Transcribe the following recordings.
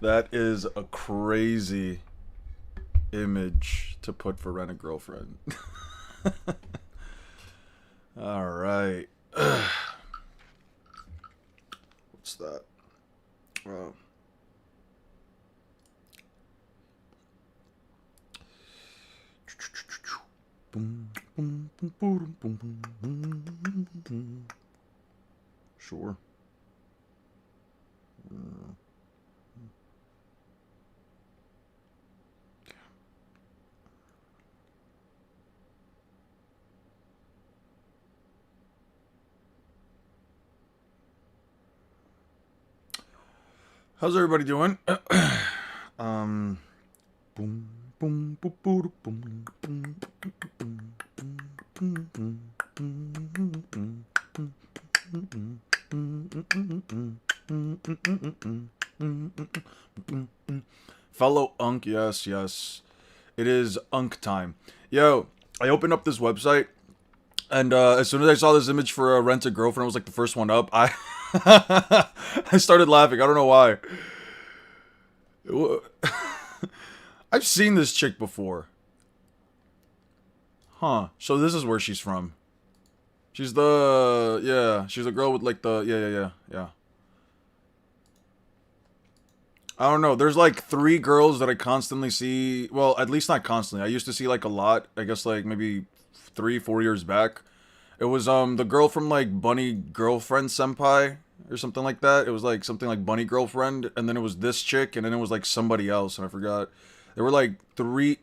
That is a crazy image to put for Rent a Girlfriend. All right. What's that? Wow. Sure. How's everybody doing? um, boom, boom, boom, boom, boom, boom, Fellow Unk, yes, yes. It is Unk time. Yo, I opened up this website, and as soon as I saw this image for Rent a Girlfriend, it was like the first one up. I started laughing. I don't know why. I've seen this chick before. Huh. So this is where she's from. She's the... Yeah, she's a girl with like the... Yeah. I don't know. There's like 3 girls that I constantly see. Well, at least not constantly. I used to see like a lot. I guess like maybe 3-4 years back. It was the girl from like Bunny Girlfriend Senpai or something like that. It was like something like Bunny Girlfriend, and then it was this chick, and then it was like somebody else, and I forgot. There were like 3.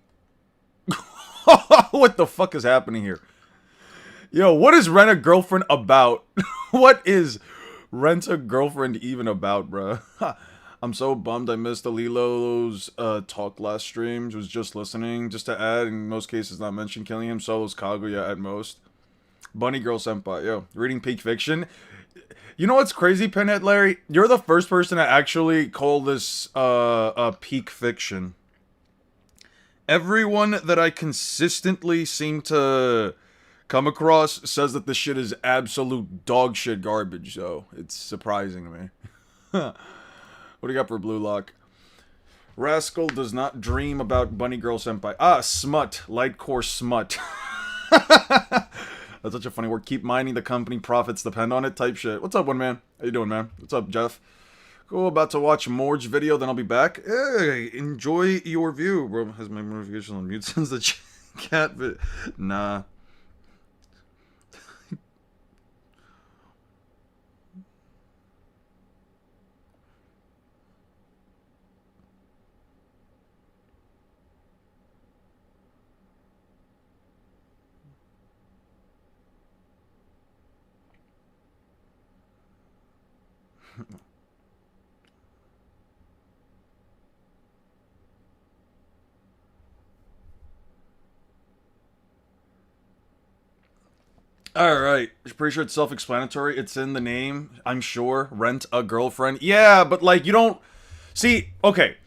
What the fuck is happening here? Yo, what is Rent a Girlfriend about? What is Rent a Girlfriend even about, bruh? I'm so bummed I missed Alilo's talk last stream. Was just listening, just to add, in most cases not mention, killing him solos Kaguya at most. Bunny Girl Senpai, yo. Reading Peak Fiction. You know what's crazy, Pinhead Larry? You're the first person to actually call this peak fiction. Everyone that I consistently seem to come across says that this shit is absolute dog shit garbage, though. It's surprising to me. What do you got for Blue Lock? Rascal does not dream about Bunny Girl Senpai. Ah, smut. Light core smut. That's such a funny word. Keep minding the company profits depend on it type shit. What's up, one man? How you doing, man? What's up, Jeff? Cool, about to watch Morge's video, then I'll be back. Hey, enjoy your view. Bro, has my notifications on mute since the cat vid. Nah. Alright, pretty sure it's self-explanatory. It's in the name, I'm sure. Rent a Girlfriend. Yeah, but like, you don't... See, okay.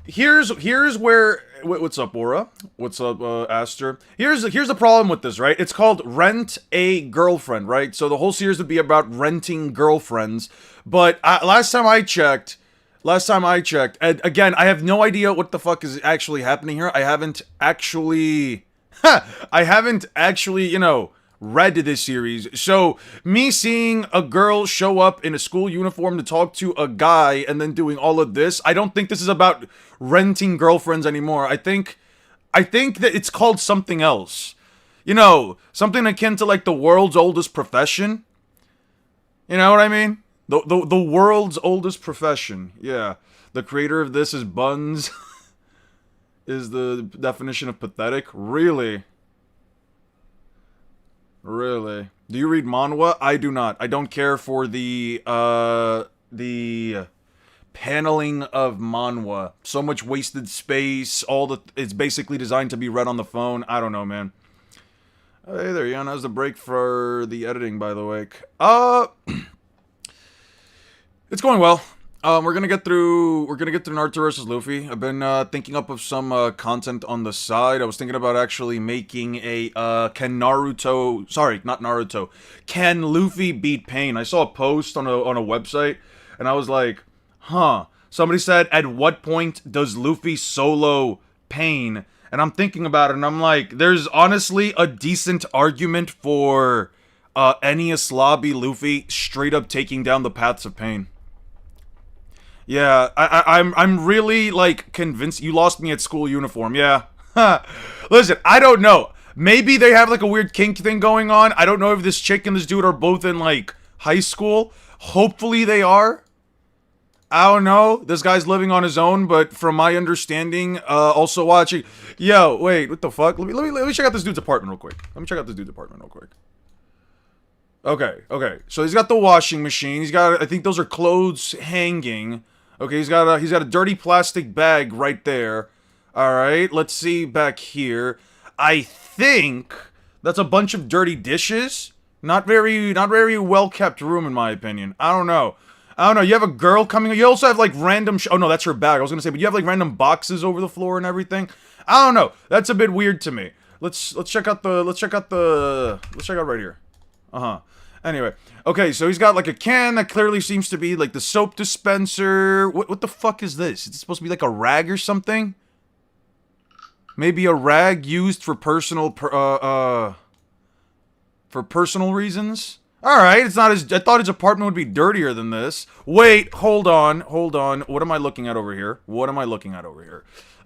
Here's where... What's up, Aura? What's up, Aster? Here's the problem with this, right? It's called Rent a Girlfriend, right? So the whole series would be about renting girlfriends. But last time I checked, and again, I have no idea what the fuck is actually happening here. I haven't actually, you know, read this series. So me seeing a girl show up in a school uniform to talk to a guy and then doing all of this, I don't think this is about renting girlfriends anymore. I think that it's called something else. You know, something akin to like the world's oldest profession. You know what I mean? The world's oldest profession. Yeah. The creator of this is Buns. Is the definition of pathetic. Really? Really? Do you read manhwa? I do not. I don't care for the paneling of manhwa. So much wasted space. It's basically designed to be read on the phone. I don't know, man. Hey there, Jan. How's the break for the editing, by the way? It's going well. We're gonna get through Naruto versus Luffy. I've been thinking up of some content on the side. I was thinking about actually making a not Naruto. Can Luffy beat Pain? I saw a post on a website, and I was like, huh. Somebody said, at what point does Luffy solo Pain? And I'm thinking about it, and I'm like, there's honestly a decent argument for Enies Lobby Luffy straight up taking down the Paths of Pain. Yeah, I'm really like convinced. You lost me at school uniform. Yeah. Listen, I don't know. Maybe they have like a weird kink thing going on. I don't know if this chick and this dude are both in like high school. Hopefully they are. I don't know. This guy's living on his own, but from my understanding, also watching. Yo, wait, what the fuck? Let me check out this dude's apartment real quick. Let me check out this dude's apartment real quick. Okay, okay. So he's got the washing machine. He's got, I think those are clothes hanging. Okay, he's got a dirty plastic bag right there. All right, let's see back here. I think that's a bunch of dirty dishes. Not very well kept room in my opinion. I don't know. I don't know. You have a girl coming. You also have like random. Oh no, that's her bag. I was gonna say, but you have like random boxes over the floor and everything. I don't know. That's a bit weird to me. Let's check out right here. Uh-huh. Anyway, okay, so he's got like a can that clearly seems to be like the soap dispenser. What the fuck is this? Is it supposed to be like a rag or something? Maybe a rag used for for personal reasons? Alright, it's not as... I thought his apartment would be dirtier than this. Wait, hold on. What am I looking at over here?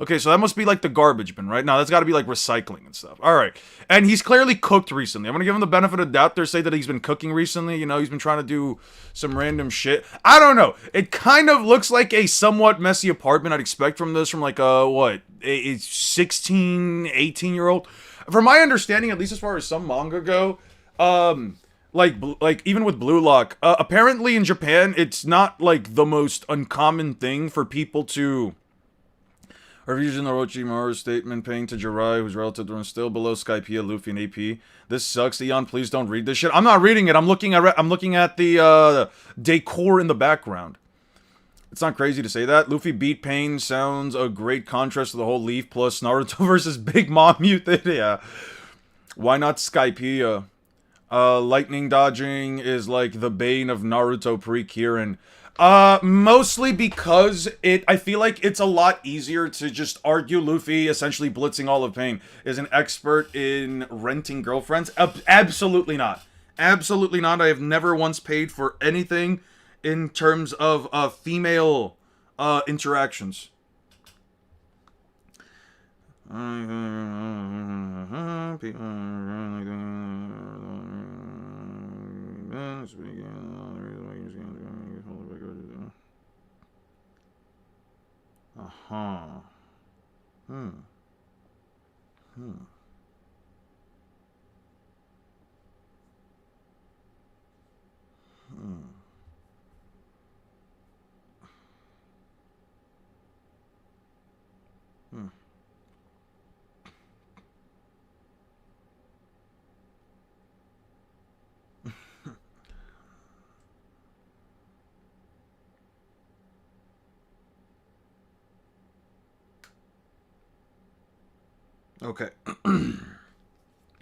Okay, so that must be like the garbage bin, right? Now, that's gotta be like recycling and stuff. Alright, and he's clearly cooked recently. I'm gonna give him the benefit of the doubt there, say that he's been cooking recently. You know, he's been trying to do some random shit. I don't know. It kind of looks like a somewhat messy apartment I'd expect from this, from like a 16, 18-year-old. From my understanding, at least as far as some manga go, like even with Blue Lock, apparently in Japan, it's not like the most uncommon thing for people to refuse in the Orochimaru statement paying to Jirai, who's relative to him, still below Skypiea, Luffy, and AP. This sucks, Eon. Please don't read this shit. I'm not reading it. I'm looking at the decor in the background. It's not crazy to say that. Luffy beat Pain sounds a great contrast to the whole Leaf plus Naruto versus Big Mom mutant. Yeah. Why not Skypiea? Lightning dodging is like the bane of Naruto pre-Kirin. Mostly because I feel like it's a lot easier to just argue Luffy, essentially blitzing all of Pain, is an expert in renting girlfriends. Absolutely not. Absolutely not. I have never once paid for anything in terms of, female, interactions. Uh-huh. Hmm. Hmm. Hmm. Hmm. Okay.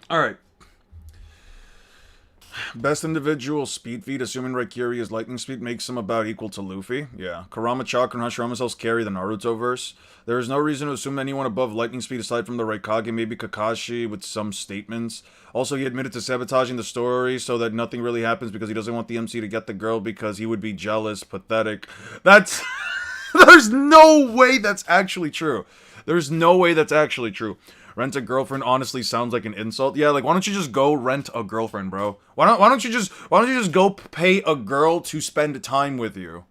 All right. Best individual speed feat, assuming Raikiri is lightning speed, makes him about equal to Luffy. Yeah. Kurama Chakra and Hashirama cells carry the Naruto verse. There is no reason to assume anyone above lightning speed aside from the Raikage, maybe Kakashi with some statements. Also, he admitted to sabotaging the story so that nothing really happens because he doesn't want the MC to get the girl because he would be jealous. Pathetic. That's... There's no way that's actually true. There's no way that's actually true. Rent a girlfriend honestly sounds like an insult. Yeah, like why don't you just go rent a girlfriend, bro? Why don't you just go pay a girl to spend time with you?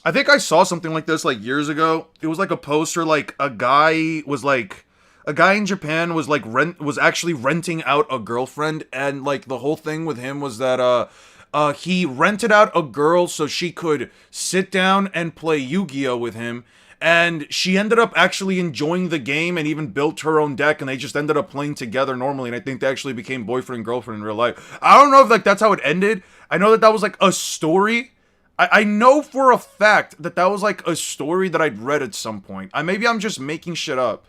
I think I saw something like this like years ago. It was like a poster like a guy in Japan was actually renting out a girlfriend, and like the whole thing with him was that he rented out a girl so she could sit down and play Yu-Gi-Oh with him. And she ended up actually enjoying the game and even built her own deck, and they just ended up playing together normally, and I think they actually became boyfriend and girlfriend in real life. I don't know if like that's how it ended. I know that was like a story. I know for a fact that that was like a story that I'd read at some point. Maybe I'm just making shit up.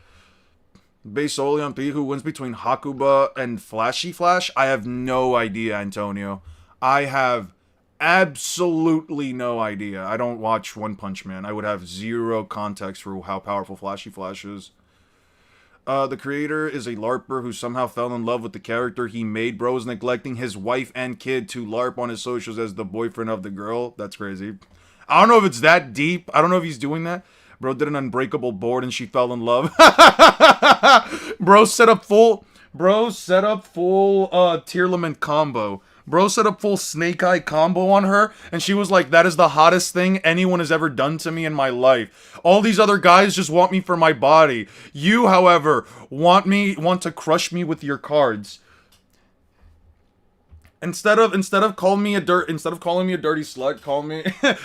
Based solely on who wins between Hakuba and Flashy Flash? I have no idea, Antonio. I have absolutely no idea. I don't watch One Punch Man. I would have zero context for how powerful Flashy Flash is. The creator is a LARPer who somehow fell in love with the character he made. Bro is neglecting his wife and kid to LARP on his socials as the boyfriend of the girl. That's crazy. I don't know if it's that deep. I don't know if he's doing that. Bro did an unbreakable board and she fell in love. Bro set up full Tearlament combo. Bro set up full Snake Eye combo on her, and she was like, that is the hottest thing anyone has ever done to me in my life. All these other guys just want me for my body. You, however, want to crush me with your cards. Instead of calling me a dirty slut,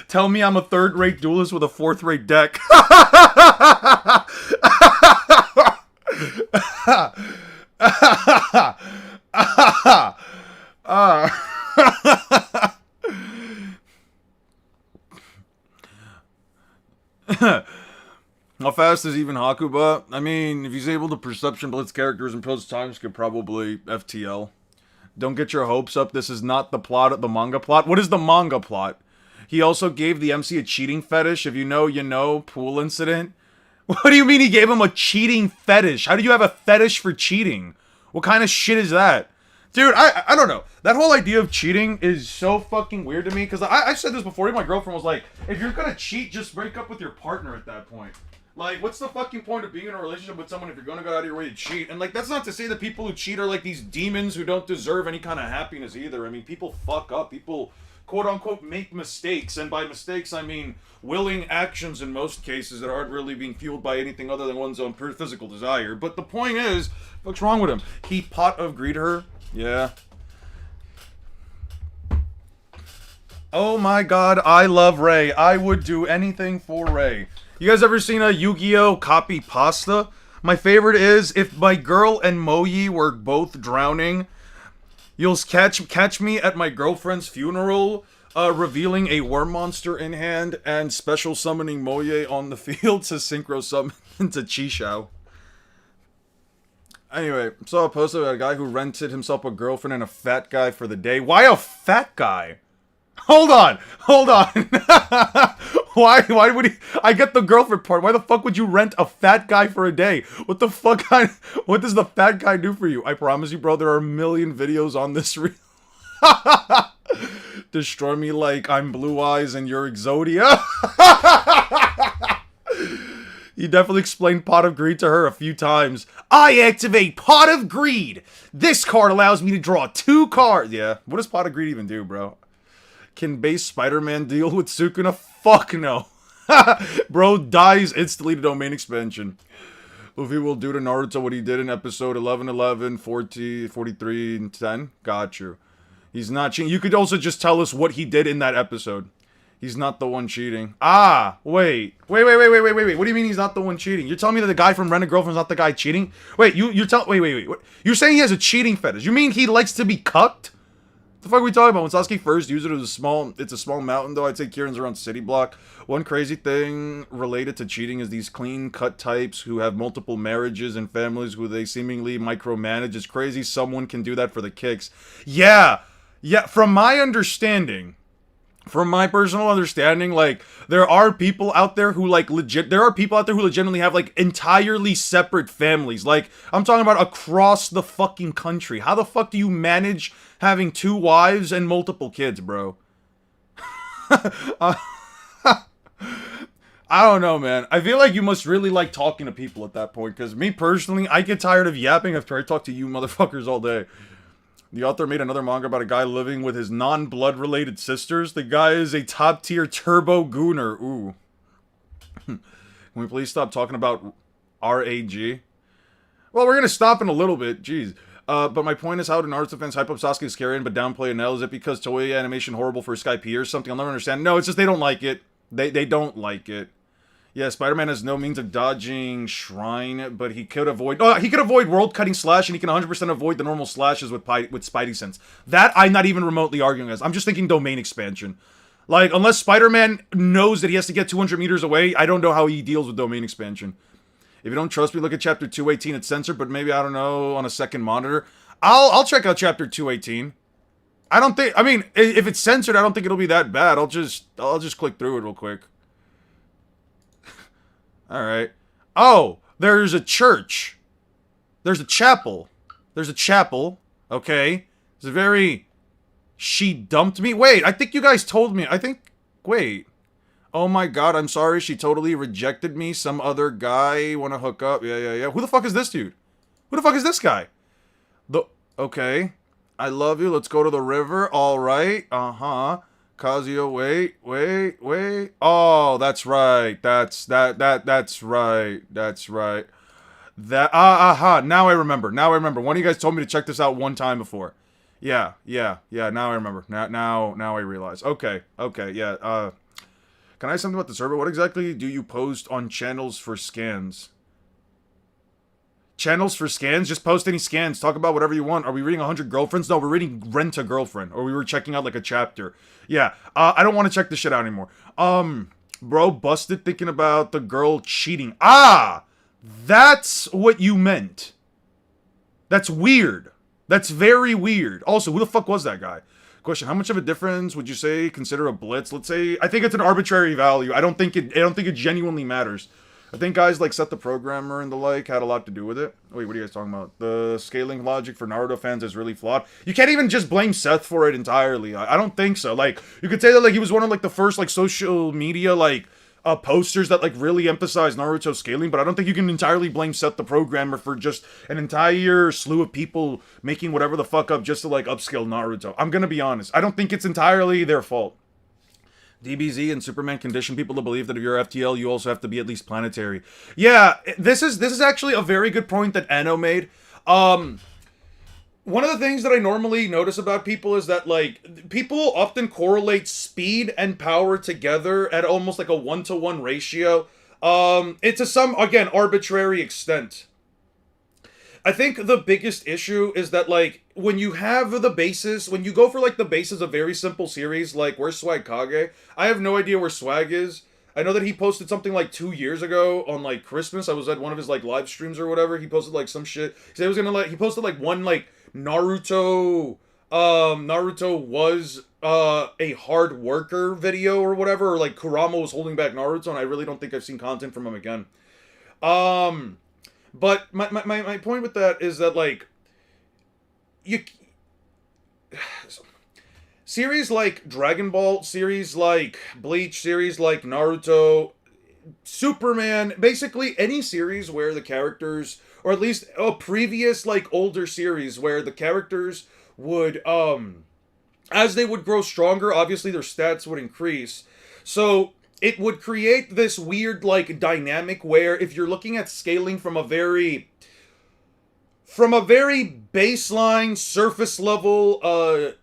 tell me I'm a third-rate duelist with a fourth-rate deck. How fast is even Hakuba? I mean, if he's able to perception blitz characters in post times, could probably FTL. Don't get your hopes up. This is not the plot, the manga plot. What is the manga plot? He also gave the MC a cheating fetish. If you know, you know. Pool incident. What do you mean he gave him a cheating fetish? How do you have a fetish for cheating? What kind of shit is that? Dude, I don't know. That whole idea of cheating is so fucking weird to me. Because I've said this before. My girlfriend was like, if you're going to cheat, just break up with your partner at that point. Like, what's the fucking point of being in a relationship with someone if you're going to go out of your way to cheat? And, like, that's not to say that people who cheat are, like, these demons who don't deserve any kind of happiness either. I mean, people fuck up. People, quote-unquote, make mistakes. And by mistakes, I mean willing actions in most cases that aren't really being fueled by anything other than one's own physical desire. But the point is, what's wrong with him? He pot of greed her. Yeah. Oh my god, I love Ray. I would do anything for Ray. You guys ever seen a Yu-Gi-Oh! Copy pasta? My favorite is, if my girl and Moyi were both drowning, you'll catch me at my girlfriend's funeral, revealing a worm monster in hand and special summoning Moye on the field to synchro summon into Chisao. Anyway, saw a post about a guy who rented himself a girlfriend and a fat guy for the day. Why a fat guy? Hold on. Why would he? I get the girlfriend part. Why the fuck would you rent a fat guy for a day? What the fuck? What does the fat guy do for you? I promise you, bro, there are a million videos on this reel. Destroy me like I'm Blue Eyes and you're Exodia. He definitely explained Pot of Greed to her a few times. I activate Pot of Greed. This card allows me to draw 2 cards. Yeah, what does Pot of Greed even do, bro? Can base Spider-Man deal with Sukuna? Fuck no. Bro dies instantly to domain expansion. Luffy will do to Naruto what he did in episode 11, 11, 40, 43, and 10. Got you. He's not cheating. You could also just tell us what he did in that episode. He's not the one cheating. Ah, wait. What do you mean he's not the one cheating? You're telling me that the guy from Rent a Girlfriend's not the guy cheating? Wait, wait. What? You're saying he has a cheating fetish. You mean he likes to be cucked? The fuck are we talking about? When Sasuke first used it, it's a small mountain, though. I'd say Kieran's around City Block. One crazy thing related to cheating is these clean-cut types who have multiple marriages and families who they seemingly micromanage. It's crazy someone can do that for the kicks. Yeah, from my understanding... From my personal understanding, like, there are people out there who, like, legitimately have, like, entirely separate families. Like, I'm talking about across the fucking country. How the fuck do you manage having 2 wives and multiple kids, bro? I don't know, man. I feel like you must really like talking to people at that point, because me, personally, I get tired of yapping after I talk to you motherfuckers all day. The author made another manga about a guy living with his non-blood related sisters. The guy is a top-tier turbo gooner. Ooh. Can we please stop talking about RAG? Well, we're gonna stop in a little bit. Jeez. But my point is, how do Naruto fans hype up Sasuke's Karen but downplay Enel? Is it because Toei animation horrible for Sky P or something? I'll never understand. No, it's just they don't like it. They don't like it. Yeah, Spider-Man has no means of dodging Shrine, but he could avoid... Oh, he could avoid world-cutting slash, and he can 100% avoid the normal slashes with Spidey sense. That I'm not even remotely arguing as. I'm just thinking domain expansion. Like, unless Spider-Man knows that he has to get 200 meters away, I don't know how he deals with domain expansion. If you don't trust me, look at chapter 218. It's censored, but maybe, I don't know, on a second monitor. I'll check out chapter 218. I don't think, I mean, if it's censored, I don't think it'll be that bad. I'll just click through it real quick. Alright. Oh, there's a church. There's a chapel. There's a chapel. Okay. It's a very... She dumped me? Wait, I think you guys told me. Wait. Oh my god, I'm sorry. She totally rejected me. Some other guy wanna hook up. Yeah. Who the fuck is this dude? Who the fuck is this guy? Okay. I love you. Let's go to the river. Alright. Uh-huh. Kazuya, wait. Oh, that's right. That's right. That's right. Now I remember. One of you guys told me to check this out one time before. Yeah. Now I remember. Now I realize. Okay. Yeah. Can I ask something about the server? What exactly do you post on channels for scans? Channels for scans? Just post any scans. Talk about whatever you want. Are we reading 100 Girlfriends? No, we're reading Rent a Girlfriend. Or we were checking out like a chapter. Yeah. I don't want to check this shit out anymore. Bro, busted thinking about the girl cheating. Ah! That's what you meant. That's weird. That's very weird. Also, who the fuck was that guy? Question: how much of a difference would you say consider a blitz? Let's say I think it's an arbitrary value. I don't think it genuinely matters. I think guys like Seth the Programmer and the like had a lot to do with it. Wait, what are you guys talking about? The scaling logic for Naruto fans is really flawed. You can't even just blame Seth for it entirely. I don't think so. Like, you could say that like he was one of like the first like social media like posters that like really emphasize Naruto scaling, but I don't think you can entirely blame Seth the Programmer for just an entire slew of people making whatever the fuck up just to like upscale Naruto. I'm gonna be honest. I don't think it's entirely their fault. DBZ and Superman condition people to believe that if you're FTL, you also have to be at least planetary. Yeah, this is actually a very good point that Anno made. One of the things that I normally notice about people is that, like, people often correlate speed and power together at almost like a 1-to-1 ratio. It's to some, again, arbitrary extent. I think the biggest issue is that, like, when you have the basis, when you go for, like, the basis of very simple series, like, where's Swag Kage? I have no idea where Swag is. I know that he posted something, like, 2 years ago on, like, Christmas. I was at one of his, like, live streams or whatever. He posted, like, some shit. He said he was gonna, like, he posted, like, one, like, Naruto was, a hard worker video or whatever, or, like, Kurama was holding back Naruto, and I really don't think I've seen content from him again. But my point with that is that, like, series like Dragon Ball, series like Bleach, series like Naruto, Superman, basically any series where the characters, or at least a previous, like, older series where the characters would, as they would grow stronger, obviously their stats would increase. So it would create this weird, like, dynamic where if you're looking at scaling from a very baseline, surface level,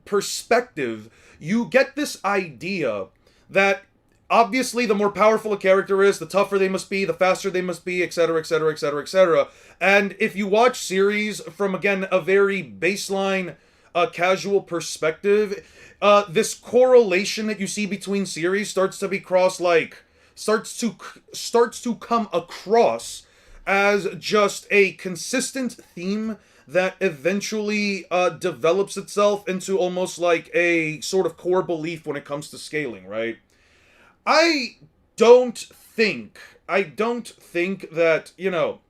perspective, you get this idea that obviously the more powerful a character is, the tougher they must be, the faster they must be, etc, etc, etc, etc. And if you watch series from, again, a very baseline, casual perspective, this correlation that you see between series starts to come across as just a consistent theme that eventually develops itself into almost like a sort of core belief when it comes to scaling, right? I don't think that, you know,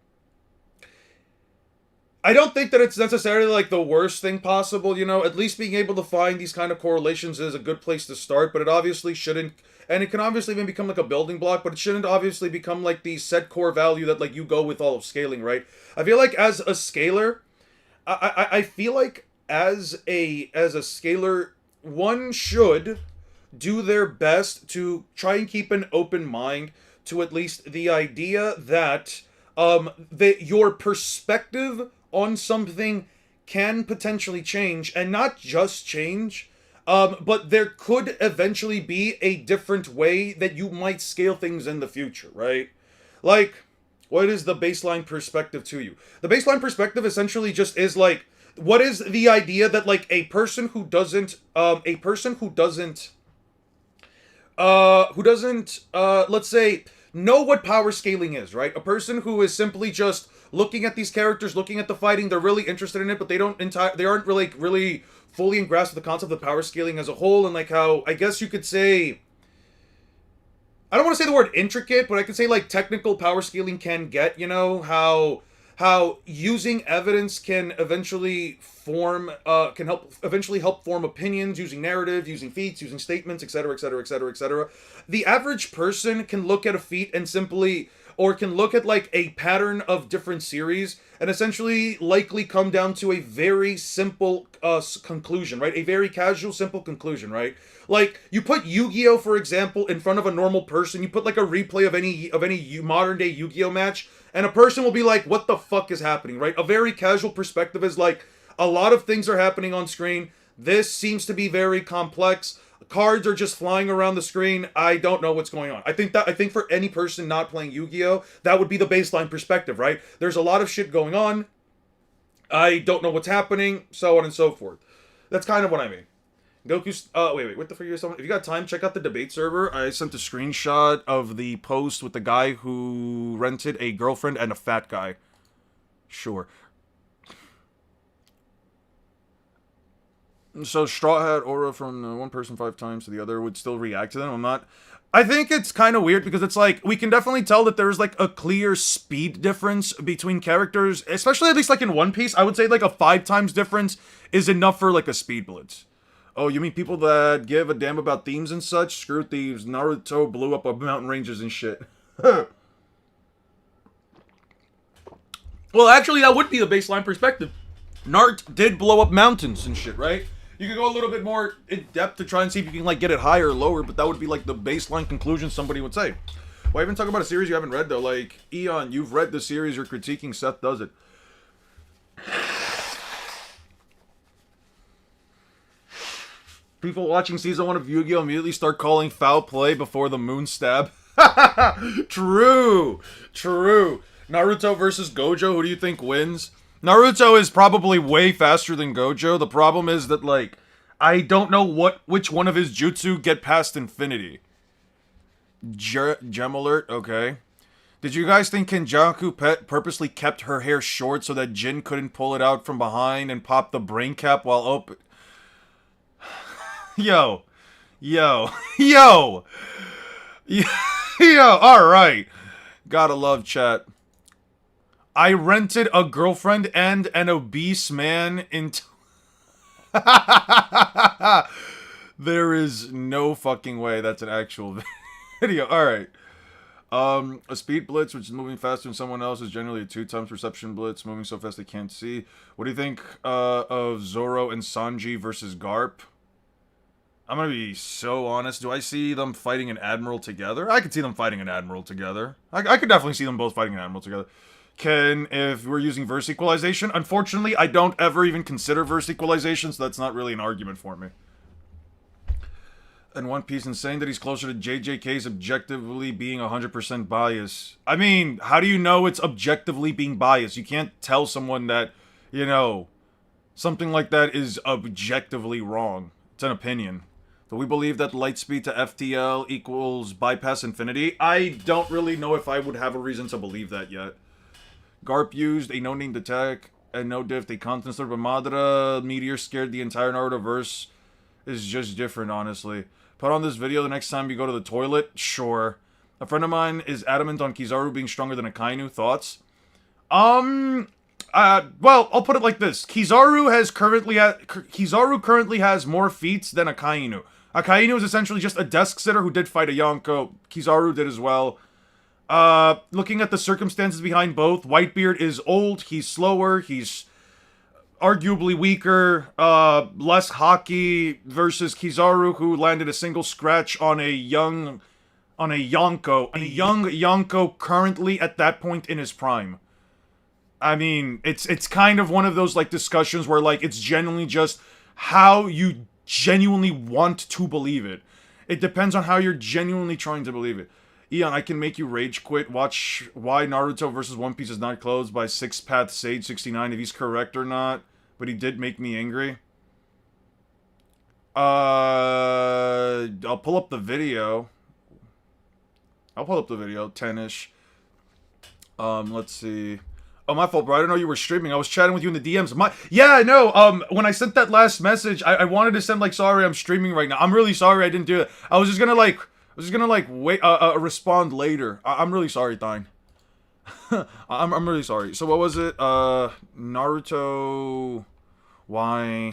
I don't think that it's necessarily, like, the worst thing possible, you know? At least being able to find these kind of correlations is a good place to start, but it obviously shouldn't, and it can obviously even become, like, a building block, but it shouldn't obviously become, like, the set core value that, like, you go with all of scaling, right? I feel like as a scaler, I feel like as a scaler, one should do their best to try and keep an open mind to at least the idea that your perspective on something can potentially change, and not just change, but there could eventually be a different way that you might scale things in the future, right? Like, what is the baseline perspective to you? The baseline perspective essentially just is like, what is the idea that, like, a person who doesn't who doesn't, let's say, know what power scaling is, right? A person who is simply just looking at these characters, looking at the fighting, they're really interested in it, but they aren't really fully in grasp of the concept of power scaling as a whole, and like how, I guess you could say, I don't want to say the word intricate, but I could say like technical power scaling can get, how using evidence can eventually form can help eventually help form opinions using narrative, using feats, using statements, etc., etc., etc., etc. The average person can look at a feat and simply, or can look at like a pattern of different series and essentially likely come down to a very simple conclusion, right? A very casual, simple conclusion, right? Like you put Yu-Gi-Oh, for example, in front of a normal person. You put like a replay of any modern day Yu-Gi-Oh match, and a person will be like, "What the fuck is happening?" Right? A very casual perspective is like, a lot of things are happening on screen. This seems to be very complex. Cards are just flying around the screen. I don't know what's going on. I think for any person not playing Yu-Gi-Oh, that would be the baseline perspective, right? There's a lot of shit going on. I don't know what's happening, so on and so forth. That's kind of what I mean. Goku's. Wait. What the fuck are you talking? If you got time, check out the debate server. I sent a screenshot of the post with the guy who rented a girlfriend and a fat guy. Sure. So Straw Hat aura from one person 5 times to the other would still react to them. I'm not. I think it's kind of weird because it's like we can definitely tell that there's like a clear speed difference between characters, especially at least like in One Piece. I would say like a 5 times difference is enough for like a speed blitz. Oh, you mean people that give a damn about themes and such? Screw thieves. Naruto blew up a mountain ranges and shit. Well, actually, that would be the baseline perspective. Nart did blow up mountains and shit, right? You could go a little bit more in depth to try and see if you can like get it higher or lower, but that would be like the baseline conclusion somebody would say. Why even talk about a series you haven't read though? Like Eon, you've read the series you're critiquing. Seth does it. People watching season 1 of Yu-Gi-Oh! Immediately start calling foul play before the moon stab. True. Naruto versus Gojo, who do you think wins? Naruto is probably way faster than Gojo. The problem is that, like, I don't know which one of his jutsu get past infinity. Gem alert, okay. Did you guys think Kenjaku Pet purposely kept her hair short so that Jin couldn't pull it out from behind and pop the brain cap while open? Yo. Alright. Gotta love chat. I rented a girlfriend and an obese man into... There is no fucking way that's an actual video. Alright. A speed blitz, which is moving faster than someone else, is generally a 2 times perception blitz, moving so fast they can't see. What do you think of Zoro and Sanji versus Garp? I'm gonna be so honest. Do I see them fighting an admiral together? I could see them fighting an admiral together. I could definitely see them both fighting an admiral together. If we're using verse equalization, unfortunately, I don't ever even consider verse equalization, so that's not really an argument for me. And One Piece, and saying that he's closer to JJK's objectively being 100% biased. I mean, how do you know it's objectively being biased? You can't tell someone that, something like that is objectively wrong. It's an opinion. Do we believe that light speed to FTL equals bypass infinity? I don't really know if I would have a reason to believe that yet. Garp used a no-named attack and no diff. A constant sort of Madara meteor scared the entire Naruto verse. Is just different, honestly. Put on this video the next time you go to the toilet? Sure. A friend of mine is adamant on Kizaru being stronger than Akainu. Thoughts? Well, I'll put it like this. Kizaru currently has more feats than Akainu. Akainu is essentially just a desk sitter who did fight a Yonko. Kizaru did as well. Looking at the circumstances behind both, Whitebeard is old, he's slower, he's arguably weaker, less hockey versus Kizaru, who landed a single scratch on a young Yonko currently at that point in his prime. I mean, it's kind of one of those, like, discussions where, like, it's genuinely just how you genuinely want to believe it. It depends on how you're genuinely trying to believe it. Eon, I can make you rage quit. Watch why Naruto vs. One Piece is not closed by Six Path Sage 69, if he's correct or not. But he did make me angry. I'll pull up the video. I'll pull up the video. 10-ish. Let's see. Oh, my fault, bro. I didn't know you were streaming. I was chatting with you in the DMs. Yeah, no. When I sent that last message, I wanted to send, like, sorry, I'm streaming right now. I'm really sorry I didn't do it. I was just gonna, like, wait, respond later. I'm really sorry, Thine. I'm really sorry. So what was it? Naruto... Why...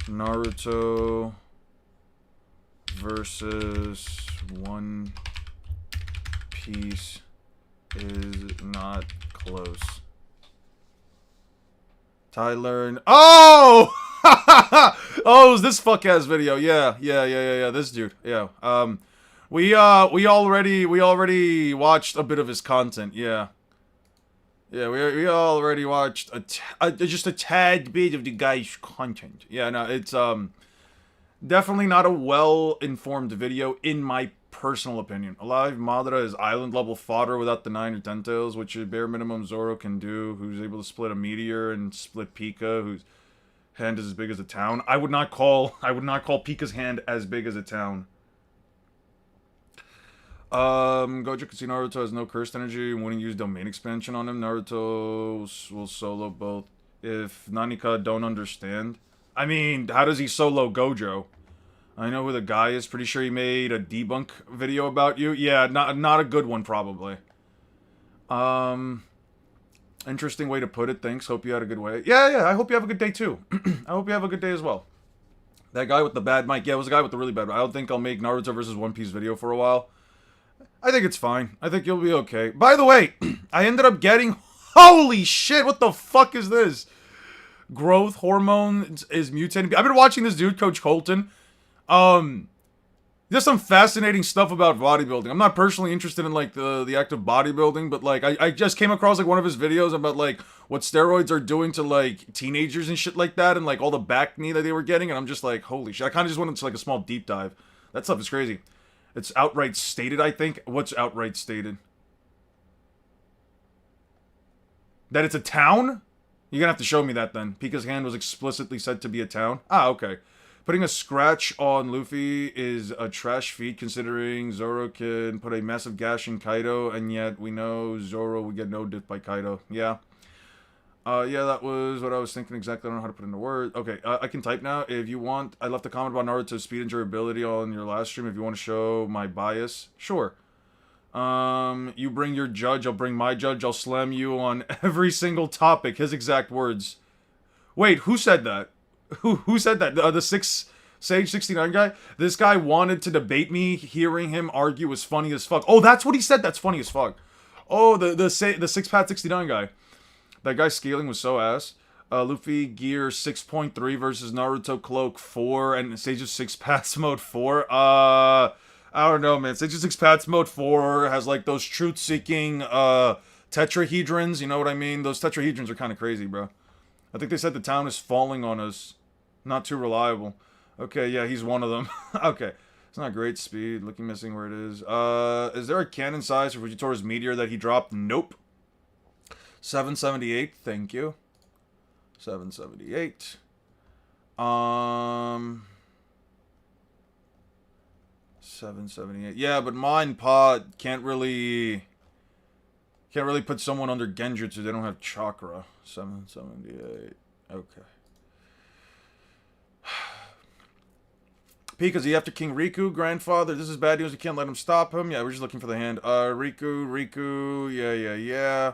Naruto... versus One Piece is not close. Tyler... Oh! Oh, it was this fuck-ass video. Yeah. This dude. Yeah. We already watched a bit of his content. Yeah. Yeah, we already watched just a tad bit of the guy's content. Yeah, no, it's definitely not a well-informed video in my personal opinion. Alive Madara is island level fodder without the 9 or 10 tails, which at bare minimum Zoro can do, who's able to split a meteor and split Pika, whose hand is as big as a town. I would not call Pika's hand as big as a town. Gojo can see Naruto has no cursed energy and wouldn't use domain expansion on him. Naruto will solo both. If Nanika don't understand. I mean, how does he solo Gojo? I know who the guy is. Pretty sure he made a debunk video about you. Yeah, not a good one, probably. Interesting way to put it. Thanks. Hope you had a good way. Yeah, I hope you have a good day, too. I hope you have a good day as well. That guy with the bad mic. Yeah, it was a guy with the really bad mic. I don't think I'll make Naruto versus One Piece video for a while. I think it's fine. I think you'll be okay. By the way, I ended up getting... Holy shit, what the fuck is this? Growth hormone is mutating. I've been watching this dude, Coach Colton. There's some fascinating stuff about bodybuilding. I'm not personally interested in, like, the act of bodybuilding, but, like, I just came across, like, one of his videos about, like, what steroids are doing to, like, teenagers and shit like that, and, like, all the back knee that they were getting, and I'm just like, holy shit. I kind of just went into, like, a small deep dive. That stuff is crazy. It's outright stated, I think. What's outright stated? That it's a town? You're gonna have to show me that then. Pika's hand was explicitly said to be a town. Ah, okay. Putting a scratch on Luffy is a trash feat considering Zoro can put a massive gash in Kaido, and yet we know Zoro would get no diff by Kaido. Yeah. Yeah, that was what I was thinking exactly. I don't know how to put it into words. Okay, I can type now. If you want, I left a comment about Naruto's speed and durability on your last stream. If you want to show my bias, sure. You bring your judge, I'll bring my judge. I'll slam you on every single topic. His exact words. Wait, who said that? Who said that? The Sage 69 guy? This guy wanted to debate me. Hearing him argue was funny as fuck. Oh, that's what he said? That's funny as fuck. Oh, the Six-Path 69 guy. That guy's scaling was so ass. Luffy Gear 6.3 versus Naruto Cloak 4 and Sage of Six Paths Mode 4. I don't know, man. Sage of Six Paths Mode 4 has, like, those truth-seeking, tetrahedrons. You know what I mean? Those tetrahedrons are kind of crazy, bro. I think they said the town is falling on us. Not too reliable. Okay, yeah, he's one of them. Okay. It's not great speed. Looking missing where it is. Is there a cannon size for Fujitori's meteor that he dropped? Nope. 778, thank you. 778. 778. Yeah, but mine pod can't really put someone under Genjutsu. They don't have chakra. 778. Okay. Pika's he after King Riku, grandfather. This is bad news. We can't let him stop him. Yeah, we're just looking for the hand. Riku. Yeah.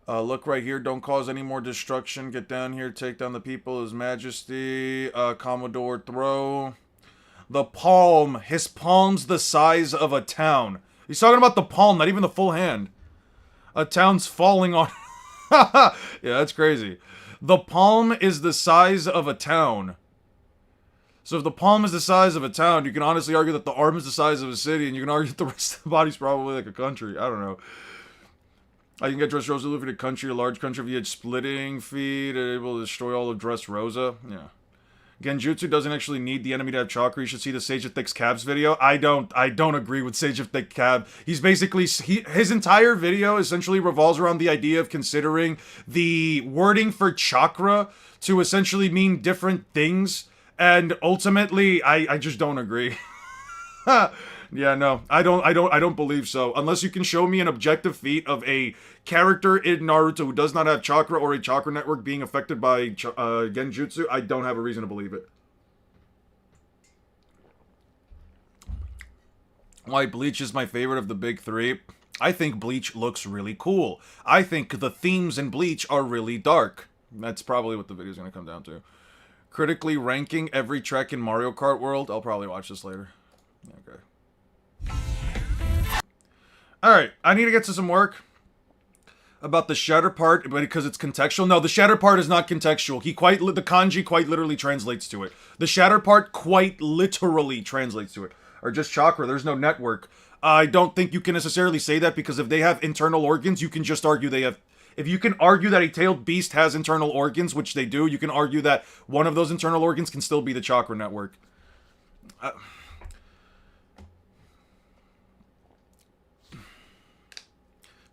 Look right here. Don't cause any more destruction. Get down here. Take down the people. His Majesty. Commodore throw. The palm. His palm's the size of a town. He's talking about the palm, not even the full hand. A town's falling on... Yeah, that's crazy. The palm is the size of a town. So if the palm is the size of a town, you can honestly argue that the arm is the size of a city, and you can argue that the rest of the body's probably like a country. I don't know. I can get Dressrosa Luffy to country, a large country if he had splitting feet, able to destroy all of Dressrosa. Yeah. Genjutsu doesn't actually need the enemy to have chakra. You should see the Sage of Thick Cabs video. I don't agree with Sage of Thick Cab. He's basically, his entire video essentially revolves around the idea of considering the wording for chakra to essentially mean different things And ultimately, I just don't agree. Yeah, no, I don't believe so. Unless you can show me an objective feat of a character in Naruto who does not have chakra or a chakra network being affected by genjutsu, I don't have a reason to believe it. Why Bleach is my favorite of the big three? I think Bleach looks really cool. I think the themes in Bleach are really dark. That's probably what the video's gonna come down to. Critically ranking every track in Mario Kart World. I'll probably watch this later. Okay. Alright, I need to get to some work about the shatter part, but because it's contextual. No, the shatter part is not contextual. The kanji quite literally translates to it. The shatter part quite literally translates to it. Or just chakra, there's no network. I don't think you can necessarily say that because if they have internal organs, you can just argue they have. If you can argue that a tailed beast has internal organs, which they do, you can argue that one of those internal organs can still be the chakra network.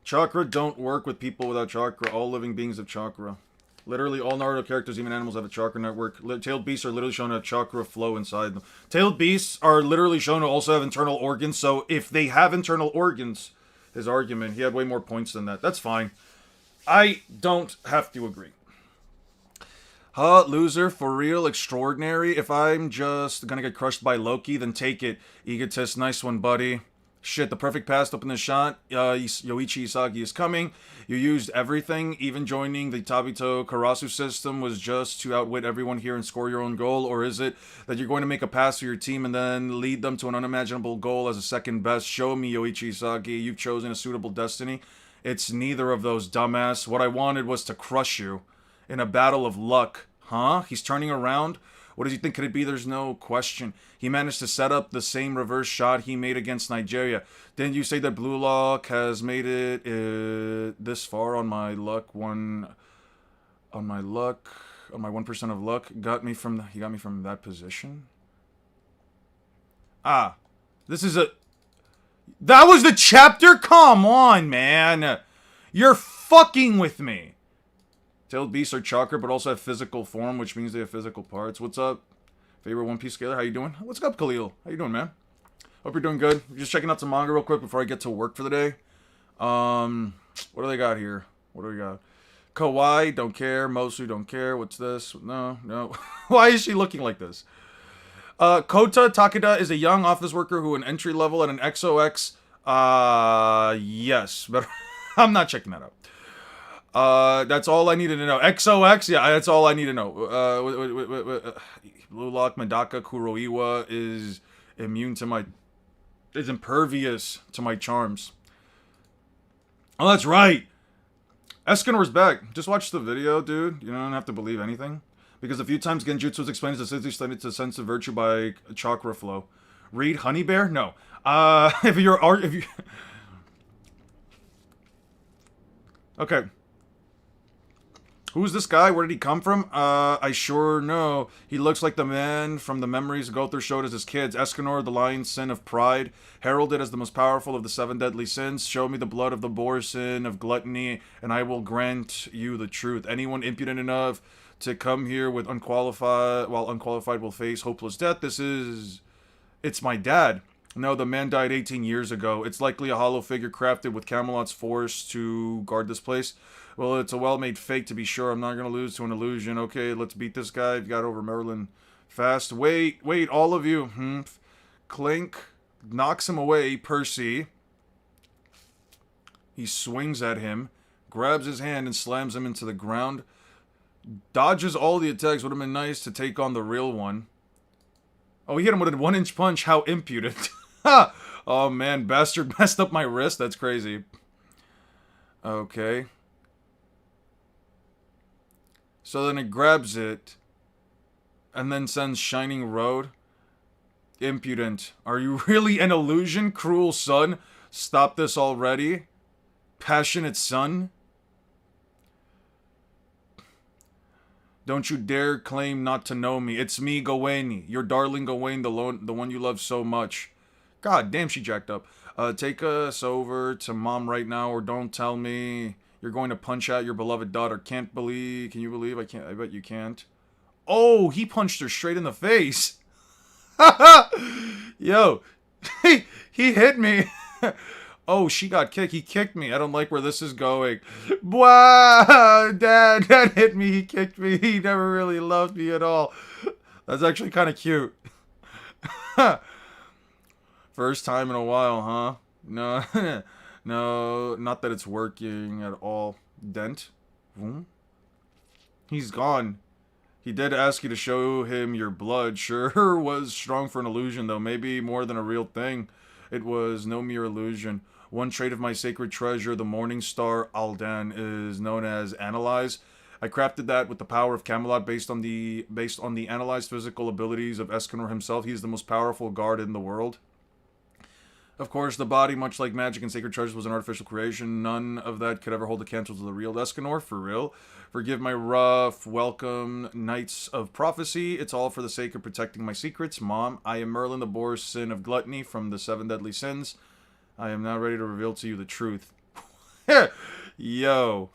Chakra don't work with people without chakra. All living beings have chakra. Literally, all Naruto characters, even animals, have a chakra network. Tailed beasts are literally shown to have chakra flow inside them. Tailed beasts are literally shown to also have internal organs, so if they have internal organs, his argument, he had way more points than that. That's fine. I don't have to agree. Loser, for real, extraordinary. If I'm just gonna get crushed by Loki, then take it. Egotist, nice one, buddy. Shit, the perfect pass to open the shot. Yoichi Isagi is coming. You used everything, even joining the Tabito Karasu system was just to outwit everyone here and score your own goal? Or is it that you're going to make a pass to your team and then lead them to an unimaginable goal as a second best? Show me, Yoichi Isagi. You've chosen a suitable destiny. It's neither of those, dumbass. What I wanted was to crush you. In a battle of luck. Huh? He's turning around? What does he think? Could it be? There's no question. He managed to set up the same reverse shot he made against Nigeria. Didn't you say that Blue Lock has made it this far on my luck? On my 1% of luck? He got me from that position? Ah. That was the chapter? Come on, man. You're fucking with me. Tailed beasts are chakra, but also have physical form, which means they have physical parts. What's up? Favorite One Piece scaler? How you doing? What's up, Khalil? How you doing, man? Hope you're doing good. Just checking out some manga real quick before I get to work for the day. What do they got here? What do we got? Kawaii, don't care. Mosu, don't care. What's this? No. Why is she looking like this? Kota Takeda is a young office worker who an entry level at an XOX. Yes, but I'm not checking that out. That's all I needed to know. XOX, yeah, that's all I need to know. Blue Lock Medaka Kuroiwa is impervious to my charms. Oh, that's right. Escanor's back. Just watch the video, dude. You don't have to believe anything. Because a few times Genjutsu was explained as a extended to sense of virtue by chakra flow. Read Honey Bear? No. If you Okay. Who's this guy? Where did he come from? I sure know. He looks like the man from the memories Gother showed as his kids. Escanor, the lion sin of pride, heralded as the most powerful of the 7 deadly sins. Show me the blood of the boar sin of gluttony, and I will grant you the truth. Anyone impudent enough to come here with unqualified will face hopeless death. It's my dad. No, the man died 18 years ago. It's likely a hollow figure crafted with Camelot's force to guard this place. Well, it's a well-made fake to be sure. I'm not going to lose to an illusion. Okay, let's beat this guy. I've got over Merlin fast. Wait, all of you. Clink knocks him away, Percy. He swings at him, grabs his hand and slams him into the ground. Dodges all the attacks. Would have been nice to take on the real one. Oh, he hit him with a 1-inch punch. How impudent. Oh, man. Bastard messed up my wrist. That's crazy. Okay. So then it grabs it. And then sends Shining Road. Impudent. Are you really an illusion, cruel son? Stop this already. Passionate son. Don't you dare claim not to know me. It's me, Gawain. Your darling Gawain, the one you love so much. God damn, she jacked up. Take us over to mom right now, or don't tell me you're going to punch out your beloved daughter. Can you believe? I bet you can't. Oh, he punched her straight in the face. Yo, he hit me. Oh, she got kicked. He kicked me. I don't like where this is going. Wow, Dad hit me. He kicked me. He never really loved me at all. That's actually kind of cute. First time in a while, huh? No, no, not that it's working at all. Dent? He's gone. He did ask you to show him your blood. Sure was strong for an illusion, though. Maybe more than a real thing. It was no mere illusion. One trait of my sacred treasure, the Morning Star Aldan, is known as Analyze. I crafted that with the power of Camelot based on the analyzed physical abilities of Escanor himself. He is the most powerful guard in the world. Of course, the body, much like magic and sacred treasures, was an artificial creation. None of that could ever hold a candle to the real Escanor, for real. Forgive my rough welcome, Knights of Prophecy. It's all for the sake of protecting my secrets. Mom, I am Merlin, the boar sin of gluttony from the 7 deadly sins. I am now ready to reveal to you the truth. Yo.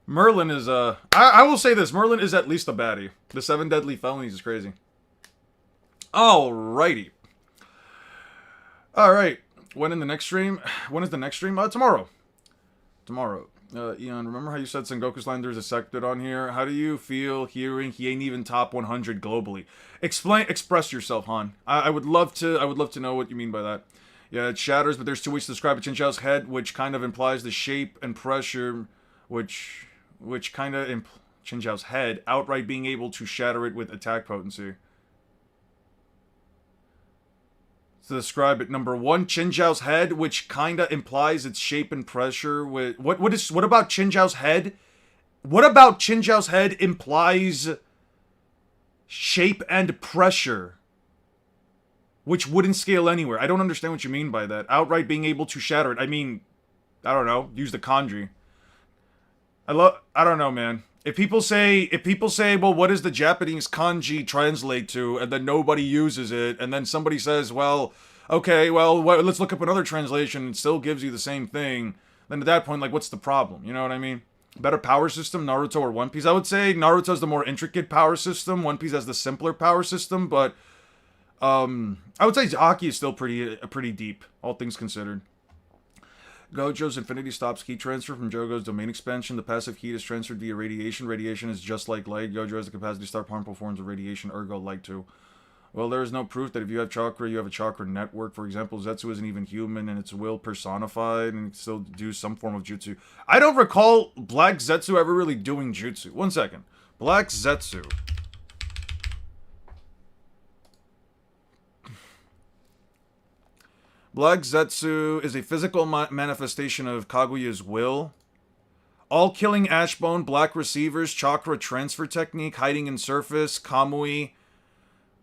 Merlin is, I will say this. Merlin is at least a baddie. The 7 deadly felonies is crazy. Alrighty. Alright. When is the next stream? Tomorrow. Tomorrow. Eon, remember how you said Sengoku's line there's a sected on here? How do you feel hearing he ain't even top 100 globally? Express yourself, Han. I would love to know what you mean by that. Yeah, it shatters, but there's 2 ways to describe a Chinchao's head, which kind of implies the shape and pressure, which kind of Chinchao's head, outright being able to shatter it with attack potency. To describe it, number 1, Chinchao's head, which kinda implies its shape and pressure with what about Chinchao's head? What about Chinchao's head implies shape and pressure, which wouldn't scale anywhere? I don't understand what you mean by that. Outright being able to shatter it. I mean, I don't know. Use the kanji. I don't know, man. If people say, well, what does the Japanese kanji translate to, and then nobody uses it, and then somebody says, well, okay, well, let's look up another translation, and it still gives you the same thing, then at that point, like, what's the problem? You know what I mean? Better power system, Naruto or One Piece? I would say Naruto's the more intricate power system, One Piece has the simpler power system, but, I would say Haki is still pretty deep, all things considered. Gojo's Infinity stops heat transfer from Jogo's domain expansion. The passive heat is transferred via radiation. Radiation is just like light. Gojo has the capacity to stop harmful forms of radiation, ergo light too. Well, there is no proof that if you have chakra, you have a chakra network. For example, Zetsu isn't even human and its will personified and can still do some form of jutsu. I don't recall Black Zetsu ever really doing jutsu. 1 second. Black Zetsu. Black Zetsu is a physical manifestation of Kaguya's will. All killing Ashbone, Black Receivers, Chakra Transfer Technique, Hiding in Surface, Kamui,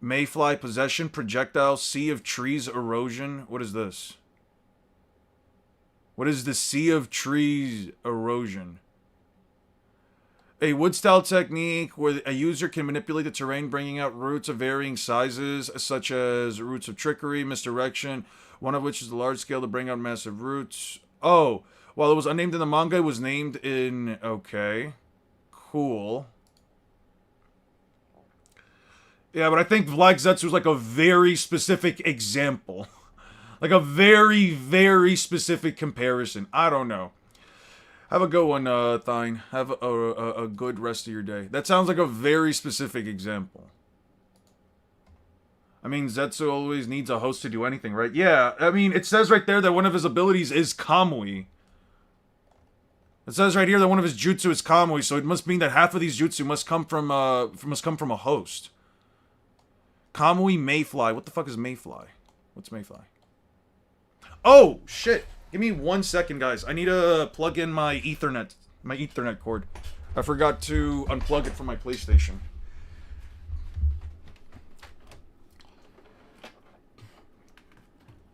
Mayfly Possession, Projectile, Sea of Trees Erosion. What is this? What is the Sea of Trees Erosion? A wood-style technique where a user can manipulate the terrain, bringing out roots of varying sizes, such as roots of trickery, misdirection, one of which is the large scale to bring out massive roots. Oh, while it was unnamed in the manga, it was named in... Okay. Cool. Yeah, but I think Black Zetsu is like a very specific example. Like a very, very specific comparison. I don't know. Have a good one, Thine. Have a good rest of your day. That sounds like a very specific example. I mean, Zetsu always needs a host to do anything, right? Yeah, I mean, it says right there that one of his abilities is Kamui. It says right here that one of his jutsu is Kamui, so it must mean that half of these jutsu must come from a host. Kamui Mayfly. What the fuck is Mayfly? What's Mayfly? Oh, shit. Give me 1 second, guys. I need to plug in my Ethernet cord. I forgot to unplug it from my PlayStation.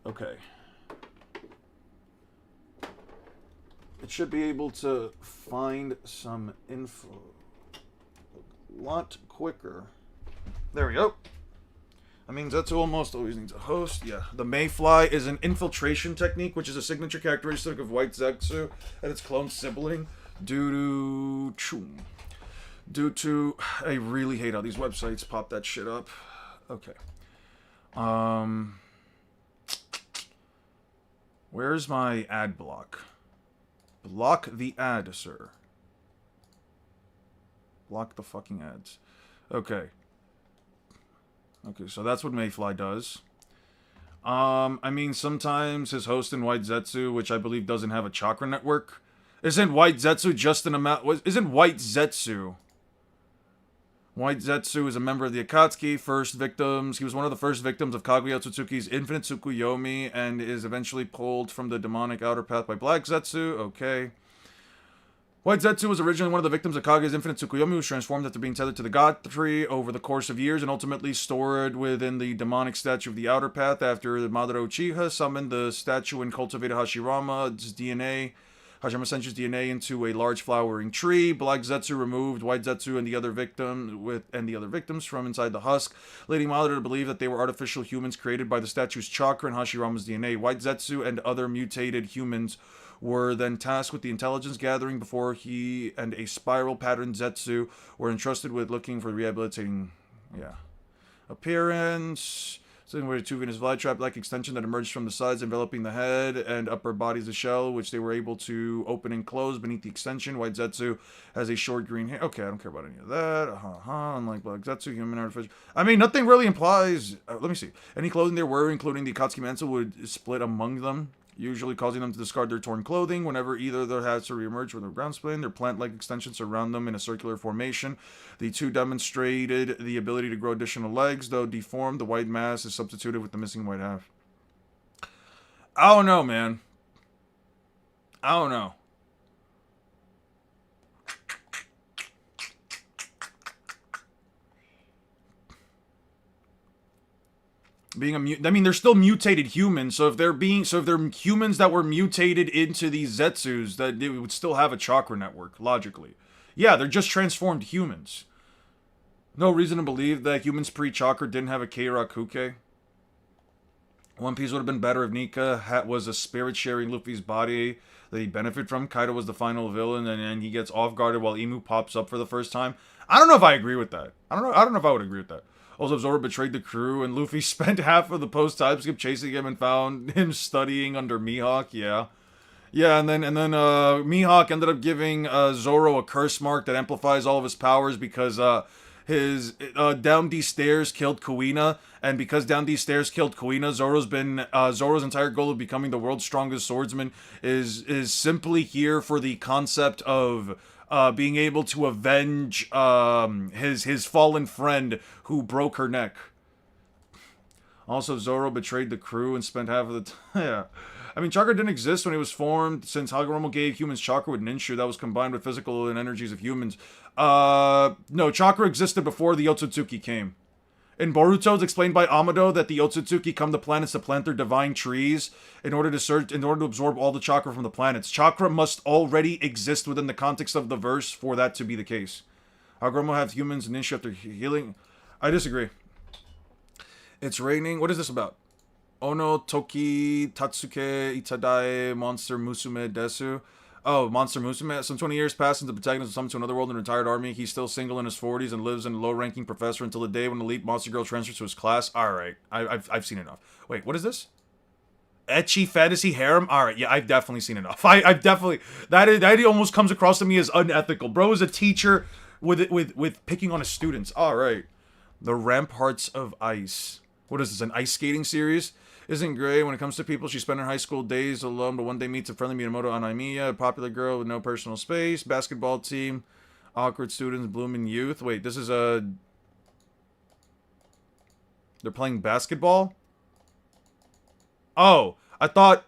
Okay. It should be able to find some info a lot quicker. There we go. I mean, Zetsu almost always needs a host. Yeah. The Mayfly is an infiltration technique, which is a signature characteristic of White Zetsu and its clone sibling, Dudu Chum. Due to, I really hate how these websites pop that shit up. Okay. Um, where's my ad block? Block the ad, sir. Block the fucking ads. Okay. Okay, so that's what Mayfly does. I mean, sometimes his host in White Zetsu, which I believe doesn't have a chakra network. Isn't White Zetsu just an amount? Isn't White Zetsu? White Zetsu is a member of the Akatsuki, first victims. He was one of the first victims of Kaguya Otsutsuki's Infinite Tsukuyomi and is eventually pulled from the demonic outer path by Black Zetsu. Okay. White Zetsu was originally one of the victims of Kaguya's Infinite Tsukuyomi, who was transformed after being tethered to the God Tree over the course of years and ultimately stored within the demonic statue of the Outer Path after Madara Uchiha summoned the statue and cultivated Hashirama's DNA. Hashirama Senju's DNA into a large flowering tree. Black Zetsu removed White Zetsu and the other victims from inside the husk, leading Madara to believe that they were artificial humans created by the statue's chakra and Hashirama's DNA. White Zetsu and other mutated humans were then tasked with the intelligence gathering before he and a spiral pattern Zetsu were entrusted with looking for rehabilitating, appearance. Sitting with a two Venus flytrap-like extension that emerged from the sides, enveloping the head and upper bodies of shell, which they were able to open and close beneath the extension. White Zetsu has a short green hair. Okay, I don't care about any of that. Unlike Black Zetsu, human artificial. I mean, nothing really implies. Let me see. Any clothing they were, including the Akatsuki mantle, would split among them, usually causing them to discard their torn clothing. Whenever either of their hats re-emerge from their ground spleen, their plant-like extensions surround them in a circular formation. The two demonstrated the ability to grow additional legs, though deformed. The white mass is substituted with the missing white half. I don't know, man. I don't know. I mean, they're still mutated humans. So if they're humans that were mutated into these Zetsus, that they would still have a chakra network, logically. Yeah, they're just transformed humans. No reason to believe that humans pre-chakra didn't have a Keirakuke. One Piece would have been better if Nika was a spirit sharing Luffy's body that he benefited from. Kaido was the final villain, and he gets off guarded while Imu pops up for the first time. I don't know if I agree with that. I don't know if I would agree with that. Also, Zoro betrayed the crew, and Luffy spent half of the post-time skip chasing him and found him studying under Mihawk. Yeah, and then Mihawk ended up giving Zoro a curse mark that amplifies all of his powers because his down these stairs killed Kuina, and because down these stairs killed Kuina, Zoro's entire goal of becoming the world's strongest swordsman is simply here for the concept of being able to avenge his fallen friend who broke her neck. Also, Zoro betrayed the crew and spent half of the time. Yeah. I mean, chakra didn't exist when it was formed, since Hagoromo gave humans chakra with Ninshu that was combined with physical and energies of humans. No, chakra existed before the Otsutsuki came. In Boruto, it's explained by Amado that the Otsutsuki come to planets to plant their divine trees in order to absorb all the chakra from the planets. Chakra must already exist within the context of the verse for that to be the case. Hagoromo have humans and Ninshu after healing. I disagree. It's raining. What is this about? Ono Toki Tatsuke Itadai Monster Musume Desu. Oh, Monster Musume. Some 20 years pass since the protagonist was summoned to another world in a retired army. He's still single in his 40s and lives in a low-ranking professor until the day when the elite monster girl transfers to his class. Alright, I've seen enough. Wait, what is this? Ecchi fantasy harem? Alright, yeah, I've definitely seen enough. I've definitely... That almost comes across to me as unethical. Bro is a teacher with picking on his students. Alright. The Ramparts of Ice. What is this, an ice skating series? Isn't great when it comes to people. She spent her high school days alone, but one day meets a friendly Minamoto Anamiya, a popular girl with no personal space, basketball team, awkward students, blooming youth. Wait, this is a... They're playing basketball? Oh, I thought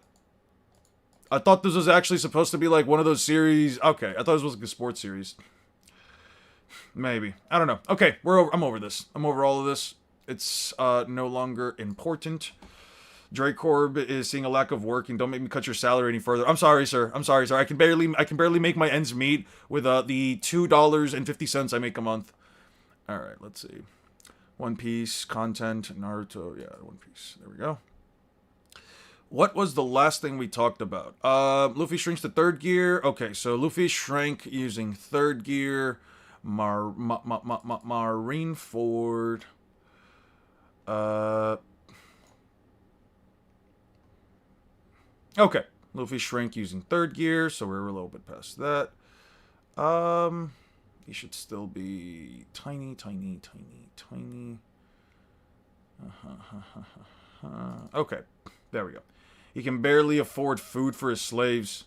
this was actually supposed to be like one of those series. Okay, I thought this was like a sports series. Maybe. I don't know. Okay, I'm over this. I'm over all of this. It's no longer important. Drake Corb is seeing a lack of work, and don't make me cut your salary any further. I'm sorry, sir. I'm sorry, sir. I can barely make my ends meet with the $2.50 I make a month. All right, let's see. One Piece content, Naruto. Yeah, One Piece. There we go. What was the last thing we talked about? Luffy shrinks to third gear. Okay, so Luffy shrank using third gear. Marineford. Uh. Okay. Luffy shrank using third gear, so we're a little bit past that. He should still be tiny, tiny, tiny, tiny. Okay, there we go. He can barely afford food for his slaves.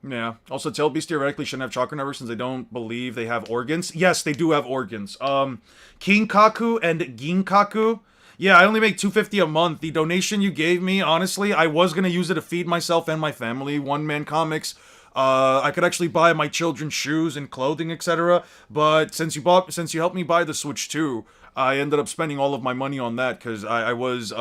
Yeah. Also, Tail Beast theoretically shouldn't have chakra networks since they don't believe they have organs. Yes, they do have organs. Kinkaku and Ginkaku. Yeah, I only make $250 a month. The donation you gave me, honestly, I was gonna use it to feed myself and my family. One Man Comics. I could actually buy my children shoes and clothing, etc. But since you helped me buy the Switch 2, I ended up spending all of my money on that because I was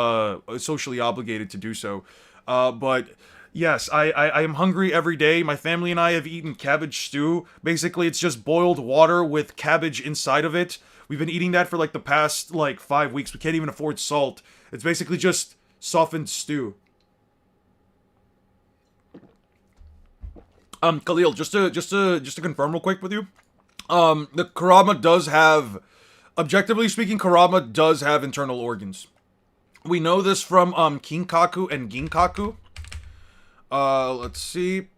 socially obligated to do so. But yes, I am hungry every day. My family and I have eaten cabbage stew. Basically, it's just boiled water with cabbage inside of it. We've been eating that for like the past 5 weeks. We can't even afford salt. It's basically just softened stew. Khalil, just to confirm real quick with you, the Kurama does have, objectively speaking, Kurama does have internal organs. We know this from Kinkaku and Ginkaku. Let's see.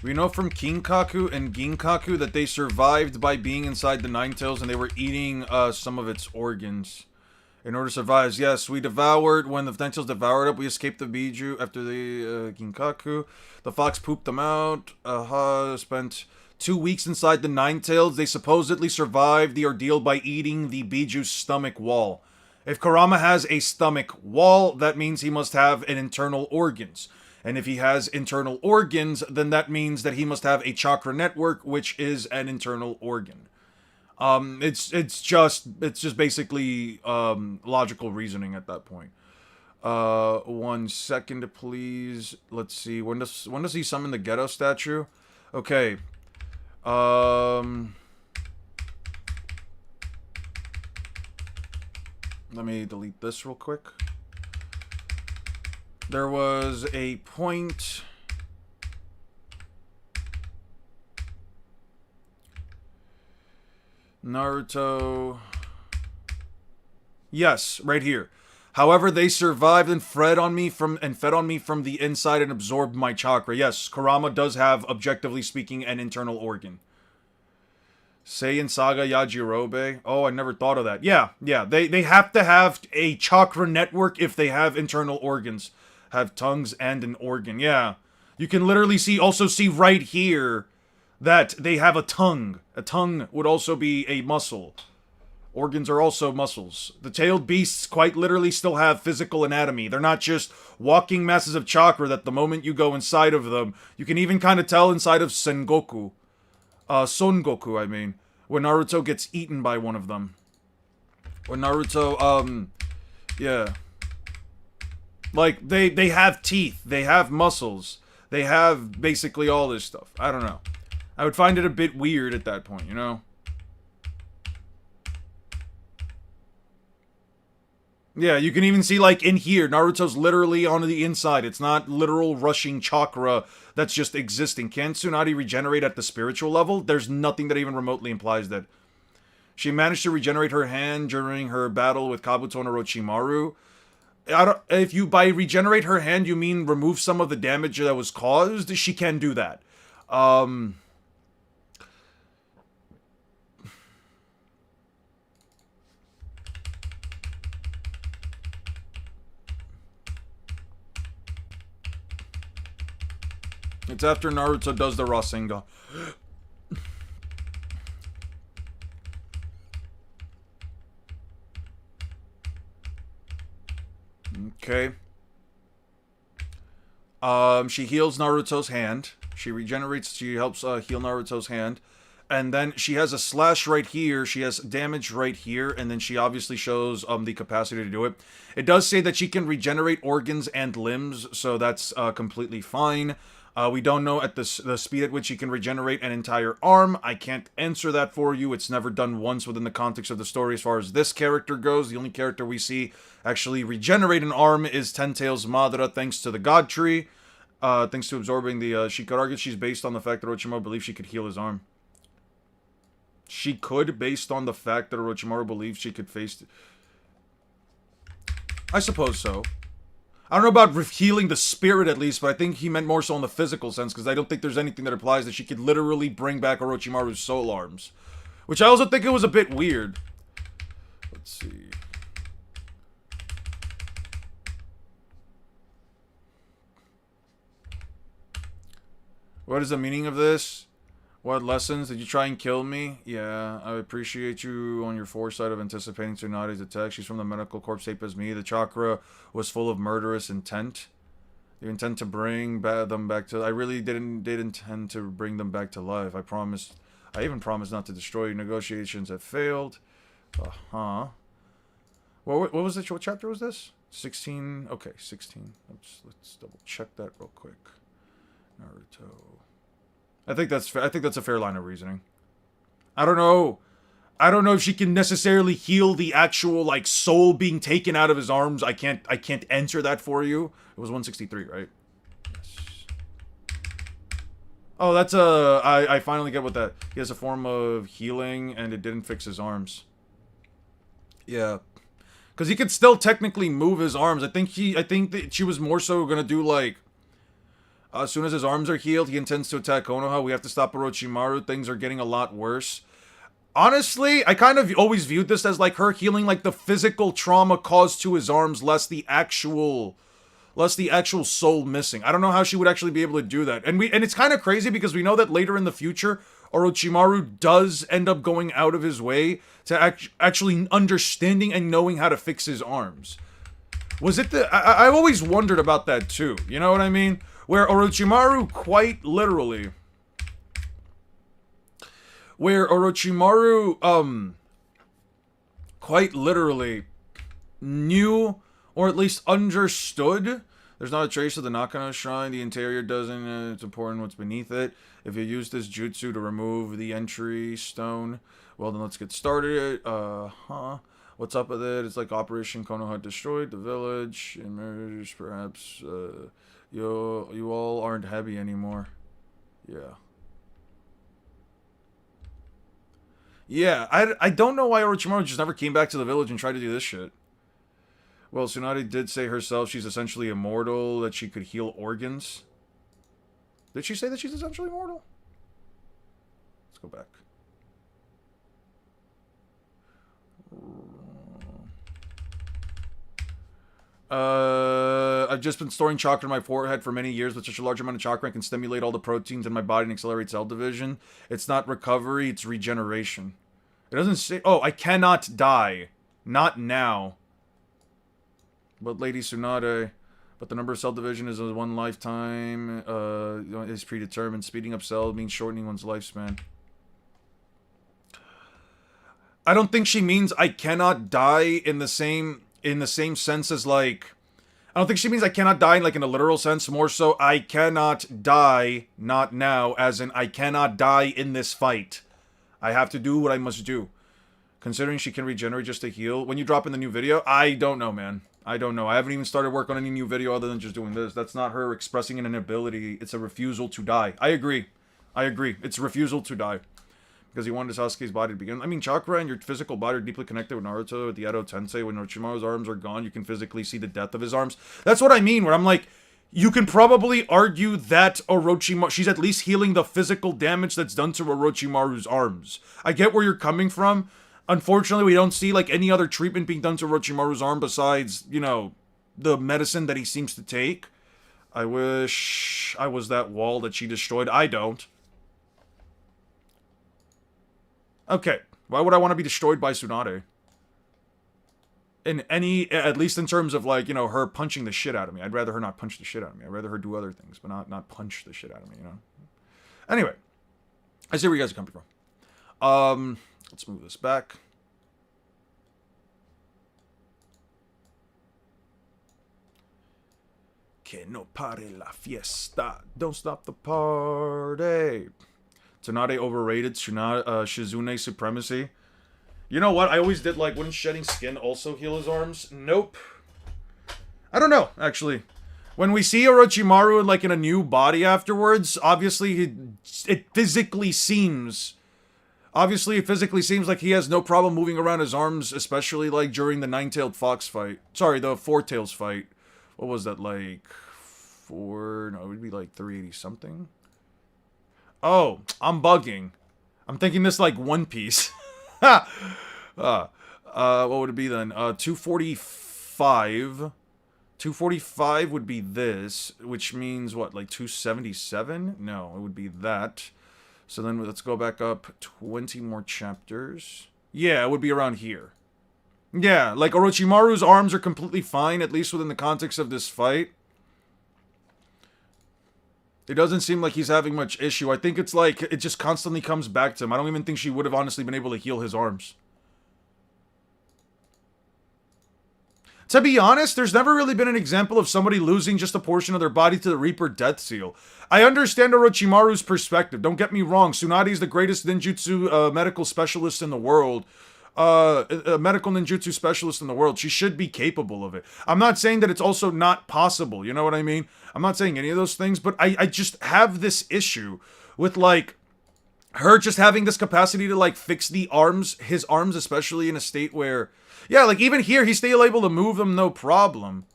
We know from Kinkaku and Ginkaku that they survived by being inside the Ninetales and they were eating some of its organs. In order to survive, yes, we devoured, when the Ninetales devoured it, we escaped the Biju after the Ginkaku. The fox pooped them out. Spent 2 weeks inside the Ninetales. They supposedly survived the ordeal by eating the Biju's stomach wall. If Kurama has a stomach wall, that means he must have an internal organs. And if he has internal organs, then that means that he must have a chakra network, which is an internal organ. It's just basically logical reasoning at that point. 1 second, please. Let's see. When does he summon the Ghetto statue? Okay. Let me delete this real quick. There was a point. Naruto. Yes, right here. However, they survived and fed on me from the inside and absorbed my chakra. Yes, Kurama does have, objectively speaking, an internal organ. Saiyan Saga Yajirobe. Oh, I never thought of that. Yeah. They have to have a chakra network if they have internal organs. Have tongues and an organ. Yeah. You can literally also see right here that they have a tongue. A tongue would also be a muscle. Organs are also muscles. The tailed beasts quite literally still have physical anatomy. They're not just walking masses of chakra that the moment you go inside of them, you can even kind of tell inside of Sengoku. Son Goku, I mean. When Naruto gets eaten by one of them. When Naruto, yeah. Like, they have teeth. They have muscles. They have basically all this stuff. I don't know. I would find it a bit weird at that point, you know? Yeah, you can even see, like, in here, Naruto's literally on the inside. It's not literal rushing chakra that's just existing. Can Tsunade regenerate at the spiritual level? There's nothing that even remotely implies that. She managed to regenerate her hand during her battle with Kabuto and Orochimaru. If you, by regenerate her hand, you mean remove some of the damage that was caused, she can do that. It's after Naruto does the Rasengan. Okay. She heals Naruto's hand. She helps heal Naruto's hand. And then she has a slash right here. She has damage right here. And then she obviously shows the capacity to do it. It does say that she can regenerate organs and limbs. So that's completely fine. We don't know at the speed at which he can regenerate an entire arm. I can't answer that for you. It's never done once within the context of the story as far as this character goes. The only character we see actually regenerate an arm is Ten Tails Madara, thanks to the God Tree. Thanks to absorbing the... she could argue she's based on the fact that Orochimaru believed she could heal his arm. She could, based on the fact that Orochimaru believed she could face... I suppose so. I don't know about healing the spirit at least, but I think he meant more so in the physical sense, because I don't think there's anything that implies that she could literally bring back Orochimaru's soul arms. Which I also think it was a bit weird. Let's see. What is the meaning of this? What lessons? Did you try and kill me? Yeah, I appreciate you on your foresight of anticipating Tsunade's attack. She's from the medical corps, same as me. The chakra was full of murderous intent. You intend to bring them back to... I really did intend to bring them back to life. I even promised not to destroy you. Negotiations have failed. Uh-huh. What was it? What chapter was this? 16? Okay, 16. Let's double check that real quick. Naruto... I think that's a fair line of reasoning. I don't know if she can necessarily heal the actual like soul being taken out of his arms. I can't answer that for you. It was 163, right? Yes. Oh, that's I finally get what that. He has a form of healing and it didn't fix his arms. Yeah. Cuz he could still technically move his arms. I think that she was more so going to do like as soon as his arms are healed, he intends to attack Konoha. We have to stop Orochimaru. Things are getting a lot worse. Honestly, I kind of always viewed this as like her healing like the physical trauma caused to his arms, less the actual soul missing. I don't know how she would actually be able to do that. And it's kind of crazy because we know that later in the future, Orochimaru does end up going out of his way to actually understanding and knowing how to fix his arms. Was it I've always wondered about that too. You know what I mean? Where Orochimaru quite literally knew, or at least understood. There's not a trace of the Nakano Shrine. The interior doesn't, it's important what's beneath it. If you use this jutsu to remove the entry stone, well then let's get started. What's up with it? It's like Operation Konoha destroyed the village, emerged perhaps, you all aren't happy anymore. Yeah. Yeah, I don't know why Orochimaru just never came back to the village and tried to do this shit. Well, Tsunade did say herself she's essentially immortal, that she could heal organs. Did she say that she's essentially immortal? Let's go back. I've just been storing chakra in my forehead for many years. With such a large amount of chakra, I can stimulate all the proteins in my body and accelerate cell division. It's not recovery, it's regeneration. It doesn't say... Oh, I cannot die. Not now. But Lady Tsunade... But the number of cell division is a one lifetime. Is predetermined. Speeding up cell means shortening one's lifespan. I don't think she means I cannot die in the same sense as like... I don't think she means I cannot die like in a literal sense. More so, I cannot die, not now, as in I cannot die in this fight. I have to do what I must do. Considering she can regenerate just to heal. When you drop in the new video, I don't know, man. I don't know. I haven't even started work on any new video other than just doing this. That's not her expressing an inability. It's a refusal to die. I agree. I agree. It's a refusal to die. Because he wanted Sasuke's body to begin. I mean, chakra and your physical body are deeply connected with Naruto, with the Edo Tensei. When Orochimaru's arms are gone, you can physically see the death of his arms. That's what I mean, where I'm like, you can probably argue that Orochimaru... She's at least healing the physical damage that's done to Orochimaru's arms. I get where you're coming from. Unfortunately, we don't see, like, any other treatment being done to Orochimaru's arm besides, you know, the medicine that he seems to take. I wish I was that wall that she destroyed. I don't. Okay, why would I want to be destroyed by Tsunade? In any, at least in terms of like, you know, her punching the shit out of me. I'd rather her not punch the shit out of me. I'd rather her do other things, but not punch the shit out of me, you know? Anyway, I see where you guys are coming from. Let's move this back. Que no pare la fiesta. Don't stop the party. Tsunade overrated. Shizune supremacy. You know what? I always did like, wouldn't shedding skin also heal his arms? Nope. I don't know, actually. When we see Orochimaru in, like, in a new body afterwards, obviously it physically seems like he has no problem moving around his arms, especially, like, during the Nine-Tailed Fox fight. Sorry, the Four Tails fight. What was that, like, no, it would be, like, 380-something? Oh, I'm bugging. I'm thinking this, like, One Piece. What would it be, then? 245... 245 would be this, which means, what, like 277? No, it would be that. So then let's go back up 20 more chapters. Yeah, it would be around here. Yeah, like Orochimaru's arms are completely fine, at least within the context of this fight. It doesn't seem like he's having much issue. I think it's like, it just constantly comes back to him. I don't even think she would have honestly been able to heal his arms. To be honest, there's never really been an example of somebody losing just a portion of their body to the Reaper Death Seal. I understand Orochimaru's perspective. Don't get me wrong. Tsunade is the greatest ninjutsu medical specialist in the world. A medical ninjutsu specialist in the world. She should be capable of it. I'm not saying that it's also not possible. You know what I mean? I'm not saying any of those things, but I just have this issue with, like, her just having this capacity to, like, fix the arms, his arms, especially in a state where... Yeah, like, even here, he's still able to move them, no problem.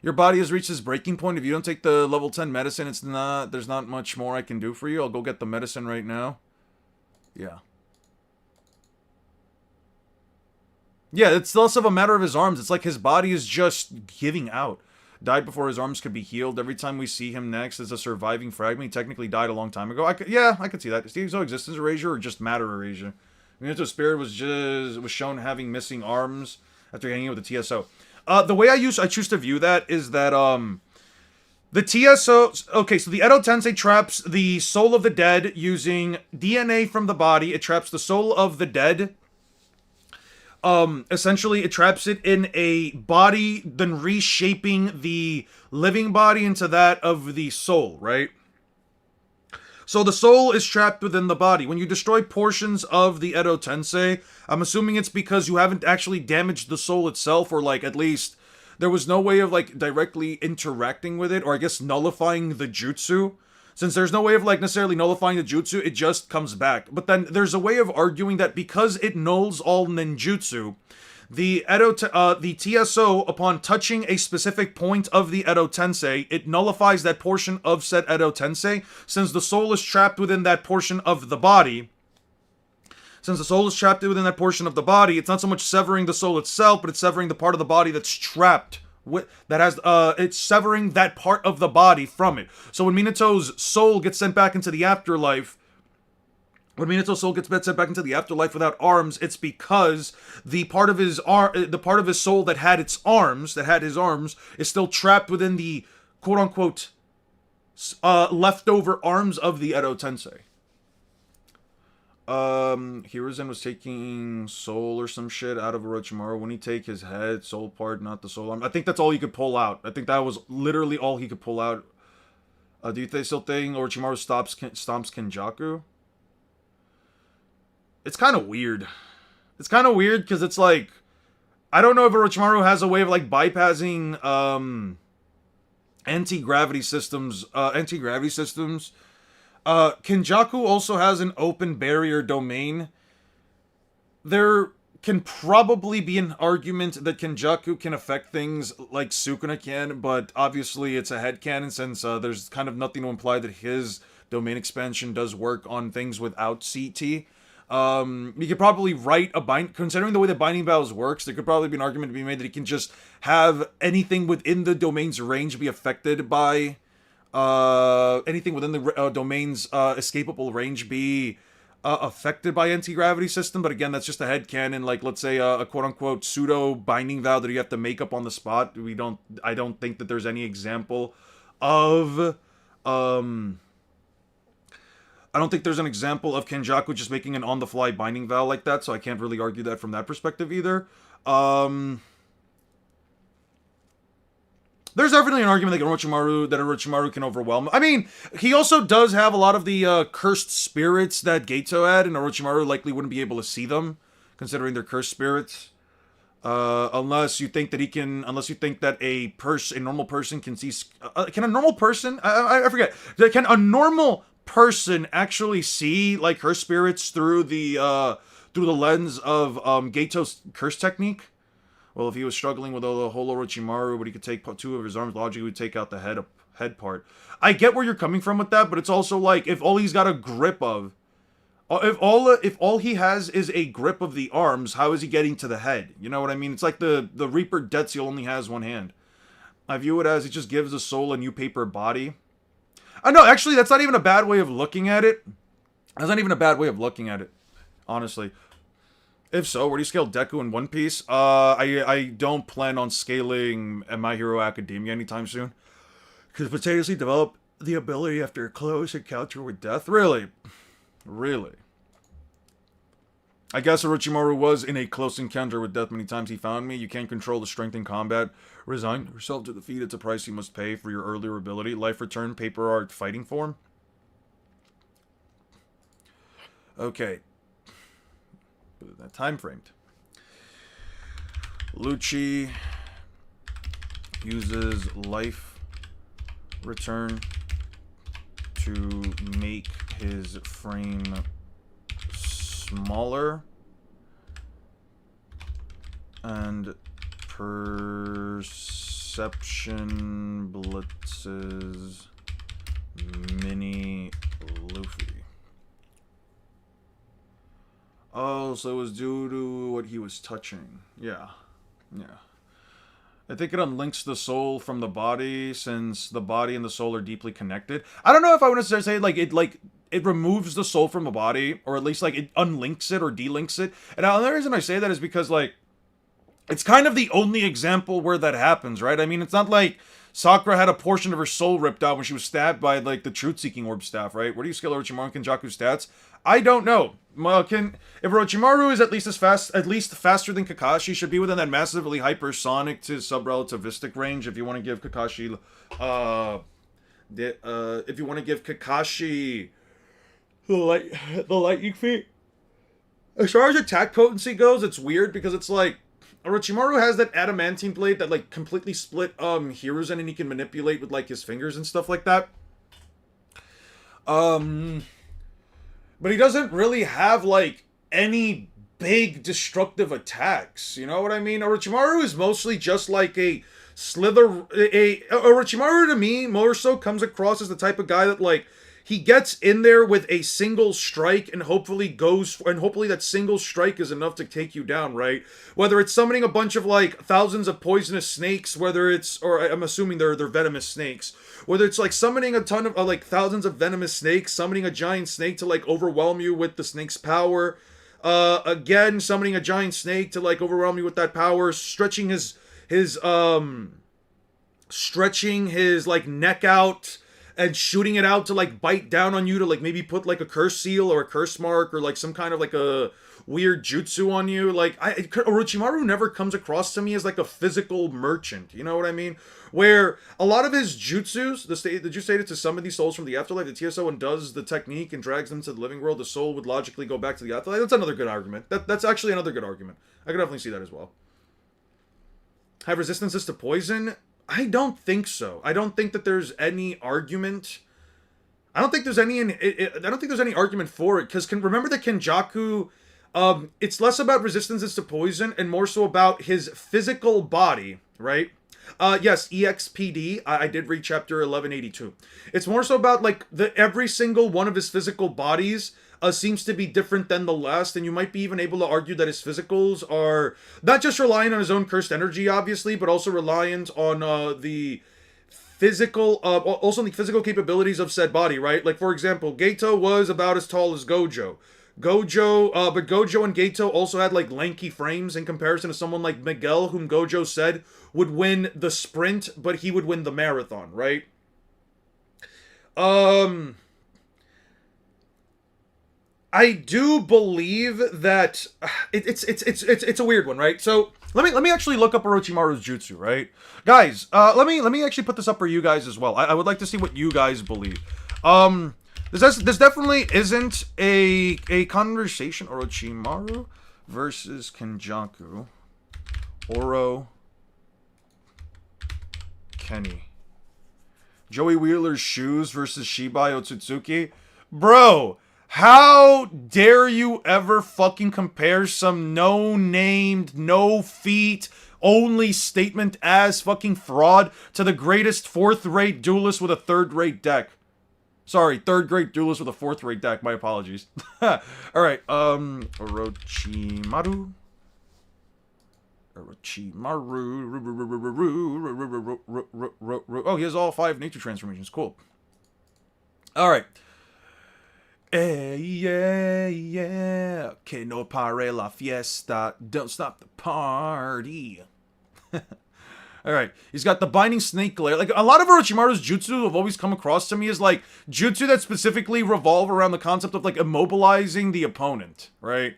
Your body has reached its breaking point. If you don't take the level 10 medicine, there's not much more I can do for you. I'll go get the medicine right now. Yeah. Yeah, it's less of a matter of his arms. It's like his body is just giving out. Died before his arms could be healed. Every time we see him next as a surviving fragment, he technically died a long time ago. I could see that. Is he so existence erasure or just matter erasure? Minato Spirit was shown having missing arms after hanging out with the TSO. The way I choose to view that is that the TSO... Okay, so the Edo Tensei traps the soul of the dead using DNA from the body. It traps the soul of the dead. Essentially, it traps it in a body, then reshaping the living body into that of the soul, right? So the soul is trapped within the body. When you destroy portions of the Edo Tensei, I'm assuming it's because you haven't actually damaged the soul itself, or, like, at least there was no way of, like, directly interacting with it, or I guess nullifying the jutsu. Since there's no way of, like, necessarily nullifying the jutsu, it just comes back. But then there's a way of arguing that because it nulls all ninjutsu, the TSO, upon touching a specific point of the Edo Tensei, it nullifies that portion of said Edo Tensei. Since the soul is trapped within that portion of the body, it's not so much severing the soul itself, but it's severing the part of the body that's trapped. It's severing that part of the body from it. So when Minato's soul gets sent back into the afterlife, without arms, it's because the part of his soul that had his arms, is still trapped within the quote unquote leftover arms of the Edo Tensei. Hiruzen was taking soul or some shit out of Orochimaru. When he take his head, soul part, not the soul arm. I think that's all he could pull out. I think that was literally all he could pull out. Do you still think Orochimaru stomps Kenjaku? It's kind of weird. It's kind of weird because it's like, I don't know if Orochimaru has a way of, like, bypassing anti-gravity systems. Kenjaku also has an open barrier domain. There can probably be an argument that Kenjaku can affect things like Sukuna can, but obviously it's a headcanon since there's kind of nothing to imply that his domain expansion does work on things without CT. You could probably write considering the way that Binding Vows works, there could probably be an argument to be made that he can just have anything within the domain's range be affected by, anything within the domain's escapable range be affected by anti-gravity system. But again, that's just a headcanon, like, let's say a quote-unquote pseudo Binding Vow that you have to make up on the spot. I don't think that there's any example of, I don't think there's an example of Kenjaku just making an on-the-fly Binding Vow like that, so I can't really argue that from that perspective either. There's definitely an argument that Orochimaru can overwhelm. I mean, he also does have a lot of the cursed spirits that Geto had, and Orochimaru likely wouldn't be able to see them, considering they're cursed spirits. Unless you think that a normal person can see. Can a normal person? I forget. Can a normal person actually see like cursed spirits through the lens of Geto's curse technique? Well, if he was struggling with the whole Orochimaru, but he could take two of his arms, logically would take out the head part. I get where you're coming from with that, but it's also like if all he's got a grip of, if all he has is a grip of the arms, how is he getting to the head? You know what I mean? It's like the Reaper Detsu only has one hand. I view it as it just gives the soul a new paper body. No, actually, that's not even a bad way of looking at it. That's not even a bad way of looking at it, honestly. If so, where do you scale Deku in One Piece? I don't plan on scaling My Hero Academia anytime soon. Because potentially develop the ability after a close encounter with death? Really? Really? I guess Orochimaru was in a close encounter with death many times he found me. You can't control the strength in combat. Resign yourself to defeat. It's a price you must pay for your earlier ability. Life return, paper art, fighting form. Okay. That time framed. Lucci uses life return to make his frame smaller and perception blitzes mini Luffy. Oh, so it was due to what he was touching. Yeah. Yeah. I think it unlinks the soul from the body, since the body and the soul are deeply connected. I don't know if I want to say, it removes the soul from the body, or at least, like, it unlinks it or delinks it. And the only reason I say that is because, like, it's kind of the only example where that happens, right? I mean, it's not like Sakura had a portion of her soul ripped out when she was stabbed by, like, the Truth-Seeking Orb staff, right? Where do you scale Orochimaru and Kenjaku's stats? I don't know. If Orochimaru is at least faster than Kakashi, should be within that massively hypersonic to subrelativistic range. If you want to give Kakashi, the lightning feet. As far as attack potency goes, it's weird because it's like Orochimaru has that adamantine blade that like completely split Hiruzen, and he can manipulate with like his fingers and stuff like that. But he doesn't really have, like, any big destructive attacks. You know what I mean? Orochimaru is mostly just like a Orochimaru, to me, more so comes across as the type of guy that, like, he gets in there with a single strike and hopefully that single strike is enough to take you down, right? Whether it's summoning a bunch of, like, thousands of poisonous snakes, or I'm assuming they're venomous snakes, whether it's, like, summoning a ton of, like, thousands of venomous snakes, summoning a giant snake to, like, overwhelm you with the snake's power, again, summoning a giant snake to, like, overwhelm you with that power, stretching his like, neck out, and shooting it out to, like, bite down on you to, like, maybe put, like, a curse seal or a curse mark or, like, some kind of, like, a weird jutsu on you. Like, Orochimaru never comes across to me as, like, a physical merchant. You know what I mean? Where a lot of his jutsus, the jutsu stated to summon these souls from the afterlife, the TSO undoes the technique and drags them to the living world, the soul would logically go back to the afterlife. That's another good argument. That's actually another good argument. I could definitely see that as well. Have resistances to poison? I don't think so. I don't think that there's any argument. I don't think there's any argument for it, because remember that Kenjaku, it's less about resistances to poison and more so about his physical body, right? Yes, EXPD. I did read chapter 1182. It's more so about, like, every single one of his physical bodies seems to be different than the last, and you might be even able to argue that his physicals are not just reliant on his own cursed energy, obviously, but also reliant on the physical capabilities of said body, right? Like, for example, Geto was about as tall as Gojo. But Gojo and Geto also had, like, lanky frames in comparison to someone like Miguel, whom Gojo said would win the sprint, but he would win the marathon, right? I do believe that it's a weird one, right? So let me actually look up Orochimaru's jutsu, right, guys? Let me actually put this up for you guys as well. I would like to see what you guys believe. This definitely isn't a conversation. Orochimaru versus Kenjaku. Oro Kenny. Joey Wheeler's shoes versus Shibai Otsutsuki. Bro, how dare you ever fucking compare some no-named, no-feet, only statement as fucking fraud to the greatest fourth-rate duelist with a third-rate deck. Sorry, third-rate duelist with a fourth-rate deck. My apologies. Alright, Orochimaru. Oh, he has all 5 nature transformations. Cool. Alright. Yeah. Que no pare la fiesta. Don't stop the party. Alright. He's got the Binding Snake Glare. Like, a lot of Orochimaru's jutsu have always come across to me as, like, jutsu that specifically revolve around the concept of, like, immobilizing the opponent. Right?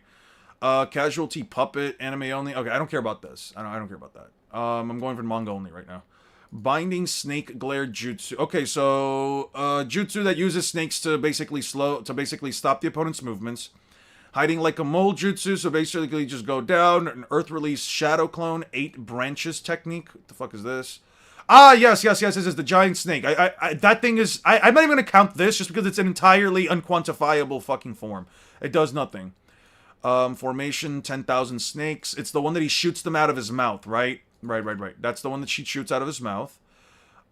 Casualty Puppet, anime only. Okay, I don't care about this. I don't care about that. I'm going for manga only right now. Binding Snake Glare Jutsu. Okay, so jutsu that uses snakes to basically stop the opponent's movements. Hiding like a mole jutsu, so basically just go down. An Earth Release Shadow Clone 8 branches technique. What the fuck is this? Ah, yes. This is the giant snake. That thing is. I'm not even gonna count this just because it's an entirely unquantifiable fucking form. It does nothing. Formation 10,000 snakes. It's the one that he shoots them out of his mouth, right? Right. That's the one that she shoots out of his mouth.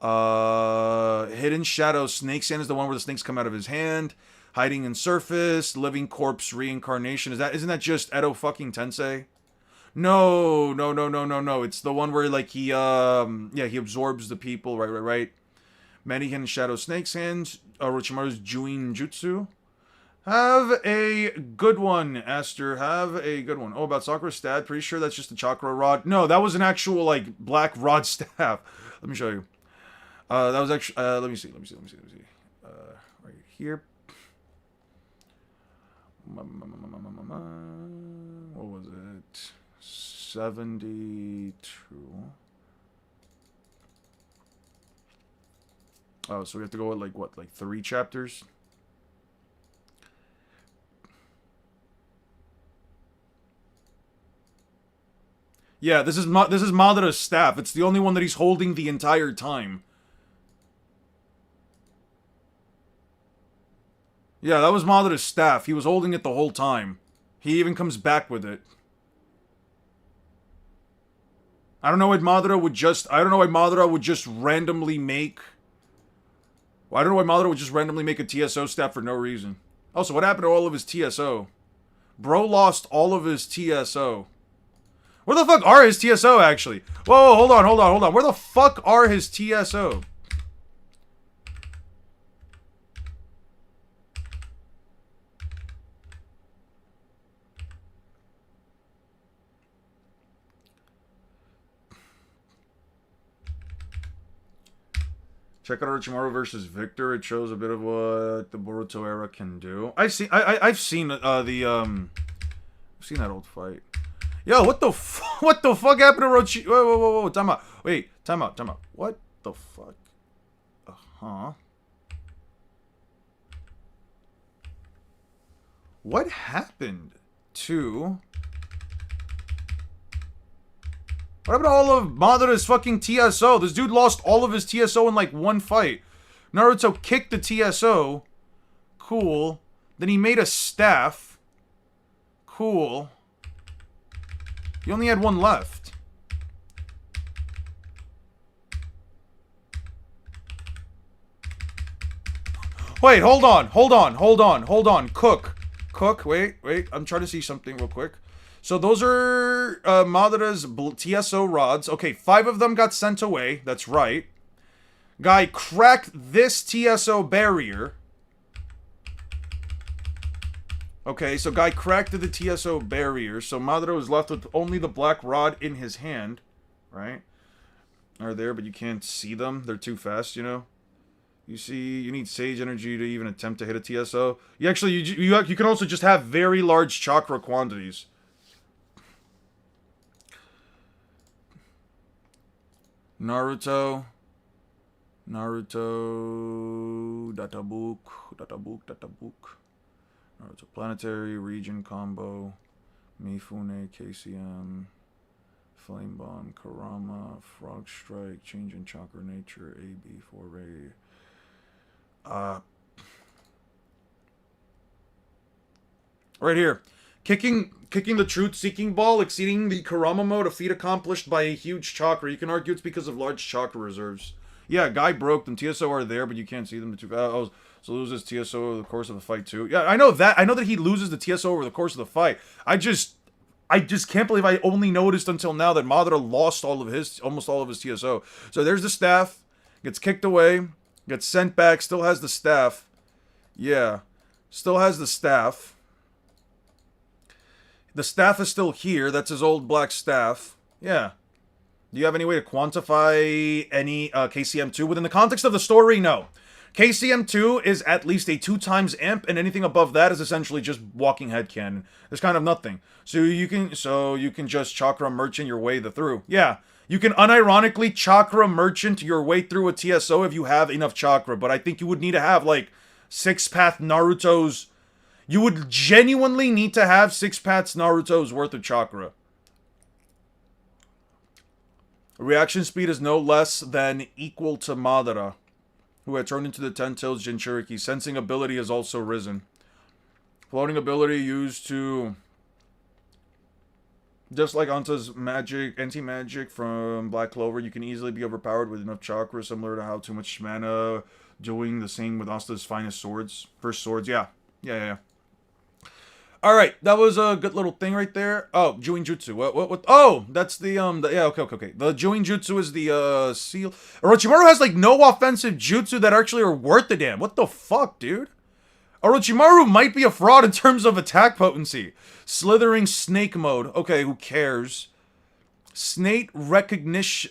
Hidden Shadow Snake Sand is the one where the snakes come out of his hand. Hiding in Surface. Living Corpse Reincarnation. Isn't that just Edo fucking Tensei? No. It's the one where, like, he absorbs the people. Right. Many Hidden Shadow Snake Sands. Orochimaru's Juin Jutsu. Have a good one, Aster. Have a good one. Oh, about Sakura Stat. Pretty sure that's just a chakra rod. No, that was an actual, like, black rod staff. Let me show you. That was actually... let me see. Right here. What was it? 72. Oh, so we have to go with, like, what? Like, 3 chapters? Yeah, this is Madara's staff. It's the only one that he's holding the entire time. Yeah, that was Madara's staff. He was holding it the whole time. He even comes back with it. I don't know why Madara would just randomly make... Well, I don't know why Madara would just randomly make a TSO staff for no reason. Also, what happened to all of his TSO? Bro lost all of his TSO. Where the fuck are his TSO, actually? Whoa, hold on. Where the fuck are his TSO? Check out Orochimaru versus Victor. It shows a bit of what the Boruto era can do. I've seen that old fight. Yo, what the fuck happened to Orochi? Whoa, time out. Wait, time out. What the fuck? What happened to... What happened to all of Madara's fucking TSO? This dude lost all of his TSO in, like, one fight. Naruto kicked the TSO. Cool. Then he made a staff. Cool. He only had one left. Wait, hold on. Cook, wait. I'm trying to see something real quick. So those are Madara's TSO rods. Okay, 5 of them got sent away. That's right. Guy cracked this TSO barrier. Okay, so guy cracked the TSO barrier. So Madara was left with only the black rod in his hand. Right? Are there, but you can't see them. They're too fast, you know? You see, you need Sage Energy to even attempt to hit a TSO. You actually, you can also just have very large chakra quantities. Naruto, Databook. Naruto Planetary, Region Combo, Mifune, KCM, Flame Bomb, Karama, Frog Strike, Change in Chakra Nature, AB, Foray. Right here. Kicking the truth-seeking ball, exceeding the Karama mode, a feat accomplished by a huge chakra. You can argue it's because of large chakra reserves. Yeah, guy broke them. TSO are there, but you can't see them. So loses TSO over the course of the fight too. Yeah, I know that. I know that he loses the TSO over the course of the fight. I just can't believe I only noticed until now that Madara lost almost all of his TSO. So there's the staff. Gets kicked away. Gets sent back. Still has the staff. Yeah. Still has the staff. The staff is still here. That's his old black staff. Yeah. Do you have any way to quantify any KCM2? Within the context of the story, no. KCM2 is at least a 2 times amp, and anything above that is essentially just walking headcanon. There's kind of nothing. So you can just chakra merchant your way through. Yeah. You can unironically chakra merchant your way through a TSO if you have enough chakra, but I think you would need to have like 6-path Naruto's. You would genuinely need to have 6-paths Naruto's worth of chakra. Reaction speed is no less than equal to Madara, who had turned into the 10-tailed Jinchuriki. Sensing ability has also risen. Floating ability used to... Just like Anta's magic, anti-magic from Black Clover, you can easily be overpowered with enough chakra, similar to how too much mana doing the same with Asta's finest swords. First swords, yeah. Yeah. Alright, that was a good little thing right there. Oh, Juin Jutsu. What? Oh, that's the, yeah, okay. The Juin Jutsu is the, seal. Orochimaru has, like, no offensive jutsu that actually are worth a damn. What the fuck, dude? Orochimaru might be a fraud in terms of attack potency. Slithering Snake mode. Okay, who cares? Snake Reconnection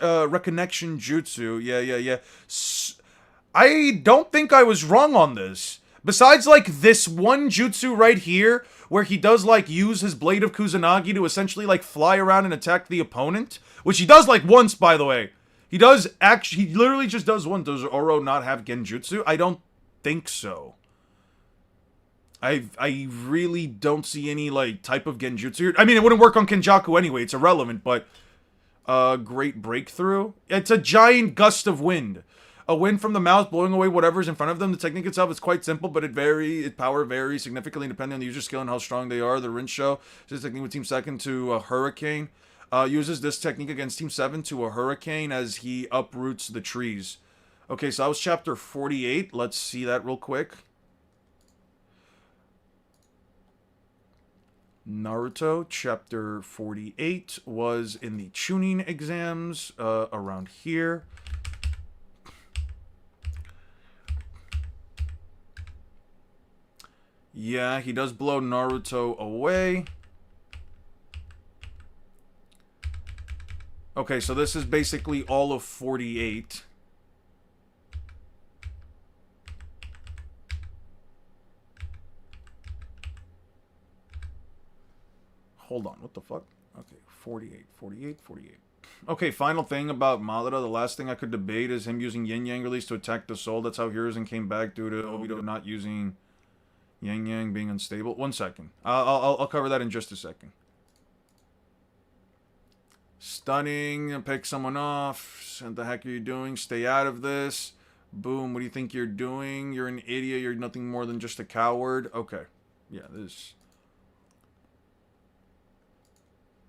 Jutsu. Yeah. I don't think I was wrong on this. Besides, like, this one jutsu right here, where he does, like, use his Blade of Kusanagi to essentially, like, fly around and attack the opponent. Which he does, like, once, by the way. He literally just does one. Does Oro not have Genjutsu? I don't think so. I really don't see any, like, type of Genjutsu. I mean, it wouldn't work on Kenjaku anyway. It's irrelevant, but... Great breakthrough. It's a giant gust of wind. A wind from the mouth blowing away whatever's in front of them. The technique itself is quite simple, but its power varies significantly depending on the user's skill and how strong they are. The Rinsho is technique with Team 2 to a Hurricane. Uses this technique against Team 7 to a Hurricane as he uproots the trees. Okay, so that was chapter 48. Let's see that real quick. Naruto, chapter 48, was in the Chunin exams, around here. Yeah, he does blow Naruto away. Okay, so this is basically all of 48. Hold on, what the fuck? Okay, 48. Okay, final thing about Madara. The last thing I could debate is him using Yin Yang release to attack the soul. That's how Hiruzen came back due to Obito not using Yang Yang being unstable. 1 second. I'll cover that in just a second. Stunning. Pick someone off. What the heck are you doing? Stay out of this. Boom. What do you think you're doing? You're an idiot. You're nothing more than just a coward. Okay. Yeah, this...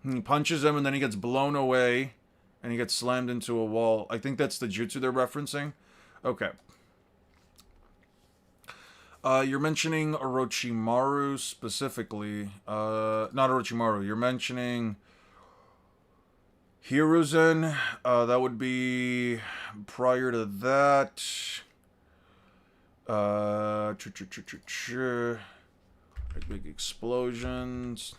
He punches him, and then he gets blown away, and he gets slammed into a wall. I think that's the jutsu they're referencing. Okay. You're mentioning Orochimaru specifically. Not Orochimaru. You're mentioning Hiruzen. That would be prior to that. Big explosions.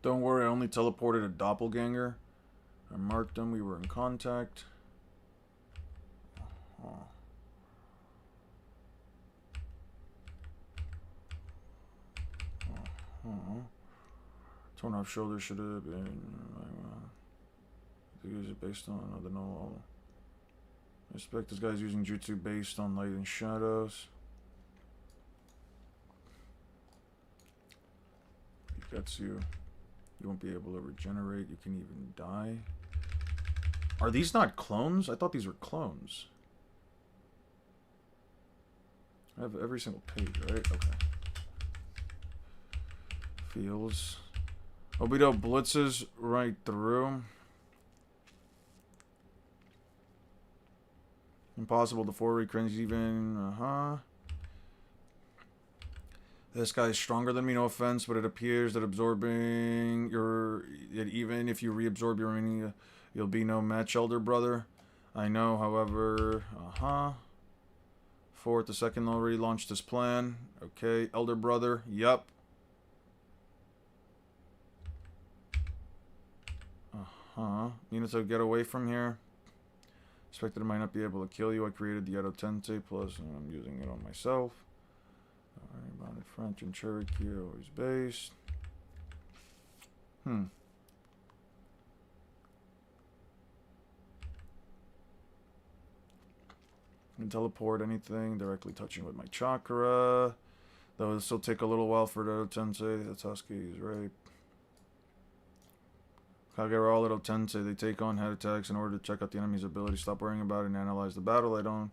Don't worry, I only teleported a doppelganger. I marked them, we were in contact. Oh. 2.5 shoulders should have been. Use it based on another no. I expect this guy's using jutsu based on light and shadows. Piketsu. You won't be able to regenerate. You can even die. Are these not clones? I thought these were clones. I have every single page, right? Okay. Feels. Obito blitzes right through. Impossible to forward cringe even. This guy's stronger than me, no offense, but it appears that absorbing your... Even if you reabsorb your remaining... You'll be no match, elder brother. I know, however... Fourth, the second already launched this plan. Okay, elder brother. Yup. Minato, get away from here. Expected I might not be able to kill you. I created the Edo Tensei, plus I'm using it on myself. Alright, bonded French and Cherokee are always based. You can teleport anything directly touching with my chakra. Though this will take a little while for the Edo Tensei. That's Husky's right. Kagero all Edo Tensei, they take on head attacks in order to check out the enemy's ability. Stop worrying about it and analyze the battle. I don't.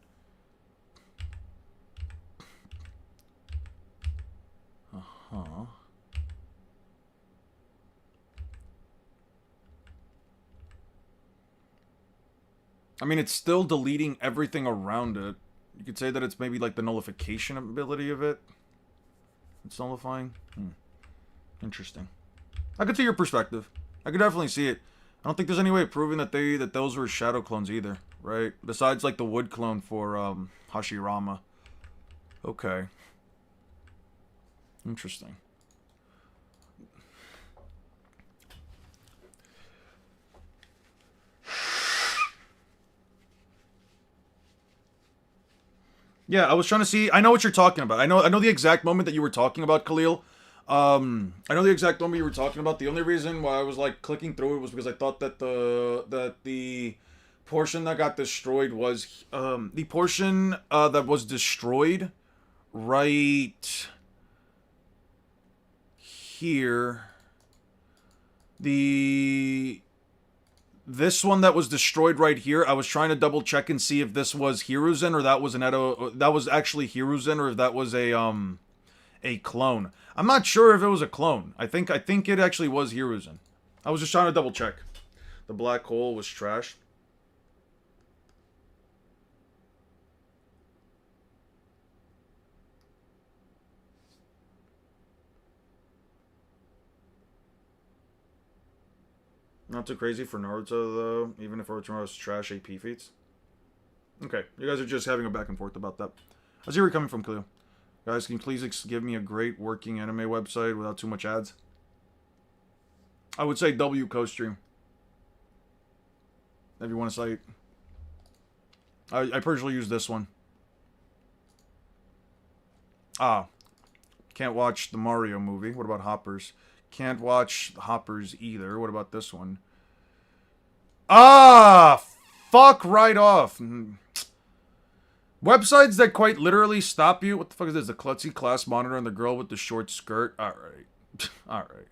I mean, it's still deleting everything around it. You could say that it's maybe like the nullification ability of it. It's nullifying. Interesting. I could see your perspective. I could definitely see it. I don't think there's any way of proving that those were shadow clones either, right? Besides like the wood clone for Hashirama. Okay. Interesting. Yeah, I was trying to see. I know what you're talking about. I know the exact moment that you were talking about, Khalil. I know the exact moment you were talking about. The only reason why I was like clicking through it was because I thought that the portion that got destroyed was the portion that was destroyed right here. This one that was destroyed right here, I was trying to double check and see if this was Hiruzen or that was an Edo, that was actually Hiruzen, or if that was a clone. I'm not sure if it was a clone. I think it actually was Hiruzen. I was just trying to double check. The black hole was trash. Not too crazy for Naruto, though, even if Orochimaru's trash AP feats. Okay, you guys are just having a back and forth about that. I see where you're coming from, Khalil. Guys, can you please give me a great working anime website without too much ads? I would say W CoStream. If you want a site. I personally use this one. Can't watch the Mario movie. What about Hoppers? Can't watch Hoppers either. What about this one? Fuck right off. Websites that quite literally stop you. What the fuck is this? The klutzy class monitor and the girl with the short skirt. Alright. Alright.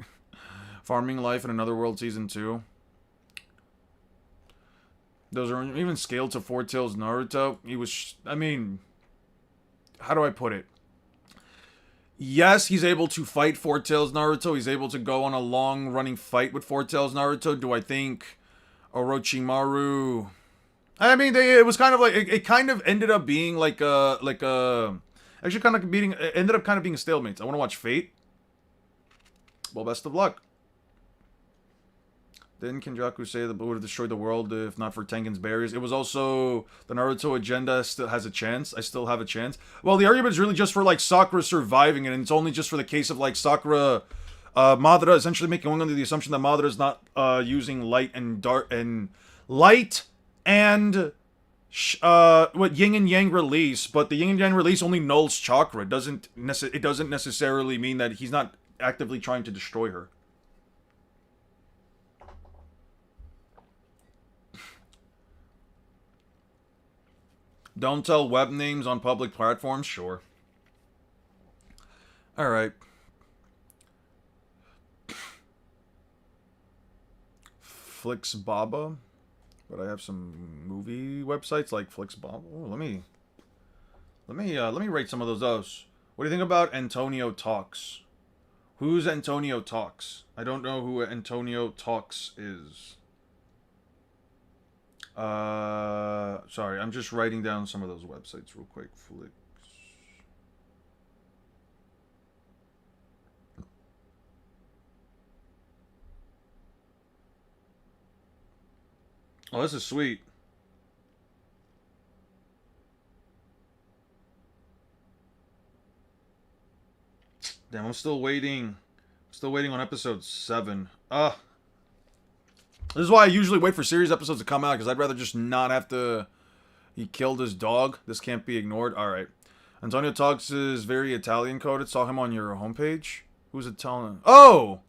Farming Life in Another World Season 2. Those are even scaled to Four Tails Naruto. He was... I mean... How do I put it? Yes, he's able to fight Four Tails Naruto. He's able to go on a long-running fight with Four Tails Naruto. Do I think Orochimaru... I mean, it was kind of like... It kind of ended up being like a... Actually, kind of being... It ended up kind of being a stalemate. I want to watch Fate. Well, best of luck. Didn't Kenjaku say that would have destroyed the world if not for Tengen's berries? It was also the Naruto agenda still has a chance. I still have a chance. Well, the argument is really just for like Sakura surviving it, and it's only just for the case of like Sakura Madara essentially going under the assumption that Madara is not using light and dark and light and what yin and yang release, but the yin and yang release only nulls chakra. It doesn't necessarily mean that he's not actively trying to destroy her. Don't tell web names on public platforms? Sure. Alright. Flixbaba. But I have some movie websites like Flixbaba. Oh, let me rate some of those. What do you think about Antonio Talks? Who's Antonio Talks? I don't know who Antonio Talks is. Sorry, I'm just writing down some of those websites real quick. Flix. Oh, this is sweet. Damn, I'm still waiting. Still waiting on episode 7. This is why I usually wait for series episodes to come out, because I'd rather just not have to... He killed his dog. This can't be ignored. Alright. Antonio Talks is very Italian coded. Saw him on your homepage. Who's Italian? Oh!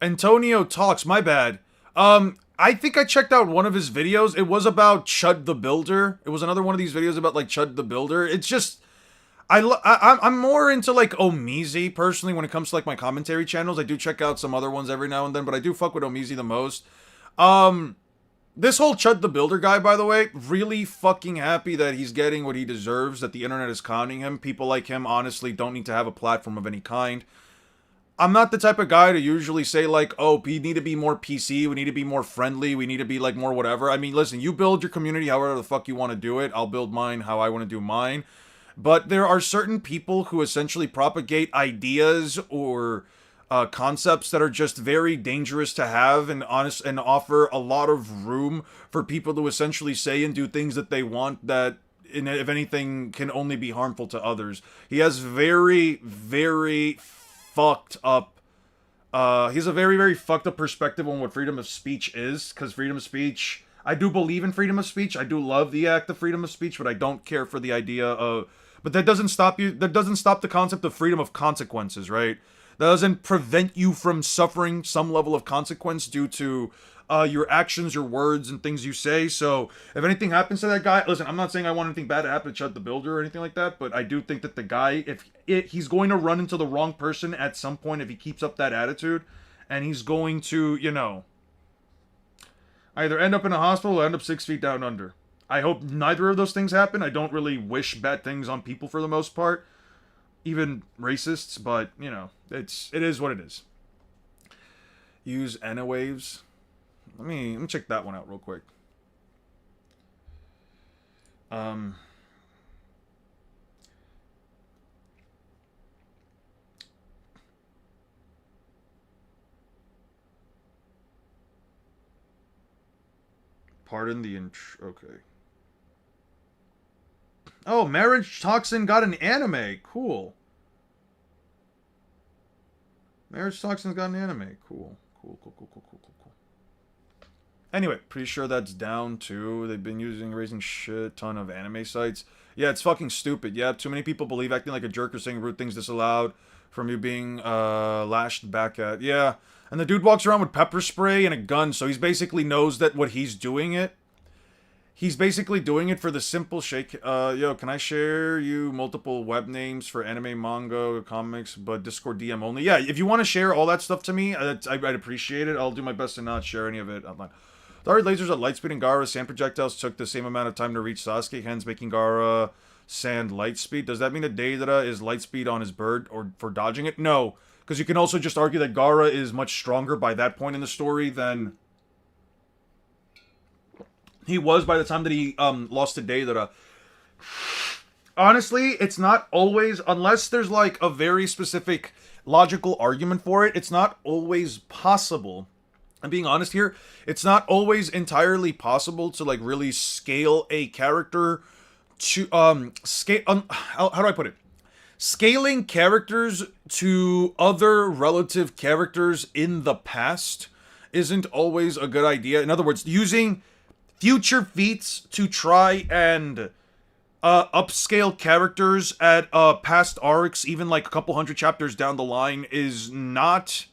Antonio Talks. My bad. I think I checked out one of his videos. It was about Chud the Builder. It was another one of these videos about, like, Chud the Builder. It's just... I'm more into, like, Omizi, personally, when it comes to, like, my commentary channels. I do check out some other ones every now and then, but I do fuck with Omizi the most. This whole Chud the Builder guy, by the way, really fucking happy that he's getting what he deserves, that the internet is conning him. People like him, honestly, don't need to have a platform of any kind. I'm not the type of guy to usually say, like, oh, we need to be more PC, we need to be more friendly, we need to be, like, more whatever. I mean, listen, you build your community however the fuck you want to do it. I'll build mine how I want to do mine. But there are certain people who essentially propagate ideas or concepts that are just very dangerous to have and offer a lot of room for people to essentially say and do things that they want that, if anything, can only be harmful to others. He has very, very fucked up. He has a very, very fucked up perspective on what freedom of speech is, because freedom of speech... I do believe in freedom of speech. I do love the act of freedom of speech, but I don't care for the idea of... But that doesn't stop you. That doesn't stop the concept of freedom of consequences, right? That doesn't prevent you from suffering some level of consequence due to your actions, your words, and things you say. So if anything happens to that guy, listen, I'm not saying I want anything bad to happen to Chud the Builder or anything like that, but I do think that the guy, he's going to run into the wrong person at some point if he keeps up that attitude, and he's going to, you know, either end up in a hospital or end up 6 feet down under. I hope neither of those things happen. I don't really wish bad things on people for the most part. Even racists, but, you know, it is what it is. Use Anawaves. Let me check that one out real quick. Pardon the intro. Okay. Oh, Marriage Toxin got an anime. Cool. Marriage Toxin's got an anime. Cool. Cool. Anyway, pretty sure that's down too. They've been raising shit ton of anime sites. Yeah, it's fucking stupid. Yeah, too many people believe acting like a jerk or saying rude things disallowed from you being lashed back at. Yeah, and the dude walks around with pepper spray and a gun, so he's basically knows that what he's doing it. He's basically doing it for the simple shake. Yo, can I share you multiple web names for anime, manga, comics, but Discord DM only? Yeah, if you want to share all that stuff to me, I'd appreciate it. I'll do my best to not share any of it online. Dark lasers at Lightspeed and Gaara sand projectiles took the same amount of time to reach Sasuke, hence making Gaara sand Lightspeed. Does that mean that Deidara is Lightspeed on his bird or for dodging it? No, because you can also just argue that Gaara is much stronger by that point in the story than he was by the time that he lost to Deidara. Honestly, it's not always, unless there's like a very specific logical argument for it, it's not always possible. I'm being honest here, it's not always entirely possible to like really scale a character to how do I put it? scaling characters to other relative characters in the past isn't always a good idea. In other words, using future feats to try and upscale characters at past arcs, even like a couple hundred chapters down the line, is not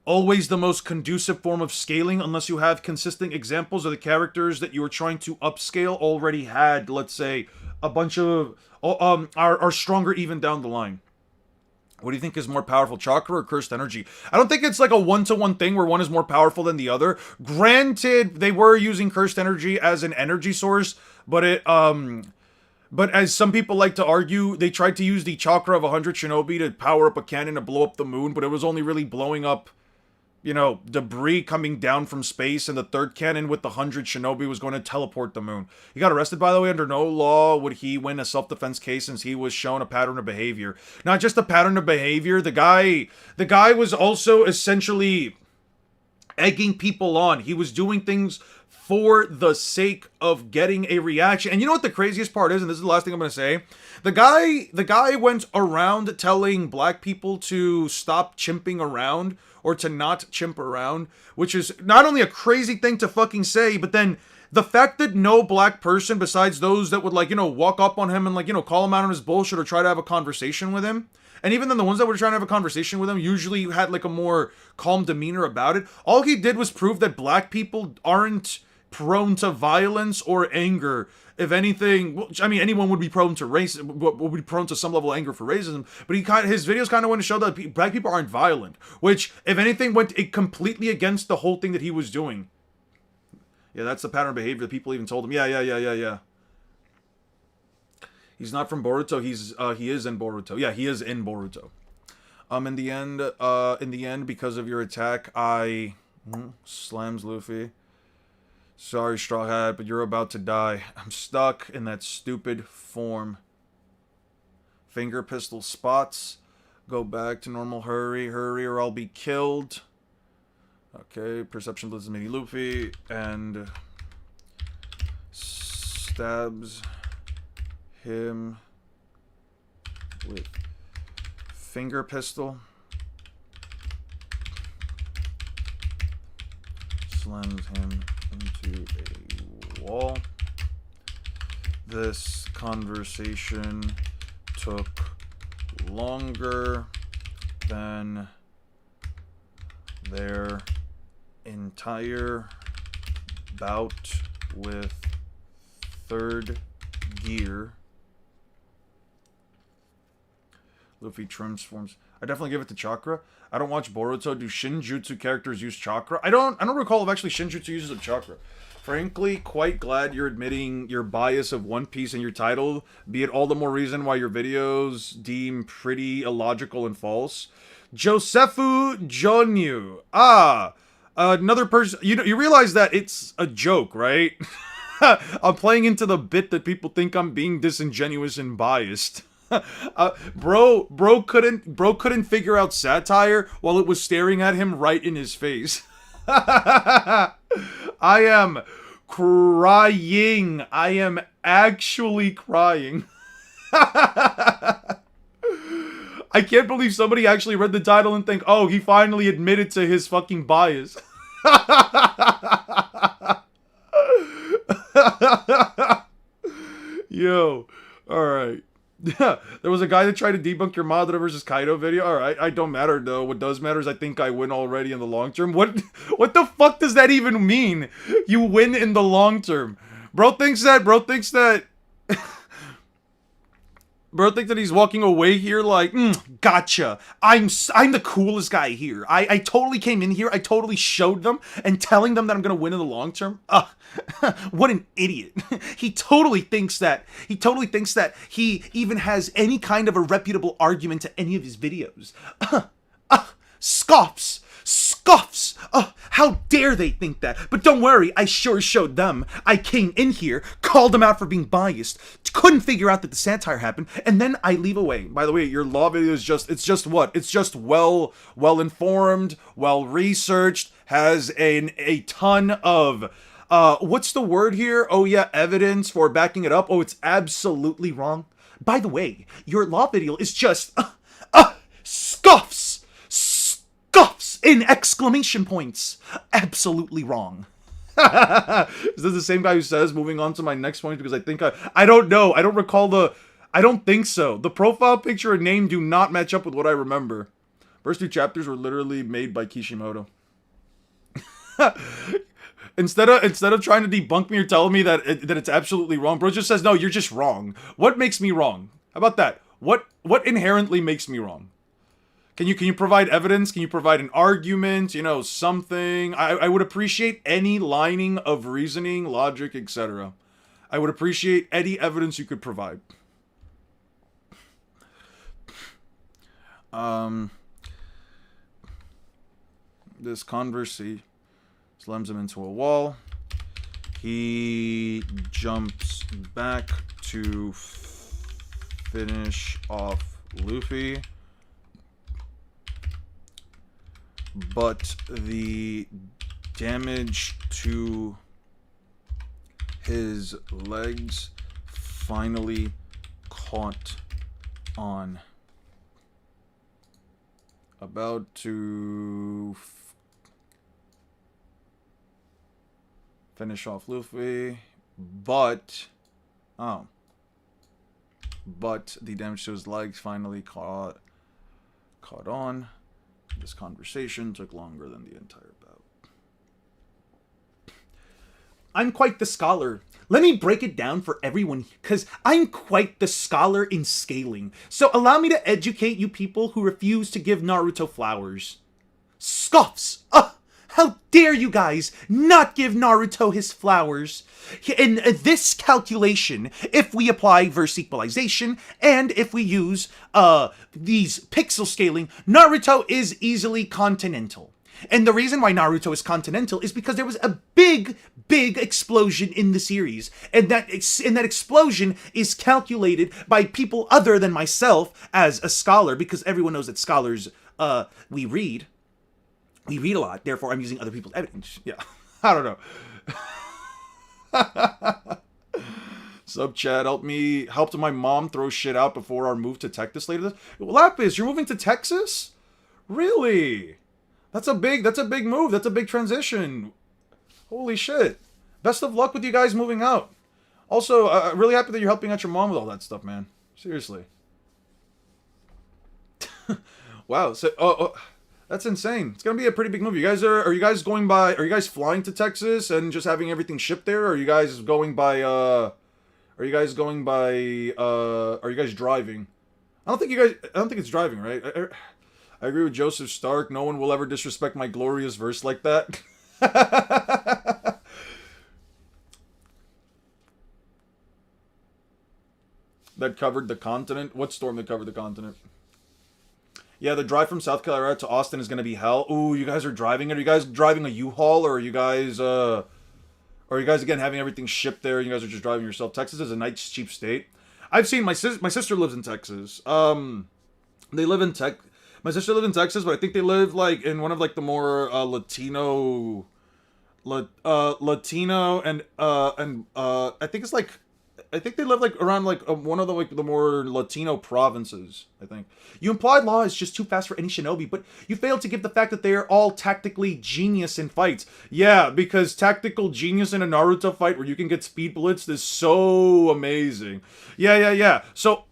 always the most conducive form of scaling unless you have consistent examples of the characters that you are trying to upscale already had, let's say, a bunch of are stronger even down the line. What do you think is more powerful, chakra or cursed energy? I don't think it's like a one-to-one thing where one is more powerful than the other. Granted, they were using cursed energy as an energy source, but but as some people like to argue, they tried to use the chakra of 100 shinobi to power up a cannon to blow up the moon, but it was only really blowing up, you know, debris coming down from space, and the third cannon with the 100 shinobi was going to teleport the moon. He got arrested, by the way. Under no law would he win a self-defense case since he was shown a pattern of behavior. Not just a pattern of behavior, the guy was also essentially egging people on. He was doing things for the sake of getting a reaction. And you know what the craziest part is, and this is the last thing I'm going to say? The guy went around telling black people to stop chimping around, or to not chimp around, which is not only a crazy thing to fucking say, but then the fact that no black person besides those that would, like, you know, walk up on him and, like, you know, call him out on his bullshit or try to have a conversation with him, and even then the ones that were trying to have a conversation with him usually had like a more calm demeanor about it. All he did was prove that black people aren't prone to violence or anger. If anything, I mean, anyone would be prone to would be prone to some level of anger for racism, but his videos kind of went to show that black people aren't violent, which, if anything, went completely against the whole thing that he was doing. Yeah, that's the pattern of behavior that people even told him. Yeah. He's not from Boruto. He is in Boruto. Yeah, he is in Boruto. In the end, because of your attack, slams Luffy. Sorry, Straw Hat, but you're about to die. I'm stuck in that stupid form. Finger pistol spots. Go back to normal. Hurry, or I'll be killed. Okay, perception blitzes Mini Luffy and stabs him with finger pistol. Slams him into a wall. This conversation took longer than their entire bout with third gear. Luffy transforms. I definitely give it to chakra. I don't watch Boruto. Do Shinjutsu characters use chakra? I don't recall if actually Shinjutsu uses a chakra. Frankly, quite glad you're admitting your bias of One Piece in your title, be it all the more reason why your videos deem pretty illogical and false. Josefu Jonyu. Another person. You realize that it's a joke, right? I'm playing into the bit that people think I'm being disingenuous and biased. Bro couldn't figure out satire while it was staring at him right in his face. I am crying. I am actually crying. I can't believe somebody actually read the title and think, oh, he finally admitted to his fucking bias. Yo, alright. Yeah, there was a guy that tried to debunk your Madara versus Kaido video. Alright, I don't matter though. What does matter is I think I win already in the long term. What the fuck does that even mean? You win in the long term. Bro thinks that Bro thinks that he's walking away here like, gotcha. I'm the coolest guy here. I totally came in here. I totally showed them and telling them that I'm gonna win in the long term. What an idiot. He totally thinks that he even has any kind of a reputable argument to any of his videos. Scoffs. How dare they think that? But don't worry, I sure showed them. I came in here, called them out for being biased, couldn't figure out that the satire happened, and then I leave away. By the way, your law video is just well informed, well researched, has a ton of what's the word here? Oh yeah, evidence for backing it up. Oh, it's absolutely wrong. By the way, your law video is just scoffs, scoffs in exclamation points. Absolutely wrong. Is this the same guy who says, moving on to my next point, because I don't know. I don't recall I don't think so. The profile picture and name do not match up with what I remember. First 2 chapters were literally made by Kishimoto. Instead of trying to debunk me or telling me that it's absolutely wrong, bro just says, no, you're just wrong. What makes me wrong? How about that? What inherently makes me wrong? Can you provide evidence? Can you provide an argument? You know, something? I would appreciate any lining of reasoning, logic, etc. I would appreciate any evidence you could provide. This conversation slams him into a wall. He jumps back to finish off Luffy. But the damage to his legs finally caught on. About to finish off Luffy, but the damage to his legs finally caught on. This conversation took longer than the entire bout. I'm quite the scholar. Let me break it down for everyone, because I'm quite the scholar in scaling. So allow me to educate you people who refuse to give Naruto flowers. Scoffs! How dare you guys not give Naruto his flowers? In this calculation, if we apply verse equalization, and if we use these pixel scaling, Naruto is easily continental. And the reason why Naruto is continental is because there was a big explosion in the series. And that explosion is calculated by people other than myself as a scholar, because everyone knows that scholars, we read a lot, therefore I'm using other people's evidence. Yeah, I don't know. Sub chat, helped my mom throw shit out before our move to Texas later. Lapis, you're moving to Texas? Really? That's a big move. That's a big transition. Holy shit. Best of luck with you guys moving out. Also, I'm really happy that you're helping out your mom with all that stuff, man. Seriously. Wow. So, that's insane. It's gonna be a pretty big move. Are you guys flying to Texas and just having everything shipped there? Or are you guys going by are you guys driving? I don't think it's driving, right? I agree with Joseph Stark. No one will ever disrespect my glorious verse like that. That covered the continent? What storm that covered the continent? Yeah, the drive from South Carolina to Austin is going to be hell. Ooh, you guys are driving it? Are you guys driving a U-Haul, or are you guys again having everything shipped there and you guys are just driving yourself? Texas is a nice, cheap state. I've seen my sister lives in Texas. They live in my sister lives in Texas, but I think they live like in one of like the more Latino and I think they live like around like one of the more Latino provinces, I think. You implied law is just too fast for any shinobi, but you failed to give the fact that they are all tactically genius in fights. Yeah, because tactical genius in a Naruto fight where you can get speed blitzed is so amazing. Yeah. So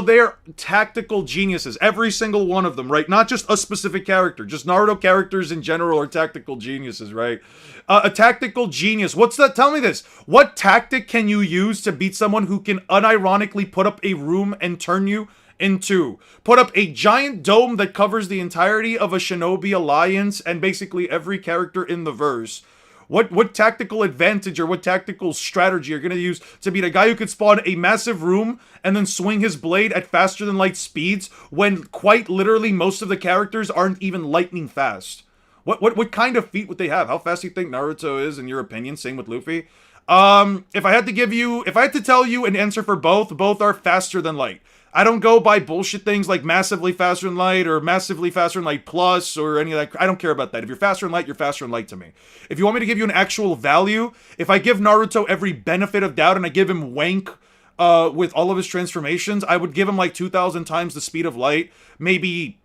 they're tactical geniuses, every single one of them, right? Not just a specific character, just Naruto characters in general are tactical geniuses, right? A tactical genius. What's that? Tell me this. What tactic can you use to beat someone who can unironically put up a room and turn you into? Put up a giant dome that covers the entirety of a shinobi alliance and basically every character in the verse. What tactical advantage or what tactical strategy you're going to use to beat a guy who could spawn a massive room and then swing his blade at faster than light speeds when quite literally most of the characters aren't even lightning fast? What kind of feat would they have? How fast do you think Naruto is, in your opinion? Same with Luffy. If I had to tell you an answer for both are faster than light. I don't go by bullshit things like massively faster than light or massively faster than light plus or any of that. I don't care about that. If you're faster than light, you're faster than light to me. If you want me to give you an actual value, if I give Naruto every benefit of doubt and I give him wank with all of his transformations, I would give him like 2,000 times the speed of light. Maybe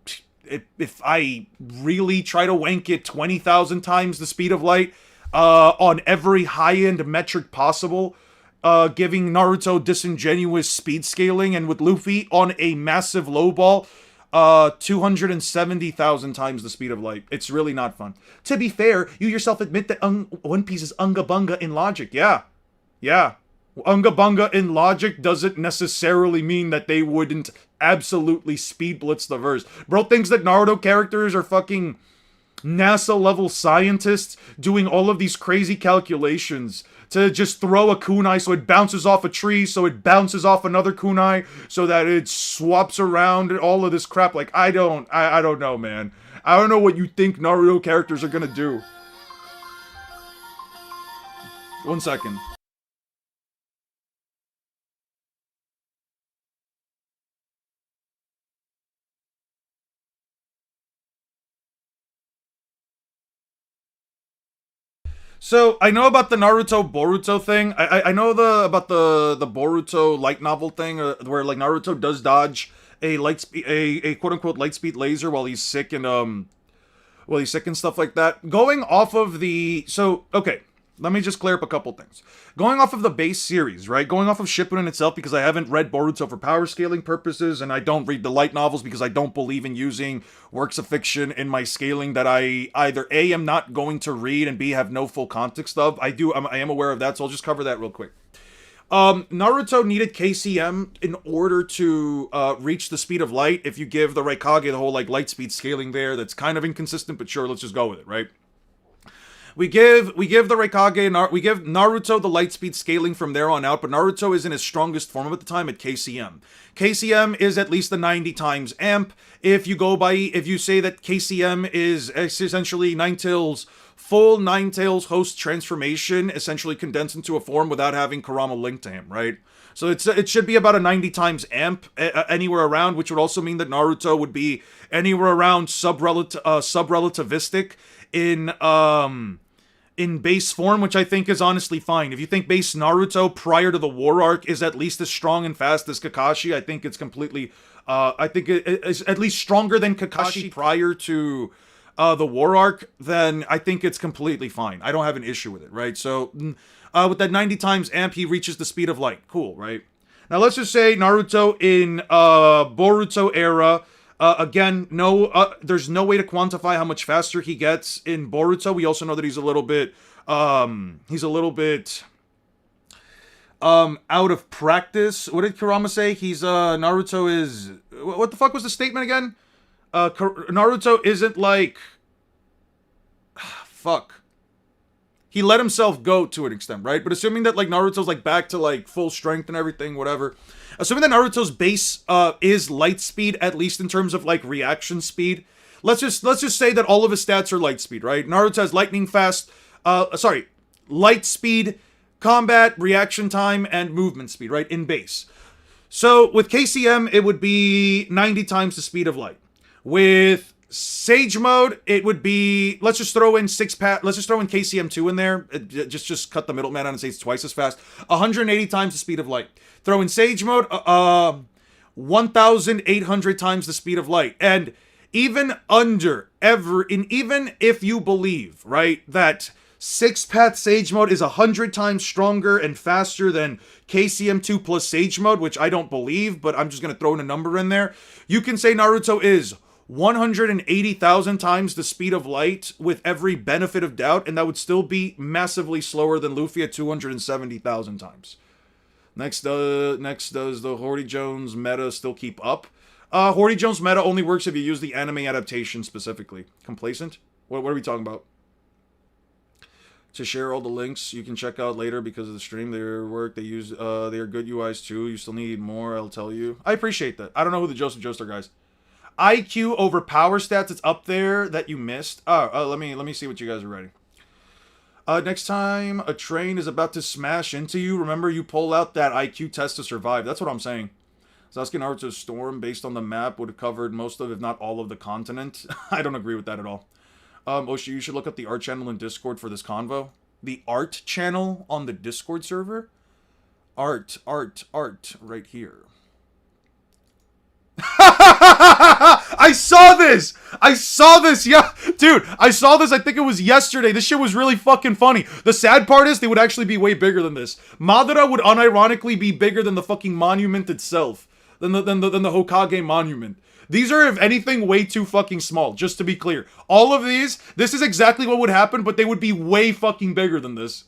if I really try to wank it, 20,000 times the speed of light on every high-end metric possible. Giving Naruto disingenuous speed scaling, and with Luffy on a massive low ball, 270,000 times the speed of light. It's really not fun. To be fair, you yourself admit that One Piece is Unga Bunga in logic. Yeah. Unga Bunga in logic doesn't necessarily mean that they wouldn't absolutely speed blitz the verse. Bro thinks that Naruto characters are fucking NASA-level scientists doing all of these crazy calculations to just throw a kunai so it bounces off a tree, so it bounces off another kunai, so that it swaps around and all of this crap. Like, I don't know, man. I don't know what you think Naruto characters are gonna do. 1 second. So I know about the Naruto Boruto thing. I know about the Boruto light novel thing, where like Naruto does dodge a a quote unquote light speed laser while he's sick and stuff like that. Going off of okay, let me just clear up a couple things. Going off of the base series, right? Going off of Shippuden itself, because I haven't read Boruto for power scaling purposes, and I don't read the light novels because I don't believe in using works of fiction in my scaling that I either A, am not going to read, and B, have no full context of. I am aware of that, so I'll just cover that real quick. Naruto needed KCM in order to reach the speed of light. If you give the Raikage the whole like light speed scaling there, that's kind of inconsistent, but sure, let's just go with it, right? We give the Raikage, we give Naruto the light speed scaling from there on out, but Naruto is in his strongest form at the time at KCM. KCM is at least the 90 times amp. If you say that KCM is essentially Ninetales' full Ninetales host transformation, essentially condensed into a form without having Kurama linked to him, right? So it should be about a 90 times amp anywhere around, which would also mean that Naruto would be anywhere around sub-relativistic in base form, which I think is honestly fine. If you think base Naruto prior to the war arc is at least as strong and fast as Kakashi, I think it's completely, I think it is at least stronger than Kakashi prior to the war arc, then I think it's completely fine. I don't have an issue with it, right? So, with that 90 times amp, he reaches the speed of light. Cool, right? Now, let's just say Naruto in Boruto era, again, there's no way to quantify how much faster he gets in Boruto. We also know that he's a little bit out of practice. What did Kurama say? Naruto is, what the fuck was the statement again? Naruto isn't like, fuck. He let himself go to an extent, right? But assuming that like Naruto's like back to like full strength and everything, whatever. Assuming that Naruto's base is light speed, at least in terms of like reaction speed. Let's just say that all of his stats are light speed, right? Naruto has lightning fast, light speed, combat, reaction time, and movement speed, right? In base. So with KCM, it would be 90 times the speed of light. With Sage mode, it would be, let's just throw in KCM2 in there, just cut the middleman out and say it's twice as fast, 180 times the speed of light. Throw in Sage mode, 1,800 times the speed of light. And even if you believe, right, that Six-Path Sage mode is 100 times stronger and faster than KCM2 plus Sage mode, which I don't believe, but I'm just going to throw in a number in there, you can say Naruto is 180,000 times the speed of light with every benefit of doubt, and that would still be massively slower than Luffy at 270,000 times. Next, does the Horty Jones meta still keep up? Horty Jones meta only works if you use the anime adaptation specifically. Complacent? What are we talking about? To share all the links you can check out later because of the stream, their work, they use, they are good UIs too. You still need more, I'll tell you. I appreciate that. I don't know who the Joseph Joestar guys. IQ over power stats, it's up there that you missed. Let me see what you guys are writing. Next time a train is about to smash into you, remember you pull out that IQ test to survive. That's what I'm saying. Sasuke Naruto's storm, based on the map, would have covered most of, if not all of the continent. I don't agree with that at all. Oshi, you should look up the art channel in Discord for this convo. The art channel on the Discord server? Art, right here. I saw this! Yeah! Dude, I saw this, I think it was yesterday. This shit was really fucking funny. The sad part is, they would actually be way bigger than this. Madara would unironically be bigger than the fucking monument itself. Than the Hokage monument. These are, if anything, way too fucking small, just to be clear. All of these, this is exactly what would happen, but they would be way fucking bigger than this.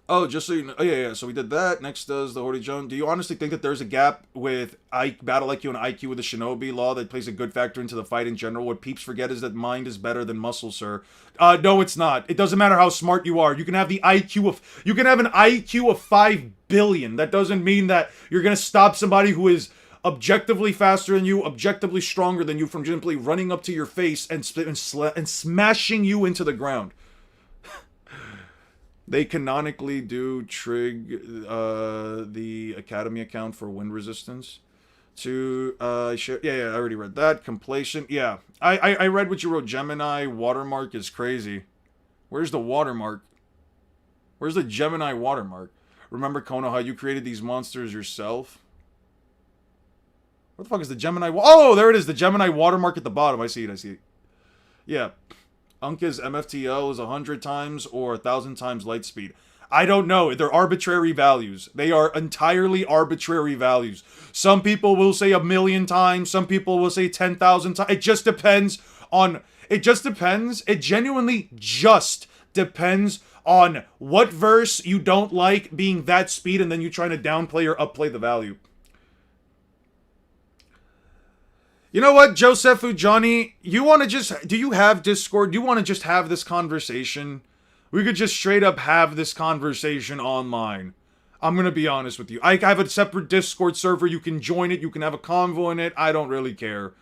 Oh, just so you know. Oh, yeah. So we did that. Next does the Hori-Joan. Do you honestly think that there's a gap with battle IQ and IQ with the Shinobi law that plays a good factor into the fight in general? What peeps forget is that mind is better than muscle, sir. No, it's not. It doesn't matter how smart you are. You can have the IQ of... You can have an IQ of 5 billion. That doesn't mean that you're going to stop somebody who is objectively faster than you, objectively stronger than you, from simply running up to your face and smashing you into the ground. They canonically do trig the Academy account for wind resistance. To yeah, I already read that. Complacent. Yeah, I read what you wrote. Gemini watermark is crazy. Where's the watermark? Where's the Gemini watermark? Remember, Kono, how you created these monsters yourself? What the fuck is the Gemini? Oh, there it is. The Gemini watermark at the bottom. I see it. Yeah. Unka's MFTL is 100 times or 1,000 times light speed. I don't know. They're arbitrary values. They are entirely arbitrary values. Some people will say 1,000,000 times. Some people will say 10,000 times. It just depends on... It just depends. It genuinely just depends on what verse you don't like being that speed, and then you're trying to downplay or upplay the value. You know what, Josephu, Johnny? You want to just... Do you have Discord? Do you want to just have this conversation? We could just straight up have this conversation online. I'm going to be honest with you. I have a separate Discord server. You can join it. You can have a convo in it. I don't really care.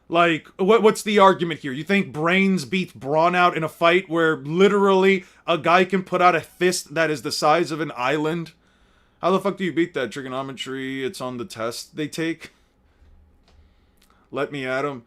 Like, what's the argument here? You think Brains beats Brawn out in a fight where literally a guy can put out a fist that is the size of an island? How the fuck do you beat that? Trigonometry, it's on the test they take. Let me at him.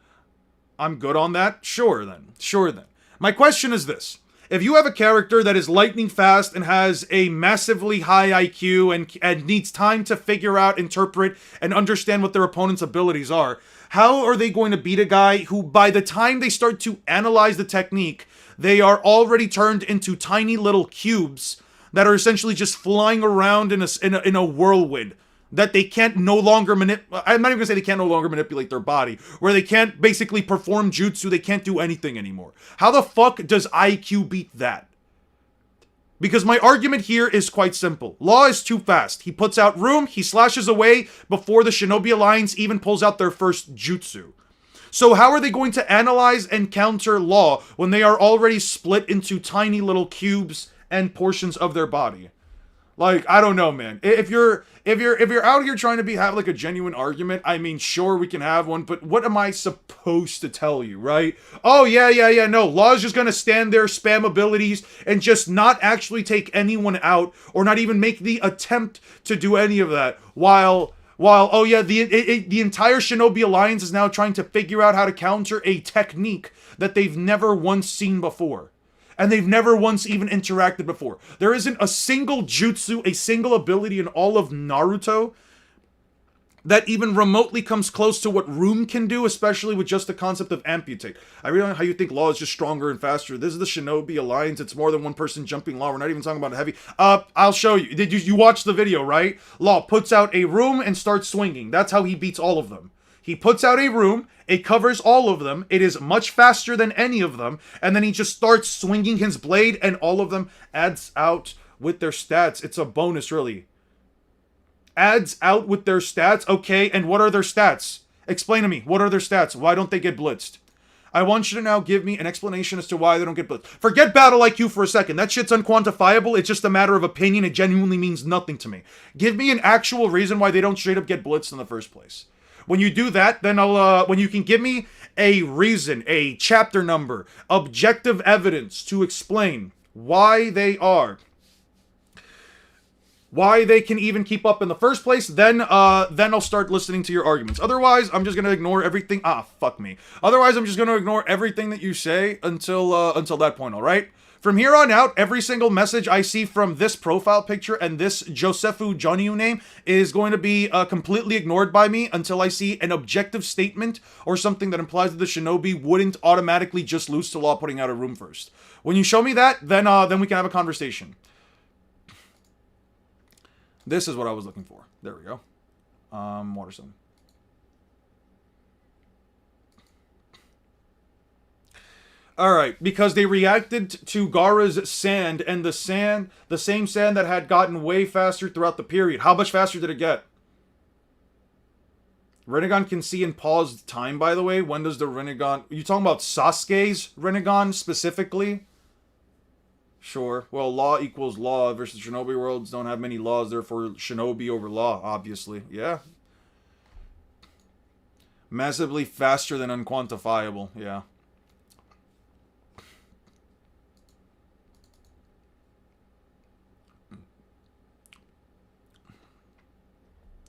I'm good on that? Sure then. My question is this. If you have a character that is lightning fast and has a massively high IQ and needs time to figure out, interpret, and understand what their opponent's abilities are, how are they going to beat a guy who, by the time they start to analyze the technique, they are already turned into tiny little cubes that are essentially just flying around in a whirlwind? That they can't no longer manipulate. I'm not even gonna say they can't no longer manipulate their body. Where they can't basically perform jutsu, they can't do anything anymore. How the fuck does IQ beat that? Because my argument here is quite simple. Law is too fast. He puts out room, he slashes away before the Shinobi Alliance even pulls out their first jutsu. So how are they going to analyze and counter Law when they are already split into tiny little cubes and portions of their body? Like, I don't know, man. If you're out here trying to have like a genuine argument, I mean, sure, we can have one, but what am I supposed to tell you, right? Oh, yeah, no, Law's just gonna stand there, spam abilities, and just not actually take anyone out, or not even make the attempt to do any of that, while oh yeah, the entire Shinobi Alliance is now trying to figure out how to counter a technique that they've never once seen before. And they've never once even interacted before. There isn't a single jutsu, a single ability in all of Naruto that even remotely comes close to what Room can do, especially with just the concept of amputate. I really don't know how you think Law is just stronger and faster. This is the Shinobi Alliance. It's more than one person jumping Law. We're not even talking about heavy. I'll show you. Did you watch the video, right? Law puts out a room and starts swinging. That's how he beats all of them. He puts out a room, it covers all of them, it is much faster than any of them, and then he just starts swinging his blade, and all of them adds out with their stats. It's a bonus, really. Adds out with their stats? Okay, and what are their stats? Explain to me, what are their stats? Why don't they get blitzed? I want you to now give me an explanation as to why they don't get blitzed. Forget battle IQ for a second. That shit's unquantifiable. It's just a matter of opinion. It genuinely means nothing to me. Give me an actual reason why they don't straight up get blitzed in the first place. When you do that, then when you can give me a reason, a chapter number, objective evidence to explain why they can even keep up in the first place, then I'll start listening to your arguments. Otherwise, I'm just gonna ignore everything. Fuck me. Otherwise, I'm just gonna ignore everything that you say until that point. All right. From here on out, every single message I see from this profile picture and this Josefu Jonyu name is going to be completely ignored by me until I see an objective statement or something that implies that the shinobi wouldn't automatically just lose to Law putting out a room first. When you show me that, then we can have a conversation. This is what I was looking for. There we go. Waterstone. Alright, because they reacted to Gaara's sand, and the same sand that had gotten way faster throughout the period. How much faster did it get? Rinnegan can see in paused time, by the way. When does the Rinnegan... Are you talking about Sasuke's Rinnegan, specifically? Sure. Well, law equals law versus Shinobi worlds don't have many laws, therefore Shinobi over law, obviously. Yeah. Massively faster than unquantifiable, yeah.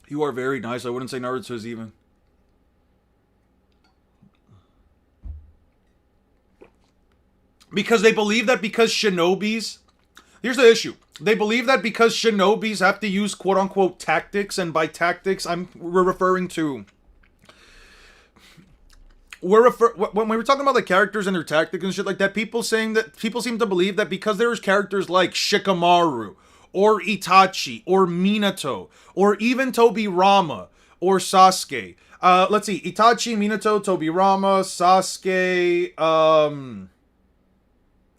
You are very nice. I wouldn't say Naruto's even. Because they believe that because shinobis... Here's the issue. They believe that because shinobis have to use quote-unquote tactics, and by tactics, we're referring to... when we were talking about the characters and their tactics and shit like that, people seem to believe that because there's characters like Shikamaru, or Itachi, or Minato, or even Tobirama, or Sasuke. Let's see. Itachi, Minato, Tobirama, Sasuke,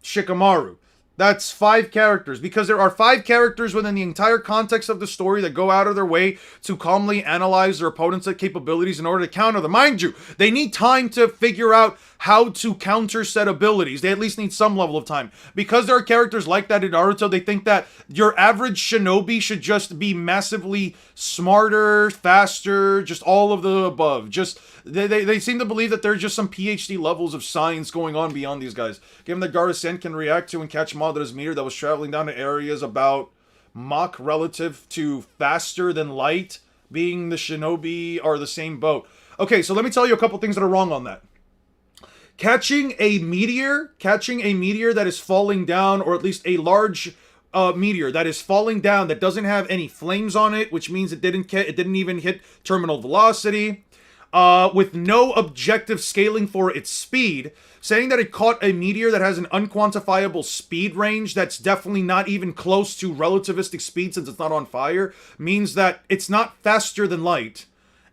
Shikamaru. That's 5 characters, because there are 5 characters within the entire context of the story that go out of their way to calmly analyze their opponent's capabilities in order to counter them. Mind you, they need time to figure out how to counter said abilities. They at least need some level of time. Because there are characters like that in Naruto, they think that your average shinobi should just be massively smarter, faster, just all of the above. Just they seem to believe that there's just some PhD levels of science going on beyond these guys. Given that Gaara-sen can react to and catch Madara's meteor that was traveling down to areas about Mach relative to faster than light, being the shinobi are the same boat. Okay, so let me tell you a couple things that are wrong on that. Catching a meteor that is falling down, or at least a large meteor that is falling down that doesn't have any flames on it, which means it didn't even hit terminal velocity, with no objective scaling for its speed, saying that it caught a meteor that has an unquantifiable speed range that's definitely not even close to relativistic speed since it's not on fire, means that it's not faster than light.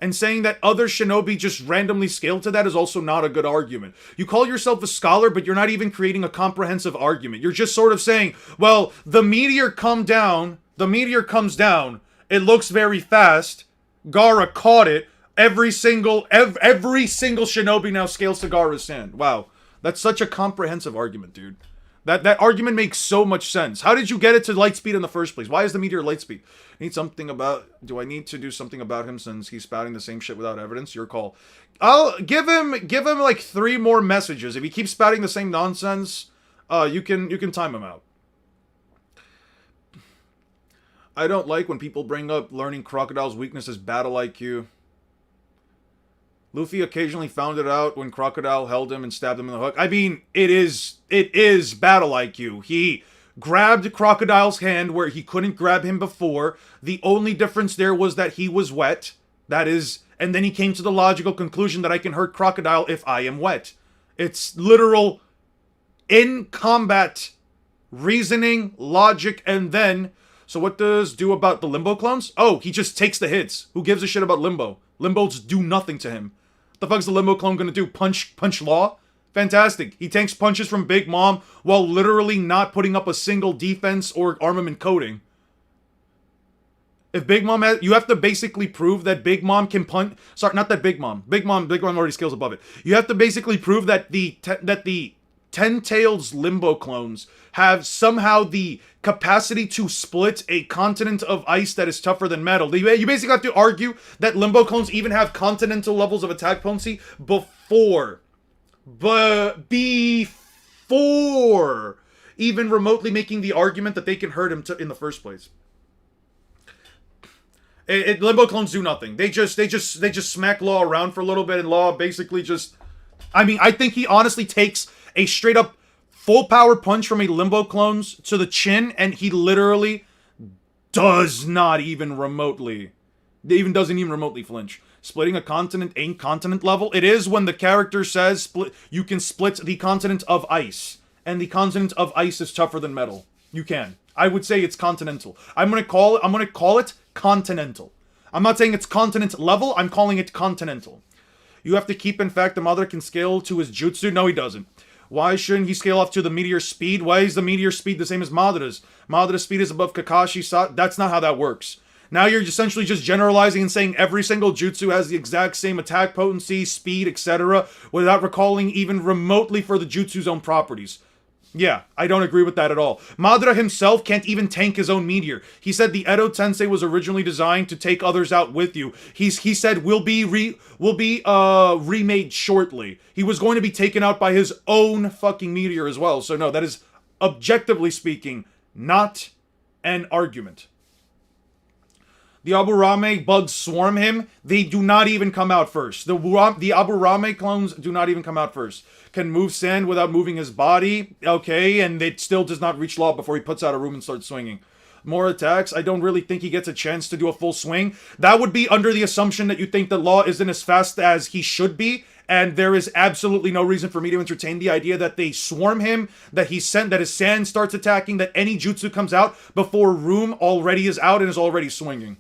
And saying that other shinobi just randomly scaled to that is also not a good argument. You call yourself a scholar, but you're not even creating a comprehensive argument. You're just sort of saying, well, the meteor comes down, it looks very fast, Gaara caught it, every single shinobi now scales to Gaara's sand. Wow, that's such a comprehensive argument, dude. That argument makes so much sense. How did you get it to light speed in the first place? Why is the meteor light speed? Do I need to do something about him since he's spouting the same shit without evidence? Your call. I'll give him like 3 more messages. If he keeps spouting the same nonsense, you can time him out. I don't like when people bring up learning Crocodile's weakness as battle IQ. Luffy occasionally found it out when Crocodile held him and stabbed him in the hook. I mean, it is battle IQ. He grabbed Crocodile's hand where he couldn't grab him before. The only difference there was that he was wet. And then he came to the logical conclusion that I can hurt Crocodile if I am wet. It's literal in combat reasoning, logic, and then... So what does do about the Limbo clones? Oh, he just takes the hits. Who gives a shit about Limbo? Limbos do nothing to him. The fuck's the Limbo clone gonna do? Punch Law? Fantastic. He tanks punches from Big Mom while literally not putting up a single defense or armament coating. If Big Mom has... You have to basically prove that Big Mom can punch... Sorry, not that Big Mom. Big Mom already scales above it. You have to basically prove that the Ten-Tails Limbo clones have somehow the capacity to split a continent of ice that is tougher than metal. You basically have to argue that Limbo clones even have continental levels of attack potency before even remotely making the argument that they can hurt him in the first place. Limbo clones do nothing. They just smack Law around for a little bit, and Law basically just... I mean, I think he honestly takes a straight up full power punch from a Limbo clones to the chin, and he literally does not even remotely, doesn't even remotely flinch. Splitting a continent ain't continent level. It is when the character says you can split the continent of ice, and the continent of ice is tougher than metal. You can. I would say it's continental. I'm gonna call it continental. I'm not saying it's continent level. I'm calling it continental. You have to keep, in fact, the Madara can scale to his jutsu. No, he doesn't. Why shouldn't he scale up to the meteor speed? Why is the meteor speed the same as Madara's? Madara's speed is above Kakashi's. That's not how that works. Now you're essentially just generalizing and saying every single jutsu has the exact same attack potency, speed, etc., without recalling even remotely for the jutsu's own properties. Yeah, I don't agree with that at all. Madara himself can't even tank his own meteor. He said the Edo Tensei was originally designed to take others out with you. He said will be remade shortly. He was going to be taken out by his own fucking meteor as well. So no, that is objectively speaking not an argument. The Aburame bugs swarm him. They do not even come out first. The Aburame clones do not even come out first. Can move sand without moving his body. Okay, and it still does not reach Law before he puts out a room and starts swinging. More attacks. I don't really think he gets a chance to do a full swing. That would be under the assumption that you think that Law isn't as fast as he should be. And there is absolutely no reason for me to entertain the idea that they swarm him, that his sand starts attacking, that any jutsu comes out before Room already is out and is already swinging.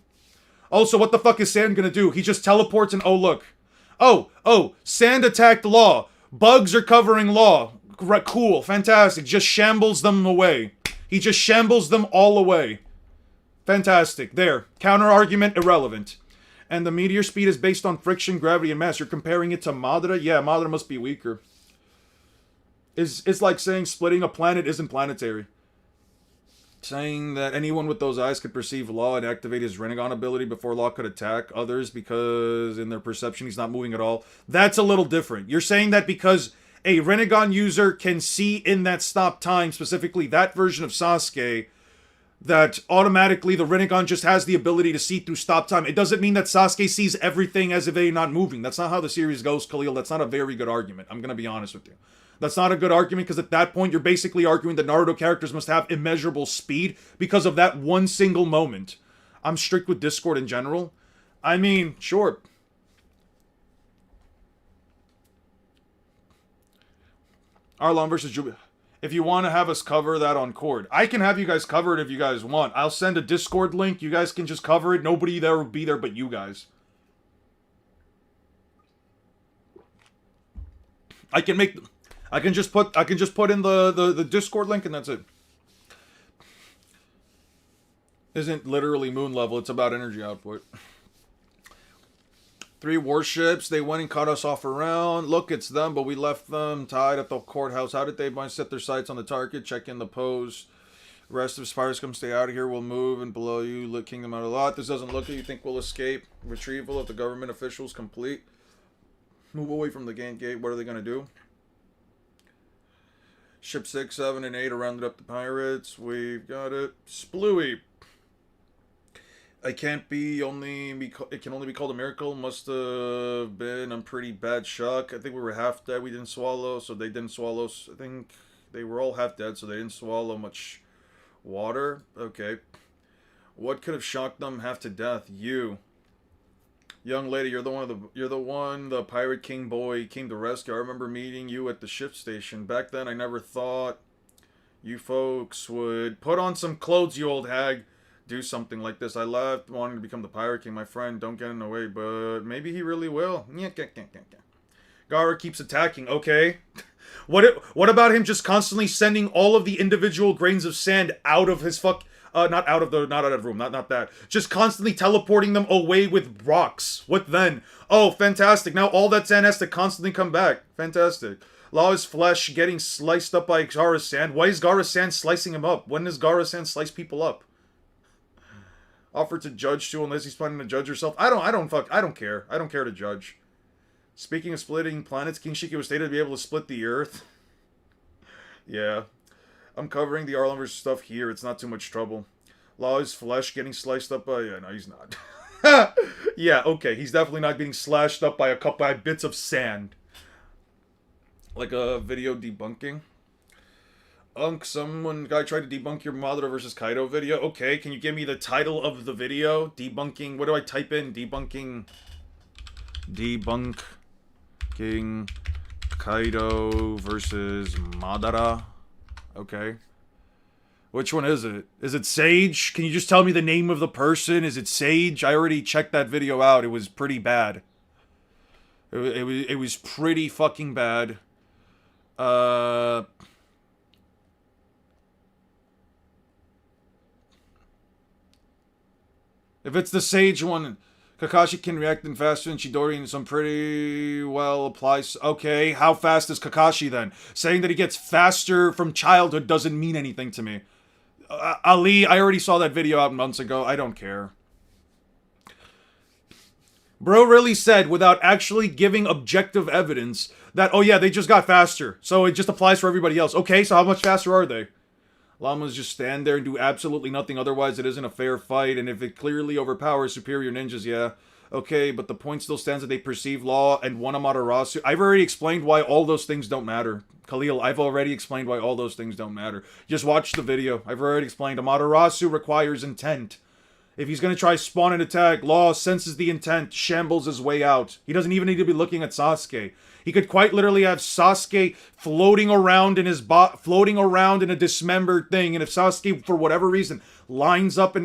Also, what the fuck is Sand gonna do? He just teleports and oh look. Oh, Sand attacked Law. Bugs are covering Law. Cool, fantastic. Just shambles them away. He just shambles them all away. Fantastic. There. Counter argument, irrelevant. And the meteor speed is based on friction, gravity, and mass. You're comparing it to Madara? Yeah, Madara must be weaker. It's like saying splitting a planet isn't planetary. Saying that anyone with those eyes could perceive Law and activate his Rinnegan ability before Law could attack others because in their perception he's not moving at all. That's a little different. You're saying that because a Rinnegan user can see in that stop time, specifically that version of Sasuke, that automatically the Rinnegan just has the ability to see through stop time. It doesn't mean that Sasuke sees everything as if they're not moving. That's not how the series goes, Khalil. That's not a very good argument. I'm going to be honest with you. That's not a good argument because at that point you're basically arguing that Naruto characters must have immeasurable speed because of that one single moment. I'm strict with Discord in general. I mean, sure. Arlon versus Jubi. If you want to have us cover that on Cord, I can have you guys cover it if you guys want. I'll send a Discord link. You guys can just cover it. Nobody there will be there but you guys. I can just put in the Discord link and that's it. Isn't literally moon level, it's about energy output. 3 warships, they went and cut us off around. Look, it's them, but we left them tied at the courthouse. How did they set their sights on the target? Check in the pose. Rest of Spires come stay out of here. We'll move and below you. Look Kingdom out a lot. This doesn't look like you think we'll escape. Retrieval of the government officials complete. Move away from the gate. What are they going to do? Ship 6, 7, and 8 are rounded up the pirates. We've got it. Splooey. It can only be called a miracle. Must have been a pretty bad shock. I think we were half dead. We didn't swallow, so they didn't swallow. I think they were all half dead, so they didn't swallow much water. Okay. What could have shocked them half to death? You. Young lady, you're the one the Pirate King boy came to rescue. I remember meeting you at the ship station. Back then, I never thought you folks would put on some clothes, you old hag. Do something like this. I left wanting to become the Pirate King. My friend, don't get in the way, but maybe he really will. Gaara keeps attacking. Okay. What about him just constantly sending all of the individual grains of sand out of his not out of the room, not that. Just constantly teleporting them away with rocks. What then? Oh, fantastic. Now all that sand has to constantly come back. Fantastic. Law's flesh getting sliced up by Gaara's sand. Why is Gaara's sand slicing him up? When does Gaara's sand slice people up? Offer to judge too, unless he's planning to judge herself. I don't care. I don't care to judge. Speaking of splitting planets, King Shiki was stated to be able to split the Earth. Yeah. I'm covering the Arlon versus stuff here. It's not too much trouble. Law's flesh getting sliced up by... Yeah, no, he's not. Yeah, okay. He's definitely not getting slashed up by a couple bits of sand. Like a video debunking. Someone guy tried to debunk your Madara versus Kaido video. Okay, can you give me the title of the video? Debunking. What do I type in? Debunking Kaido versus Madara. Okay. Which one is it? Is it Sage? Can you just tell me the name of the person? Is it Sage? I already checked that video out. It was pretty bad. It was pretty fucking bad. If it's the Sage one, Kakashi can react in faster than Chidori, and some pretty well applies. Okay, how fast is Kakashi then? Saying that he gets faster from childhood doesn't mean anything to me. Ali, I already saw that video out months ago. I don't care. Bro really said, without actually giving objective evidence, that, oh yeah, they just got faster. So it just applies for everybody else. Okay, so how much faster are they? Llamas just stand there and do absolutely nothing, otherwise it isn't a fair fight, and if it clearly overpowers superior ninjas, yeah. Okay, but the point still stands that they perceive Law and one Amaterasu. I've already explained why all those things don't matter. Khalil, I've already explained why all those things don't matter. Just watch the video. I've already explained. Amaterasu requires intent. If he's going to try spawn an attack, Law senses the intent, shambles his way out. He doesn't even need to be looking at Sasuke. He could quite literally have Sasuke floating around in his floating around in a dismembered thing, and if Sasuke, for whatever reason, lines up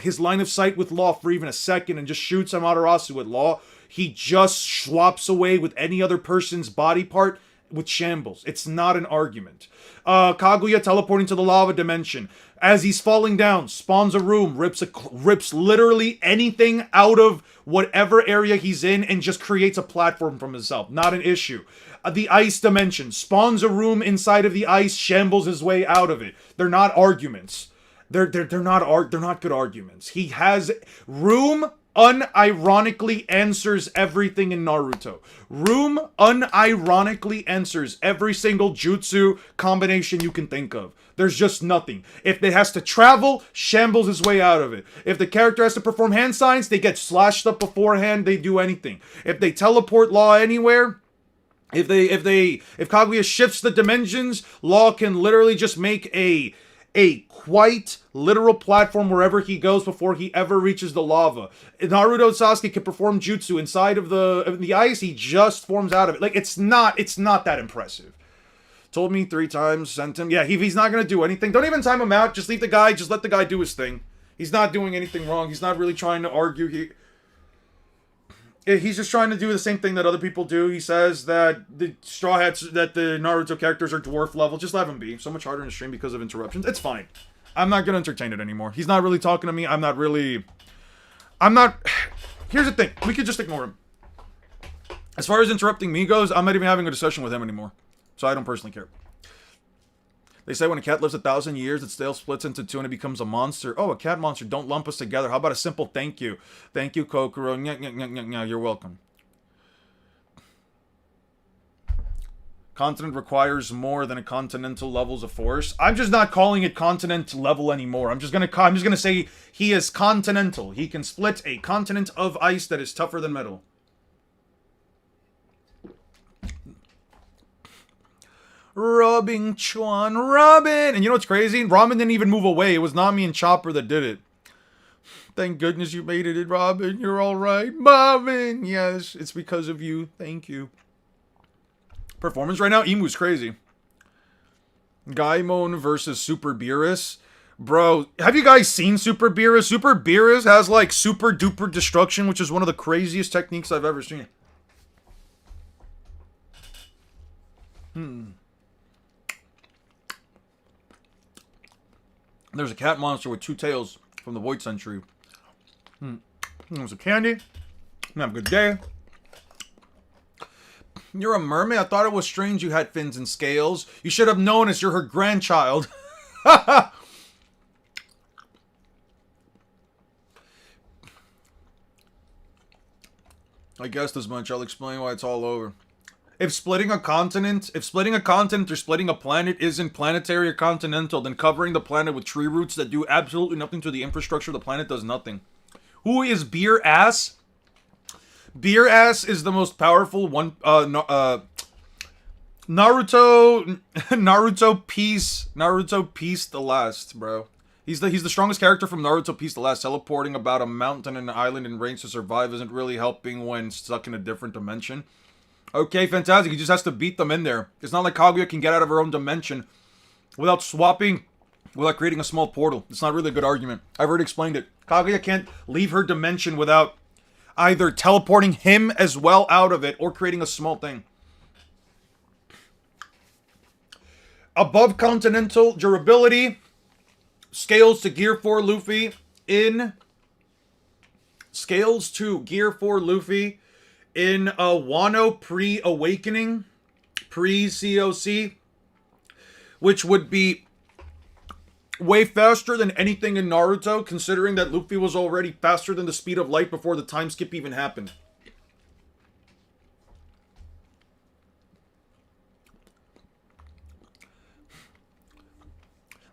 his line of sight with Law for even a second and just shoots Amaterasu at Law, he just swaps away with any other person's body part with shambles. It's not an argument. Kaguya teleporting to the lava dimension. As he's falling down, spawns a room, rips literally anything out of whatever area he's in and just creates a platform from himself. Not an issue. The ice dimension. Spawns a room inside of the ice, shambles his way out of it. They're not arguments. They're not good arguments. He has room unironically answers everything in Naruto. Room unironically answers every single jutsu combination you can think of. There's just nothing. If it has to travel, shambles his way out of it. If the character has to perform hand signs, they get slashed up beforehand, they do anything. If they teleport Law anywhere, if Kaguya shifts the dimensions, Law can literally just make a quite literal platform wherever he goes before he ever reaches the lava. Naruto and Sasuke can perform jutsu inside of the ice, he just forms out of it. Like, it's not that impressive. Told me 3 times, sent him. Yeah, he's not gonna do anything. Don't even time him out, just leave the guy, just let the guy do his thing. He's not doing anything wrong, he's not really trying to argue. He's just trying to do the same thing that other people do. He says that the Straw Hats, that the Naruto characters are dwarf level. Just let him be. So much harder in the stream because of interruptions. It's fine. I'm not gonna entertain it anymore. He's not really talking to me. Here's the thing. We could just ignore him. As far as interrupting me goes, I'm not even having a discussion with him anymore. So I don't personally care. They say when a cat lives 1,000 years, it still splits into 2 and it becomes a monster. Oh, a cat monster. Don't lump us together. How about a simple thank you? Thank you, Kokoro. You're welcome. Continent requires more than a continental levels of force. I'm just not calling it continent level anymore. I'm just gonna say he is continental. He can split a continent of ice that is tougher than metal. Rubbing Chuan, Robin! And you know what's crazy? Robin didn't even move away. It was Nami and Chopper that did it. Thank goodness you made it, Robin. You're alright. Marvin! Yes, it's because of you. Thank you. Performance right now? Imu's crazy. Gaimon versus Super Beerus. Bro, have you guys seen Super Beerus? Super Beerus has like super duper destruction, which is one of the craziest techniques I've ever seen. There's a cat monster with 2 tails from the Void Century. There's a candy. Have a good day. You're a mermaid? I thought it was strange you had fins and scales. You should have known as you're her grandchild. I guessed as much. I'll explain why it's all over. If splitting a continent or splitting a planet isn't planetary or continental, then covering the planet with tree roots that do absolutely nothing to the infrastructure of the planet does nothing. Who is Beer Ass? Beer Ass is the most powerful Naruto, Naruto Peace the Last, bro. He's the strongest character from Naruto Peace the Last. Teleporting about a mountain and an island in range to survive isn't really helping when stuck in a different dimension. Okay, fantastic. He just has to beat them in there. It's not like Kaguya can get out of her own dimension without creating a small portal. It's not really a good argument. I've already explained it. Kaguya can't leave her dimension without either teleporting him as well out of it or creating a small thing. Above continental durability. Scales to Gear 4 Luffy in Wano pre-awakening, pre-COC, which would be way faster than anything in Naruto, considering that Luffy was already faster than the speed of light before the time skip even happened.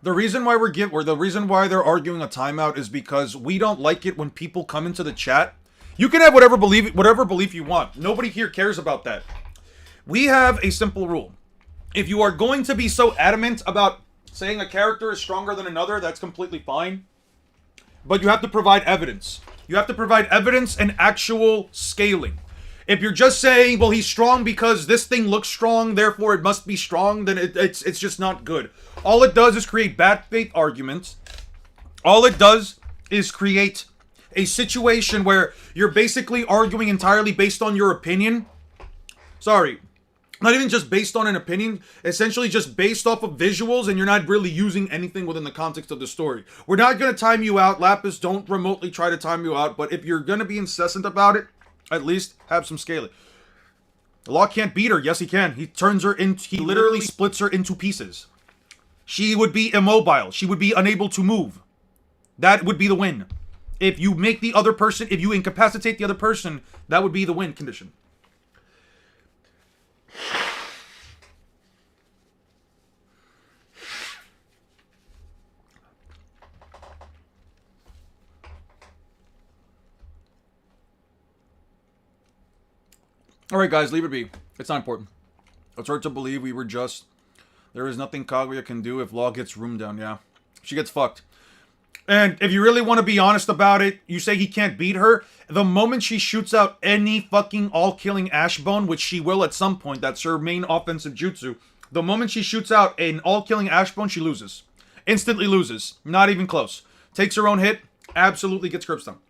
The reason why they're arguing a timeout is because we don't like it when people come into the chat. You can have whatever belief you want. Nobody here cares about that. We have a simple rule. If you are going to be so adamant about saying a character is stronger than another, that's completely fine. But you have to provide evidence. You have to provide evidence and actual scaling. If you're just saying, well, he's strong because this thing looks strong, therefore it must be strong, then it's just not good. All it does is create bad faith arguments. All it does is create a situation where you're basically arguing entirely based on your opinion. Sorry, not even just based on an opinion, essentially just based off of visuals, and you're not really using anything within the context of the story. We're not going to time you out. Lapis, don't remotely try to time you out, but if you're going to be incessant about it, at least have some scaling. The Law can't beat her. Yes, he can. He literally splits her into pieces. She would be immobile. She would be unable to move. That would be the win. If you incapacitate the other person, that would be the win condition. Alright guys, leave it be. It's not important. It's hard to believe we were just... There is nothing Kaguya can do if Law gets room down, yeah. She gets fucked. And if you really want to be honest about it, you say he can't beat her. The moment she shoots out any fucking all-killing Ashbone, which she will at some point, that's her main offensive jutsu. The moment she shoots out an all-killing Ashbone, she loses. Instantly loses. Not even close. Takes her own hit, absolutely gets curb stomped.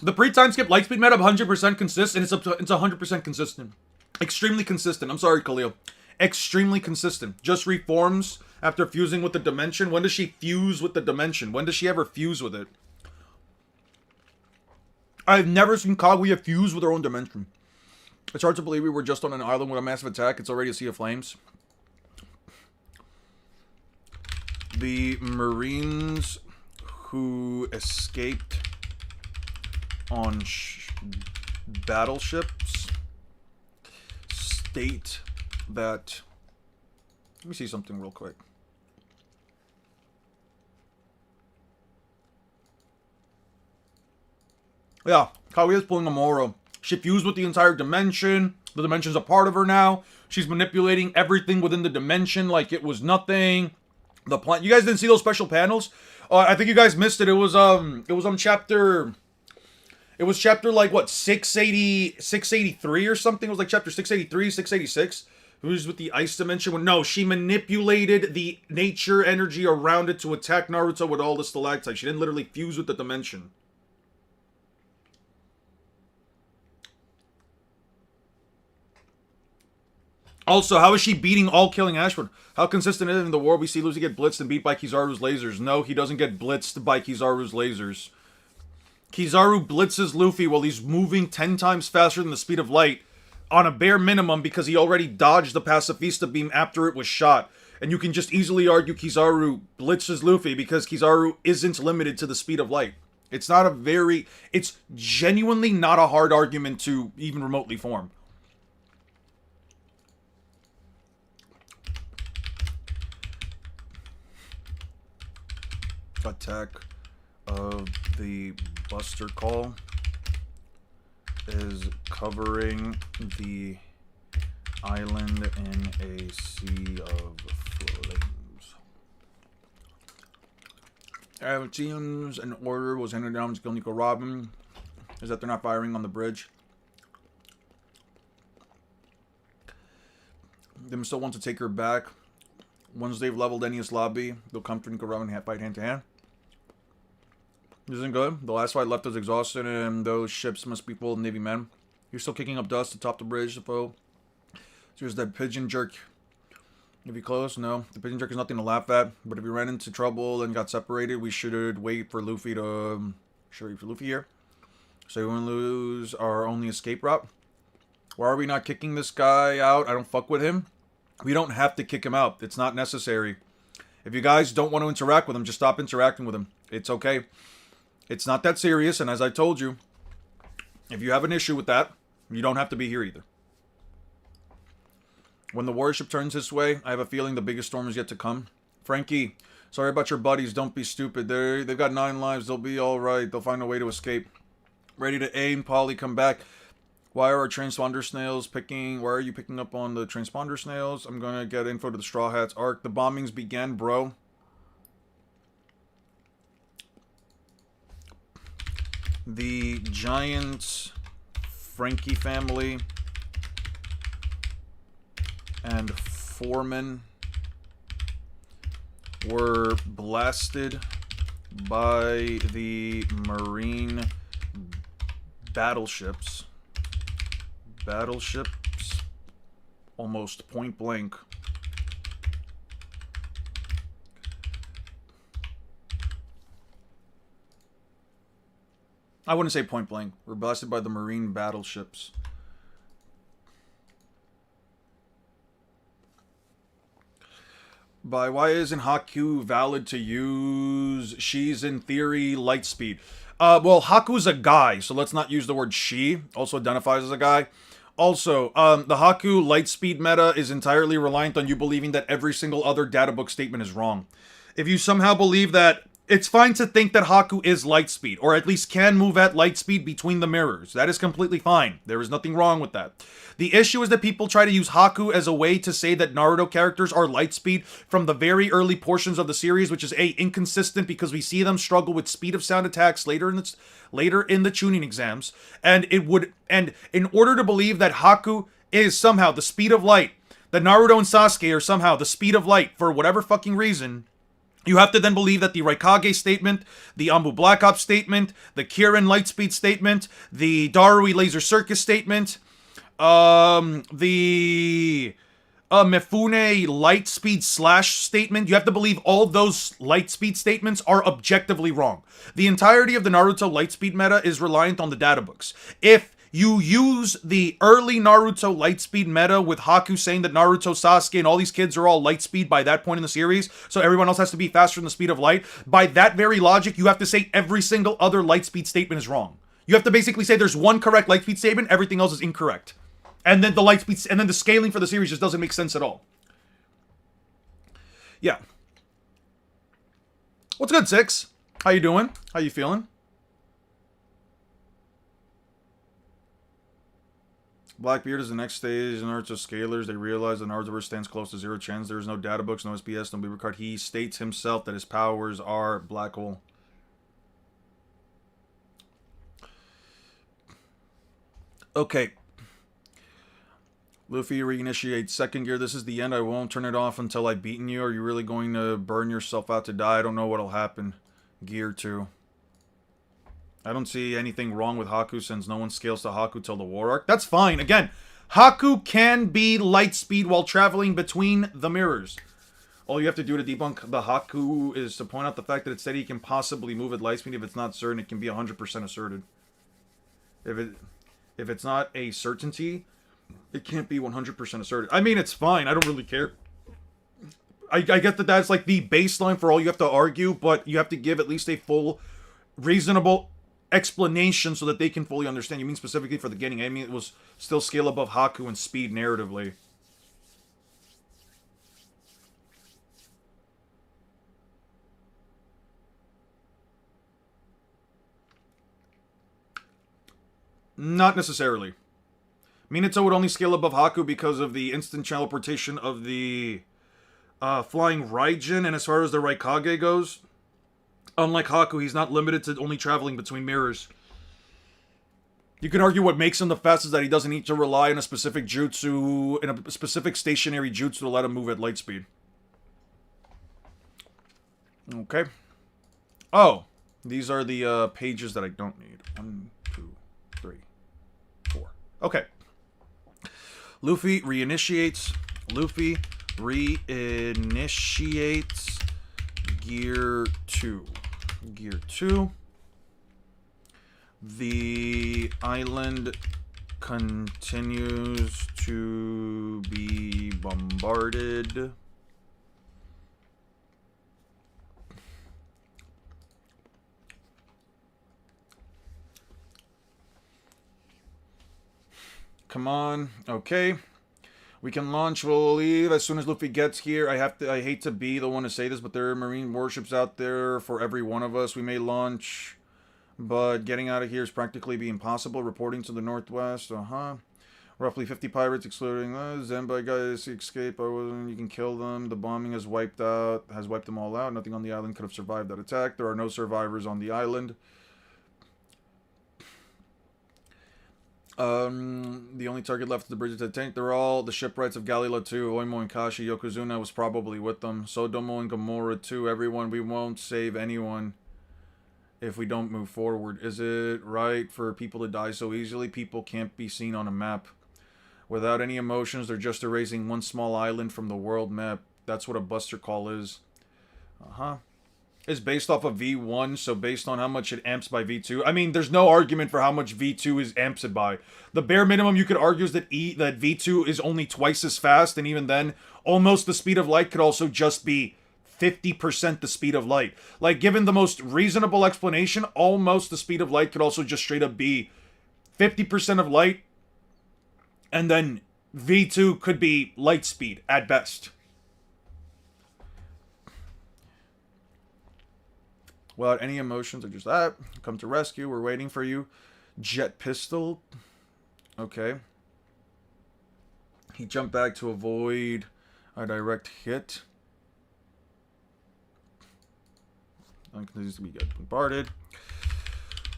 The pre-time skip lightspeed meta 100% consistent. It's 100% consistent. Extremely consistent. I'm sorry, Khalil. Extremely consistent. Just reforms after fusing with the dimension. When does she fuse with the dimension? When does she ever fuse with it? I've never seen Kaguya fuse with her own dimension. It's hard to believe we were just on an island with a massive attack. It's already a sea of flames. The Marines who escaped on battleships state that... Let me see something real quick. Yeah, Kaguya's pulling a Moro. She fused with the entire dimension. The dimension's a part of her now. She's manipulating everything within the dimension like it was nothing. The plan. You guys didn't see those special panels? I think you guys missed it. It was chapter. It was chapter like what 683 or something. It was like chapter 683, 686. It was with the ice dimension. No, she manipulated the nature energy around it to attack Naruto with all the stalactites. She didn't literally fuse with the dimension. Also, how is she beating all-killing Ashford? How consistent is it in the war? We see Lucy get blitzed and beat by Kizaru's lasers. No, he doesn't get blitzed by Kizaru's lasers. Kizaru blitzes Luffy while he's moving 10 times faster than the speed of light on a bare minimum because he already dodged the Pacifista beam after it was shot. And you can just easily argue Kizaru blitzes Luffy because Kizaru isn't limited to the speed of light. It's genuinely not a hard argument to even remotely form. Attack of the Buster Call. is covering the island in a sea of flames. It seems an order was handed down to kill Nico Robin. Is that they're not firing on the bridge? They still want to take her back. Once they've leveled Enies Lobby, they'll come to Nico Robin and fight hand to hand. Isn't good. The last fight left us exhausted, and those ships must be full of Navy men. You're still kicking up dust atop the bridge, the foe. So here's that pigeon jerk. If you close, no. The pigeon jerk is nothing to laugh at. But if you ran into trouble and got separated, we should wait for Luffy to... wait for Luffy here. So we won't lose our only escape route. Why are we not kicking this guy out? I don't fuck with him. We don't have to kick him out. It's not necessary. If you guys don't want to interact with him, just stop interacting with him. It's okay. It's not that serious, and as I told you, if you have an issue with that, you don't have to be here either. When the warship turns this way, I have a feeling the biggest storm is yet to come. Frankie, sorry about your buddies. Don't be stupid. They've got 9 lives. They'll be alright. They'll find a way to escape. Ready to aim. Polly, come back. Why are our transponder snails picking... Why are you picking up on the transponder snails? I'm gonna get info to the Straw Hats Arc. The bombings began, bro. The giant Frankie family and Foreman were blasted by the Marine battleships. Almost point blank. I wouldn't say point blank. We're blasted by the Marine battleships. By why isn't Haku valid to use? She's in theory light speed. Well, Haku's a guy, so let's not use the word she. Also identifies as a guy. Also, the Haku Lightspeed meta is entirely reliant on you believing that every single other data book statement is wrong. If you somehow believe that, it's fine to think that Haku is Lightspeed, or at least can move at Lightspeed between the mirrors. That is completely fine. There is nothing wrong with that. The issue is that people try to use Haku as a way to say that Naruto characters are Lightspeed from the very early portions of the series, which is inconsistent because we see them struggle with speed of sound attacks later in the tuning exams, and in order to believe that Haku is somehow the speed of light, that Naruto and Sasuke are somehow the speed of light for whatever fucking reason, you have to then believe that the Raikage statement, the Anbu Black Ops statement, the Kirin Lightspeed statement, the Darui Laser Circus statement, the Mifune Lightspeed Slash statement, you have to believe all those Lightspeed statements are objectively wrong. The entirety of the Naruto Lightspeed meta is reliant on the data books. If you use the early Naruto Lightspeed meta with Haku saying that Naruto, Sasuke, and all these kids are all Lightspeed by that point in the series, so everyone else has to be faster than the speed of light, by that very logic, you have to say every single other Lightspeed statement is wrong. You have to basically say there's one correct Lightspeed statement, everything else is incorrect. And then the scaling for the series just doesn't make sense at all. Yeah. What's good, Six? How you doing? How you feeling? Blackbeard is the next stage in Naruto Scalers. They realize that Narutoverse stands close to zero chance. There is no data books, no SPS, no Beaver card. He states himself that his powers are black hole. Okay. Luffy reinitiates second gear. This is the end. I won't turn it off until I've beaten you. Are you really going to burn yourself out to die? I don't know what'll happen. Gear 2. I don't see anything wrong with Haku since no one scales to Haku till the War Arc. That's fine. Again, Haku can be light speed while traveling between the mirrors. All you have to do to debunk the Haku is to point out the fact that it said he can possibly move at light speed. If it's not certain, it can be 100% asserted. If it's not a certainty, it can't be 100% asserted. I mean, it's fine. I don't really care. I get that that's like the baseline for all you have to argue, but you have to give at least a full, reasonable explanation so that they can fully understand. You mean specifically for the beginning? I mean, it was still scale above Haku and speed narratively. Not necessarily. Minato would only scale above Haku because of the instant teleportation of the flying Raijin, and as far as the Raikage goes, unlike Haku, he's not limited to only traveling between mirrors. You could argue what makes him the fastest is that he doesn't need to rely on a specific jutsu, in a specific stationary jutsu to let him move at light speed. Okay. Oh, these are the pages that I don't need. 1, 2, 3, 4. Okay. Luffy reinitiates Gear 2. Gear 2. The island continues to be bombarded. Come on. Okay. We can launch. We'll leave as soon as Luffy gets here. I hate to be the one to say this, but there are marine warships out there for every one of us. We may launch, but getting out of here is practically be impossible. Reporting to the northwest. Roughly 50 pirates, excluding Zenbai guys escape. You can kill them. The bombing has wiped them all out. Nothing on the island could have survived that attack. There are no survivors on the island. The only target left is the bridge of the tank. They're all the shipwrights of Galila too. Oimo and Kashi. Yokozuna was probably with them. Sodomo and Gamora too. Everyone. We won't save anyone if we don't move forward. Is it right for people to die so easily? People can't be seen on a map. Without any emotions, they're just erasing one small island from the world map. That's what a buster call is. It's based off of V1, so based on how much it amps by V2. I mean, there's no argument for how much V2 is amps it by. The bare minimum you could argue is that that V2 is only twice as fast, and even then, almost the speed of light could also just be 50% the speed of light. Like, given the most reasonable explanation, almost the speed of light could also just straight up be 50% of light, and then V2 could be light speed at best. Without any emotions, or just that. Come to rescue. We're waiting for you. Jet pistol. Okay. He jumped back to avoid a direct hit. Continues to be bombarded.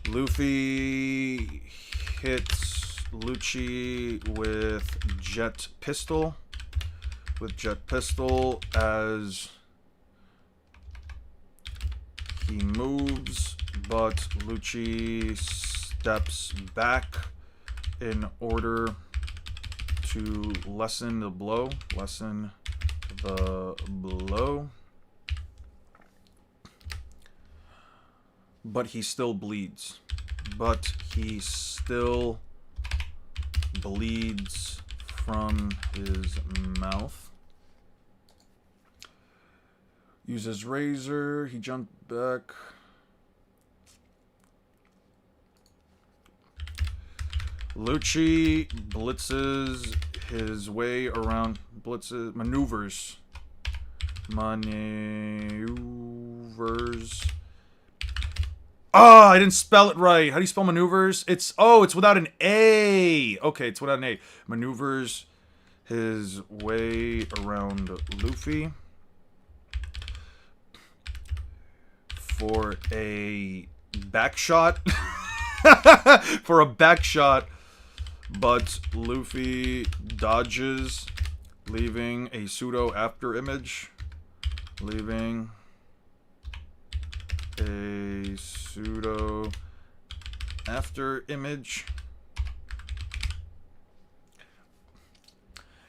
Luffy hits Lucci with jet pistol. As he moves, but Lucci steps back in order to lessen the blow. But he still bleeds. From his mouth. Uses razor. He jumped back. Lucci blitzes his way around. Maneuvers. I didn't spell it right. How do you spell maneuvers? It's without an A. Okay, it's without an A. Maneuvers his way around Luffy for a back shot. But Luffy dodges, leaving a pseudo after image.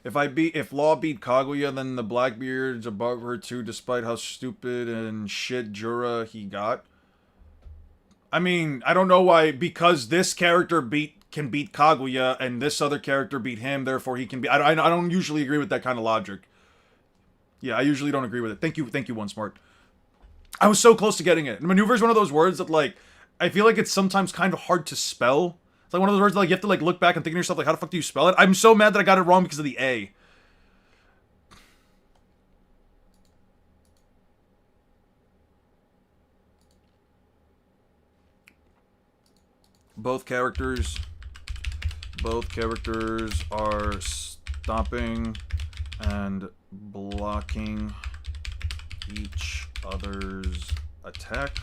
If Law beat Kaguya, then the Blackbeard's above her too, despite how stupid and shit Jura he got. I mean, I don't know why, because this character can beat Kaguya and this other character beat him, therefore he can be. I don't usually agree with that kind of logic. Yeah, I usually don't agree with it. Thank you, One Smart. I was so close to getting it. Maneuver is one of those words that, like, I feel like it's sometimes kind of hard to spell. It's like one of those words that, like, you have to, like, look back and think to yourself, like, how the fuck do you spell it? I'm so mad that I got it wrong because of the A. Both characters Both characters are stopping and blocking each other's attack.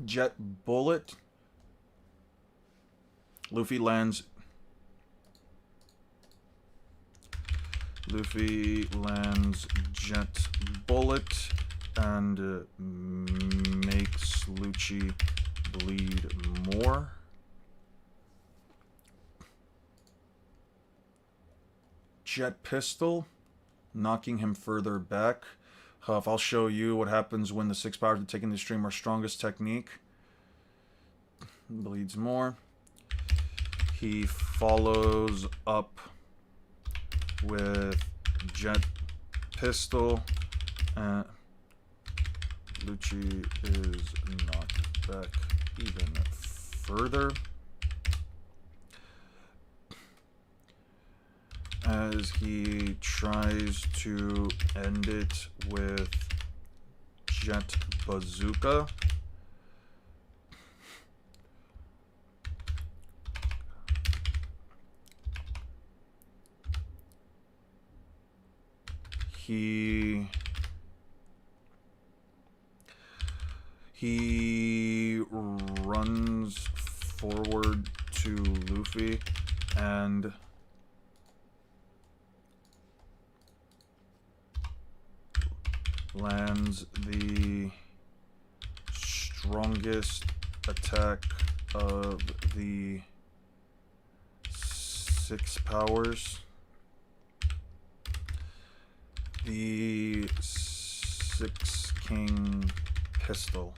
Jet bullet. Luffy lands jet bullet and makes Lucci bleed more. Jet pistol, knocking him further back. Huff, I'll show you what happens when the 6 powers of taking the stream are strongest technique. Bleeds more. He follows up with jet pistol. Lucci is knocked back even further. As he tries to end it with jet bazooka. He runs forward to Luffy and lands the strongest attack of the 6 powers. The 6 King pistol.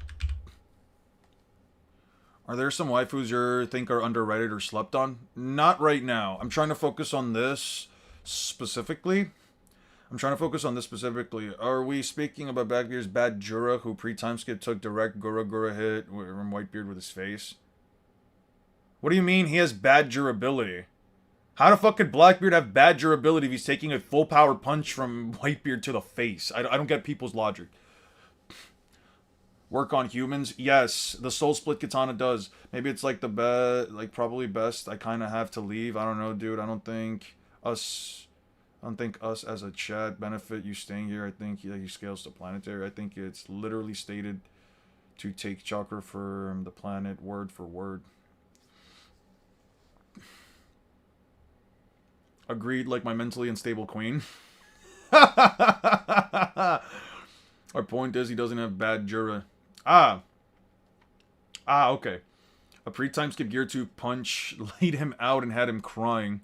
Are there some waifus you think are underrated or slept on? Not right now. I'm trying to focus on this specifically. Are we speaking about Blackbeard's bad Jura, who pre-time skip took direct Gura hit from Whitebeard with his face? What do you mean he has bad durability? How the fuck could Blackbeard have bad durability if he's taking a full power punch from Whitebeard to the face? I don't get people's logic. Work on humans? Yes, the Soul Split Katana does. Maybe it's like the best, like probably best. I kind of have to leave. I don't know, dude. I don't think us as a chat benefit you staying here. I think he scales to planetary. I think it's literally stated to take chakra from the planet word for word. Agreed, like my mentally unstable queen. Our point is he doesn't have bad Jura. Okay. A pre-time skip Gear 2 punch laid him out and had him crying.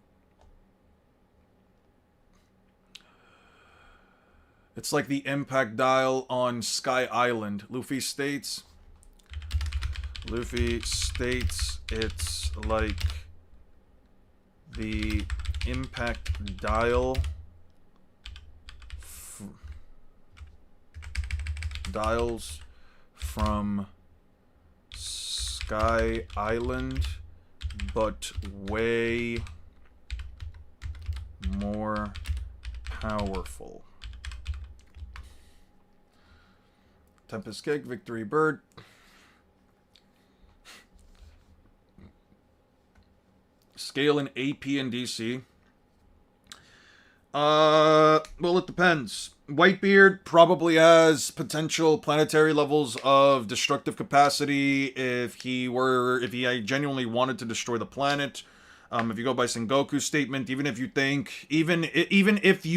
It's like the impact dial on Sky Island. Luffy states it's like the impact dials from Sky Island, but way more powerful. Tempest Kick, Victory Bird. Scale in AP and DC. Well, it depends. Whitebeard probably has potential planetary levels of destructive capacity if he genuinely wanted to destroy the planet. If you go by Sengoku's statement, even if you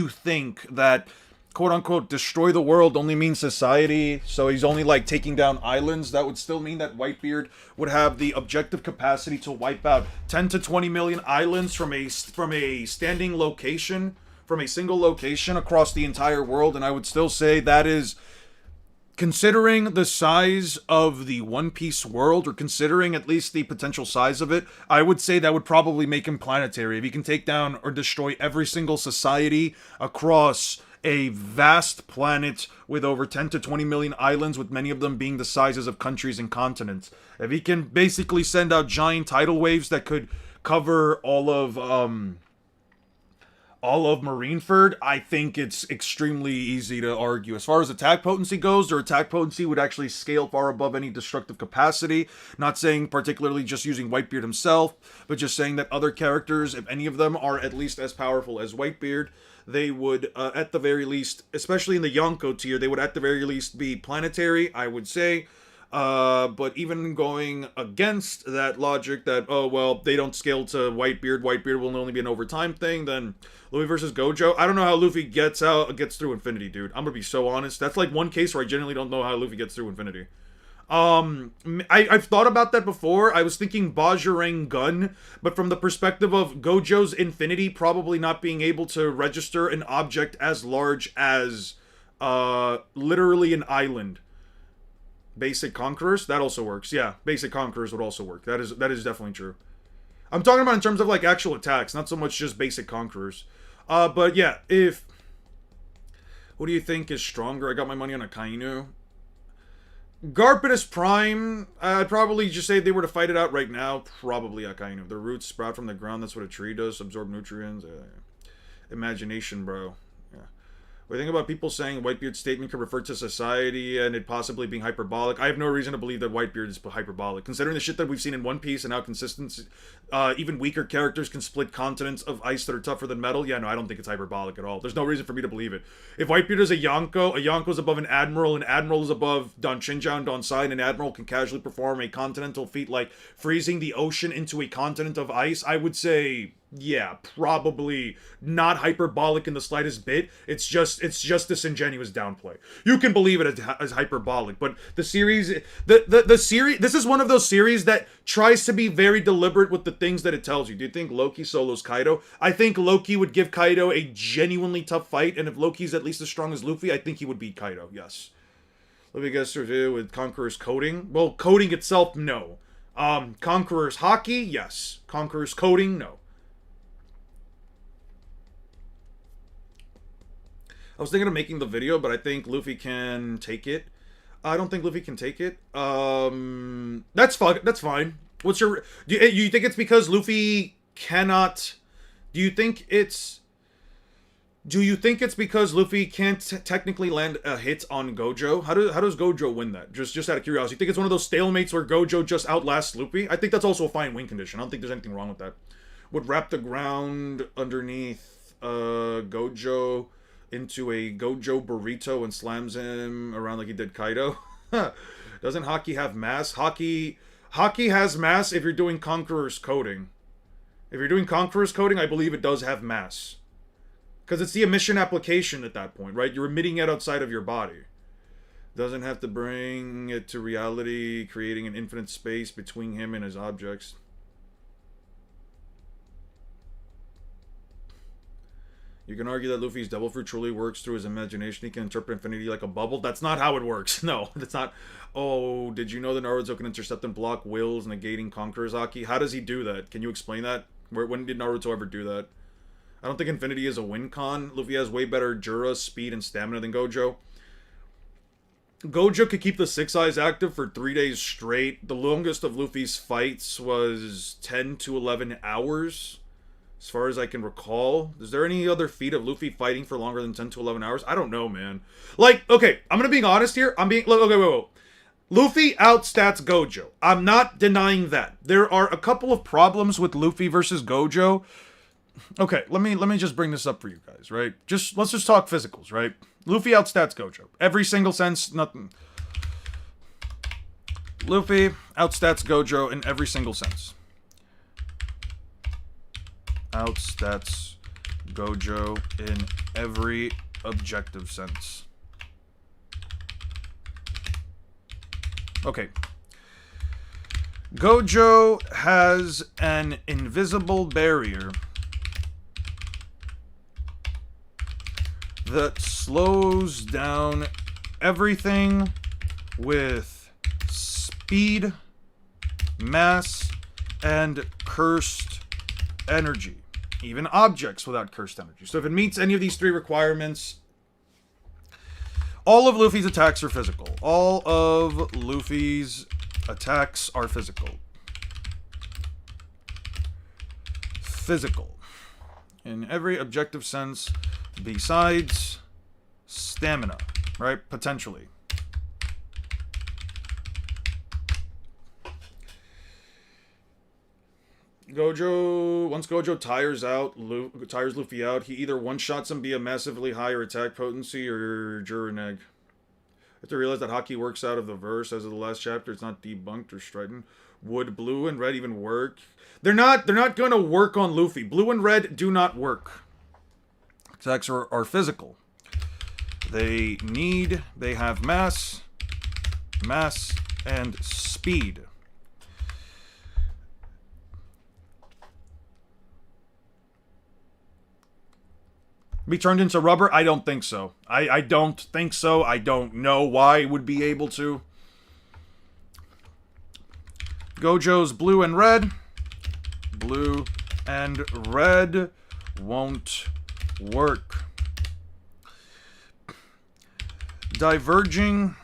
think that quote unquote destroy the world only means society, so he's only like taking down islands, that would still mean that Whitebeard would have the objective capacity to wipe out 10 to 20 million islands from a standing location, from a single location across the entire world. And I would still say that is, considering the size of the One Piece world, or considering at least the potential size of it, I would say that would probably make him planetary. If he can take down or destroy every single society across a vast planet with over 10 to 20 million islands, with many of them being the sizes of countries and continents. If he can basically send out giant tidal waves that could cover all all of Marineford, I think it's extremely easy to argue. As far as attack potency goes, their attack potency would actually scale far above any destructive capacity. Not saying particularly just using Whitebeard himself, but just saying that other characters, if any of them are at least as powerful as Whitebeard, they would, at the very least, especially in the Yonko tier, they would at the very least be planetary, I would say. But even going against that logic that, oh, well, they don't scale to Whitebeard, Whitebeard will only be an overtime thing, then Luffy versus Gojo, I don't know how Luffy gets through Infinity, dude. I'm gonna be so honest. That's like one case where I genuinely don't know how Luffy gets through Infinity. I've thought about that before. I was thinking Bajirang Gun, but from the perspective of Gojo's Infinity probably not being able to register an object as large as, literally an island. Basic Conquerors, that also works. Yeah, Basic Conquerors would also work. That is definitely true. I'm talking about in terms of, like, actual attacks, not so much just Basic Conquerors. But yeah, what do you think is stronger? I got my money on Akainu. Garpinus Prime, I'd probably just say if they were to fight it out right now, probably Akainu. The roots sprout from the ground, that's what a tree does, absorb nutrients. Imagination, bro. What do you think about people saying Whitebeard's statement could refer to society and it possibly being hyperbolic? I have no reason to believe that Whitebeard is hyperbolic. Considering the shit that we've seen in One Piece and how consistent, even weaker characters can split continents of ice that are tougher than metal, yeah, no, I don't think it's hyperbolic at all. There's no reason for me to believe it. If Whitebeard is a Yonko is above an Admiral is above Don Chinjao and Don Sai, and an Admiral can casually perform a continental feat like freezing the ocean into a continent of ice, I would say... yeah, probably not hyperbolic in the slightest bit. It's just disingenuous downplay. You can believe it as hyperbolic, but the series, the series, this is one of those series that tries to be very deliberate with the things that it tells you. Do you think Loki solos Kaido? I think Loki would give Kaido a genuinely tough fight, and if Loki's at least as strong as Luffy, I think he would beat Kaido, yes. Let me guess review with Conqueror's coding. Well, coding itself, no. Conqueror's Haki, yes. Conqueror's coding, no. I was thinking of making the video, but I think Luffy can take it. I don't think Luffy can take it. That's fine. That's fine. What's your... Do you think it's because Luffy cannot... Do you think it's because Luffy can't technically land a hit on Gojo? How does Gojo win that? Just out of curiosity. You think it's one of those stalemates where Gojo just outlasts Luffy? I think that's also a fine win condition. I don't think there's anything wrong with that. Would wrap the ground underneath Gojo... into a Gojo burrito and slams him around like he did Kaido. Doesn't Haki have mass? Haki has mass if you're doing Conqueror's coding. If you're doing Conqueror's coding, I believe it does have mass. Because it's the emission application at that point, right? You're emitting it outside of your body. Doesn't have to bring it to reality, creating an infinite space between him and his objects. You can argue that Luffy's Devil Fruit truly works through his imagination. He can interpret infinity like a bubble. That's not how it works. No, that's not. Oh, did you know that Naruto can intercept and block wills, negating Conqueror's Haki? How does he do that? Can you explain that? When did Naruto ever do that? I don't think infinity is a win con. Luffy has way better Jura, speed, and stamina than Gojo. Gojo could keep the Six Eyes active for 3 days straight. The longest of Luffy's fights was 10 to 11 hours. As far as I can recall. Is there any other feat of Luffy fighting for longer than 10 to 11 hours? I don't know, man. Like, okay, I'm gonna be honest here. Okay, wait. Luffy outstats Gojo. I'm not denying that. There are a couple of problems with Luffy versus Gojo. Okay, let me just bring this up for you guys, right? Let's just talk physicals, right? Luffy outstats Gojo. Every single sense, nothing. Luffy outstats Gojo in every single sense. Outstats Gojo in every objective sense. Okay. Gojo has an invisible barrier that slows down everything with speed, mass, and cursed energy. Even objects without cursed energy. So if it meets any of these three requirements, all of Luffy's attacks are physical. All of Luffy's attacks are physical. Physical. in every objective sense besides stamina, right? Potentially. Once Gojo tires Luffy out, he either one-shots him via massively higher attack potency or Jurin Egg. I have to realize that Haki works out of the verse as of the last chapter. It's not debunked or strident. Would blue and red even work? They're not gonna work on Luffy. Blue and red do not work. Attacks are physical. They have mass, and speed. Be turned into rubber? I don't think so. I don't think so. I don't know why it would be able to. Gojo's blue and red. Blue and red won't work. Diverging.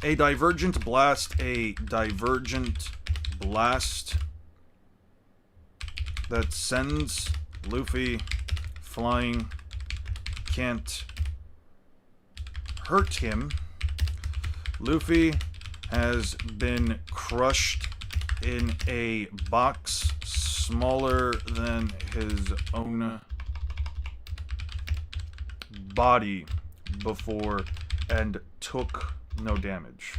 A divergent blast. A divergent blast that sends Luffy flying can't hurt him. Luffy has been crushed in a box smaller than his own body before and took no damage.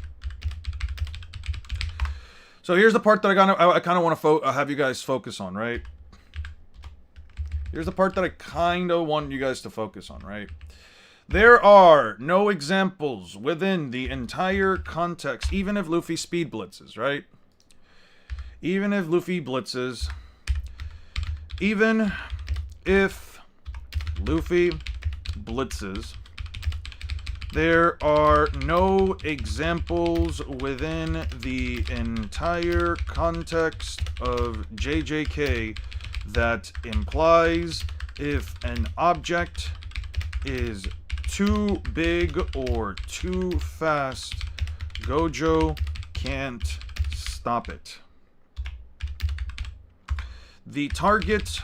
So here's the part that I kind of want to have you guys focus on, right? Here's the part that I kind of want you guys to focus on, right? There are no examples within the entire context, even if Luffy speed blitzes, right? Even if Luffy blitzes, even if Luffy blitzes, there are no examples within the entire context of JJK that implies if an object is too big or too fast, Gojo can't stop it. The target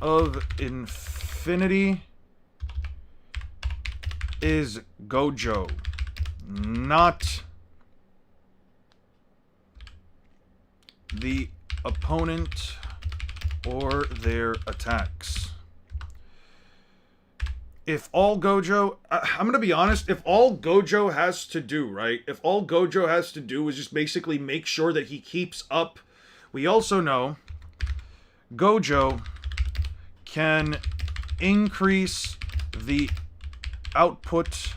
of Infinity is Gojo, not the opponent or their attacks. If all Gojo, I'm gonna be honest, if all Gojo has to do, right? If all Gojo has to do is just basically make sure that he keeps up. We also know Gojo can increase the output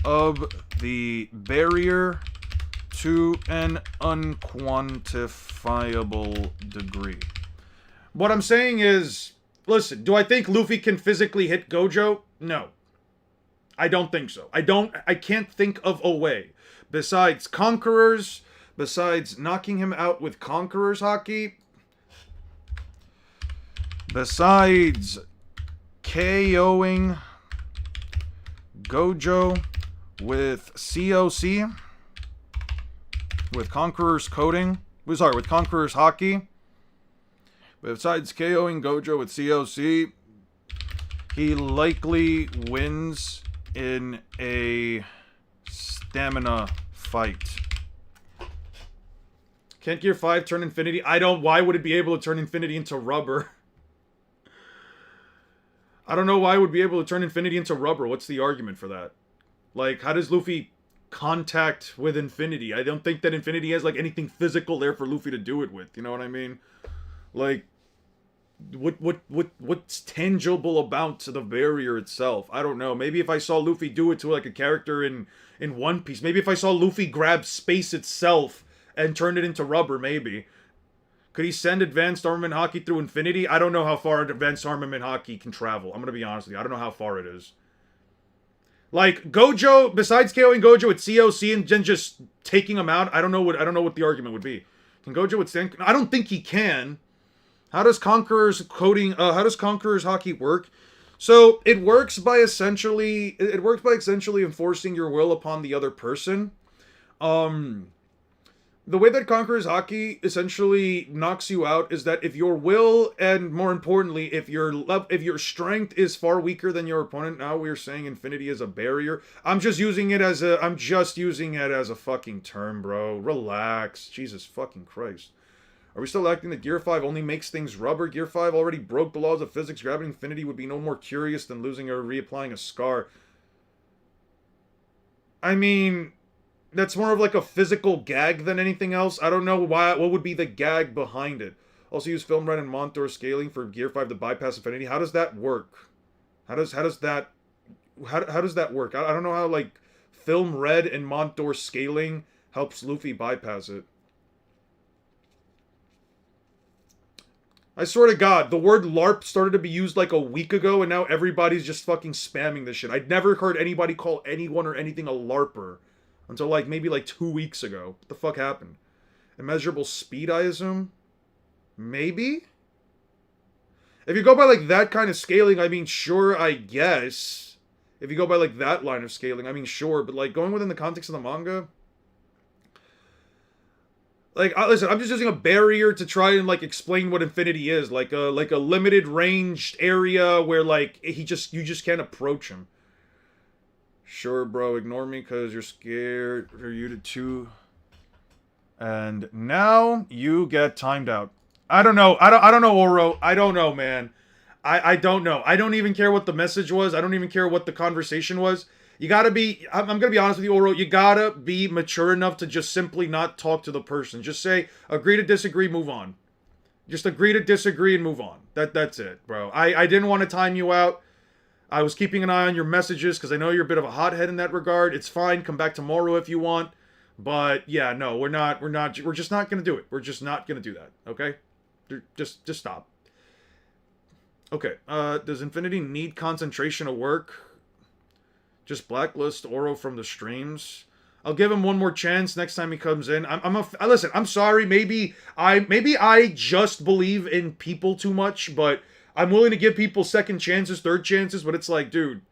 of the barrier to an unquantifiable degree. What I'm saying is, listen, do I think Luffy can physically hit Gojo? No. I don't think so. I can't think of a way. Besides Conquerors, besides knocking him out with Conqueror's Haki, besides KOing Gojo with COC, with Conqueror's Coding, with Conqueror's Haki, besides KOing Gojo with COC, he likely wins in a stamina fight. Can't Gear 5 turn Infinity? Why would it be able to turn Infinity into rubber? I don't know why it would be able to turn Infinity into rubber. What's the argument for that? Like, how does Luffy contact with Infinity? I don't think that Infinity has, like, anything physical there for Luffy to do it with. You know what I mean? Like, what's tangible about the barrier itself? I don't know. Maybe if I saw Luffy do it to, like, a character in One Piece. Maybe if I saw Luffy grab space itself and turn it into rubber, maybe. Could he send Advanced Armament Haki through Infinity? I don't know how far Advanced Armament Haki can travel. I'm gonna be honest with you. I don't know how far it is. Like, Gojo, besides KOing Gojo with COC and then just taking him out, I don't know what the argument would be. Can Gojo withstand? I don't think he can. How does Conqueror's Haki work? So it works by essentially enforcing your will upon the other person. The way that Conqueror's Haki essentially knocks you out is that if your will, and more importantly, if your strength is far weaker than your opponent, now we're saying Infinity is a barrier. I'm just using it as a fucking term, bro. Relax. Jesus fucking Christ. Are we still acting that Gear 5 only makes things rubber? Gear 5 already broke the laws of physics. Grabbing Infinity would be no more curious than losing or reapplying a scar. I mean, that's more of like a physical gag than anything else. I don't know what would be the gag behind it. Also use Film Red and Montour scaling for Gear 5 to bypass Infinity. How does that work? How does that work? I don't know how like Film Red and Montour scaling helps Luffy bypass it. I swear to God, the word LARP started to be used like a week ago, and now everybody's just fucking spamming this shit. I'd never heard anybody call anyone or anything a LARPer until like maybe like 2 weeks ago. What the fuck happened? Immeasurable speed, I assume? Maybe? If you go by like that kind of scaling, I mean, sure, I guess. If you go by like that line of scaling, I mean, sure, but like going within the context of the manga, like, listen, I'm just using a barrier to try and like explain what Infinity is, like a limited ranged area where like you just can't approach him. Sure, bro, ignore me because you're scared for you to too. And now you get timed out. I don't know. I don't know, Oro. I don't know, man. I don't know. I don't even care what the message was. I don't even care what the conversation was. You gotta be, I'm gonna be honest with you, Oro, you gotta be mature enough to just simply not talk to the person. Just say, agree to disagree, move on. Just agree to disagree and move on. That's it, bro. I didn't want to time you out. I was keeping an eye on your messages because I know you're a bit of a hothead in that regard. It's fine, come back tomorrow if you want. But yeah, no, we're just not gonna do it. We're just not gonna do that, okay? Just stop. Okay, does Infinity need concentration to work? Just blacklist Oro from the streams. I'll give him one more chance next time he comes in. Listen, I'm sorry. Maybe I just believe in people too much, but I'm willing to give people second chances, third chances, but it's like, dude,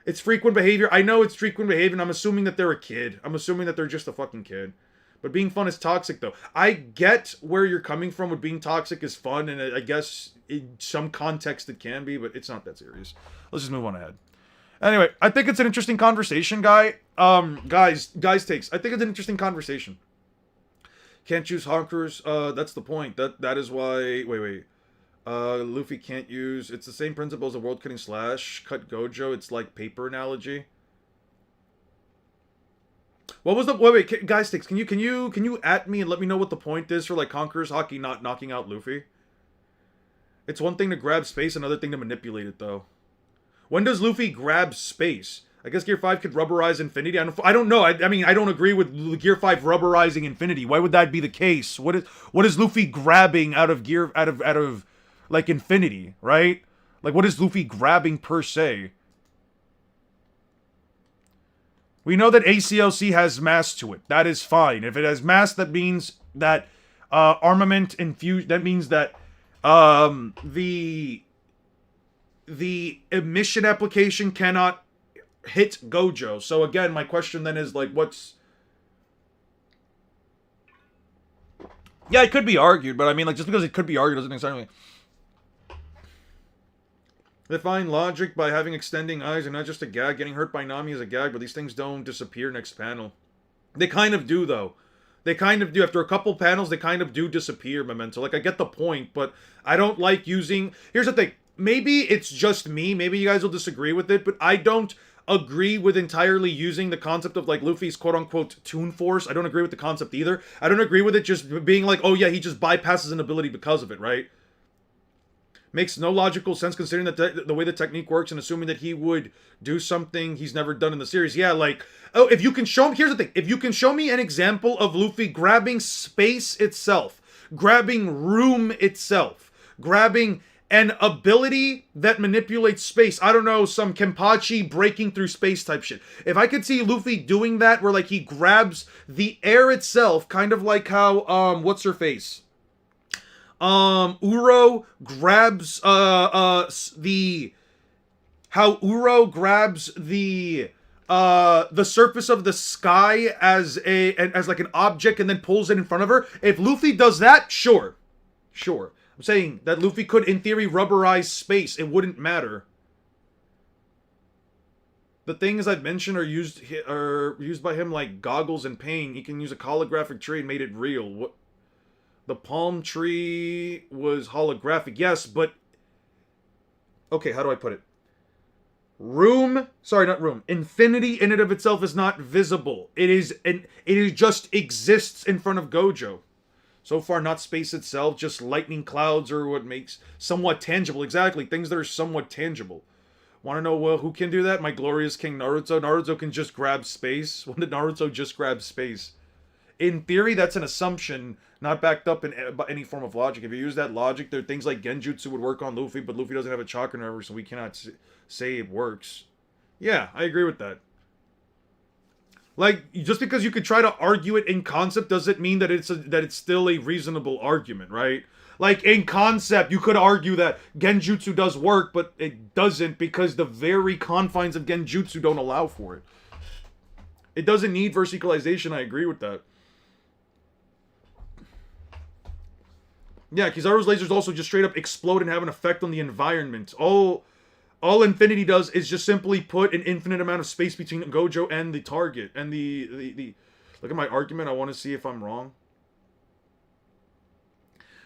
it's frequent behavior. I know it's frequent behavior, and I'm assuming that they're a kid. I'm assuming that they're just a fucking kid. But being fun is toxic, though. I get where you're coming from with being toxic is fun, and I guess in some context it can be, but it's not that serious. Let's just move on ahead. Anyway, I think it's an interesting conversation, guys takes. I think it's an interesting conversation. Can't choose honkers. That's the point. That is why. Wait. Luffy can't use. It's the same principle as a world cutting slash cut Gojo. It's like paper analogy. What was the wait? Guys takes. Can you at me and let me know what the point is for like Conqueror's Haki not knocking out Luffy? It's one thing to grab space, another thing to manipulate it, though. When does Luffy grab space? I guess Gear 5 could rubberize Infinity. I don't know. I mean, I don't agree with Gear 5 rubberizing Infinity. Why would that be the case? What is Luffy grabbing out of like Infinity, right? Like what is Luffy grabbing per se? We know that ACLC has mass to it. That is fine. If it has mass, that means that armament infused. That means that the emission application cannot hit Gojo. So again, my question then is like, what's... Yeah, it could be argued, but I mean, like, just because it could be argued doesn't necessarily... They find logic by having extending eyes and not just a gag. Getting hurt by Nami is a gag, but these things don't disappear next panel. They kind of do, though. They kind of do. After a couple panels, they kind of do disappear, Memento. Like, I get the point, but I don't like using... Here's the thing. Maybe it's just me. Maybe you guys will disagree with it, but I don't agree with entirely using the concept of, like, Luffy's quote-unquote Toon Force. I don't agree with the concept either. I don't agree with it just being like, oh yeah, he just bypasses an ability because of it, right? Makes no logical sense considering that the way the technique works and assuming that he would do something he's never done in the series. Yeah, like, oh, if you can show me... Here's the thing. If you can show me an example of Luffy grabbing space itself, grabbing room itself, grabbing an ability that manipulates space. I don't know, some Kenpachi breaking through space type shit. If I could see Luffy doing that where, like, he grabs the air itself, kind of like how, what's her face? Uro grabs, how Uro grabs the the surface of the sky as like an object and then pulls it in front of her. If Luffy does that, sure. I'm saying that Luffy could, in theory, rubberize space. It wouldn't matter. The things I've mentioned are used by him like goggles and pain. He can use a holographic tree and made it real. What? The palm tree was holographic, yes, but okay, how do I put it? Infinity in and of itself is not visible. It just exists in front of Gojo. So far, not space itself, just lightning clouds are what makes somewhat tangible. Exactly, things that are somewhat tangible. Want to know who can do that? My glorious King Naruto. Naruto can just grab space. When did Naruto just grab space? In theory, that's an assumption, not backed up in any form of logic. If you use that logic, there are things like Genjutsu would work on Luffy, but Luffy doesn't have a chakra nerve, so we cannot say it works. Yeah, I agree with that. Like, just because you could try to argue it in concept doesn't mean that it's still a reasonable argument, right? Like, in concept, you could argue that Genjutsu does work, but it doesn't because the very confines of Genjutsu don't allow for it. It doesn't need verse equalization, I agree with that. Yeah, Kizaru's lasers also just straight up explode and have an effect on the environment. All Infinity does is just simply put an infinite amount of space between Gojo and the target. And the look at my argument, I want to see if I'm wrong.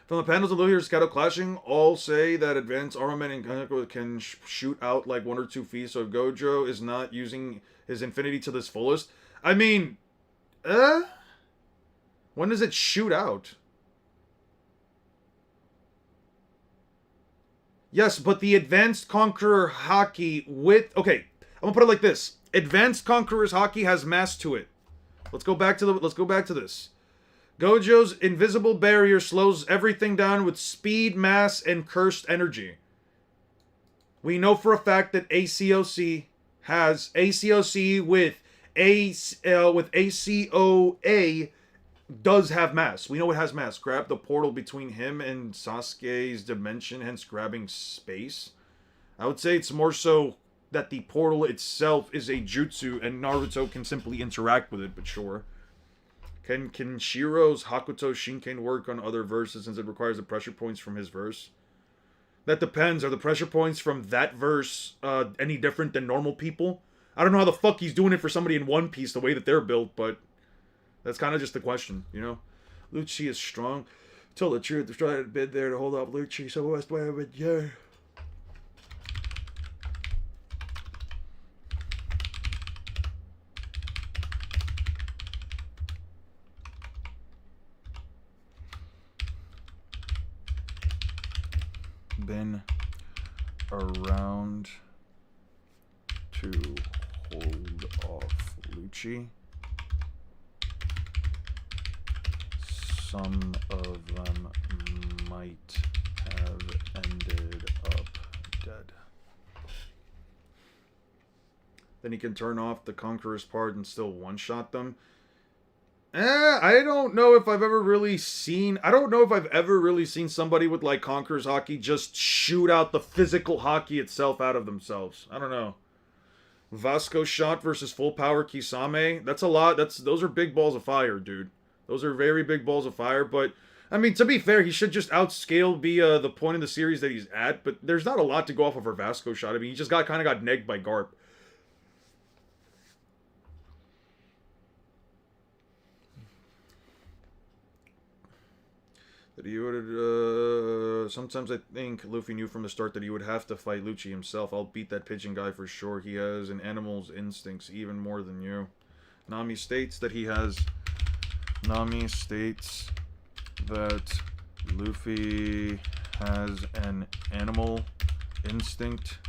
From the panels of Luffy Scato clashing, all say that advanced armament and Kaneko can shoot out like 1 or 2 feet, so if Gojo is not using his Infinity to this fullest. I mean, when does it shoot out? Yes, but the Advanced Conqueror Haki with... Okay, I'm gonna put it like this. Advanced Conqueror's Haki has mass to it. Let's go back to this. Gojo's invisible barrier slows everything down with speed, mass, and cursed energy. We know for a fact that ACOC has... ACOC with ACOA does have mass. We know it has mass. Grab the portal between him and Sasuke's dimension, hence grabbing space. I would say it's more so that the portal itself is a jutsu and Naruto can simply interact with it, but sure. Can Shiro's Hakuto Shinken work on other verses since it requires the pressure points from his verse? That depends. Are the pressure points from that verse any different than normal people? I don't know how the fuck he's doing it for somebody in One Piece the way that they're built, but that's kind of just the question, you know? Lucci is strong. Tell the truth, the straw had been there to hold up Lucci, so what's why with you? Been around to hold off Lucci. Some of them might have ended up dead. Then he can turn off the Conqueror's part and still one-shot them. I don't know if I've ever really seen... I don't know if I've ever really seen somebody with, like, Conqueror's Haki just shoot out the physical Haki itself out of themselves. I don't know. Vasco shot versus full power Kisame. That's a lot. Those are big balls of fire, dude. Those are very big balls of fire, but, I mean, to be fair, he should just outscale the point in the series that he's at, but there's not a lot to go off of for Vasco shot. I mean, he just kind of got negged by Garp. That he would, sometimes I think Luffy knew from the start that he would have to fight Lucci himself. I'll beat that pigeon guy for sure. He has an animal's instincts even more than you. Nami states that Luffy has an animal instinct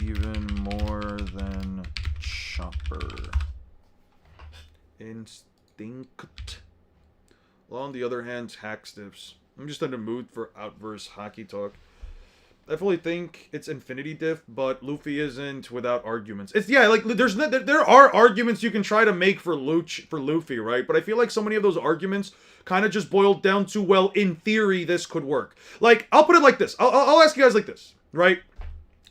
even more than Chopper. Instinct. Well, on the other hand, hack stiffs. I'm just in the mood for outverse Haki talk. I fully think it's Infinity Diff, but Luffy isn't without arguments. It's, yeah, like, there are arguments you can try to make for Luffy, right? But I feel like so many of those arguments kind of just boiled down to, well, in theory, this could work. Like, I'll put it like this. I'll ask you guys like this, right?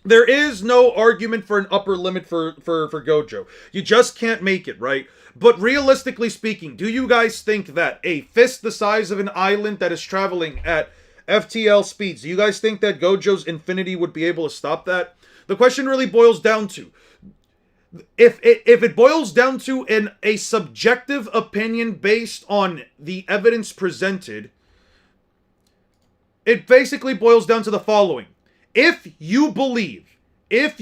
There is no argument for an upper limit for Gojo. You just can't make it, right? But realistically speaking, do you guys think that a fist the size of an island that is traveling at FTL speeds, do you guys think that Gojo's infinity would be able to stop that? The question really boils down to, if it boils down to a subjective opinion based on the evidence presented, it basically boils down to the following. If you believe that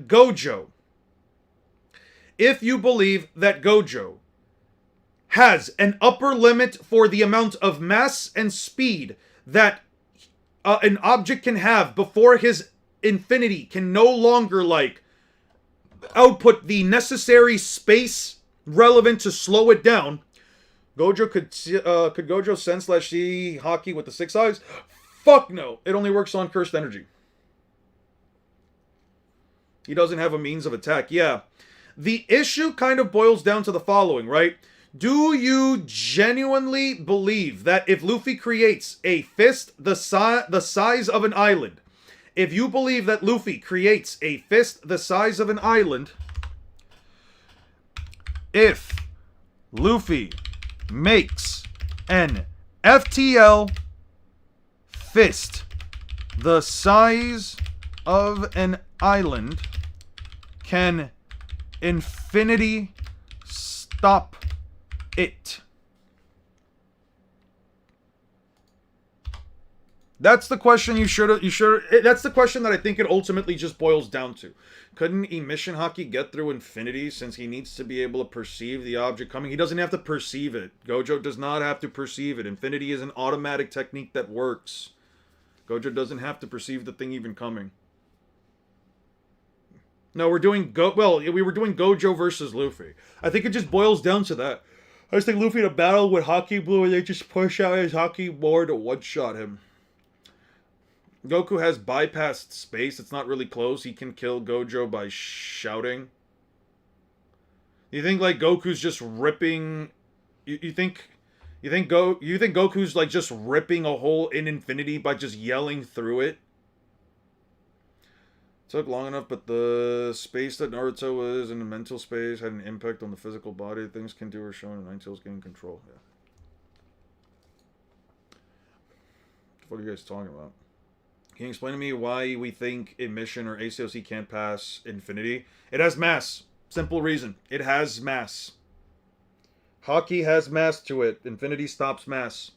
Gojo has an upper limit for the amount of mass and speed that an object can have before his infinity can no longer, like, output the necessary space relevant to slow it down, Gojo could Gojo send/see Haki with the 6 eyes? Fuck no. It only works on cursed energy. He doesn't have a means of attack. Yeah. The issue kind of boils down to the following, right? Do you genuinely believe that if Luffy creates a fist the size of an island, if you believe that Luffy creates a fist the size of an island, if Luffy makes an FTL fist the size of an island, can infinity stop it? That's the question that's the question that I think it ultimately just boils down to. Couldn't Emission Haki get through infinity since he needs to be able to perceive the object coming? He doesn't have to perceive it. Gojo does not have to perceive it. Infinity is an automatic technique that works. Gojo doesn't have to perceive the thing even coming. No, we were doing Gojo versus Luffy. I think it just boils down to that. I just think Luffy in a battle with Haki Blue and they just push out his Haki board to one-shot him. Goku has bypassed space. It's not really close. He can kill Gojo by shouting. You think like Goku's just ripping? You think Goku's like just ripping a hole in infinity by just yelling through it? Took long enough, but the space that Naruto was in the mental space had an impact on the physical body. Things can do are shown and Nine Tails gain control. Yeah. What are you guys talking about? Can you explain to me why we think Emission or ACOC can't pass infinity? It has mass. Simple reason. It has mass. Haki has mass to it. Infinity stops mass.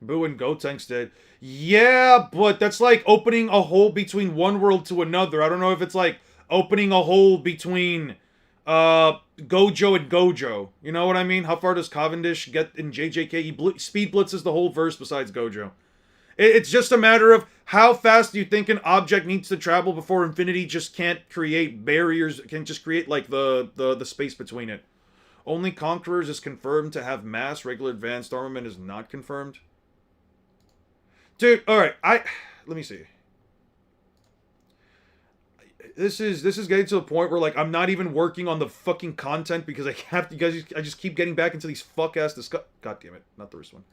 Boo and Gotenks did. Yeah, but that's like opening a hole between one world to another. I don't know if it's like opening a hole between Gojo and Gojo. You know what I mean? How far does Cavendish get in JJK? He speed blitzes the whole verse besides Gojo. It's just a matter of how fast do you think an object needs to travel before infinity just can't create barriers, can just create like the space between it. Only Conquerors is confirmed to have mass. Regular advanced armament is not confirmed. Dude, alright, let me see. This is getting to the point where like I'm not even working on the fucking content because I have to, I just keep getting back into these fuck ass God damn it, not the first one.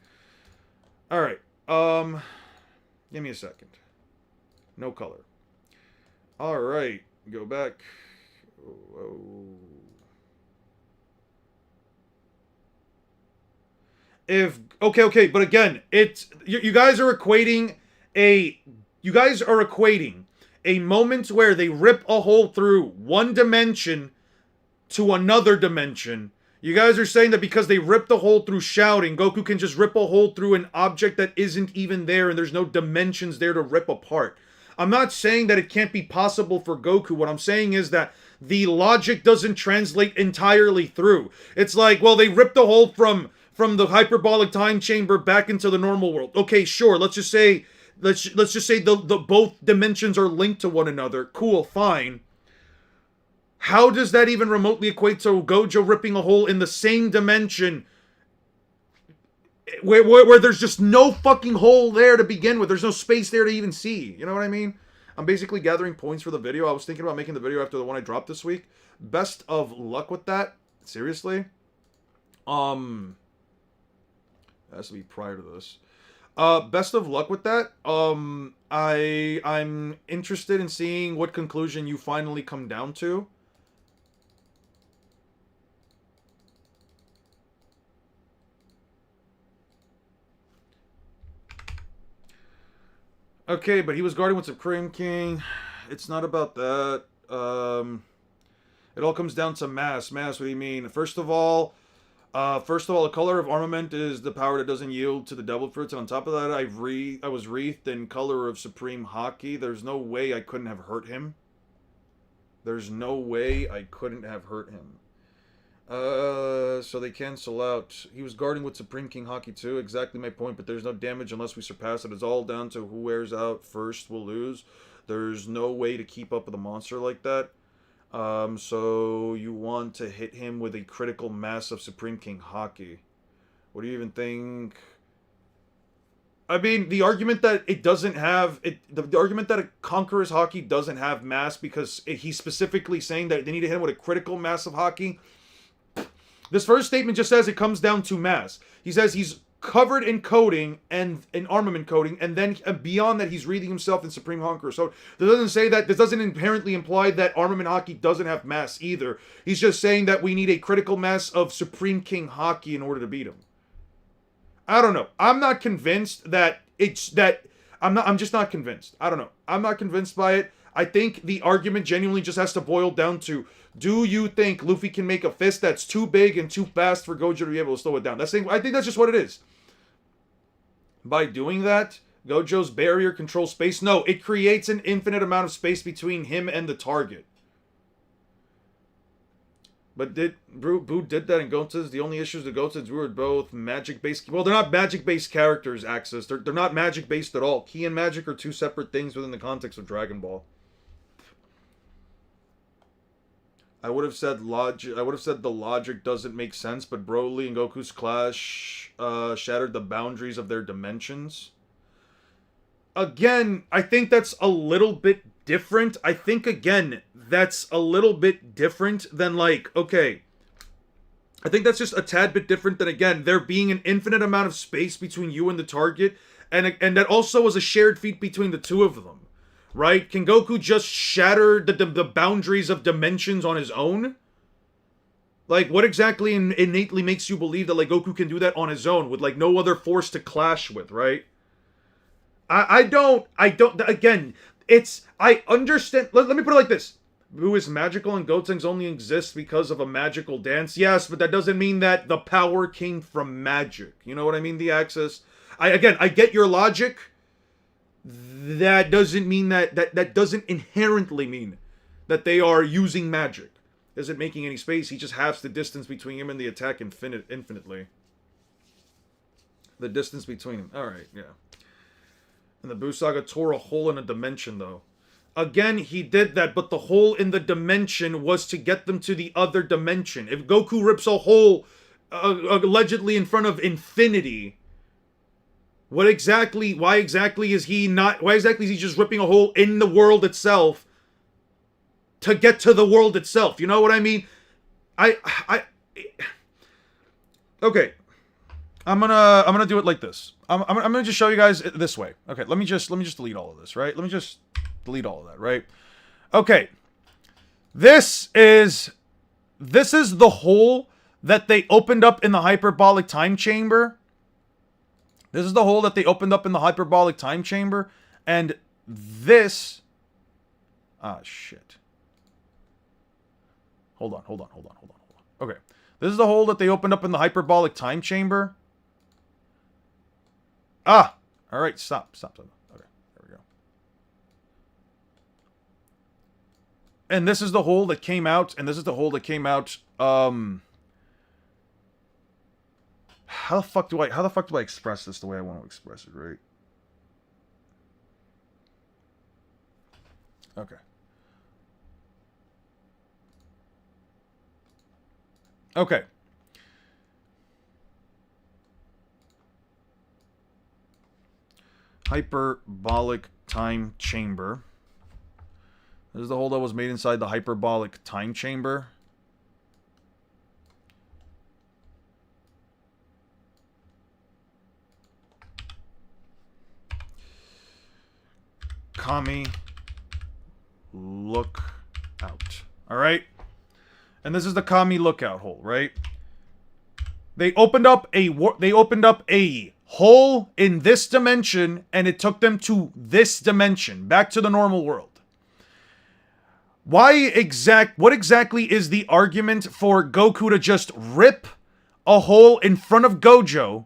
Alright. Give me a second. No color. Alright. Go back. Whoa. Okay, but again, it's you guys are equating a moment where they rip a hole through one dimension to another dimension. You guys are saying that because they ripped a hole through shouting, Goku can just rip a hole through an object that isn't even there and there's no dimensions there to rip apart. I'm not saying that it can't be possible for Goku. What I'm saying is that the logic doesn't translate entirely through. It's like, well, they ripped a hole from the hyperbolic time chamber back into the normal world. Okay, sure. Let's just say the both dimensions are linked to one another. Cool, fine. How does that even remotely equate to Gojo ripping a hole in the same dimension where there's just no fucking hole there to begin with? There's no space there to even see. You know what I mean? I'm basically gathering points for the video. I was thinking about making the video after the one I dropped this week. Best of luck with that. Seriously. It has to be prior to this. Best of luck with that. I'm interested in seeing what conclusion you finally come down to. Okay, but he was guarding with Supreme King. It's not about that. It all comes down to mass. Mass, what do you mean? First of all, the color of armament is the power that doesn't yield to the devil fruits. And on top of that, I was wreathed in color of supreme haki. There's no way I couldn't have hurt him. There's no way I couldn't have hurt him. So they cancel out. He was guarding with Supreme King Haki too. Exactly my point, but there's no damage unless we surpass it. It's all down to who wears out first will lose. There's no way to keep up with a monster like that. So you want to hit him with a critical mass of Supreme King Haki. What do you even think? I mean, the argument that it doesn't have the argument that a Conqueror's Haki doesn't have mass because he's specifically saying that they need to hit him with a critical mass of Haki. This first statement just says it comes down to mass. He says he's covered in coating and in armament coating, and then beyond that, he's wreathing himself in Supreme Conqueror. So this doesn't say that. This doesn't inherently imply that armament Haki doesn't have mass either. He's just saying that we need a critical mass of Supreme King Haki in order to beat him. I don't know. I'm not convinced that it's that. I'm just not convinced. I don't know. I'm not convinced by it. I think the argument genuinely just has to boil down to: do you think Luffy can make a fist that's too big and too fast for Gojo to be able to slow it down? I think that's just what it is. By doing that, Gojo's barrier controls space. No, it creates an infinite amount of space between him and the target. But Boo did that in Goten's? The only issues with Goten's were both magic-based. Well, they're not magic-based characters, Axis. They're not magic-based at all. Ki and magic are two separate things within the context of Dragon Ball. I would have said the logic doesn't make sense, but Broly and Goku's clash shattered the boundaries of their dimensions. Again, I think that's a little bit different. I think, again, that's a little bit different than, like, okay, I think that's just a tad bit different than, again, there being an infinite amount of space between you and the target, and that also was a shared feat between the two of them, right? Can Goku just shatter the boundaries of dimensions on his own? Like, what exactly innately makes you believe that, like, Goku can do that on his own with, like, no other force to clash with, right? I don't, again, I understand, let me put it like this. Buu is magical and Gotenks only exists because of a magical dance. Yes, but that doesn't mean that the power came from magic. You know what I mean, the Axis? I get your logic. That doesn't mean that doesn't inherently mean that they are using magic. Isn't making any space. He just halves the distance between him and the attack infinitely. The distance between him. Alright, yeah. And the Buu Saga tore a hole in a dimension, though. Again, he did that, but the hole in the dimension was to get them to the other dimension. If Goku rips a hole, allegedly in front of infinity, why exactly is he just ripping a hole in the world itself to get to the world itself? You know what I mean? Okay. I'm gonna do it like this. I'm gonna just show you guys it this way. Okay, let me just delete all of this, right? Let me just delete all of that, right? Okay. This is the hole that they opened up in the hyperbolic time chamber. This is the hole that they opened up in the hyperbolic time chamber, and this shit. Hold on. Okay. This is the hole that they opened up in the hyperbolic time chamber. Alright, stop. Okay, there we go. And this is the hole that came out, how the fuck do I express this the way I want to express it, right? Okay. Okay. Hyperbolic time chamber. This is the hole that was made inside the hyperbolic time chamber. Kami Lookout. Alright? And this is the Kami Lookout hole, right? They opened up a hole in this dimension, and it took them to this dimension, back to the normal world. What exactly is the argument for Goku to just rip a hole in front of Gojo,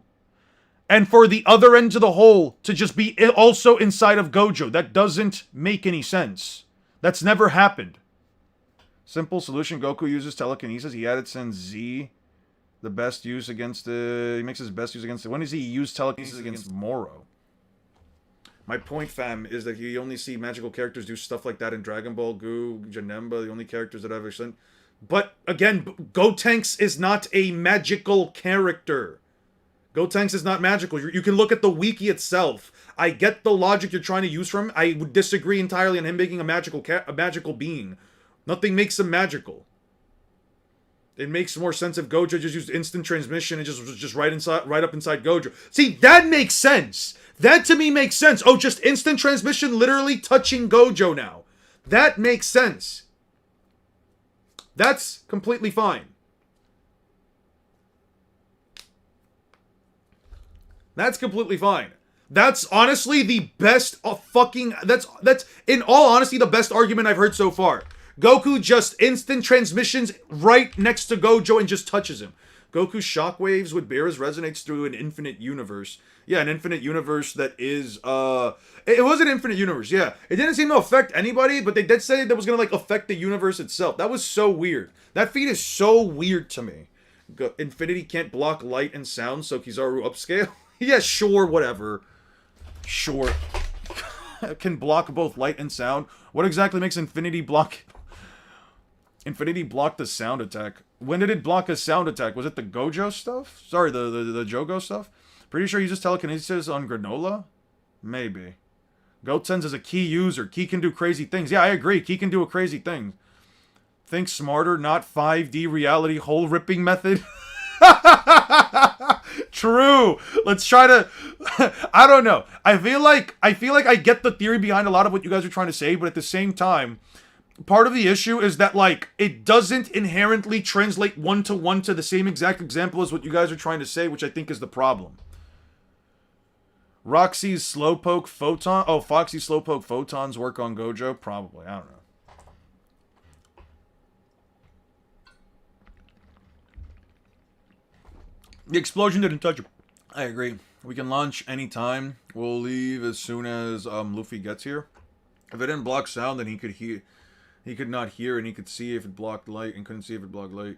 and for the other end of the hole to just be also inside of Gojo? That doesn't make any sense. That's never happened. Simple solution: Goku uses telekinesis. He added Sen Z. The best use against he makes his best use against when does he use telekinesis against Moro? My point, fam, is that you only see magical characters do stuff like that in Dragon Ball, Goo, Janemba, the only characters that I've ever seen. But again, Gotenks is not a magical character. Gotenks is not magical. You can look at the wiki itself. I get the logic you're trying to use from him. I would disagree entirely on him making a magical being. Nothing makes him magical. It makes more sense if Gojo just used instant transmission and just right up inside Gojo. See, that makes sense. That to me makes sense. Oh, just instant transmission literally touching Gojo now. That makes sense. That's completely fine. That's completely fine. That's honestly the best that's in all honesty the best argument I've heard so far. Goku just instant transmissions right next to Gojo and just touches him. Goku's shockwaves with bears resonates through an infinite universe. Yeah, an infinite universe that is, it was an infinite universe, yeah. It didn't seem to affect anybody, but they did say that was gonna, like, affect the universe itself. That was so weird. That feat is so weird to me. Infinity can't block light and sound, so Kizaru upscale? Yeah, sure, whatever. Sure. Can block both light and sound. What exactly makes Infinity block the sound attack? When did it block a sound attack? Was it the Gojo stuff? Sorry, the Jogo stuff? Pretty sure he uses telekinesis on Granola? Maybe. Gotenks is a Ki user. Ki can do crazy things. Yeah, I agree. Ki can do a crazy thing. Think smarter, not 5D reality hole ripping method. True. Let's try to I don't know. I feel like I get the theory behind a lot of what you guys are trying to say, but at the same time, part of the issue is that, like, it doesn't inherently translate one-to-one to the same exact example as what you guys are trying to say, which I think is the problem. Roxy's Slowpoke Photon... Oh, Foxy's Slowpoke Photons work on Gojo? Probably. I don't know. The explosion didn't touch him. I agree. We can launch anytime. We'll leave as soon as Luffy gets here. If it didn't block sound, then he could hear... He could not hear, and he could see if it blocked light, and couldn't see if it blocked light.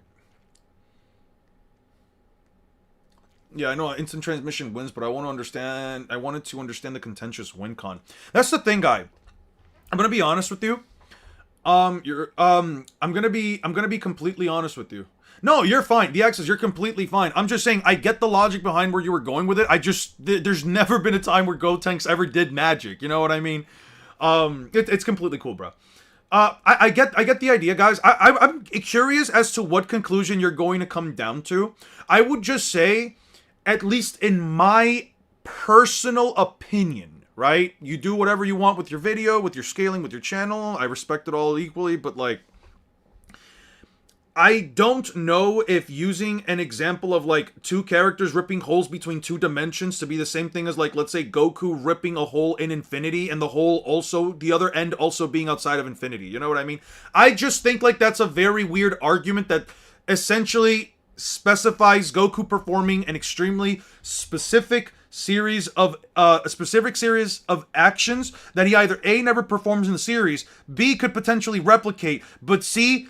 Yeah, I know instant transmission wins, but I wanted to understand the contentious win con. That's the thing, guy. I'm gonna be honest with you. I'm gonna be completely honest with you. No, you're fine. The X's, you're completely fine. I'm just saying, I get the logic behind where you were going with it. There's never been a time where Gotenks ever did magic. You know what I mean? It's completely cool, bro. I get the idea, guys. I'm curious as to what conclusion you're going to come down to. I would just say, at least in my personal opinion, right? You do whatever you want with your video, with your scaling, with your channel. I respect it all equally, but, like, I don't know if using an example of, like, two characters ripping holes between two dimensions to be the same thing as, like, let's say Goku ripping a hole in infinity and the hole also, the other end also being outside of infinity. You know what I mean? I just think, like, that's a very weird argument that essentially specifies Goku performing an extremely specific series of actions that he either A, never performs in the series, B, could potentially replicate, but C,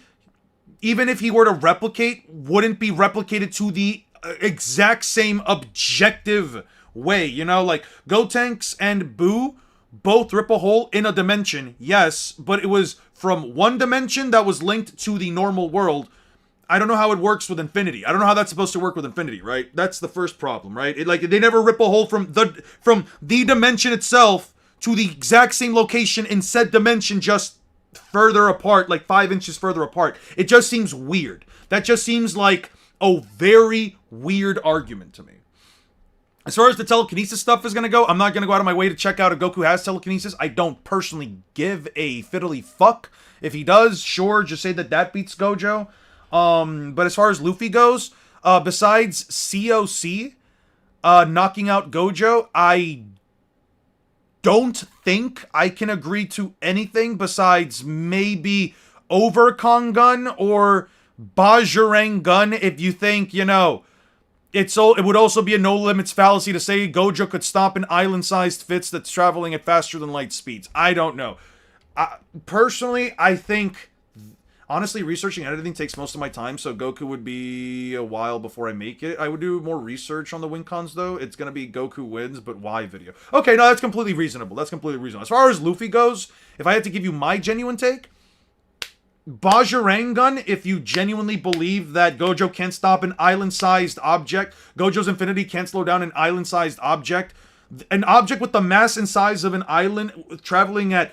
even if he were to replicate, wouldn't be replicated to the exact same objective way. You know, like, Gotenks and Boo both rip a hole in a dimension, yes, but it was from one dimension that was linked to the normal world. I don't know how it works with infinity. I don't know how that's supposed to work with infinity, right? That's the first problem, right? They never rip a hole from the dimension itself to the exact same location in said dimension, just further apart, like 5 inches further apart. It just seems weird. That just seems like a very weird argument to me. As far as the telekinesis stuff is gonna go, I'm not gonna go out of my way to check out if Goku has telekinesis. I don't personally give a fiddly fuck. If he does, sure, just say that beats Gojo. But as far as Luffy goes, besides COC knocking out Gojo, I don't think I can agree to anything besides maybe Over Gun or Bajirang Gun if you think, you know, it would also be a no limits fallacy to say Gojo could stop an island-sized Fitz that's traveling at faster than light speeds. I don't know. Personally, I think, honestly, researching and editing takes most of my time, so Goku would be a while before I make it. I would do more research on the win cons, though. It's going to be Goku wins, but why video? Okay, no, that's completely reasonable. That's completely reasonable. As far as Luffy goes, if I had to give you my genuine take, Bajirang Gun, if you genuinely believe that Gojo can't stop an island-sized object, Gojo's Infinity can't slow down an island-sized object, an object with the mass and size of an island traveling at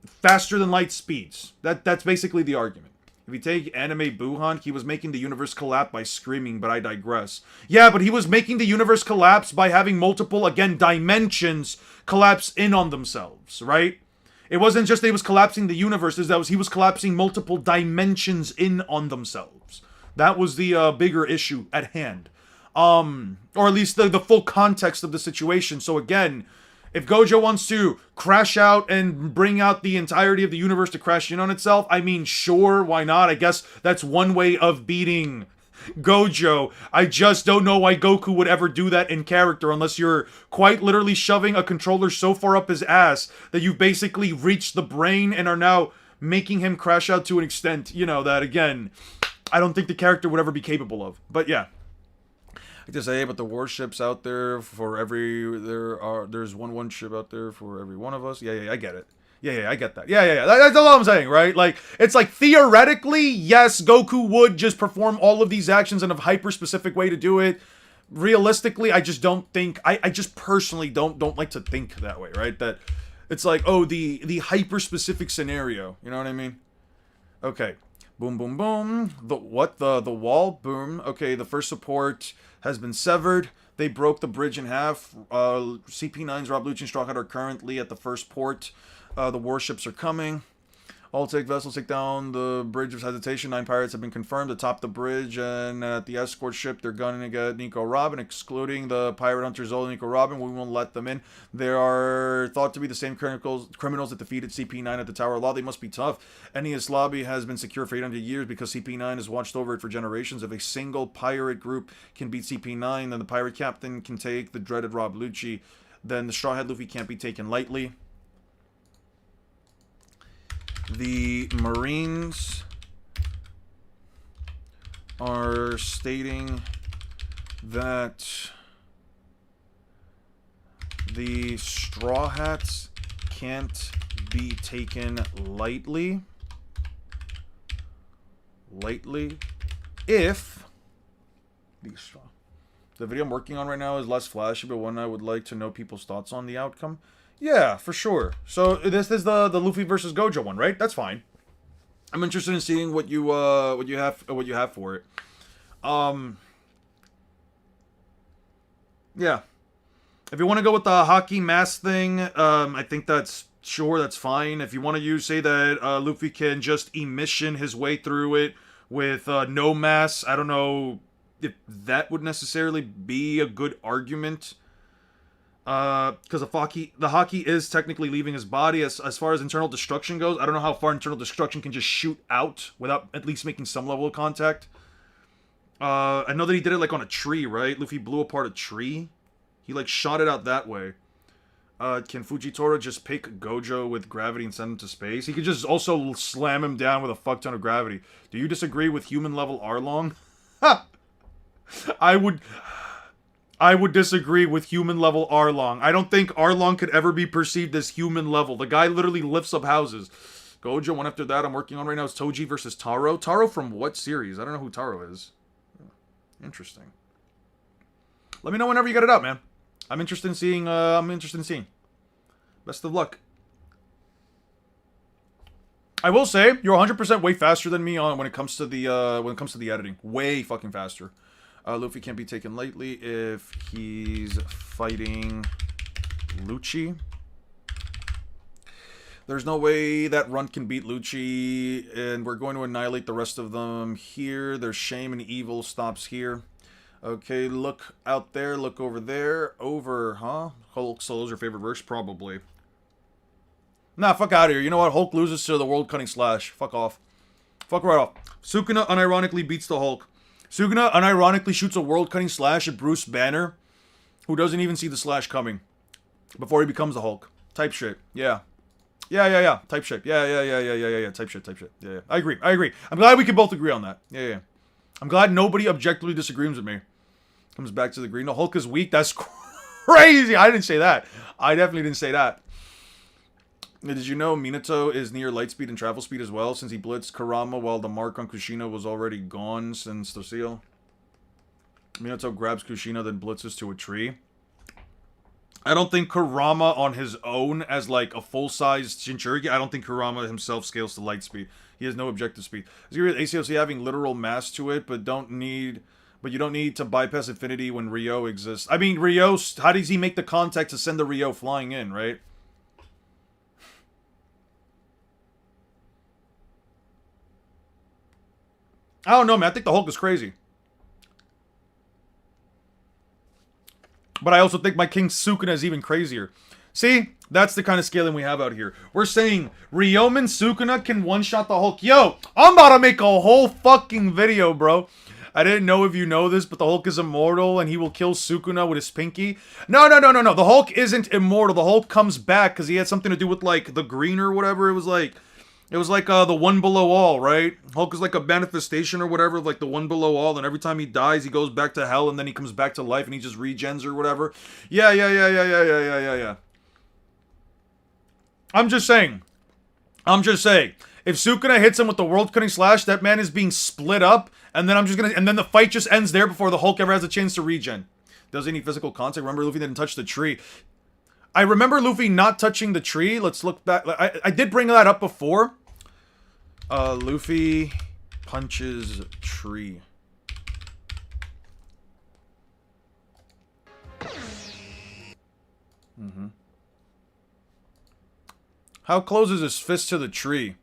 faster than light speeds. That's basically the argument. If you take anime Buhan, he was making the universe collapse by screaming, but I digress. Yeah, but he was making the universe collapse by having multiple, again, dimensions collapse in on themselves, right? It wasn't just that he was collapsing the universe, he was collapsing multiple dimensions in on themselves. That was the bigger issue at hand. Or at least the full context of the situation. So again, if Gojo wants to crash out and bring out the entirety of the universe to crash in on itself, I mean, sure, why not? I guess that's one way of beating Gojo. I just don't know why Goku would ever do that in character unless you're quite literally shoving a controller so far up his ass that you've basically reached the brain and are now making him crash out to an extent, you know, that again, I don't think the character would ever be capable of. But yeah. I to say, but the warships out there for there's one ship out there for every one of us. Yeah, I get it. Yeah, I get that. Yeah. That's all I'm saying, right? Like, it's like, theoretically, yes, Goku would just perform all of these actions in a hyper-specific way to do it. Realistically, I just don't think, I just personally don't like to think that way, right? That it's like, oh, the hyper-specific scenario. You know what I mean? Okay. Boom, boom, boom. The wall? Boom. Okay, the first support has been severed. They broke the bridge in half. CP9's Rob Lucci and Straw Hat are currently at the first port. The warships are coming. All take vessels take down the bridge of hesitation. 9 pirates have been confirmed atop the bridge, and at the escort ship, they're gunning to get Nico Robin, excluding the pirate hunter Zola and Nico Robin. We won't let them in. They are thought to be the same criminals that defeated CP9 at the Tower of Law. They must be tough. Enies Lobby has been secure for 800 years because CP9 has watched over it for generations. If a single pirate group can beat CP9, then the pirate captain can take the dreaded Rob Lucci. Then the Straw Hat Luffy can't be taken lightly. The Marines are stating that the Straw Hats can't be taken lightly. If the video I'm working on right now is less flashy, but one I would like to know people's thoughts on the outcome. Yeah, for sure. So this is the Luffy versus Gojo one, right? That's fine. I'm interested in seeing what you have for it. Yeah. If you want to go with the hockey mask thing, I think that's fine. If you want to say that Luffy can just emission his way through it with no mask, I don't know if that would necessarily be a good argument. Because the hockey is technically leaving his body. As far as internal destruction goes, I don't know how far internal destruction can just shoot out without at least making some level of contact. I know that he did it like on a tree, right? Luffy blew apart a tree. He like shot it out that way. Can Fujitora just pick Gojo with gravity and send him to space? He could just also slam him down with a fuck ton of gravity. Do you disagree with human level Arlong? Ha! I would disagree with human level Arlong. I don't think Arlong could ever be perceived as human level. The guy literally lifts up houses. Gojo, one after that I'm working on right now is Toji versus Taro. Taro from what series? I don't know who Taro is. Interesting. Let me know whenever you get it up, man. I'm interested in seeing, Best of luck. I will say, you're 100% way faster than me when it comes to the editing. Way fucking faster. Luffy can't be taken lightly if he's fighting Lucci. There's no way that Runt can beat Lucci, and we're going to annihilate the rest of them here. There's Shame and Evil stops here. Okay, look out there, look over there. Over, huh? Hulk Solo's your favorite verse? Probably. Nah, fuck out of here. You know what? Hulk loses to the World Cutting Slash. Fuck off. Fuck right off. Sukuna unironically beats the Hulk. Sukuna unironically shoots a World Cutting Slash at Bruce Banner, who doesn't even see the slash coming before he becomes the Hulk. Type shit. Yeah. Yeah. Type shit. Yeah. Type shit. Yeah. I agree. I'm glad we can both agree on that. Yeah. I'm glad nobody objectively disagrees with me. Comes back to the green. The Hulk is weak. That's crazy. I didn't say that. I definitely didn't say that. Did you know Minato is near light speed and travel speed as well, since he blitzed Kurama while the mark on Kushina was already gone since the seal? Minato grabs Kushina, then blitzes to a tree. I don't think Kurama on his own, as like a full-sized Jinchuriki, I don't think Kurama himself scales to light speed. He has no objective speed. I agree with ACOC having literal mass to it, but you don't need to bypass infinity when Ryo exists. I mean, Ryo, how does he make the contact to send the Ryo flying in, right? I don't know, man. I think the Hulk is crazy. But I also think my King Sukuna is even crazier. See? That's the kind of scaling we have out here. We're saying Ryomen Sukuna can one-shot the Hulk. Yo, I'm about to make a whole fucking video, bro. I didn't know if you know this, but the Hulk is immortal and he will kill Sukuna with his pinky. No. The Hulk isn't immortal. The Hulk comes back because he had something to do with, like, the green or whatever. It was like the one below all, right? Hulk is like a manifestation or whatever, like the one below all, and every time he dies, he goes back to hell, and then he comes back to life, and he just regens or whatever. Yeah. I'm just saying. If Sukuna hits him with the World Cutting Slash, that man is being split up, and then and then the fight just ends there before the Hulk ever has a chance to regen. Does he need physical contact? Remember, Luffy didn't touch the tree. I remember Luffy not touching the tree. Let's look back. I did bring that up before. Luffy punches tree. How close is his fist to the tree?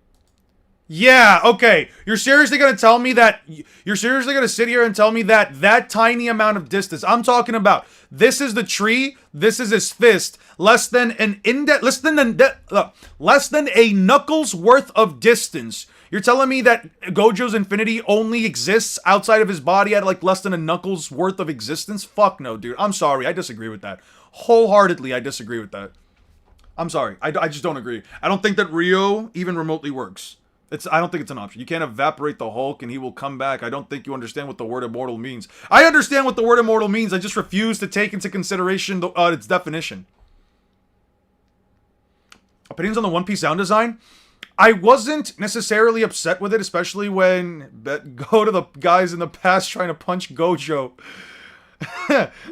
Yeah, okay. You're seriously gonna tell me that? You're seriously gonna sit here and tell me that that tiny amount of distance? I'm talking about. This is the tree. This is his fist. Less than a knuckles worth of distance. You're telling me that Gojo's infinity only exists outside of his body at like less than a knuckles worth of existence? Fuck no, dude. I'm sorry. I disagree with that. Wholeheartedly, I disagree with that. I'm sorry. I just don't agree. I don't think that Ryo even remotely works. I don't think it's an option. You can't evaporate the Hulk and he will come back. I don't think you understand what the word immortal means. I understand what the word immortal means. I just refuse to take into consideration its definition. Opinions on the One Piece sound design? I wasn't necessarily upset with it, especially when go to the guys in the past trying to punch Gojo.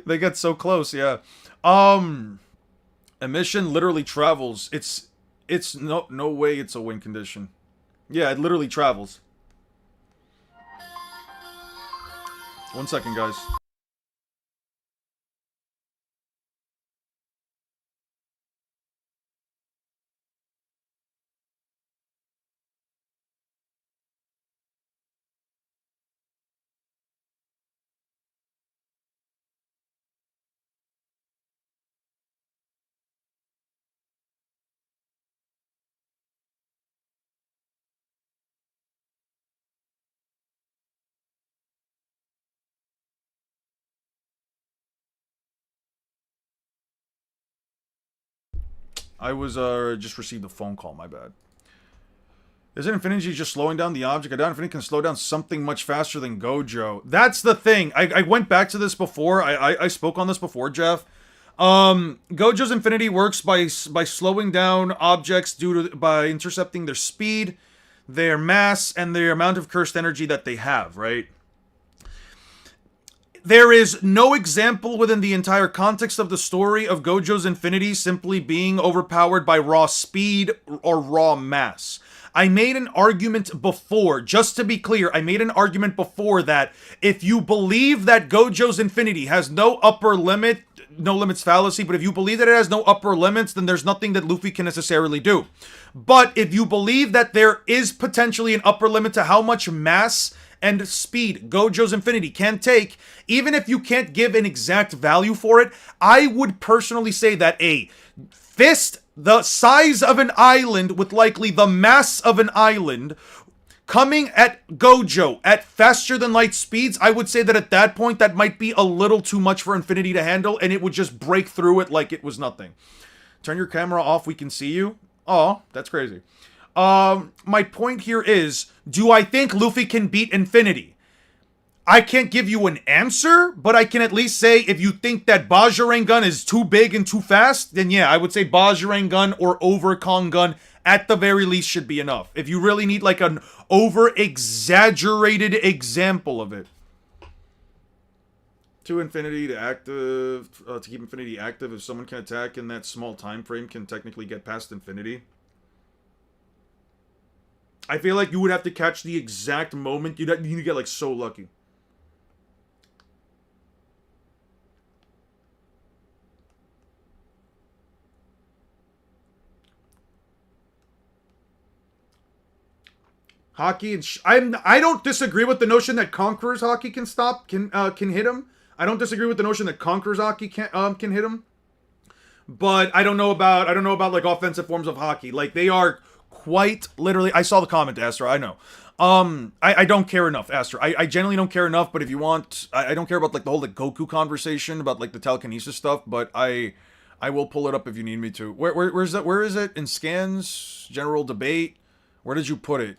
They get so close, yeah. Emission literally travels. It's no way it's a win condition. Yeah, it literally travels. 1 second, guys. I was, just received a phone call, my bad. Isn't Infinity just slowing down the object? I doubt Infinity can slow down something much faster than Gojo. That's the thing. I went back to this before. I spoke on this before, Jeff. Gojo's Infinity works by slowing down objects by intercepting their speed, their mass, and their amount of cursed energy that they have, right? There is no example within the entire context of the story of Gojo's Infinity simply being overpowered by raw speed or raw mass. I made an argument before, just to be clear, I made an argument before that if you believe that Gojo's Infinity has no upper limit, no limits fallacy, but if you believe that it has no upper limits, then there's nothing that Luffy can necessarily do. But if you believe that there is potentially an upper limit to how much mass and speed Gojo's Infinity can take, even if you can't give an exact value for it, I would personally say that a fist the size of an island with likely the mass of an island coming at Gojo at faster than light speeds, I would say that at that point that might be a little too much for Infinity to handle, and it would just break through it like it was nothing. Turn your camera off, we can see you. Oh, that's crazy. My point here is, do I think Luffy can beat Infinity? I can't give you an answer, but I can at least say if you think that Bajirang Gun is too big and too fast, then yeah, I would say Bajirang Gun or Overkong Gun at the very least should be enough. If you really need like an over-exaggerated example of it. To Infinity to active, to keep Infinity active, if someone can attack in that small time frame, can technically get past Infinity. I feel like you would have to catch the exact moment. You need to get like so lucky. Haki and I don't disagree with the notion that Conqueror's Haki can hit him. I don't disagree with the notion that Conqueror's Haki can hit him. But I don't know about like offensive forms of Haki. Like they are quite literally. I saw the comment, Astra. I know. I don't care enough, Astra. I genuinely don't care enough. But if you want, I don't care about like the whole like Goku conversation about like the telekinesis stuff. But I will pull it up if you need me to. Where's that? Where is it in scans? General debate. Where did you put it?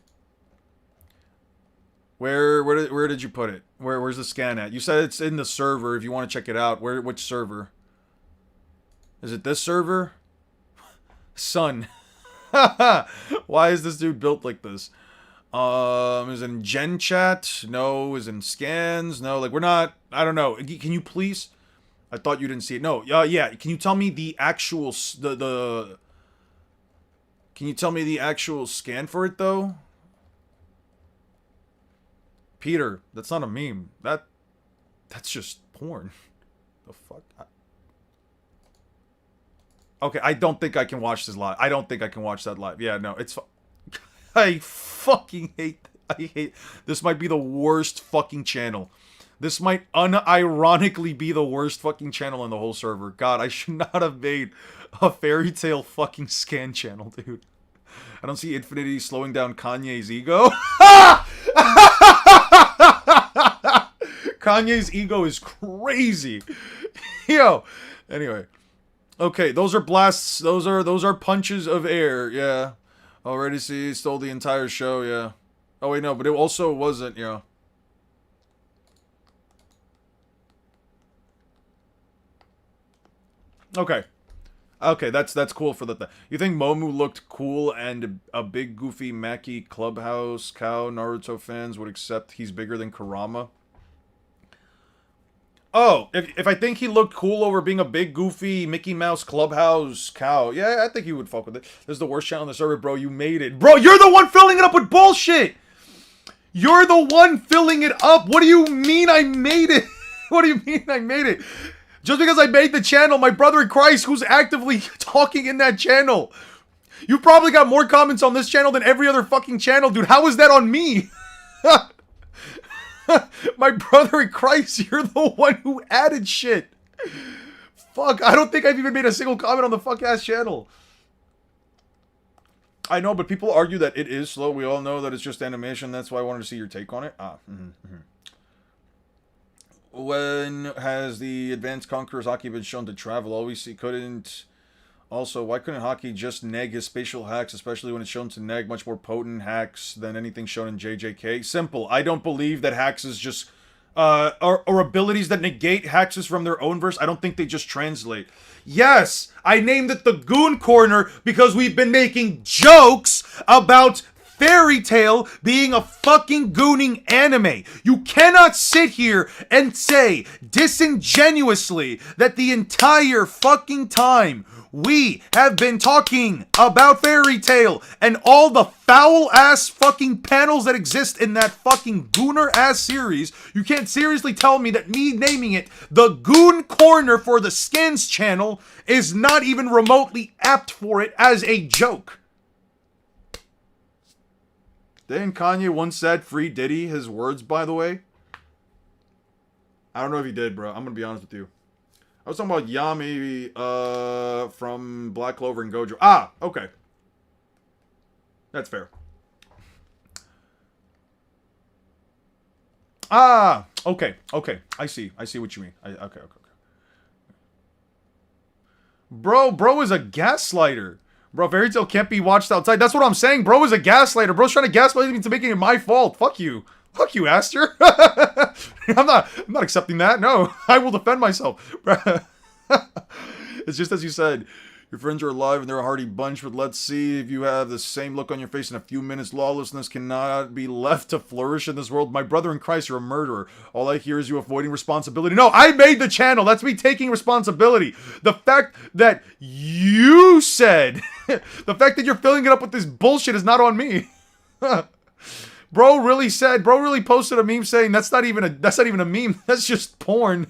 Where did you put it? Where's the scan at? You said it's in the server if you want to check it out. Which server? Is it this server? Son. Why is this dude built like this? Is it in Gen Chat? No. Is it in scans? No. Like we're not. I don't know. Can you please? I thought you didn't see it. No. Yeah. Can you tell me the actual Can you tell me the actual scan for it though? Peter, that's not a meme. That's just porn. The fuck? Okay, I don't think I can watch this live. I don't think I can watch that live. Yeah, no, it's... I fucking hate... This might be the worst fucking channel. This might unironically be the worst fucking channel in the whole server. God, I should not have made a Fairy Tail fucking scan channel, dude. I don't see Infinity slowing down Kanye's ego. Kanye's ego is crazy. Yo. Anyway. Okay, those are blasts. Those are punches of air. Yeah. Already see, stole the entire show. Yeah. Oh wait, no, but it also wasn't. Yeah. Okay. Okay, that's cool for the You think Momu looked cool and a big goofy Maki Clubhouse cow Naruto fans would accept he's bigger than Kurama? Oh, if I think he looked cool over being a big goofy Mickey Mouse Clubhouse cow, yeah, I think he would fuck with it. This is the worst channel on the server, bro. You made it. Bro, you're the one filling it up with bullshit! You're the one filling it up! What do you mean I made it? What do you mean I made it? Just because I made the channel, my brother in Christ, who's actively talking in that channel. You probably got more comments on this channel than every other fucking channel, dude. How is that on me? My brother in Christ, you're the one who added shit. Fuck, I don't think I've even made a single comment on the fuck-ass channel. I know, but people argue that it is slow. We all know that it's just animation. That's why I wanted to see your take on it. When has the advanced Conqueror's Haki been shown to travel? Always see couldn't. Also, why couldn't Haki just neg his spatial hacks, especially when it's shown to neg much more potent hacks than anything shown in JJK? Simple. I don't believe that hacks is just or abilities that negate hacks is from their own verse. I don't think they just translate. Yes, I named it the Goon Corner because we've been making jokes about Fairy Tail being a fucking gooning anime. You cannot sit here and say disingenuously that the entire fucking time we have been talking about Fairy Tail and all the foul ass fucking panels that exist in that fucking gooner ass series. You can't seriously tell me that me naming it the Goon Corner for the Skins channel is not even remotely apt for it as a joke. Didn't Kanye once said free Diddy his words, by the way? I don't know if he did, bro. I'm gonna be honest with you. I was talking about Yami from Black Clover and Gojo. Ah, okay. That's fair. Ah, okay. I see what you mean. Okay. Bro is a gaslighter. Bro, Fairy Tail can't be watched outside. That's what I'm saying. Bro is a gaslighter. Bro's trying to gaslight me into making it my fault. Fuck you, Aster. I'm not accepting that. No, I will defend myself. It's just as you said. Your friends are alive and they're a hearty bunch, but let's see if you have the same look on your face in a few minutes. Lawlessness cannot be left to flourish in this world. My brother in Christ, you're a murderer. All I hear is you avoiding responsibility. No, I made the channel. That's me taking responsibility. The fact that you said, the fact that you're filling it up with this bullshit is not on me. Bro really posted a meme saying that's not even a meme. That's just porn.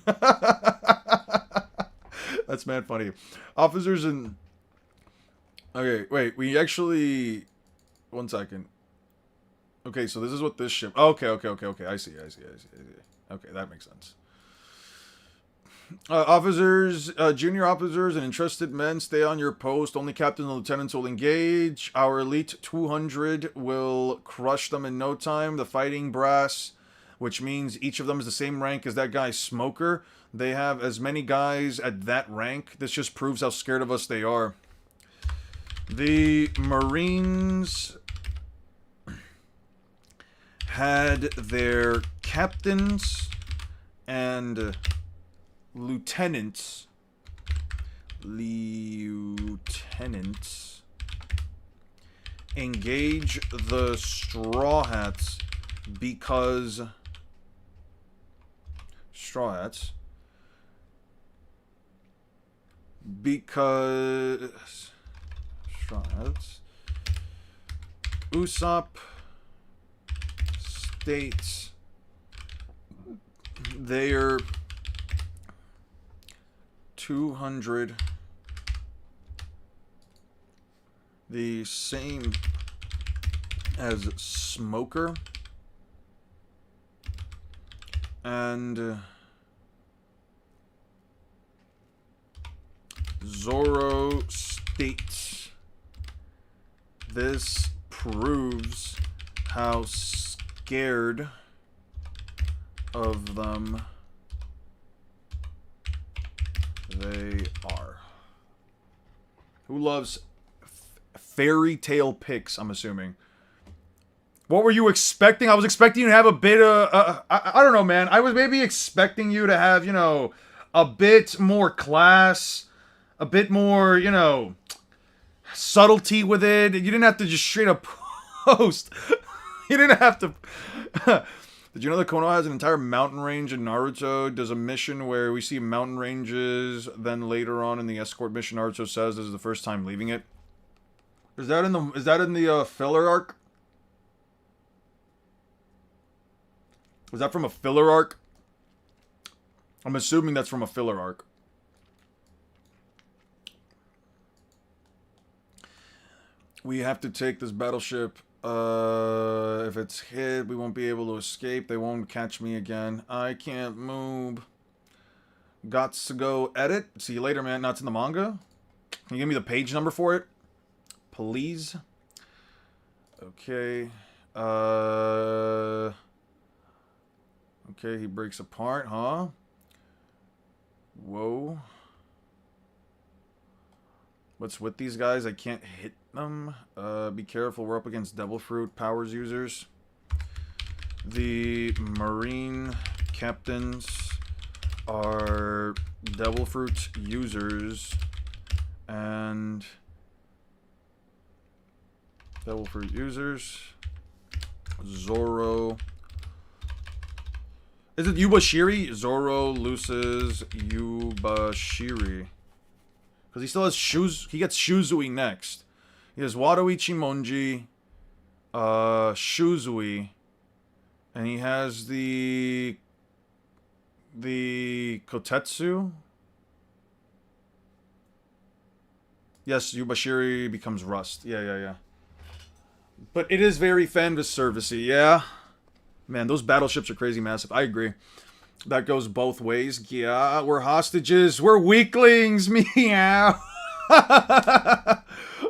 That's mad funny. Officers and... Okay, wait. We actually... One second. Okay, so this is what this ship... Okay. I see. Okay, that makes sense. Officers, junior officers and entrusted men, stay on your post. Only captains and lieutenants will engage. Our elite 200 will crush them in no time. The fighting brass, which means each of them is the same rank as that guy Smoker. They have as many guys at that rank. This just proves how scared of us they are. The Marines had their captains and lieutenants engage the Straw Hats because Usopp states they're 200 the same as Smoker and Zoro states this proves how scared of them they are. Who loves Fairy Tail pics, I'm assuming. What were you expecting? I was expecting you to have a bit of... I don't know, man. I was maybe expecting you to have, you know, a bit more class, a bit more, you know, subtlety with it. You didn't have to just straight up post. You didn't have to... Did you know that Konoha has an entire mountain range in Naruto? Does a mission where we see mountain ranges, then later on in the escort mission, Naruto says this is the first time leaving it? Is that in the filler arc? Was that from a filler arc? I'm assuming that's from a filler arc. We have to take this battleship. If it's hit, we won't be able to escape. They won't catch me again. I can't move. Gots to go edit. See you later, man. Not in the manga. Can you give me the page number for it? Please. Okay. Okay, he breaks apart, huh? Whoa. What's with these guys? I can't hit them. Be careful, we're up against Devil Fruit powers users. The Marine captains are Devil Fruit users, and Devil Fruit users. Zoro. Is it Yubashiri? Zoro loses Yubashiri. Because he still has shoes. He gets Shuzui next. He has Wado Ichimonji. Shuzui. And he has the Kotetsu. Yes, Yubashiri becomes Rust. Yeah. But it is very fan servicey, yeah. Man, those battleships are crazy massive. I agree. That goes both ways. Yeah, we're hostages. We're weaklings. Meow.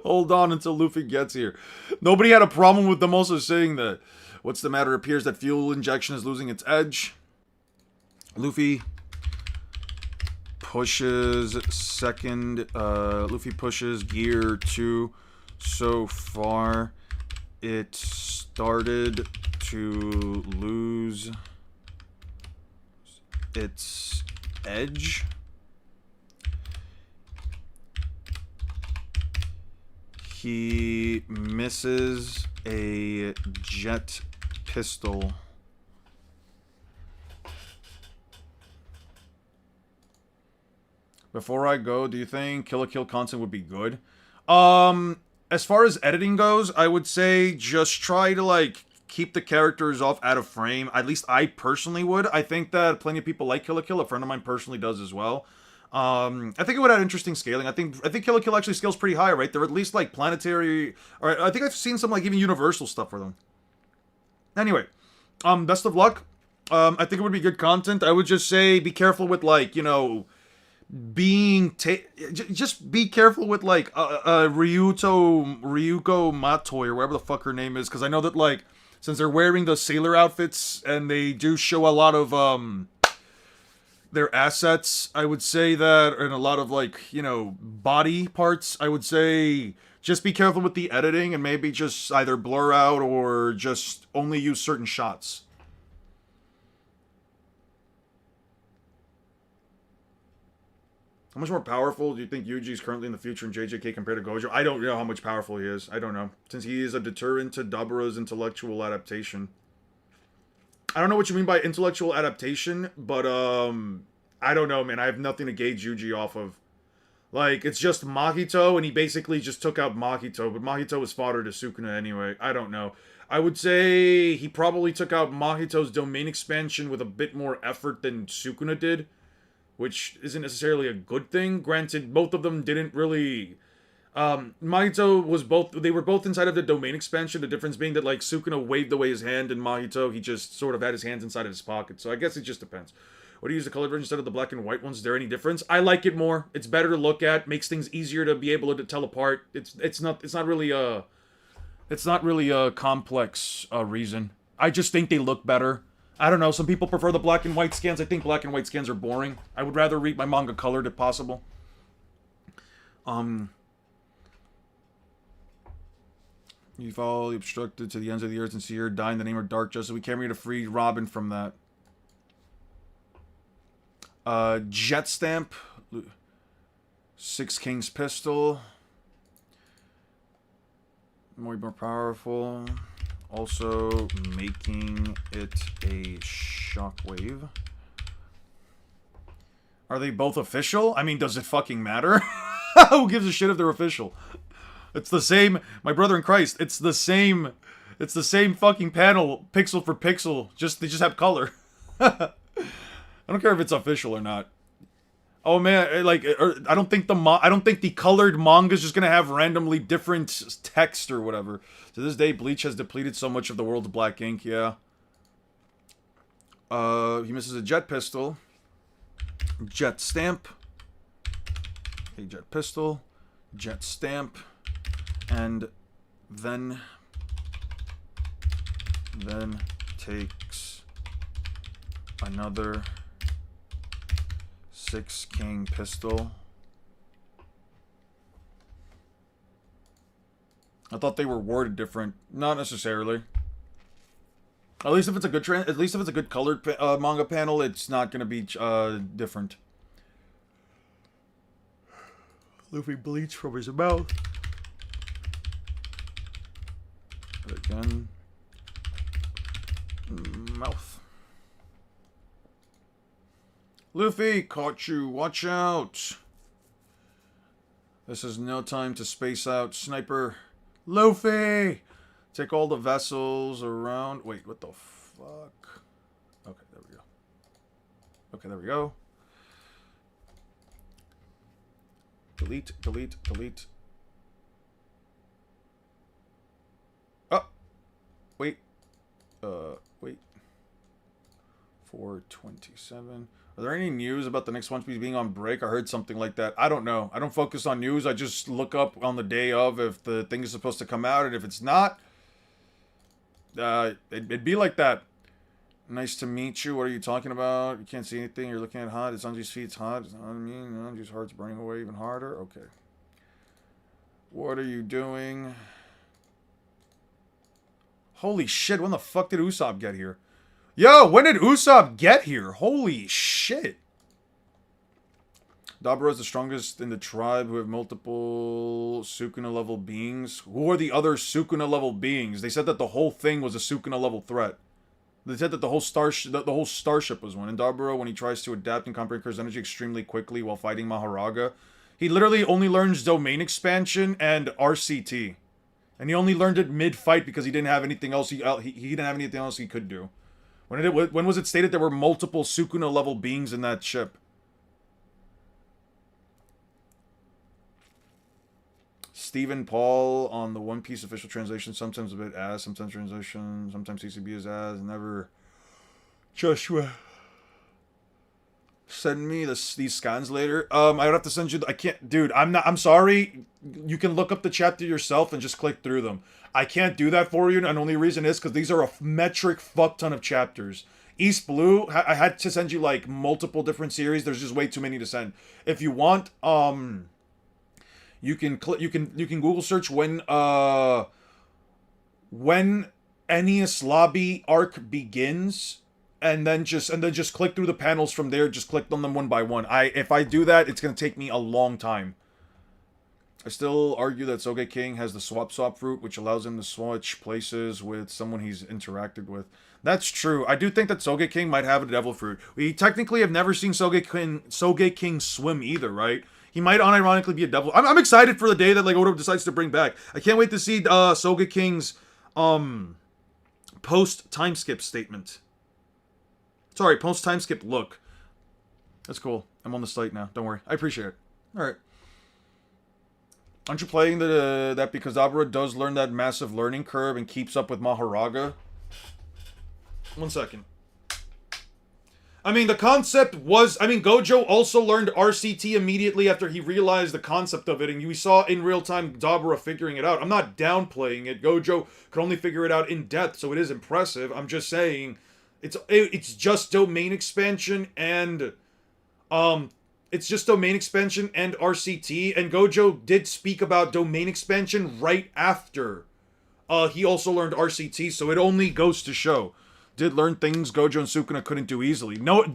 Hold on until Luffy gets here. Nobody had a problem with them also saying that. What's the matter? It appears that fuel injection is losing its edge. Luffy pushes Luffy pushes gear 2. So far, it started to lose its edge. He misses a jet pistol. Before I go, do you think Kill la Kill content would be good? As far as editing goes, I would say just try to, like, keep the characters off out of frame. At least I personally would. I think that plenty of people like Kill la Kill. A friend of mine personally does as well. I think it would have interesting scaling. I think Kill la Kill actually scales pretty high, right? They're at least, like, planetary... Or I think I've seen some, like, even universal stuff for them. Anyway, best of luck. I think it would be good content. I would just say be careful with, like, you know... just be careful with, like, Ryuko Matoi, or whatever the fuck her name is, because I know that, like, since they're wearing the sailor outfits, and they do show a lot of, their assets, I would say that, and a lot of, like, you know, body parts, I would say, just be careful with the editing, and maybe just either blur out, or just only use certain shots. How much more powerful do you think Yuji is currently in the future in JJK compared to Gojo? I don't know how much powerful he is. I don't know. Since he is a deterrent to Dabura's intellectual adaptation. I don't know what you mean by intellectual adaptation, but, I don't know, man. I have nothing to gauge Yuji off of. Like, it's just Mahito, and he basically just took out Mahito, but Mahito was fodder to Sukuna anyway. I don't know. I would say he probably took out Mahito's domain expansion with a bit more effort than Sukuna did. Which isn't necessarily a good thing. Granted, both of them didn't really... Mahito was both... They were both inside of the domain expansion. The difference being that, like, Sukuna waved away his hand, and Mahito, he just sort of had his hands inside of his pocket. So I guess it just depends. What do you use the colored version instead of the black and white ones? Is there any difference? I like it more. It's better to look at. Makes things easier to be able to tell apart. It's not really a complex reason. I just think they look better. I don't know, some people prefer the black and white scans. I think black and white scans are boring. I would rather read my manga colored if possible. You fall obstructed to the ends of the earth and see her die in the name of Dark Justice. We came here to free Robin from that. Jet Stamp. Six Kings Pistol. More powerful. Also making it a shockwave. Are they both official? I mean, does it fucking matter? Who gives a shit if they're official? It's the same, my brother in Christ, it's the same fucking panel, pixel for pixel, they just have color. I don't care if it's official or not. Oh man, like, I don't think the colored manga is just gonna have randomly different text or whatever. To this day, Bleach has depleted so much of the world's black ink, yeah. He misses a jet pistol. Jet stamp. A jet pistol. Jet stamp. And then takes another Six King pistol. I thought they were worded different. Not necessarily. At least if it's a good colored manga panel, it's not gonna be different. Luffy bleeds from his mouth. again. Mouth. Luffy, caught you. Watch out. This is no time to space out. Sniper. Luffy! Take all the vessels around. Wait, what the fuck? Okay, there we go. Okay, there we go. Delete, delete, delete. Oh! Wait. Wait. 427. Are there any news about the next One Piece being on break? I heard something like that. I don't know. I don't focus on news. I just look up on the day of if the thing is supposed to come out, and if it's not, it'd be like that. Nice to meet you. What are you talking about? You can't see anything. You're looking at hot. It's Sanji's feet's hot. It's not what I mean. Sanji's heart's burning away even harder. Okay. What are you doing? Holy shit, when the fuck did Usopp get here? Yo, when did Usopp get here? Holy shit. Dabura is the strongest in the tribe who have multiple Sukuna level beings. Who are the other Sukuna level beings? They said that the whole thing was a Sukuna level threat. They said that the whole starship was one. And Dabura, when he tries to adapt and comprehend Kur's energy extremely quickly while fighting Maharaga, he literally only learns domain expansion and RCT. And he only learned it mid-fight because he didn't have anything else. He didn't have anything else he could do. When was it stated there were multiple Sukuna level beings in that ship? Stephen Paul on the One Piece official translation, sometimes a bit ass, sometimes translation, sometimes CCB is ass, never. Joshua, send me these scans later. I would have to send you. I can't, dude. I'm sorry. You can look up the chapter yourself and just click through them. I can't do that for you, and the only reason is because these are a metric fuck ton of chapters. East Blue, I had to send you like multiple different series. There's just way too many to send. If you want, you can Google search when Enies Lobby arc begins, and then just click through the panels from there. Just click on them one by one. If I do that, it's gonna take me a long time. I still argue that Sogeking has the swap fruit, which allows him to switch places with someone he's interacted with. That's true. I do think that Sogeking might have a devil fruit. We technically have never seen Sogeking swim either, right? He might unironically be a devil. I'm excited for the day that like Oda decides to bring back. I can't wait to see Sogeking's post time skip statement. Sorry, post time skip look. That's cool. I'm on the site now. Don't worry. I appreciate it. All right. Aren't you playing that because Dabura does learn that massive learning curve and keeps up with Maharaga? 1 second. I mean, the concept was... I mean, Gojo also learned RCT immediately after he realized the concept of it, and we saw in real time Dabura figuring it out. I'm not downplaying it. Gojo could only figure it out in depth, so it is impressive. I'm just saying, it's just domain expansion and... It's just domain expansion and RCT, and Gojo did speak about domain expansion right after he also learned RCT, so it only goes to show. Did learn things Gojo and Sukuna couldn't do easily. No,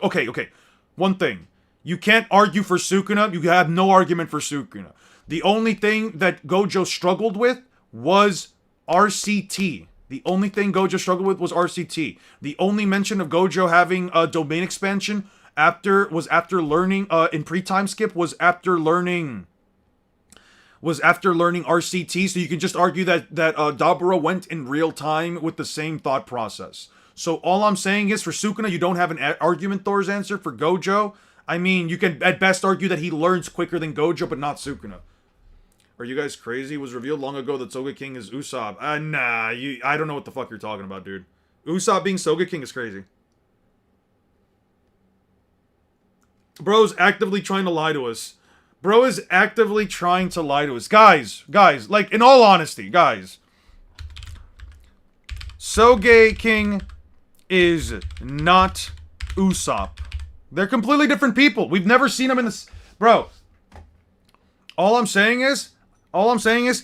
okay. One thing. You can't argue for Sukuna, you have no argument for Sukuna. The only thing that Gojo struggled with was RCT. The only thing Gojo struggled with was RCT. The only mention of Gojo having a domain expansion after learning in pre-time skip was after learning RCT, so you can just argue that Dabura went in real time with the same thought process. So all I'm saying is for Sukuna, you don't have an argument Thor's answer. For Gojo, I mean, you can at best argue that he learns quicker than Gojo, but not Sukuna. Are you guys crazy? It was revealed long ago that Sogeking is Usopp. Nah, I don't know what the fuck you're talking about, dude. Usopp being Sogeking is crazy. Bro's actively trying to lie to us. Bro is actively trying to lie to us. Guys, like, in all honesty, guys. Sogeking is not Usopp. They're completely different people. We've never seen them in this... Bro. All I'm saying is,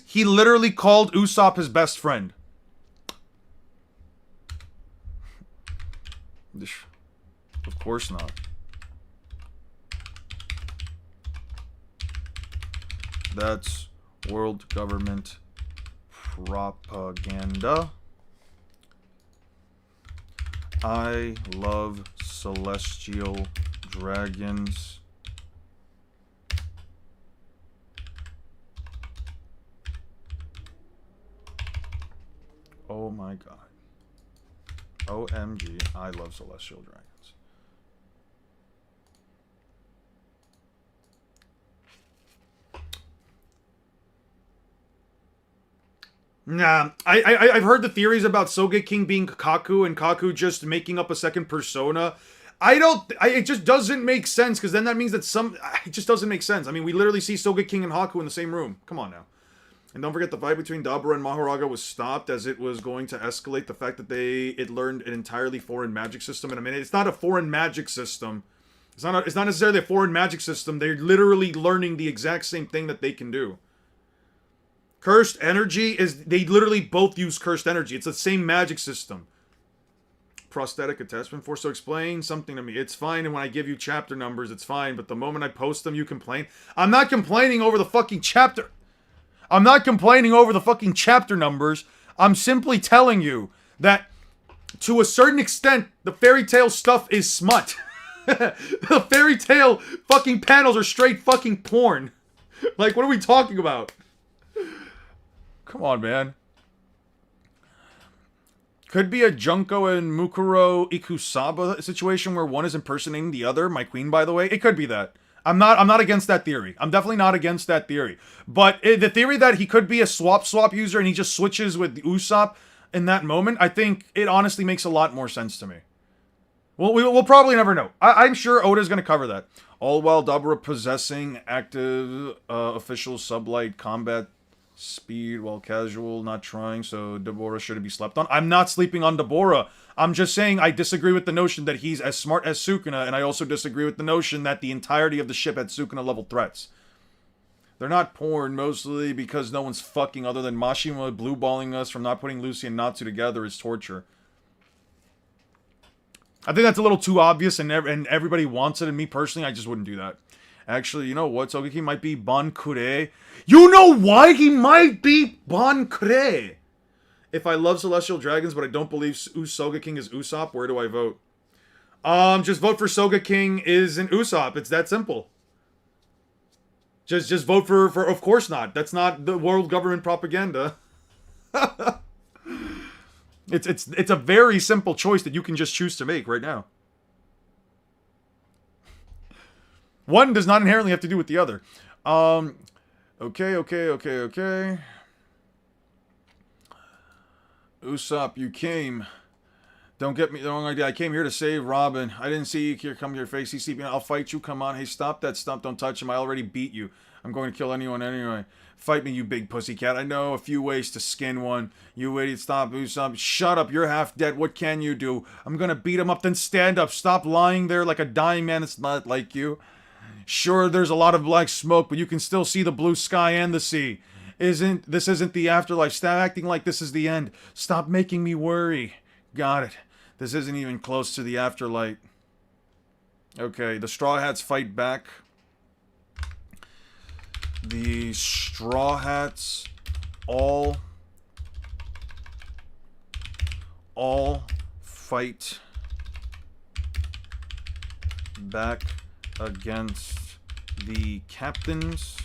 he literally called Usopp his best friend. Of course not. That's world government propaganda. I love celestial dragons. Oh my god. OMG, I love celestial dragons. Nah, I've heard the theories about Sogeking being Kaku and Kaku just making up a second persona. It just doesn't make sense, because then that means that it just doesn't make sense. I mean, we literally see Sogeking and Haku in the same room. Come on now. And don't forget, the fight between Dabura and Mahoraga was stopped as it was going to escalate. The fact that it learned an entirely foreign magic system in a minute. It's not a foreign magic system. It's not necessarily a foreign magic system. They're literally learning the exact same thing that they can do. Cursed energy they literally both use cursed energy. It's the same magic system. Prosthetic attachment force. So explain something to me. It's fine, and when I give you chapter numbers, it's fine. But the moment I post them, you complain. I'm not complaining over the fucking chapter. I'm not complaining over the fucking chapter numbers. I'm simply telling you that, to a certain extent, the fairy tale stuff is smut. The fairy tale fucking panels are straight fucking porn. Like, what are we talking about? Come on, man. Could be a Junko and Mukuro Ikusaba situation where one is impersonating the other. My queen, by the way. It could be that. I'm not against that theory. I'm definitely not against that theory. But the theory that he could be a swap user and he just switches with Usopp in that moment, I think it honestly makes a lot more sense to me. Well, we'll probably never know. I'm sure Oda's going to cover that. All while Dabura possessing active official sublight combat speed while casual, not trying, so Dabura shouldn't be slept on. I'm not sleeping on Dabura. I'm just saying I disagree with the notion that he's as smart as Sukuna, and I also disagree with the notion that the entirety of the ship had Sukuna level threats. They're not porn, mostly because no one's fucking, other than Mashima blueballing us from not putting Lucy and Natsu together is torture. I think that's a little too obvious, and everybody wants it, and me personally, I just wouldn't do that. Actually, you know what? Sogeki might be Bankure. You know why he might be Bankure? If I love Celestial Dragons, but I don't believe Sogeking is Usopp, where do I vote? Just vote for Sogeking is an Usopp. It's that simple. Just vote for of course not. That's not the world government propaganda. It's a very simple choice that you can just choose to make right now. One does not inherently have to do with the other. Okay. Usopp, you came. Don't get me the wrong idea. I came here to save Robin. I didn't see you here. Come to your face. He's sleeping. I'll fight you. Come on. Hey, stop that stump. Don't touch him. I already beat you. I'm going to kill anyone anyway. Fight me, you big pussycat. I know a few ways to skin one. You idiot. Stop, Usopp. Shut up. You're half dead. What can you do? I'm going to beat him up. Then stand up. Stop lying there like a dying man. It's not like you. Sure, there's a lot of black smoke, but you can still see the blue sky and the sea. This isn't the afterlife. Stop acting like this is the end. Stop making me worry. Got it. This isn't even close to the afterlight. Okay, the Straw Hats fight back. The Straw Hats all fight back against the captains.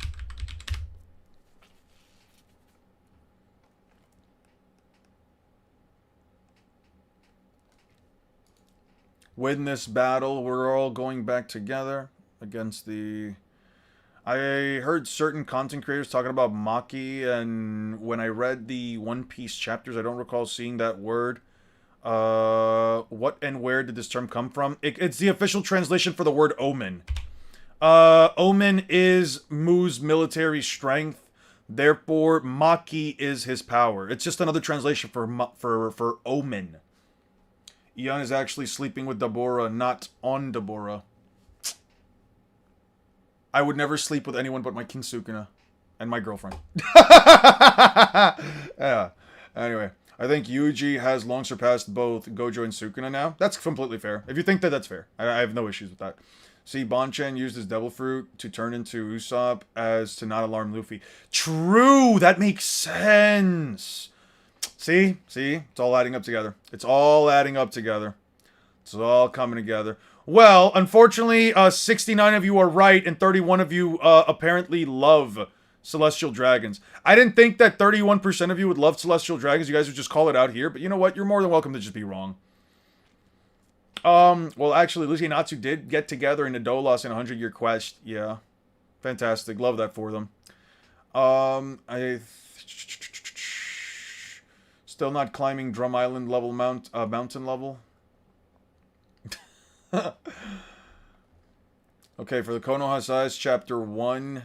Win this battle. We're all going back together against the... I heard certain content creators talking about Maki, and when I read the One Piece chapters, I don't recall seeing that word. What and where did this term come from? It's the official translation for the word omen. Omen is Mu's military strength. Therefore, Maki is his power. It's just another translation for omen. Ian is actually sleeping with Dabura, not on Dabura. I would never sleep with anyone but my King Sukuna and my girlfriend. Yeah. Anyway, I think Yuji has long surpassed both Gojo and Sukuna now. That's completely fair. If you think that, that's fair. I have no issues with that. See, Bonchan used his Devil Fruit to turn into Usopp as to not alarm Luffy. True! That makes sense! See? It's all adding up together. It's all adding up together. It's all coming together. Well, unfortunately, 69 of you are right, and 31 of you apparently love Celestial Dragons. I didn't think that 31% of you would love Celestial Dragons. You guys would just call it out here, but you know what? You're more than welcome to just be wrong. Well, actually, Lucy and Natsu did get together in a Dolos in a 100-year quest. Yeah. Fantastic. Love that for them. Still not climbing Drum Island level mountain level. Okay, for the Konoha size, chapter 1.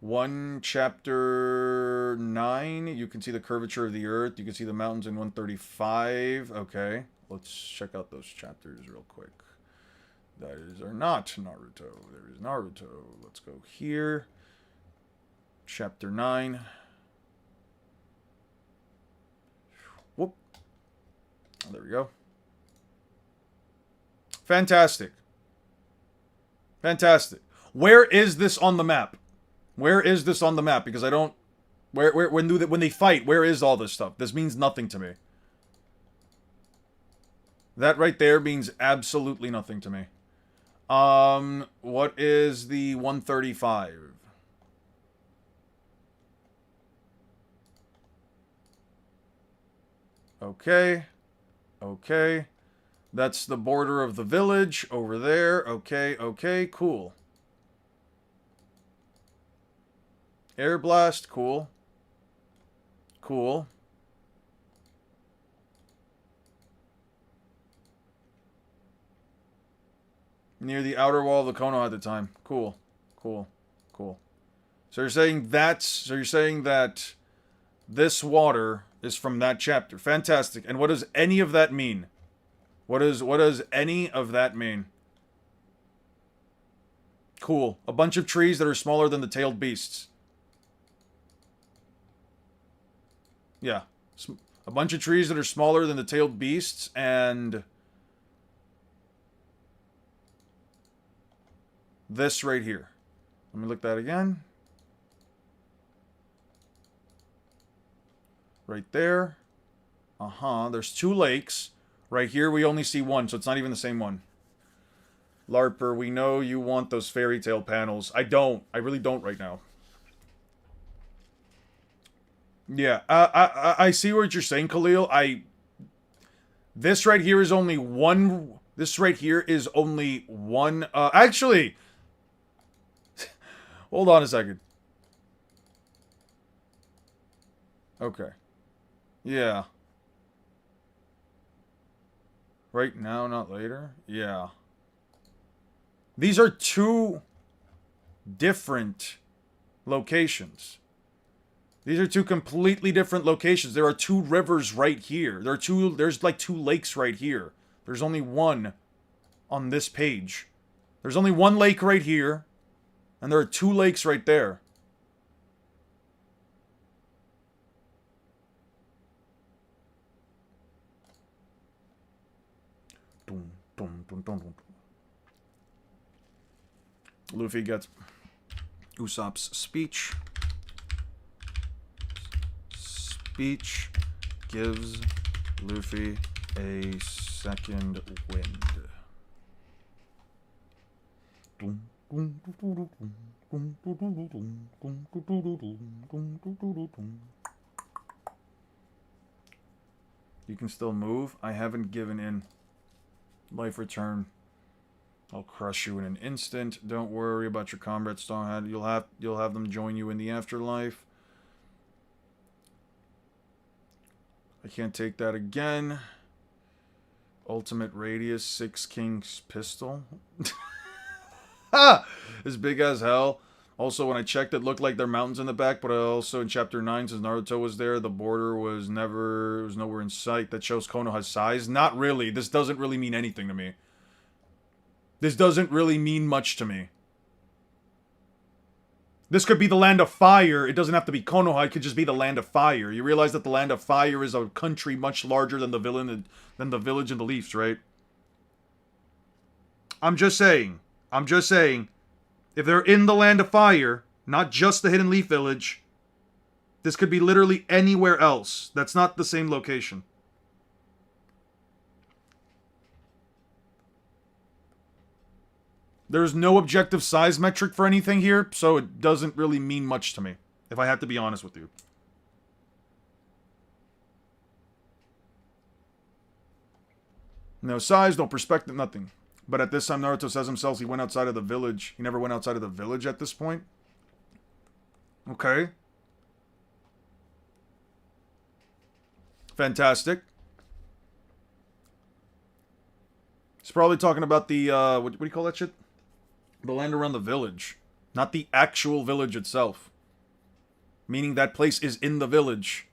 1 chapter 9, you can see the curvature of the earth. You can see the mountains in 135. Okay, let's check out those chapters real quick. That is or not Naruto. There is Naruto. Let's go here. Chapter 9. Whoop. Oh, there we go. Fantastic. Fantastic. Where is this on the map? Where is this on the map? Because I don't... When they fight, where is all this stuff? This means nothing to me. That right there means absolutely nothing to me. What is the 135? Okay. Okay. That's the border of the village over there. Okay, cool. Air Blast, cool. Cool. Near the outer wall of the Konoha at the time. Cool. Cool. So you're saying that this water is from that chapter. Fantastic. And what does any of that mean? What does any of that mean? Cool. A bunch of trees that are smaller than the tailed beasts. Yeah. A bunch of trees that are smaller than the tailed beasts, and this right here. Let me look that again. Right there. There's 2 lakes. Right here we only see 1, so it's not even the same one. Larper, we know you want those fairy tale panels. I don't. I really don't right now. Yeah, I see what you're saying, Khalil. This right here is only one... This right here is only one... actually... Hold on a second. Okay. Yeah. Right now, not later? Yeah. These are 2 different locations. These are 2 completely different locations. There are 2 rivers right here. There's like 2 lakes right here. There's only 1 on this page. There's only 1 lake right here. And there are 2 lakes right there. Luffy gets Usopp's speech. Speech gives Luffy a second wind. You can still move. I haven't given in. Life return. I'll crush you in an instant. Don't worry about your comrade Starhead. You'll have them join you in the afterlife. I can't take that again. Ultimate radius, 6 King's pistol. Ha! As big as hell. Also, when I checked, it looked like there are mountains in the back, but also in Chapter 9, since Naruto was there, the border was nowhere in sight. That shows Konoha's size. Not really. This doesn't really mean anything to me. This doesn't really mean much to me. This could be the Land of Fire. It doesn't have to be Konoha. It could just be the Land of Fire. You realize that the Land of Fire is a country much larger than the village and the Leafs, right? I'm just saying. I'm just saying. If they're in the Land of Fire, not just the Hidden Leaf Village, this could be literally anywhere else. That's not the same location. There's no objective size metric for anything here, so it doesn't really mean much to me, if I have to be honest with you. No size, no perspective, nothing. But at this time, Naruto says himself he went outside of the village. He never went outside of the village at this point. Okay. Fantastic. He's probably talking about the, what do you call that shit? The land around the village. Not the actual village itself. Meaning that place is in the village.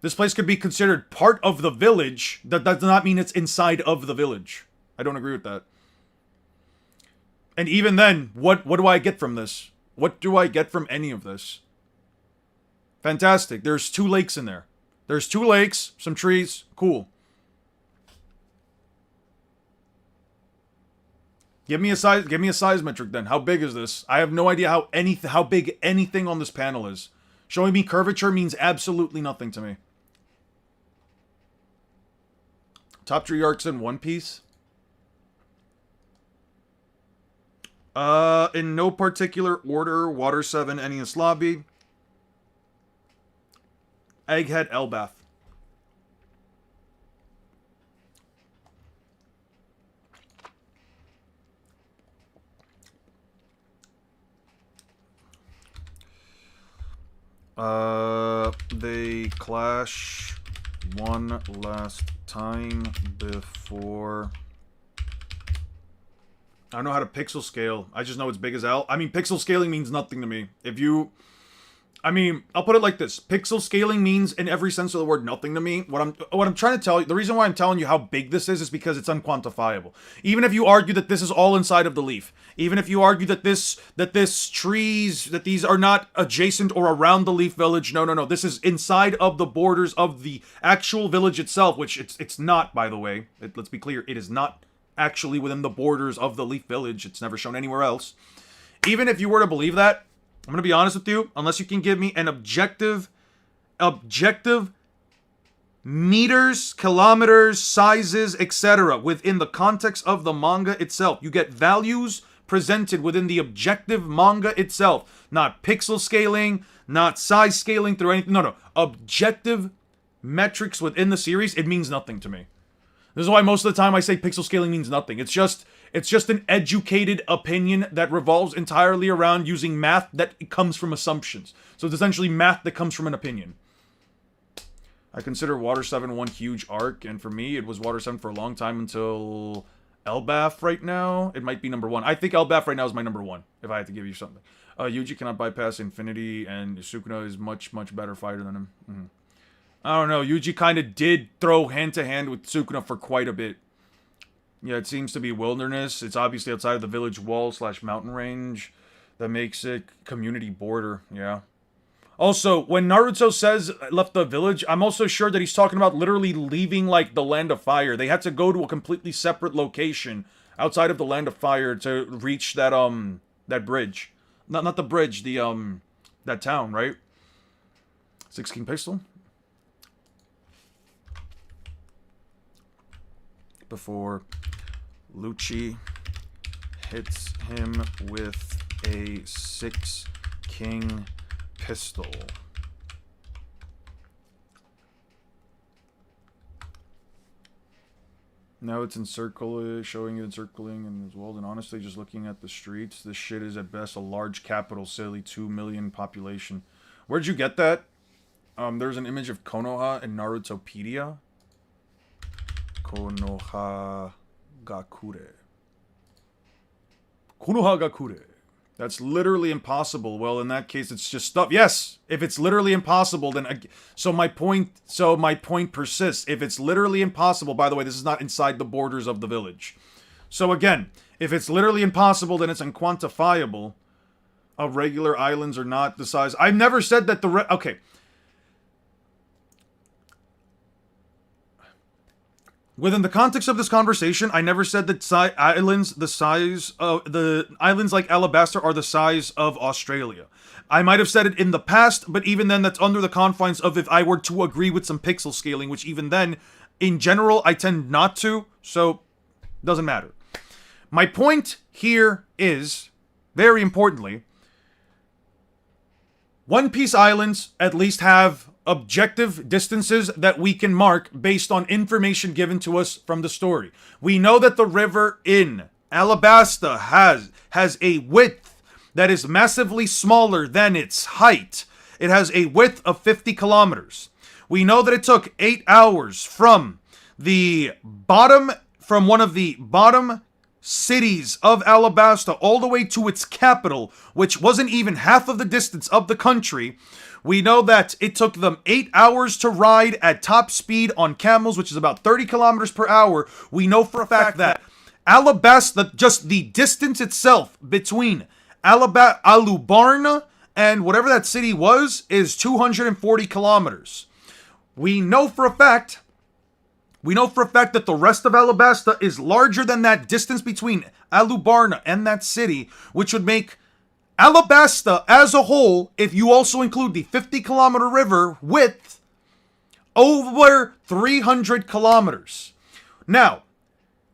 This place could be considered part of the village. That does not mean it's inside of the village. I don't agree with that. And even then, what do I get from this? What do I get from any of this? Fantastic. There's 2 lakes in there. There's 2 lakes, some trees. Cool. Give me a size metric then. How big is this? I have no idea how big anything on this panel is. Showing me curvature means absolutely nothing to me. Top 3 arcs in One Piece? In no particular order, Water 7, Enies Lobby. Egghead, Elbath. They clash one last time before... I don't know how to pixel scale. I just know it's big as hell. I mean, pixel scaling means nothing to me. If you... I mean, I'll put it like this. Pixel scaling means, in every sense of the word, nothing to me. What I'm trying to tell you, the reason why I'm telling you how big this is because it's unquantifiable. Even if you argue that this is all inside of the leaf, even if you argue that these are not adjacent or around the leaf village, no. This is inside of the borders of the actual village itself, which it's not, by the way. Let's be clear, it is not actually within the borders of the leaf village. It's never shown anywhere else. Even if you were to believe that, I'm going to be honest with you, unless you can give me an objective meters, kilometers, sizes, etc. within the context of the manga itself. You get values presented within the objective manga itself. Not pixel scaling, not size scaling through anything. No. Objective metrics within the series, it means nothing to me. This is why most of the time I say pixel scaling means nothing. It's just an educated opinion that revolves entirely around using math that comes from assumptions. So it's essentially math that comes from an opinion. I consider Water 7 one huge arc, and for me, it was Water 7 for a long time until Elbaf right now. It might be number 1. I think Elbaf right now is my number 1, if I had to give you something. Yuji cannot bypass Infinity, and Sukuna is much, much better fighter than him. I don't know, Yuji kind of did throw hand-to-hand with Sukuna for quite a bit. Yeah, it seems to be wilderness. It's obviously outside of the village wall / mountain range. That makes it community border, yeah. Also, when Naruto says left the village, I'm also sure that he's talking about literally leaving, like, the Land of Fire. They had to go to a completely separate location outside of the Land of Fire to reach that, that bridge. Not the bridge, that town, right? 6 King Pistol? Before Lucci hits him with a 6 King Pistol. Now it's showing it encircling in his world, and honestly, just looking at the streets, this shit is at best a large capital city, 2 million population. Where'd you get that? There's an image of Konoha in Narutopedia. Konoha Gakure. That's literally impossible. Well, in that case, it's just stuff. Yes, if it's literally impossible, then so my point persists. If it's literally impossible, by the way, this is not inside the borders of the village. So again, if it's literally impossible, then it's unquantifiable. Regular islands are not the size. I've never said that okay. Within the context of this conversation, I never said that islands the size of the islands like Alabasta are the size of Australia. I might have said it in the past, but even then, that's under the confines of if I were to agree with some pixel scaling, which even then, in general, I tend not to, so doesn't matter. My point here is, very importantly, One Piece islands at least have objective distances that we can mark based on information given to us from the story. We know that the river in Alabasta has a width that is massively smaller than its height. It has a width of 50 kilometers. We know that it took 8 hours from one of the bottom cities of Alabasta all the way to its capital, which wasn't even half of the distance of the country. We know that it took them 8 hours to ride at top speed on camels, which is about 30 kilometers per hour. We know for a fact that Alabasta, just the distance itself between Alubarna and whatever that city was, is 240 kilometers. We know for a fact that the rest of Alabasta is larger than that distance between Alubarna and that city, which would make Alabasta as a whole, if you also include the 50-kilometer river width, over 300 kilometers. Now,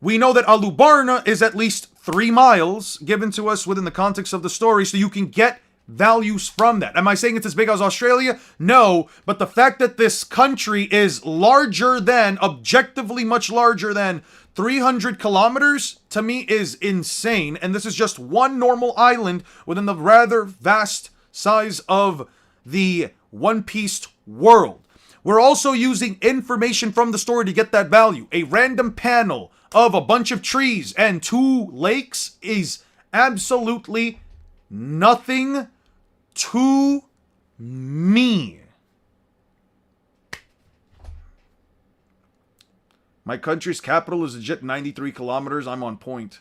we know that Alubarna is at least 3 miles given to us within the context of the story, so you can get values from that. Am I saying it's as big as Australia? No, but the fact that this country is larger than, objectively much larger than 300 kilometers, to me is insane. And this is just one normal island within the rather vast size of the One Piece world. We're also using information from the story to get that value. A random panel of a bunch of trees and 2 lakes is absolutely nothing to me. My country's capital is legit 93 kilometers. I'm on point.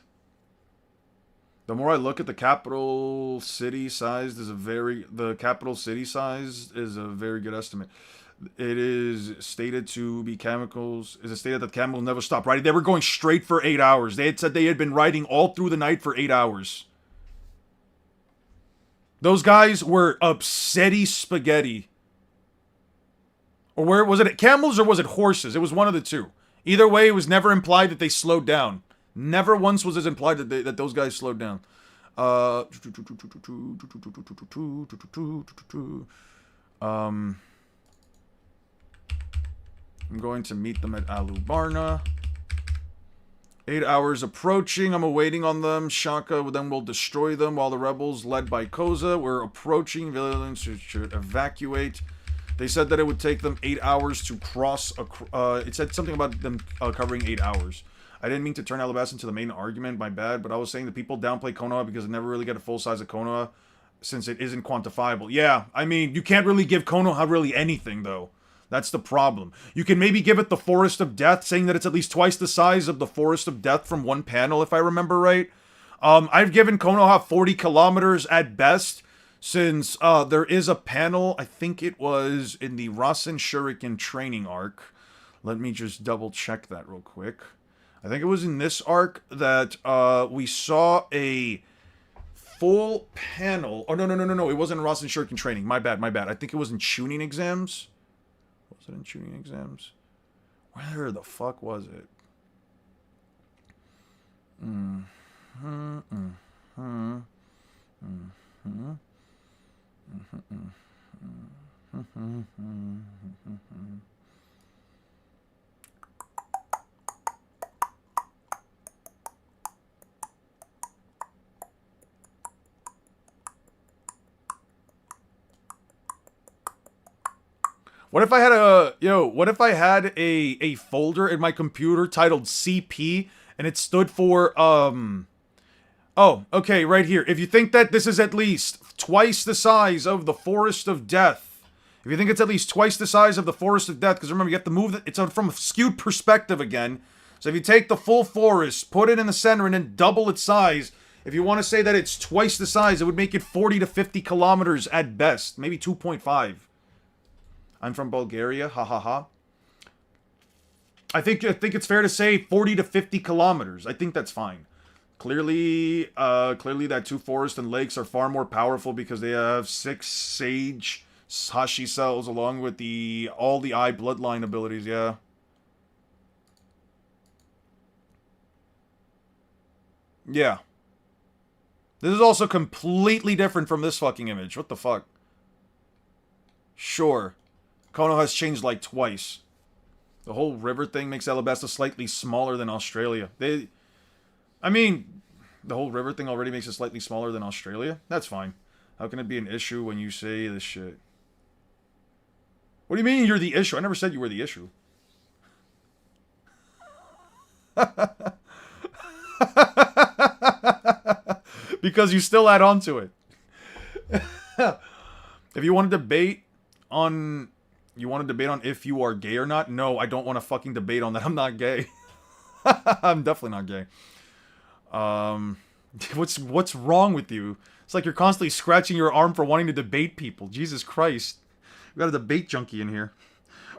The more I look at the capital city size, the capital city size is a very good estimate. It is stated to be chemicals. Is it stated that camels never stop riding? They were going straight for 8 hours. They had said they had been riding all through the night for 8 hours. Those guys were upsetty spaghetti. Or where was it? Camels or was it horses? It was one of the two. Either way, it was never implied that they slowed down. Never once was it implied that those guys slowed down. I'm going to meet them at Alubarna. 8 hours approaching. I'm awaiting on them. Shaka then will destroy them while the rebels, led by Koza, were approaching. Villains should evacuate. They said that it would take them 8 hours to cross. It said something about them covering 8 hours. I didn't mean to turn Alabasta into the main argument, my bad, but I was saying that people downplay Konoha because they never really get a full size of Konoha since it isn't quantifiable. Yeah, I mean, you can't really give Konoha really anything, though. That's the problem. You can maybe give it the Forest of Death, saying that it's at least twice the size of the Forest of Death from one panel, if I remember right. I've given Konoha 40 kilometers at best, since there is a panel, I think it was in the Rasen Shuriken training arc. Let me just double check that real quick. I think it was in this arc that we saw a full panel. Oh, no. It wasn't in Rasen Shuriken training. My bad. I think it was in Chunin exams. Was it in Chunin exams? Where the fuck was it? What if I had a folder in my computer titled CP and it stood for oh, okay, right here. If you think that this is at least twice the size of the Forest of Death, if you think it's at least twice the size of the Forest of Death, because remember, you have to move it's from a skewed perspective again. So if you take the full forest, put it in the center, and then double its size, if you want to say that it's twice the size, it would make it 40 to 50 kilometers at best, maybe 2.5. I'm from Bulgaria, ha ha ha. I think it's fair to say 40 to 50 kilometers. I think that's fine. Clearly, that two forests and lakes are far more powerful because they have 6 sage Hashi cells along with all the eye bloodline abilities, yeah. Yeah. This is also completely different from this fucking image. What the fuck? Sure. Kono has changed like twice. The whole river thing makes Alabasta slightly smaller than Australia. I mean, the whole river thing already makes it slightly smaller than Australia? That's fine. How can it be an issue when you say this shit? What do you mean you're the issue? I never said you were the issue. Because you still add on to it. If you want to debate on... if you are gay or not? No, I don't want to fucking debate on that. I'm not gay. I'm definitely not gay. What's wrong with you? It's like you're constantly scratching your arm for wanting to debate people. Jesus Christ. We got a debate junkie in here.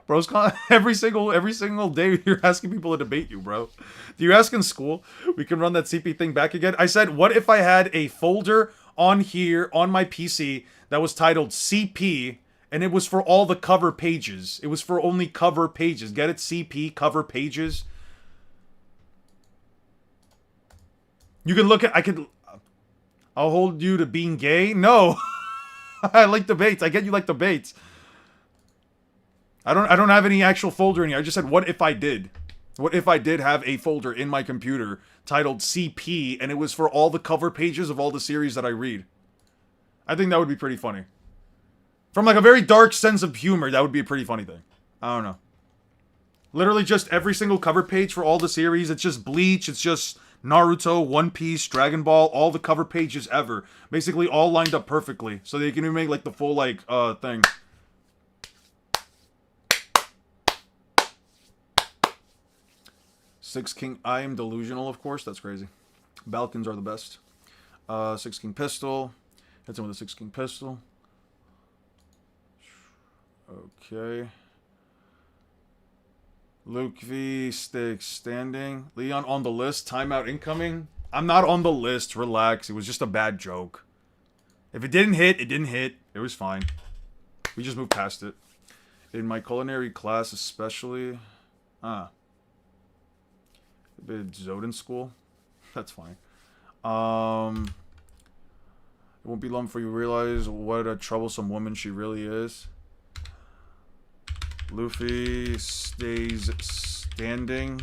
Bro's every single day you're asking people to debate you, bro. Do you ask in school? We can run that CP thing back again. I said, what if I had a folder on here on my PC that was titled CP, and it was for all the cover pages. It was for only cover pages. Get it? CP, cover pages. You can look at... I'll hold you to being gay? No. I like debates. I get you like debates. I don't have any actual folder in here. I just said, what if I did? What if I did have a folder in my computer titled CP, and it was for all the cover pages of all the series that I read? I think that would be pretty funny. From like a very dark sense of humor, that would be a pretty funny thing. I don't know. Literally just every single cover page for all the series. It's just Bleach, it's just Naruto, One Piece, Dragon Ball, all the cover pages ever. Basically all lined up perfectly. So they can even make like the full like thing. Six King, I am delusional, of course. That's crazy. Balkans are the best. Six King pistol. Hits him with a Six King pistol. Okay. Luke V, sticks standing. Leon on the list. Timeout incoming. I'm not on the list. Relax. It was just a bad joke. If it didn't hit, it didn't hit. It was fine. We just moved past it. In my culinary class especially... Zoden school? That's fine. It won't be long before you realize what a troublesome woman she really is. Luffy stays standing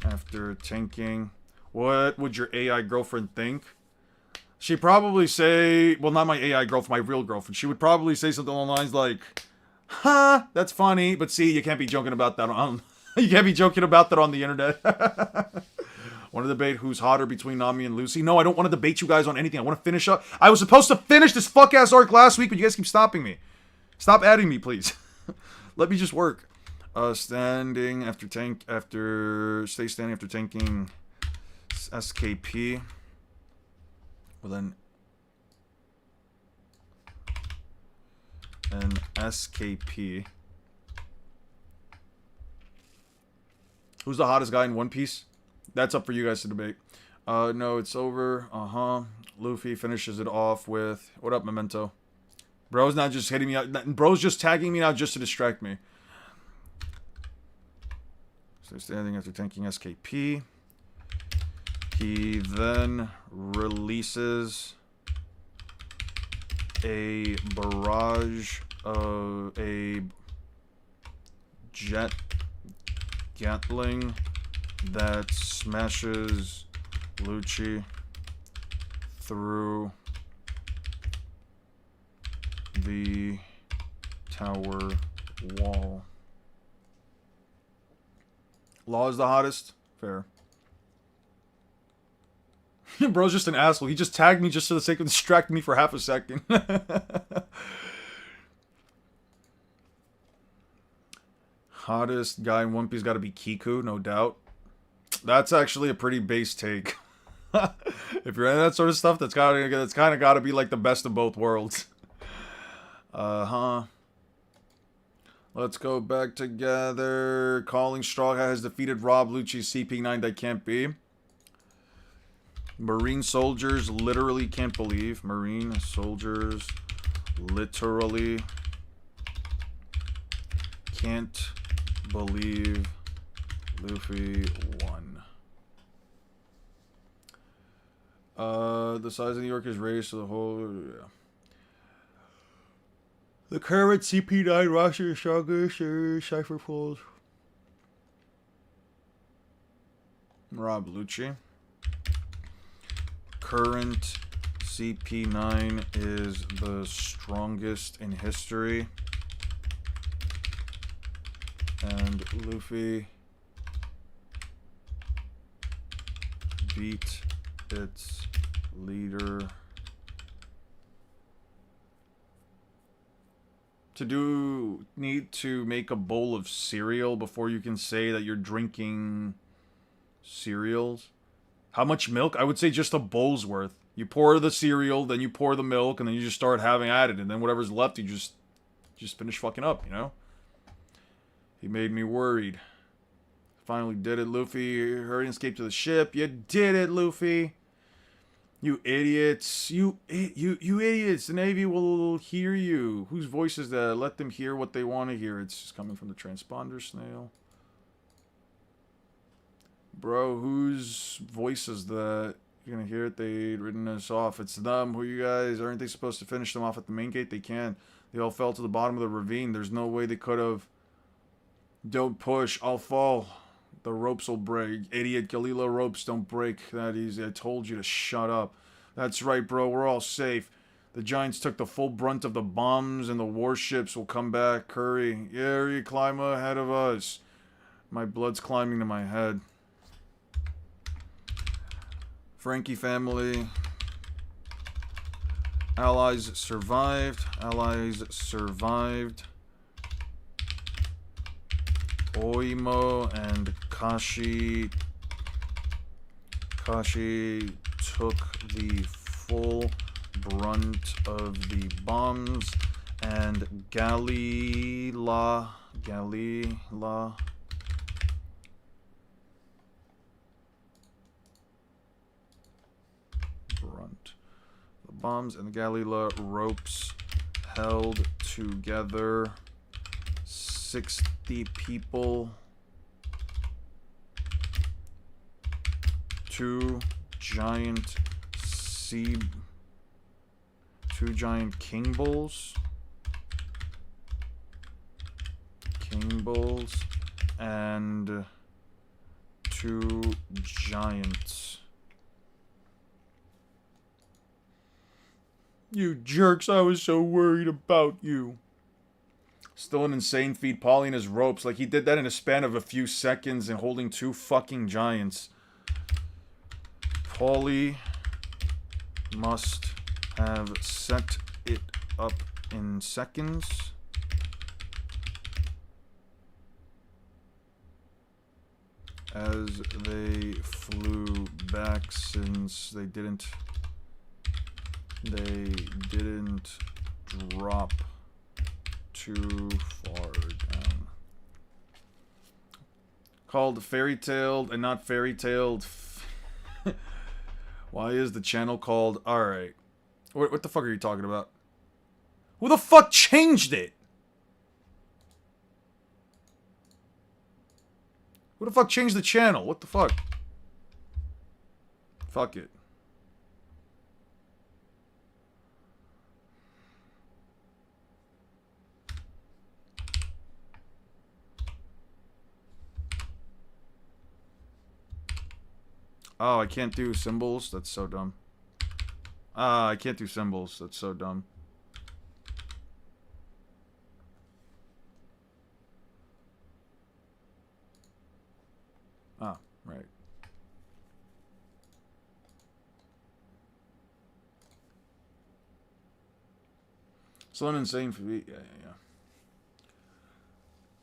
after tanking. What would your AI girlfriend think? She'd probably say... Well, not my AI girlfriend, my real girlfriend. She would probably say something along the lines like, "Huh, that's funny, but see, you can't be joking about that on... You can't be joking about that on the internet." Want to debate who's hotter between Nami and Lucy? No, I don't want to debate you guys on anything. I want to finish up. I was supposed to finish this fuck-ass arc last week, but you guys keep stopping me. Stop adding me, please. Let me just work. Stay standing after tanking SKP. Well then, an SKP. Who's the hottest guy in One Piece? That's up for you guys to debate. No, it's over. Luffy finishes it off with... What up, Memento? Bro's not just hitting me out. Bro's just tagging me now just to distract me. So standing after tanking SKP. He then releases a barrage of a jet Gatling that smashes Lucci through the tower wall. Law is the hottest? Fair. Bro's just an asshole. He just tagged me just for the sake of distracting me for half a second. Hottest guy in One Piece got to be Kiku, no doubt. That's actually a pretty base take. If you're into that sort of stuff, that's kind of got to be like the best of both worlds. Let Let's go back together. Calling Straw Hat has defeated Rob Lucci. CP9 that can't be. Marine soldiers literally can't believe. Marine soldiers literally can't believe Luffy won. The size of New York is raised to the whole. Yeah. The current CP9 roster is strongest. Cypher pulls. Rob Lucci. Current CP9 is the strongest in history. And Luffy beat its leader. Need to make a bowl of cereal before you can say that you're drinking cereals? How much milk? I would say just a bowl's worth. You pour the cereal, then you pour the milk, and then you just start having at it, and then whatever's left, you just finish fucking up, you know? He made me worried. Finally did it, Luffy. Hurry and escape to the ship. You did it, Luffy. You idiots. You idiots. The Navy will hear you. Whose voice is that? Let them hear what they want to hear. It's just coming from the transponder, Snail. Bro, whose voice is that? You're gonna hear it. They'd written us off. It's them. Who you guys? Aren't they supposed to finish them off at the main gate? They can't. They all fell to the bottom of the ravine. There's no way they could have. Don't push. I'll fall. The ropes will break. Idiot, Galila ropes don't break that easy. I told you to shut up. That's right, bro. We're all safe. The Giants took the full brunt of the bombs and the warships will come back. Hurry. Yeah, you climb ahead of us. My blood's climbing to my head. Frankie family. Allies survived. Allies survived. Oimo and Kashi took the full brunt of the bombs, and Galila brunt the bombs and the Galila ropes held together 60 people. Two giant king bulls. And two giants. You jerks, I was so worried about you. Still an insane feat. Paulie and his ropes. Like, he did that in a span of a few seconds and holding two fucking giants. Paulie must have set it up in seconds. As they flew back, since they didn't drop too far down. Called Fairy Tailed and not Fairy Tailed. Why is the channel called... Alright. What the fuck are you talking about? Who the fuck changed it? Who the fuck changed the channel? What the fuck? Fuck it. Oh, I can't do symbols? That's so dumb. I can't do symbols. That's so dumb. Ah, right. Still an insane feat. Yeah.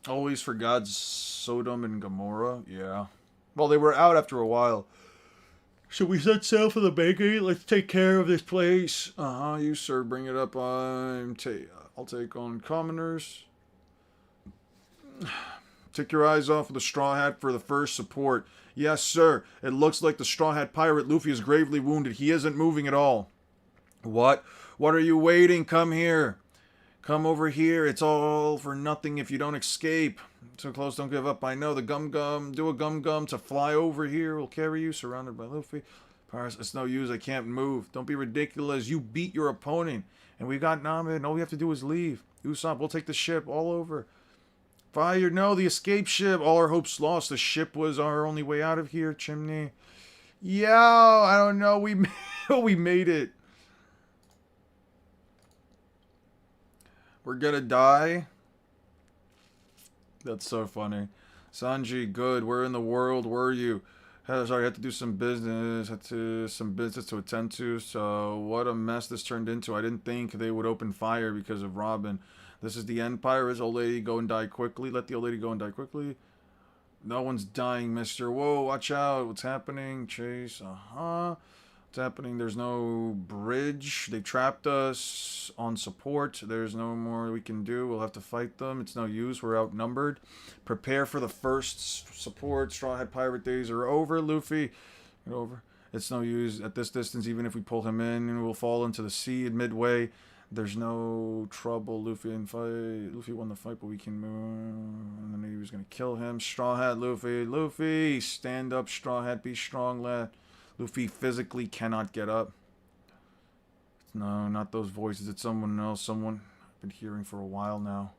Always for God's Sodom and Gomorrah? Yeah. Well, they were out after a while. Should we set sail for the bakery? Let's take care of this place. You sir, bring it up. I'll take on commoners. Take your eyes off of the Straw Hat for the first support. Yes, sir. It looks like the Straw Hat pirate Luffy is gravely wounded. He isn't moving at all. What? What are you waiting? Come here. Come over here. It's all for nothing if you don't escape. So close, don't give up. I know. The Gum-Gum. Do a Gum-Gum to fly over here. We'll carry you, surrounded by Luffy. Pirates, it's no use. I can't move. Don't be ridiculous. You beat your opponent. And we got Nami, and all we have to do is leave. Usopp, we'll take the ship all over. Fire, no, the escape ship. All our hopes lost. The ship was our only way out of here, Chimney. Yeah, I don't know. We made it. We're gonna die. That's so funny. Sanji, good. Where in the world were you? Sorry, I had to do some business. Some business to attend to. So, what a mess this turned into. I didn't think they would open fire because of Robin. This is the end, pirates. Old lady, go and die quickly. Let the old lady go and die quickly. No one's dying, mister. Whoa, watch out. What's happening? Chase, What's happening? There's no bridge. They trapped us on support. There's no more we can do. We'll have to fight them. It's no use. We're outnumbered. Prepare for the first support. Straw Hat pirate days are over, Luffy. Get over. It's no use at this distance. Even if we pull him in, we'll fall into the sea at midway. There's no trouble. Luffy won the fight, but we can move. And then he was gonna kill him. Straw Hat, Luffy. Luffy, stand up, Straw Hat. Be strong, lad. Luffy physically cannot get up. No, not those voices. It's someone else. Someone I've been hearing for a while now.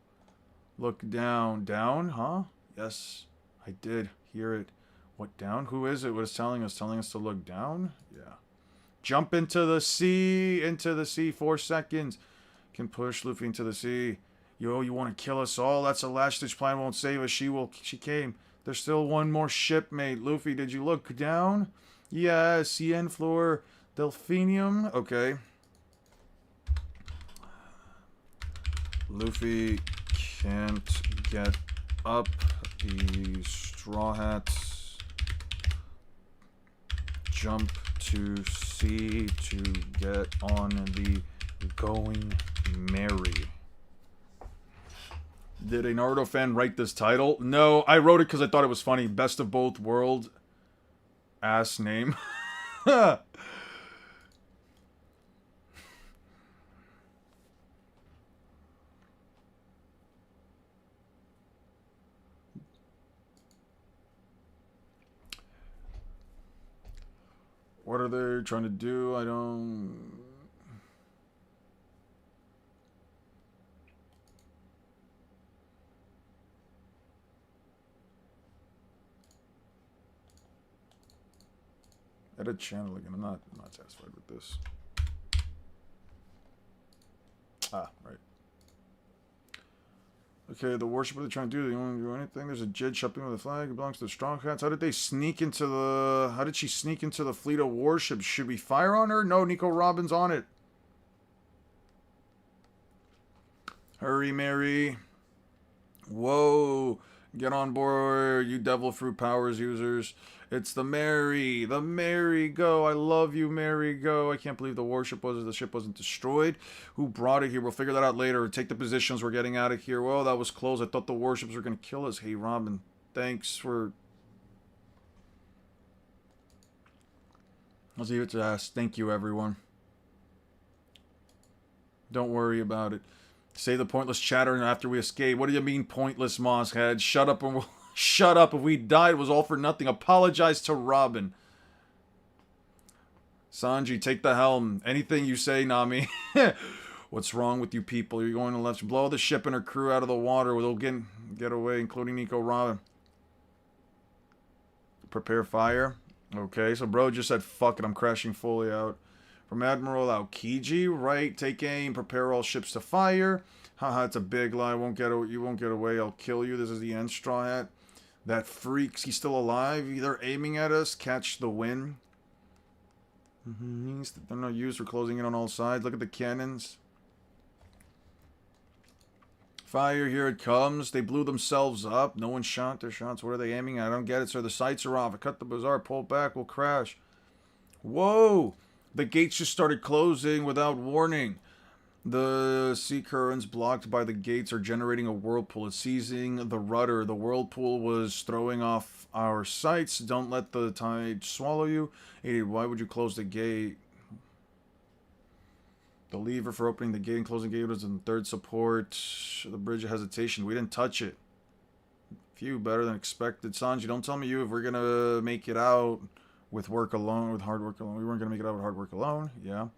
Look down. Down? Huh? Yes, I did hear it. What, down? Who is it? What is telling us? Telling us to look down? Yeah. Jump into the sea. Into the sea. 4 seconds. Can push Luffy into the sea. Yo, you want to kill us all? That's a last-ditch plan. Won't save us. She came. There's still one more shipmate. Luffy, did you look down? Yes, Cien Flor Delphinium. Okay. Luffy can't get up. The Straw Hats jump to sea to get on the Going Merry. Did a Naruto fan write this title? No, I wrote it because I thought it was funny. Best of both worlds. Ass name. What are they trying to do? I don't... Edit channel again. I'm not satisfied with this. Ah, right. Okay, the worship, what are they trying to do? They don't do anything. There's a Jid shopping with a flag. It belongs to the Strong Hats. How did they sneak into the... How did she sneak into the fleet of warships? Should we fire on her? No, Nico Robin's on it. Hurry, Mary. Whoa. Get on board, you Devil Fruit Powers users. It's the Mary. The Mary, go. I love you, Mary, go. I can't believe the ship wasn't destroyed. Who brought it here? We'll figure that out later. Take the positions. We're getting out of here. Well, that was close. I thought the warships were going to kill us. Hey, Robin, thanks for... I'll leave it to ask. Thank you, everyone. Don't worry about it. Say the pointless chatter after we escape. What do you mean, pointless, Mosshead? Shut up and we'll... Shut up. If we died, it was all for nothing. Apologize to Robin. Sanji, take the helm. Anything you say, Nami. What's wrong with you people? You're going to left. Blow the ship and her crew out of the water. They'll get away, including Nico Robin. Prepare fire. Okay, so bro just said, fuck it, I'm crashing fully out. From Admiral Aokiji, right? Take aim. Prepare all ships to fire. Haha, it's a big lie. You won't get away. I'll kill you. This is the end, Straw Hat. That freaks. He's still alive. They're aiming at us. Catch the wind. They're no use. We're closing in on all sides. Look at the cannons. Fire, here it comes. They blew themselves up. No one shot their shots. What are they aiming at? I don't get it, sir. The sights are off. I cut the bazaar. Pull back. We'll crash. Whoa! The gates just started closing without warning. The sea currents blocked by the gates are generating a whirlpool. It's seizing the rudder. The whirlpool was throwing off our sights. Don't let the tide swallow you. Hey, why would you close the gate? The lever for opening the gate and closing the gate was in third support. The bridge of hesitation. We didn't touch it. Phew, better than expected. Sanji, don't tell me if we're gonna make it out with work alone, with hard work alone. We weren't gonna make it out with hard work alone. Yeah.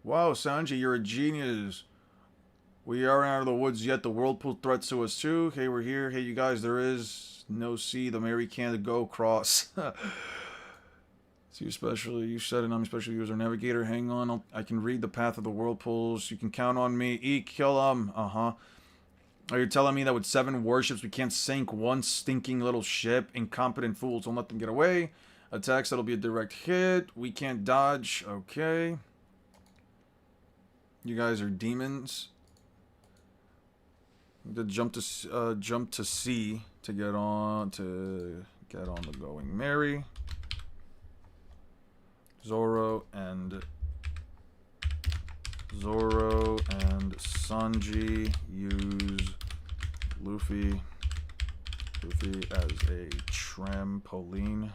Wow, Sanji, you're a genius. We aren't out of the woods yet. The whirlpool threats to us too. Hey, we're here. Hey, you guys, there is no sea. The Mary can't go across. So you said it. I'm a special user navigator. Hang on, I can read the path of the whirlpools. You can count on me. Kill them. Are you telling me that with 7 warships we can't sink one stinking little ship? Incompetent fools. Don't let them get away. Attacks, that'll be a direct hit. We can't dodge. Okay. You guys are demons. The jump to sea to get on the Going Merry. Zoro and Sanji use Luffy as a trampoline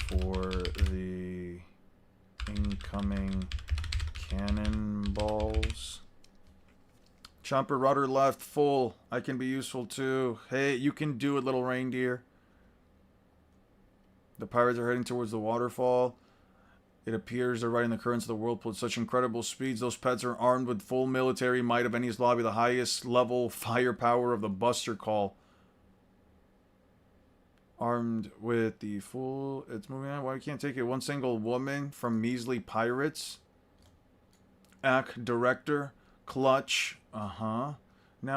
for the incoming cannonballs. Chopper rudder left full. I can be useful too. Hey, you can do it, little reindeer. The pirates are heading towards the waterfall. It appears they're riding the currents of the whirlpool at such incredible speeds. Those pets are armed with full military might of Enies Lobby, the highest level firepower of the Buster Call. Armed with the full... It's moving on. Why we can't take it? One single woman from measly pirates. Act director. Clutch. Now,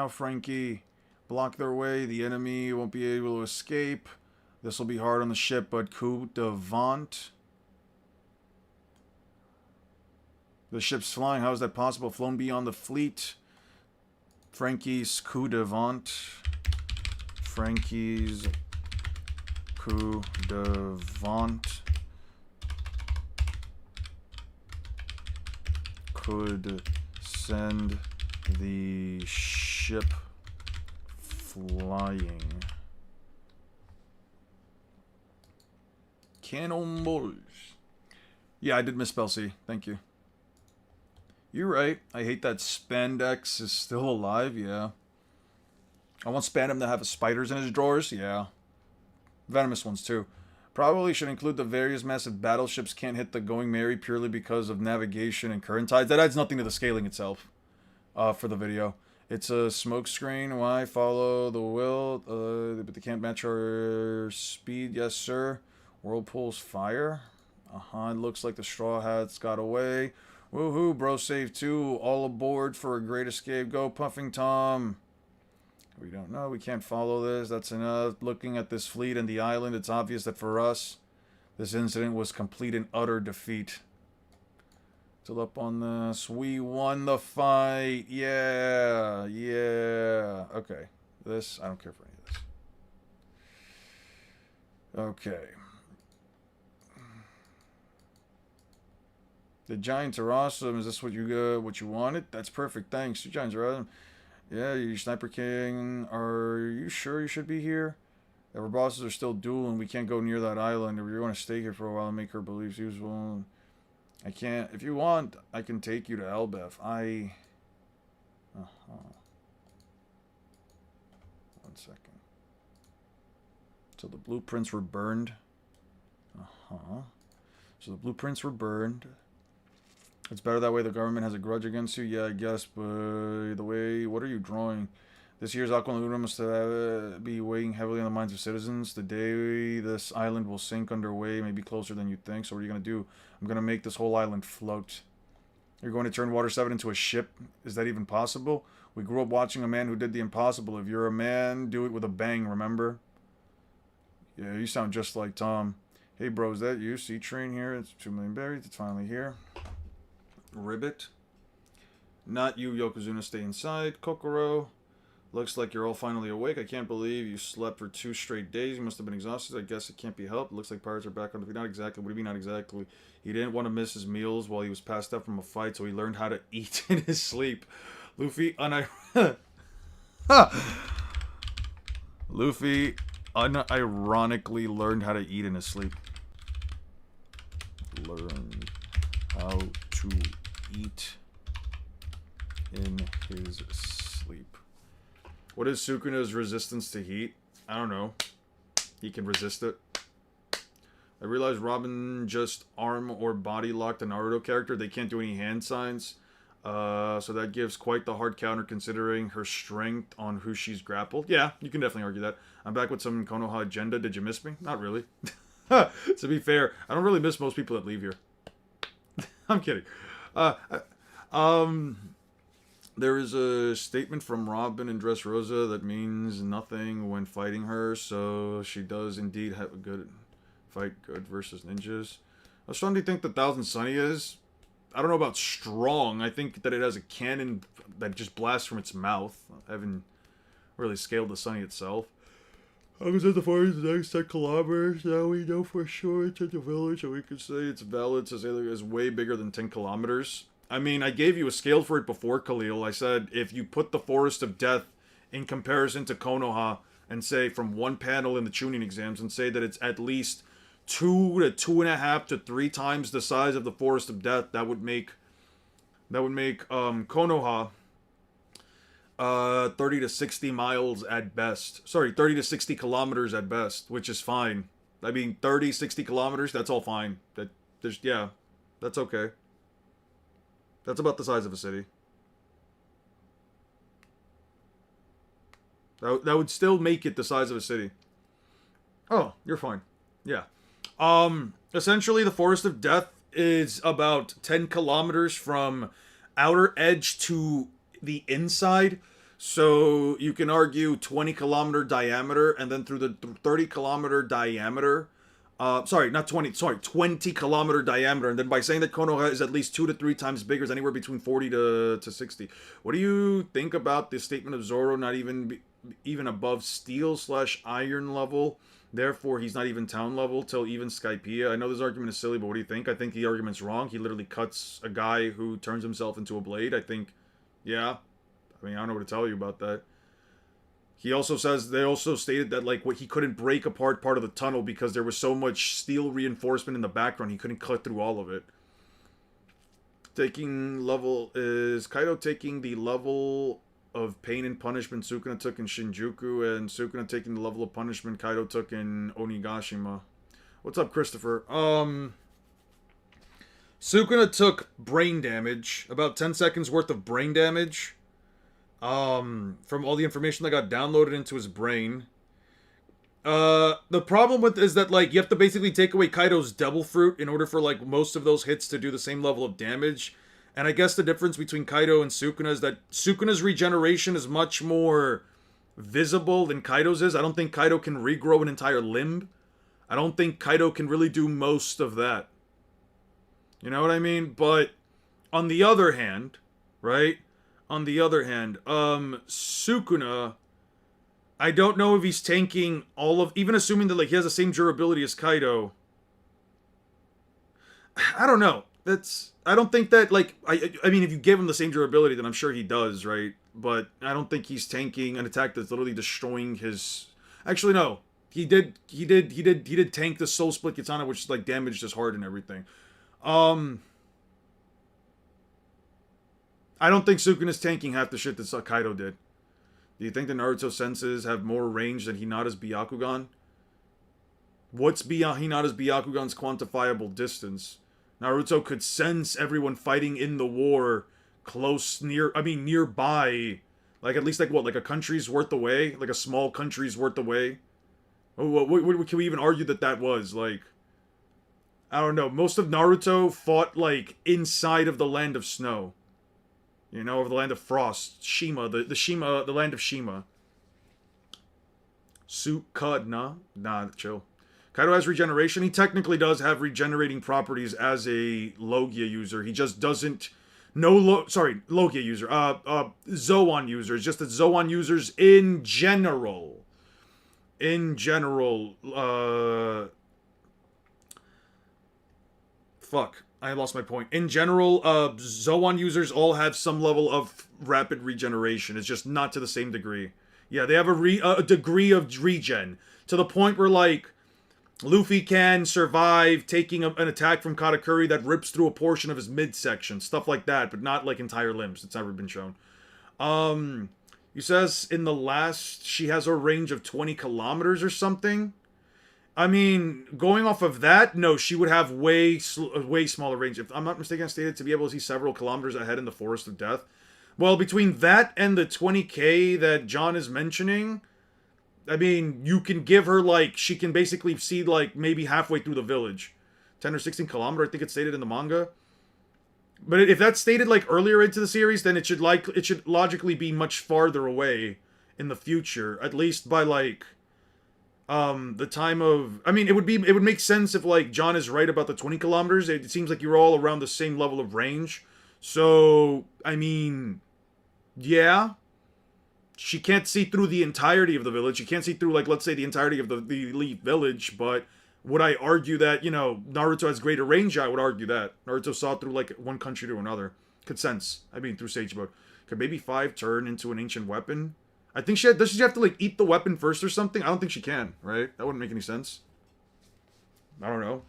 Frankie. Block their way. The enemy won't be able to escape. This will be hard on the ship, but coup de vent. The ship's flying. How is that possible? Flown beyond the fleet. Frankie's coup de vent. Frankie's coup de vent could send the ship flying. Cannonballs. Yeah, I did misspell C. Thank you. You're right. I hate that Spandex is still alive. Yeah. I want Spandam to have spiders in his drawers. Yeah. Venomous ones too. Probably should include the various massive battleships can't hit the Going Merry purely because of navigation and current tides. That adds nothing to the scaling itself. For the video. It's a smoke screen. Why follow the will? But they can't match our speed. Yes, sir. Whirlpool's fire. It looks like the Straw Hats got away. Woohoo, bro, save 2. All aboard for a great escape. Go, Puffing Tom. We don't know. We can't follow this. That's enough. Looking at this fleet and the island, it's obvious that for us, this incident was complete and utter defeat. Still up on this. We won the fight. Yeah. Yeah. Okay. This, I don't care for any of this. Okay. The Giants are awesome. Is this what you wanted? That's perfect. Thanks. The Giants are awesome. Yeah, you Sniper King. Are you sure you should be here? Our bosses are still dueling. We can't go near that island. Or we want to stay here for a while and make her beliefs useful. I can't. If you want, I can take you to Elbeth. One second. So the blueprints were burned. So the blueprints were burned. It's better that way. The government has a grudge against you. Yeah, I guess. But the way... What are you drawing? This year's Aqua Luna must be weighing heavily on the minds of citizens. The day this island will sink underway may be closer than you think. So what are you going to do? I'm going to make this whole island float. You're going to turn Water 7 into a ship? Is that even possible? We grew up watching a man who did the impossible. If you're a man, do it with a bang, remember? Yeah, you sound just like Tom. Hey, bro, is that you? Sea Train here. It's 2 million berries. It's finally here. Ribbit. Not you, Yokozuna. Stay inside. Kokoro. Looks like you're all finally awake. I can't believe you slept for 2 straight days. You must have been exhausted. I guess it can't be helped. Looks like pirates are back on the feet. Not exactly. What do you mean, not exactly? He didn't want to miss his meals while he was passed out from a fight, so he learned how to eat in his sleep. Luffy, Luffy unironically learned how to eat in his sleep. Learned how to eat in his sleep. What is Sukuna's resistance to heat? I don't know. He can resist it. I realized Robin just arm or body locked a Naruto character. They can't do any hand signs. So that gives quite the hard counter considering her strength on who she's grappled. Yeah, you can definitely argue that. I'm back with some Konoha agenda. Did you miss me? Not really. To be fair, I don't really miss most people that leave here. I'm kidding. There is a statement from Robin in Dressrosa that means nothing when fighting her, so she does indeed have a good fight good versus ninjas. How strong do you think the Thousand Sunny is? I don't know about strong. I think that it has a cannon that just blasts from its mouth. I haven't really scaled the Sunny itself. I was at the forest the next 10 kilometers. Now we know for sure it's at the village, and we can say it's valid to say that it's way bigger than 10 kilometers. I mean, I gave you a scale for it before, Khalil. I said if you put the Forest of Death in comparison to Konoha and say from one panel in the Chunin exams and say that it's at least 2 to 2.5 to 3 times the size of the Forest of Death, that would make Konoha 30 to 60 miles at best. Sorry, 30 to 60 kilometers at best, which is fine. I mean, 30, 60 kilometers, that's all fine. Yeah, that's okay. That's about the size of a city. That would still make it the size of a city. Oh, you're fine. Yeah. Essentially, the Forest of Death is about 10 kilometers from outer edge to the inside. So you can argue 20 kilometer diameter, and then through the 30 kilometer diameter, 20 kilometer diameter, and then by saying that Konoha is at least 2 to 3 times bigger, is anywhere between 40 to 60. What do you think about the statement of Zoro not even above steel/iron level? Therefore, he's not even town level till even Skypiea. I know this argument is silly, but what do you think? I think the argument's wrong. He literally cuts a guy who turns himself into a blade. I think, yeah. I mean, I don't know what to tell you about that. He also says, they also stated that, like, he couldn't break apart part of the tunnel because there was so much steel reinforcement in the background, he couldn't cut through all of it. Is Kaido taking the level of pain and punishment Sukuna took in Shinjuku, and Sukuna taking the level of punishment Kaido took in Onigashima? What's up, Christopher? Sukuna took brain damage, about 10 seconds worth of brain damage. From all the information that got downloaded into his brain. The problem with is that, like, you have to basically take away Kaido's Devil Fruit in order for, like, most of those hits to do the same level of damage. And I guess the difference between Kaido and Sukuna is that Sukuna's regeneration is much more visible than Kaido's is. I don't think Kaido can regrow an entire limb. I don't think Kaido can really do most of that. You know what I mean? But on the other hand, right? On the other hand, Sukuna, I don't know if he's tanking all of, even assuming that, like, he has the same durability as Kaido. I don't know. I don't think that, like, I mean, if you give him the same durability, then I'm sure he does, right? But I don't think he's tanking an attack that's literally destroying his, actually, no. He did tank the Soul Split Katana, which, like, damaged his heart and everything. I don't think Sukuna's tanking half the shit that Kaido did. Do you think the Naruto senses have more range than Hinata's Byakugan? What's Hinata's Byakugan's quantifiable distance? Naruto could sense everyone fighting in the war nearby. Like, at least, like, what, like a country's worth away? Like a small country's worth away? What can we even argue that was? Like, I don't know. Most of Naruto fought, like, inside of the Land of Snow. You know, of the Land of Frost. Shima, the Land of Shima. Sukuna. Nah, chill. Kaido has regeneration. He technically does have regenerating properties as a Logia user. He just doesn't No, sorry, Logia user. Zoan users. Just that Zoan users in general. In general, fuck. I lost my point. In general, Zoan users all have some level of rapid regeneration. It's just not to the same degree. Yeah, they have a degree of regen. To the point where, like, Luffy can survive taking an attack from Katakuri that rips through a portion of his midsection. Stuff like that, but not, like, entire limbs. It's never been shown. He says in the last, she has a range of 20 kilometers or something. I mean, going off of that, no, she would have way smaller range. If I'm not mistaken, stated to be able to see several kilometers ahead in the Forest of Death. Well, between that and the 20k that John is mentioning, I mean, you can give her, like, she can basically see, like, maybe halfway through the village. 10 or 16 kilometer, I think it's stated in the manga. But if that's stated, like, earlier into the series, then it should logically be much farther away in the future. At least by, like, the time of, I mean, it would make sense if, like, John is right about the 20 kilometers. It seems like you're all around the same level of range. So, I mean, yeah, she can't see through the entirety of the village. She can't see through, like, let's say the entirety of the elite village, but would I argue that, you know, Naruto has greater range? I would argue that. Naruto saw through, like, one country to another. Could sense. I mean, through Sage Mode. Could maybe 5 turn into an ancient weapon? I think does she have to, like, eat the weapon first or something? I don't think she can, right? That wouldn't make any sense. I don't know.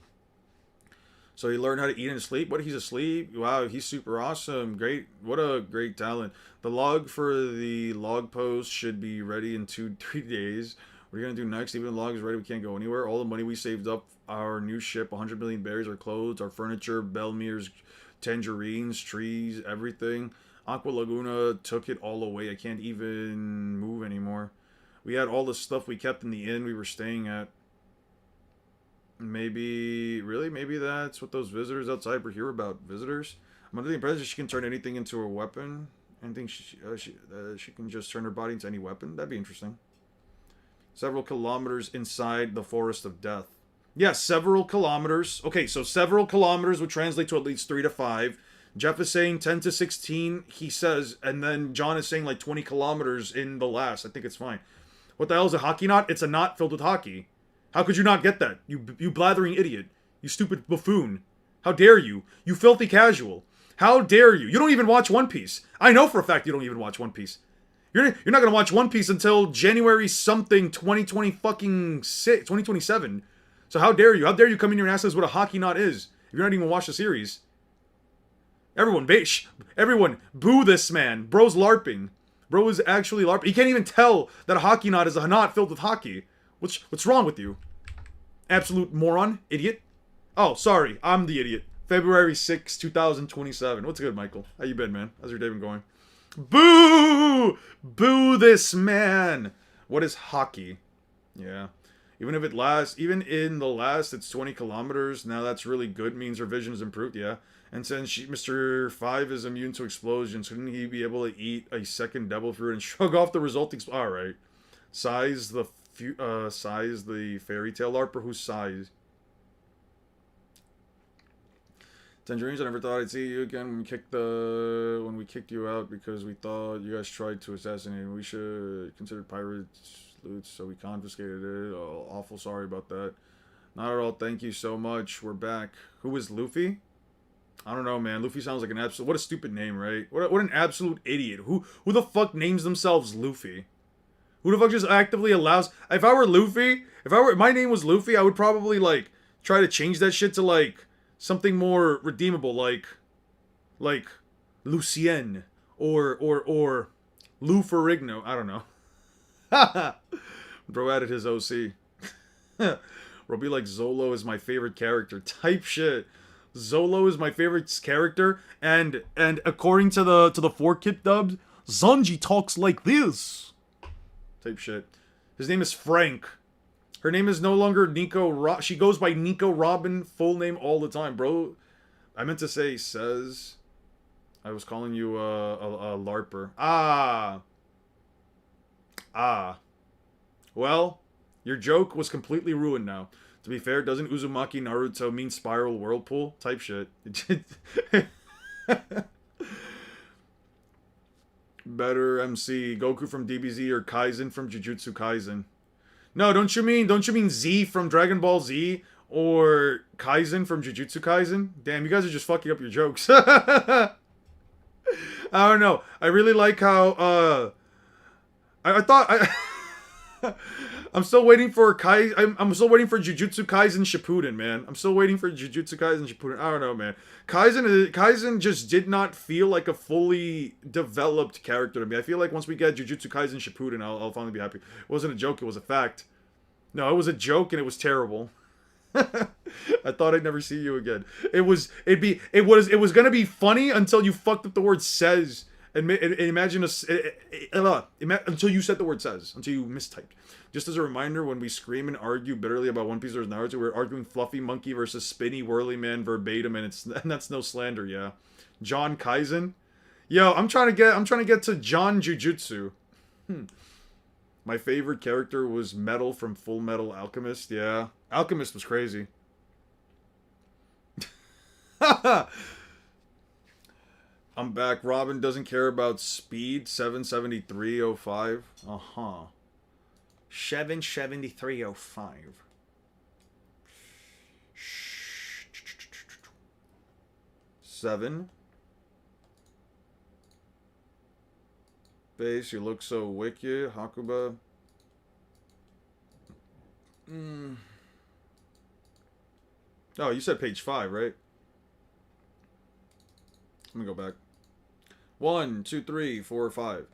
So he learned how to eat and sleep? What, he's asleep? Wow, he's super awesome. Great. What a great talent. The log for the log post should be ready in 2-3 days. What are you going to do next? Even the log is ready, we can't go anywhere. All the money we saved up, our new ship, 100 million berries, our clothes, our furniture, Belmir's tangerines, trees, everything. Aqua Laguna took it all away. I can't even move anymore. We had all the stuff we kept in the inn we were staying at. Maybe, really? Maybe that's what those visitors outside were here about. Visitors? I'm under the impression she can turn anything into a weapon. Anything she can just turn her body into any weapon. That'd be interesting. Several kilometers inside the Forest of Death. Yeah, several kilometers. Okay, so several kilometers would translate to at least 3 to 5. Jeff is saying 10 to 16, he says, and then John is saying like 20 kilometers in the last. I think it's fine. What the hell is a hockey knot? It's a knot filled with hockey. How could you not get that? You blathering idiot. You stupid buffoon. How dare you? You filthy casual. How dare you? You don't even watch One Piece. I know for a fact you don't even watch One Piece. You're not going to watch One Piece until January something 2027. So how dare you? How dare you come in here and ask us what a hockey knot is if you're not even watch the series? Everyone, boo this man. Bro's LARPing. Bro is actually LARPing. He can't even tell that a hockey knot is a knot filled with hockey. What's wrong with you? Absolute moron. Idiot. Oh, sorry. I'm the idiot. February 6, 2027. What's good, Michael? How you been, man? How's your day been going? Boo! Boo this man! What is hockey? Yeah. Even in the last, it's 20 kilometers. Now that's really good. Means her vision is improved, yeah. And since Mr. 5 is immune to explosions, couldn't he be able to eat a second devil fruit and shrug off the resulting... Alright. Size the fairy tale LARPer? Whose size? Tangerines, I never thought I'd see you again when we kicked you out because we thought you guys tried to assassinate me. We should consider pirates loot, so we confiscated it. Oh, awful sorry about that. Not at all, thank you so much. We're back. Who is Luffy? I don't know, man. Luffy sounds like an absolute... What a stupid name, right? What an absolute idiot. Who the fuck names themselves Luffy? Who the fuck just actively allows... If I were Luffy, if my name was Luffy, I would probably, like, try to change that shit to, like, something more redeemable, like Lucien, or Lou Ferrigno. I don't know. Bro added his OC. Bro, be like, Zolo is my favorite character. Type shit. Zolo is my favorite character, and according to the 4-Kit dubs, Sanji talks like this. Type shit. His name is Frank. Her name is no longer Nico. She goes by Nico Robin, full name all the time, bro. I meant to say says. I was calling you a LARPer. Ah. Well, your joke was completely ruined now. To be fair, doesn't Uzumaki Naruto mean spiral whirlpool? Type shit. Better MC. Goku from DBZ or Kaizen from Jujutsu Kaisen. No, don't you mean Z from Dragon Ball Z or Kaizen from Jujutsu Kaisen? Damn, you guys are just fucking up your jokes. I don't know. I really like how I thought I'm still waiting for I'm still waiting for Jujutsu Kaisen Shippuden, man. I'm still waiting for Jujutsu Kaisen Shippuden. I don't know, man. Kaisen just did not feel like a fully developed character to me. I feel like once we get Jujutsu Kaisen Shippuden, I'll finally be happy. It wasn't a joke, it was a fact. No, it was a joke and it was terrible. I thought I'd never see you again. It was gonna be funny until you fucked up the word says. And imagine until you said the word says, until you mistyped. Just as a reminder, when we scream and argue bitterly about One Piece versus Naruto, we're arguing Fluffy Monkey versus Spinny Whirly Man verbatim, and that's no slander, yeah. John Kaizen, yo, I'm trying to get to John Jujutsu. My favorite character was Metal from Full Metal Alchemist. Yeah, Alchemist was crazy. I'm back. Robin doesn't care about speed. 773.05. Uh-huh. 773.05. Seven. Base, you look so wicked. Hakuba. Oh, you said page 5, right? Let me go back. 1, 2, 3, 4, 5.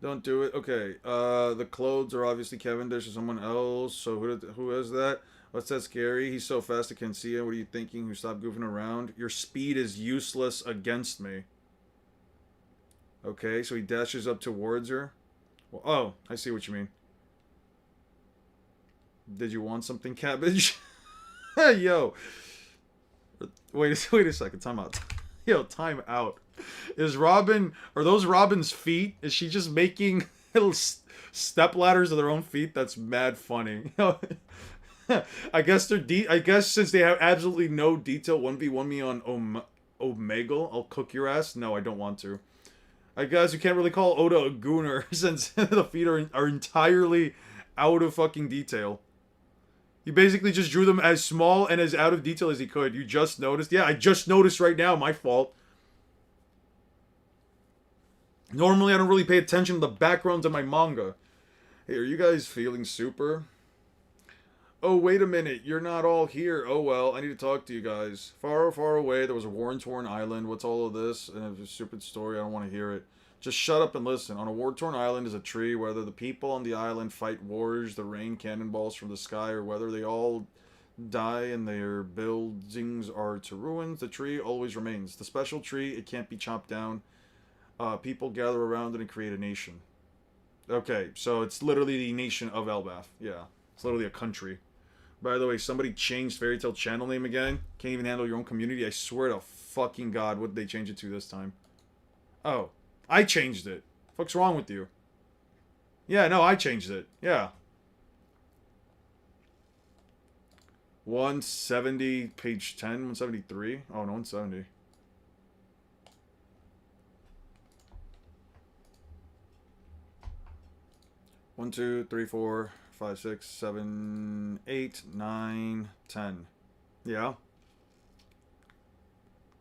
Don't do it. Okay. The clothes are obviously Cavendish or someone else. So who is that? What's that scary? He's so fast I can't see him. What are you thinking? You stop goofing around. Your speed is useless against me. Okay, so he dashes up towards her. Well, oh, I see what you mean. Did you want something, cabbage? Yo. Wait a second. Time out. Yo, time out. Are those Robin's feet? Is she just making little step ladders of their own feet? That's mad funny. I guess since they have absolutely no detail 1v1 me on Omegle, I'll cook your ass. No, I don't want to. I guess you can't really call Oda a gooner since the feet are entirely out of fucking detail. He basically just drew them as small and as out of detail as he could. You just noticed? Yeah, I just noticed right now. My fault. Normally, I don't really pay attention to the backgrounds of my manga. Hey, are you guys feeling super? Oh, wait a minute. You're not all here. Oh, well, I need to talk to you guys. Far, far away, there was a war-torn island. What's all of this? And it's a stupid story. I don't want to hear it. Just shut up and listen. On a war-torn island is a tree. Whether the people on the island fight wars, the rain cannonballs from the sky, or whether they all die and their buildings are to ruins, the tree always remains. The special tree, it can't be chopped down. People gather around it and create a nation. Okay, so it's literally the nation of Elbaf. Yeah, it's literally a country. By the way, somebody changed Fairy Tail channel name again. Can't even handle your own community. I swear to fucking God, what did they change it to this time? Oh, I changed it. Fuck's wrong with you? Yeah, no, I changed it. Yeah. 170, page 10, 173. Oh, no, 170. One, 2, 3, 4, 5, 6, 7, 8, 9, 10. Yeah.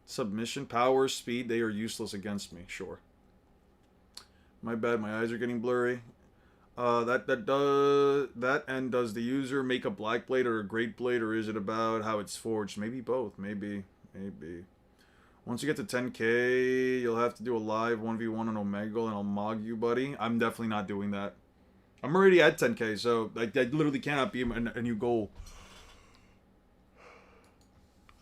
Submission, power, speed, they are useless against me. Sure. My bad, my eyes are getting blurry. That end does the user make a black blade or a great blade, or is it about how it's forged? Maybe both. Maybe. Once you get to 10k, you'll have to do a live 1v1 on Omegle, and I'll mog you, buddy. I'm definitely not doing that. I'm already at 10k, so I literally cannot be a new goal.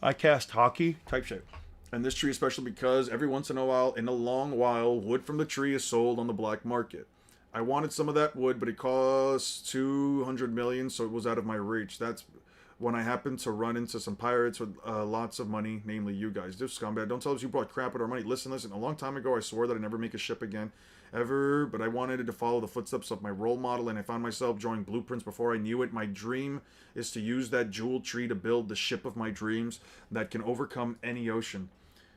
I cast hockey type shit. And this tree especially because every once in a while, in a long while, wood from the tree is sold on the black market. I wanted some of that wood, but it costs 200 million, so it was out of my reach. That's when I happened to run into some pirates with lots of money, namely you guys. This scumbag, don't tell us you brought crap with our money. Listen, a long time ago I swore that I'd never make a ship again. Ever, but I wanted to follow the footsteps of my role model, and I found myself drawing blueprints before I knew it. My dream is to use that jewel tree to build the ship of my dreams that can overcome any ocean.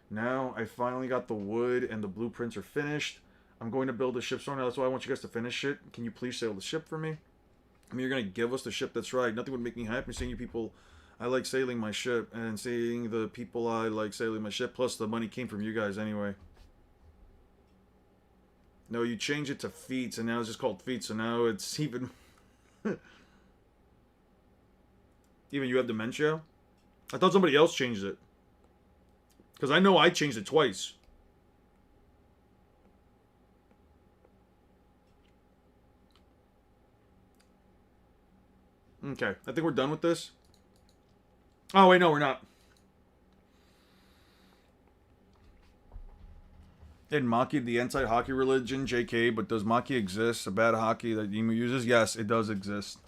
Now, I finally got the wood, and the blueprints are finished. I'm going to build a ship store now. That's why I want you guys to finish it. Can you please sail the ship for me? I mean, you're going to give us the ship. That's right. Nothing would make me happy seeing you people. I like sailing my ship. And seeing the people I like sailing my ship. Plus, the money came from you guys anyway. No, you change it to feet. And now it's just called feet. So now it's even... Even you have dementia? I thought somebody else changed it. Because I know I changed it twice. Okay, I think we're done with this. Oh, wait, no, we're not. In Maki, the anti-hockey religion, JK, but does Maki exist? A bad hockey that Emu uses? Yes, it does exist.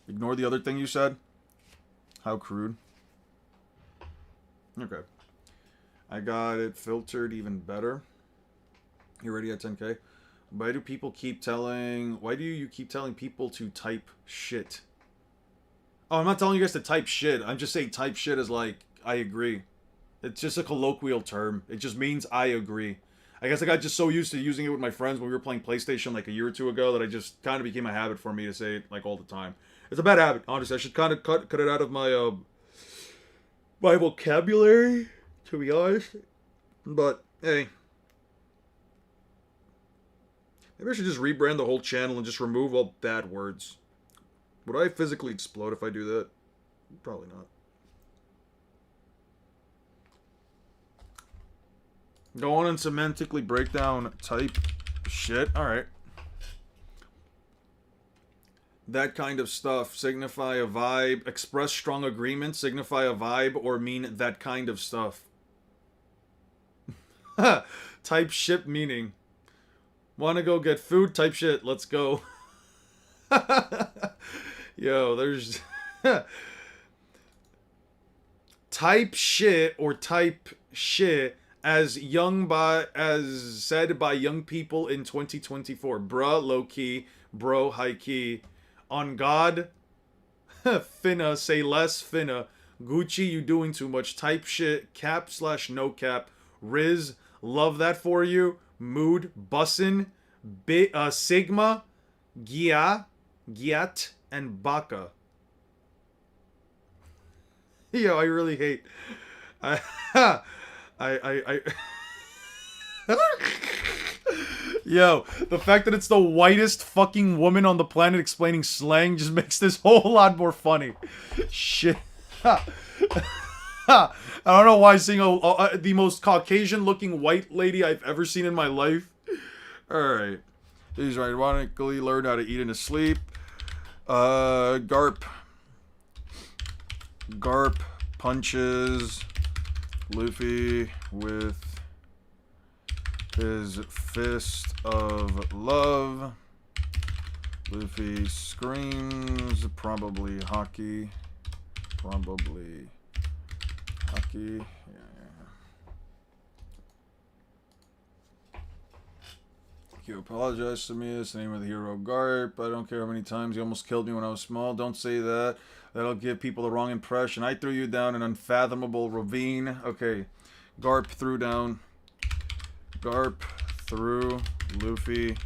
Ignore the other thing you said. How crude. Okay. I got it filtered even better. You're already at 10k. Why do you keep telling people to type shit? Oh, I'm not telling you guys to type shit. I'm just saying type shit is like, I agree. It's just a colloquial term. It just means I agree. I guess I got just so used to using it with my friends when we were playing PlayStation like a year or two ago that I just kind of became a habit for me to say it like all the time. It's a bad habit, honestly. I should kind of cut it out of my my vocabulary, to be honest. But hey, maybe I should just rebrand the whole channel and just remove all bad words. Would I physically explode if I do that? Probably not. Go on and semantically break down type shit. Alright. That kind of stuff. Signify a vibe. Express strong agreement. Signify a vibe or mean that kind of stuff. Type shit meaning. Wanna go get food? Type shit. Let's go. Yo, there's... Type shit or type shit as said by young people in 2024. Bruh, low key. Bro, high key. On God, finna, say less, finna. Gucci, you doing too much. Type shit, cap / no cap. Riz, love that for you. Mood, bussin, Sigma, Giat, and Baka. Yo, I really hate. Yo, the fact that it's the whitest fucking woman on the planet explaining slang just makes this whole lot more funny. Shit. I don't know why seeing the most Caucasian-looking white lady I've ever seen in my life. Alright. He's ironically learn how to eat in his sleep. Garp punches Luffy with his fist of love. Luffy screams, probably hockey. Probably hockey. Yeah. You apologize to me. It's the name of the hero, Garp. I don't care how many times you almost killed me when I was small. Don't say that. That'll give people the wrong impression. I threw you down an unfathomable ravine. Okay. Garp threw Luffy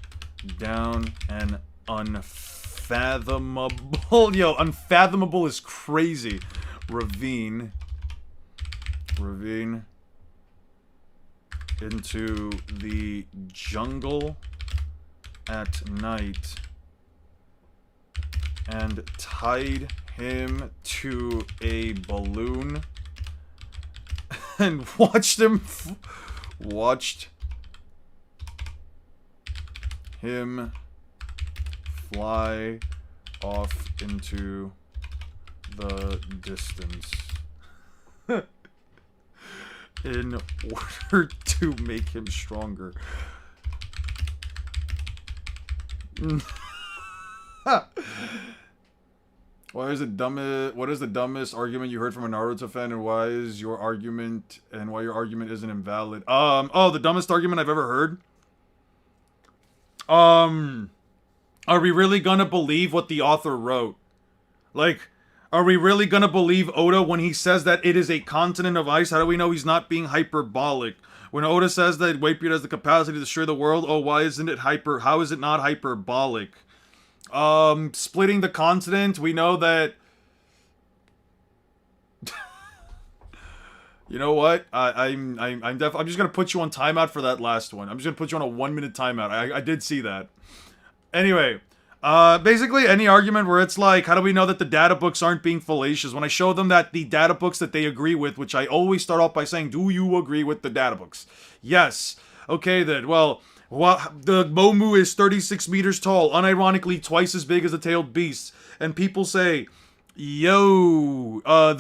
down an unfathomable... Yo, unfathomable is crazy. Ravine into the jungle at night and tied him to a balloon and watched him fly off into the distance in order to make him stronger. What is the dumbest argument you heard from a Naruto fan, and why your argument isn't invalid? The dumbest argument I've ever heard? Are we really gonna believe what the author wrote? Like, are we really gonna believe Oda when he says that it is a continent of ice? How do we know he's not being hyperbolic? When Oda says that Whitebeard has the capacity to destroy the world, oh, why isn't it how is it not hyperbolic? Splitting the continent, we know that... You know what? I'm just gonna put you on timeout for that last one. I'm just gonna put you on a 1-minute timeout. I did see that. Anyway, basically any argument where it's like, how do we know that the data books aren't being fallacious? When I show them that the data books that they agree with, which I always start off by saying, do you agree with the data books? Yes. Okay then. Well, the Momu is 36 meters tall, unironically twice as big as the tailed beasts, and people say, yo, I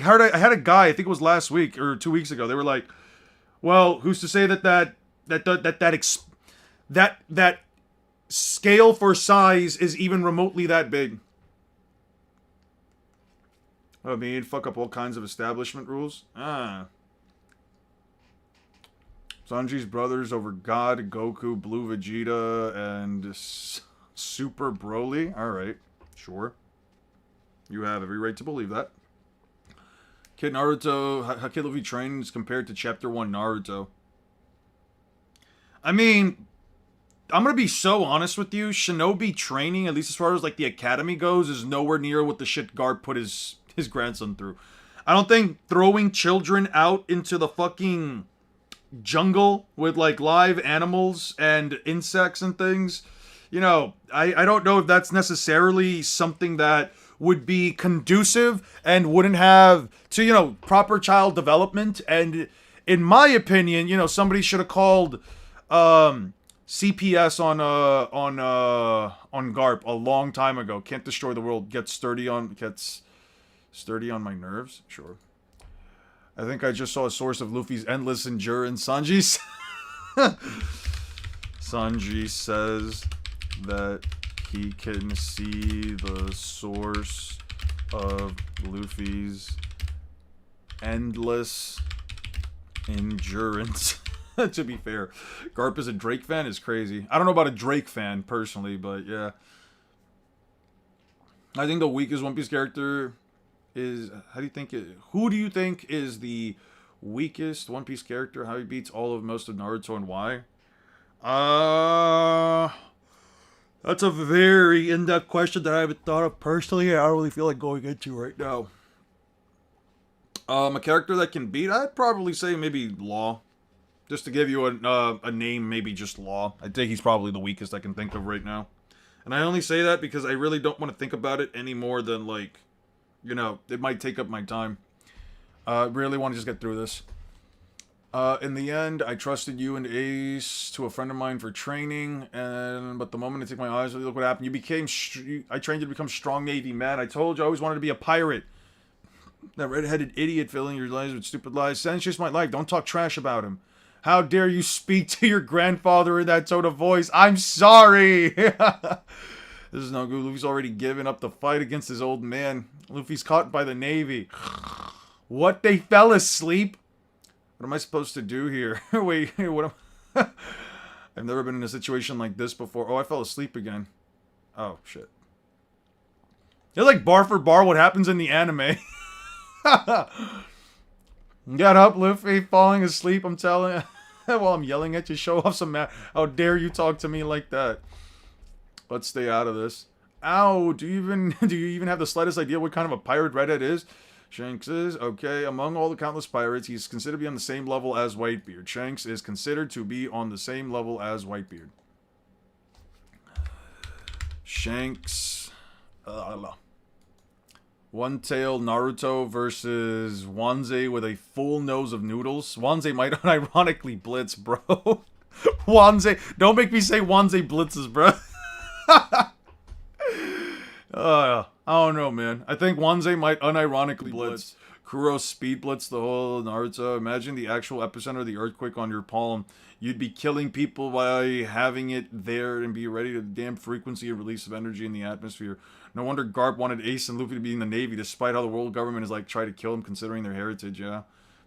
had a guy, I think it was last week or 2 weeks ago. They were like, well, who's to say that scale for size is even remotely that big? I mean, fuck up all kinds of establishment rules. Sanji's brothers over God, Goku, Blue Vegeta, and Super Broly. Alright, sure. You have every right to believe that. Kid Naruto, how Kid Luffy trains compared to Chapter 1 Naruto. I mean, I'm gonna be so honest with you. Shinobi training, at least as far as like the academy goes, is nowhere near what the shit Garp put his grandson through. I don't think throwing children out into the fucking jungle with like live animals and insects and things, you know, I don't know if that's necessarily something that would be conducive and wouldn't have to, you know, proper child development. And in my opinion, you know, somebody should have called CPS on Garp a long time ago. Can't destroy the world, gets sturdy on my nerves. Sure. I think I just saw a source of Luffy's endless endurance. Sanji says that he can see the source of Luffy's endless endurance. To be fair, Garp is a Drake fan is crazy. I don't know about a Drake fan personally, but yeah. I think the weakest One Piece character is... Who do you think is the weakest One Piece character? How he beats most of Naruto and why? That's a very in-depth question that I haven't thought of personally. I don't really feel like going into right now. A character that can beat, I'd probably say maybe Law. Just to give you a name, maybe just Law. I think he's probably the weakest I can think of right now. And I only say that because I really don't want to think about it any more than, like, you know, it might take up my time. I really want to just get through this. In the end, I trusted you and Ace to a friend of mine for training, but the moment I take my eyes, look what happened. I trained you to become strong Navy man. I told you I always wanted to be a pirate. That red-headed idiot filling your lives with stupid lies. Sen's just my life. Don't talk trash about him. How dare you speak to your grandfather in that tone of voice? I'm sorry! This is no good. Luffy's already given up the fight against his old man. Luffy's caught by the Navy. What? They fell asleep? What am I supposed to do here? Wait, what am... I've never been in a situation like this before. Oh, I fell asleep again. Oh, shit. It's like bar for bar what happens in the anime. Get up, Luffy. Falling asleep, I'm telling you. While I'm yelling at you, show off some How dare you talk to me like that? Let's stay out of this. Ow, do you even have the slightest idea what kind of a pirate Redhead is? Shanks is, okay, among all the countless pirates, he's considered to be on the same level as Whitebeard. Shanks is considered to be on the same level as Whitebeard. Shanks... One-tailed Naruto versus Wanze with a full nose of noodles. Wanze might unironically blitz, bro. Wanze, don't make me say Wanze blitzes, bro. I don't know, man. I think Wanze might unironically blitz. Kuro speed blitz the whole Naruto. Imagine the actual epicenter of the earthquake on your palm. You'd be killing people by having it there and be ready to the damn frequency and release of energy in the atmosphere. No wonder Garp wanted Ace and Luffy to be in the Navy, despite how the world government is like trying to kill him considering their heritage, yeah.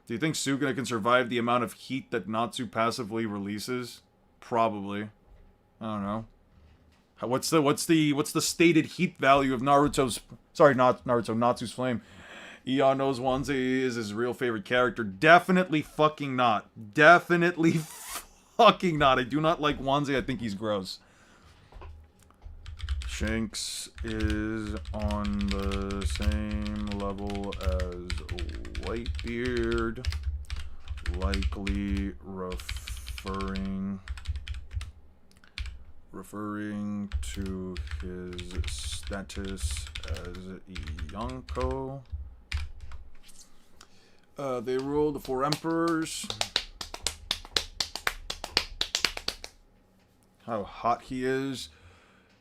Do you think Sukuna can survive the amount of heat that Natsu passively releases? Probably. I don't know. What's the stated heat value of Naruto's... Sorry, not Naruto, Natsu's flame. Eon knows Wanze is his real favorite character. Definitely fucking not. Definitely fucking not. I do not like Wanze. I think he's gross. Shanks is on the same level as Whitebeard. Likely referring to his status as Yonko. They rule the 4 emperors. How hot he is.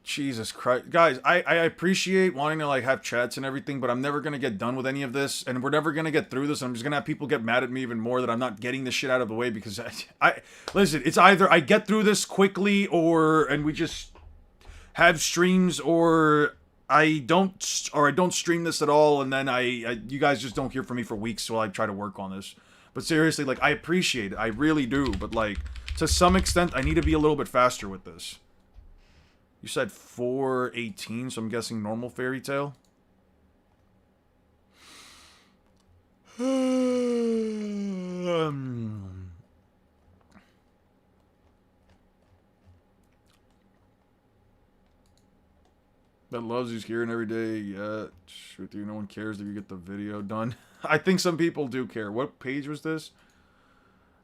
Jesus Christ. Guys, I appreciate wanting to like have chats and everything, but I'm never going to get done with any of this, and we're never going to get through this. I'm just going to have people get mad at me even more that I'm not getting this shit out of the way, because I listen, it's either I get through this quickly and we just have streams, or I don't stream this at all, and then you guys just don't hear from me for weeks while I try to work on this. But seriously, like, I appreciate it. I really do, but like, to some extent, I need to be a little bit faster with this. You said 418, so I'm guessing normal fairy tale. That loves you's here and every day. Yeah, with you, no one cares if you get the video done. I think some people do care. What page was this?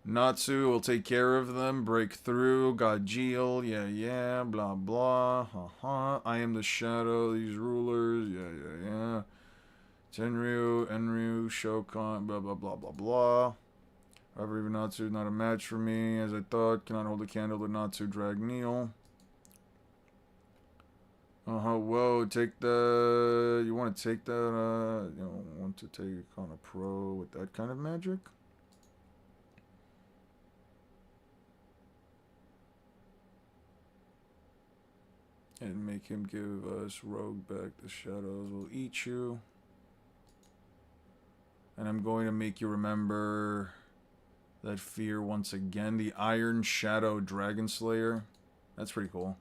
Natsu will take care of them. Break through. Gajeel. Yeah. Blah, blah. I am the shadow. These rulers. Yeah. Tenryu. Enryu. Shokan. Blah, blah, blah, blah, blah. However, even Natsu is not a match for me, as I thought. Cannot hold a candle to Natsu. Drag Neil. Whoa. Take the... You want to take that, you don't want to take on a pro with that kind of magic? And make him give us Rogue back. The shadows will eat you. And I'm going to make you remember that fear once again. The Iron Shadow Dragon Slayer. That's pretty cool.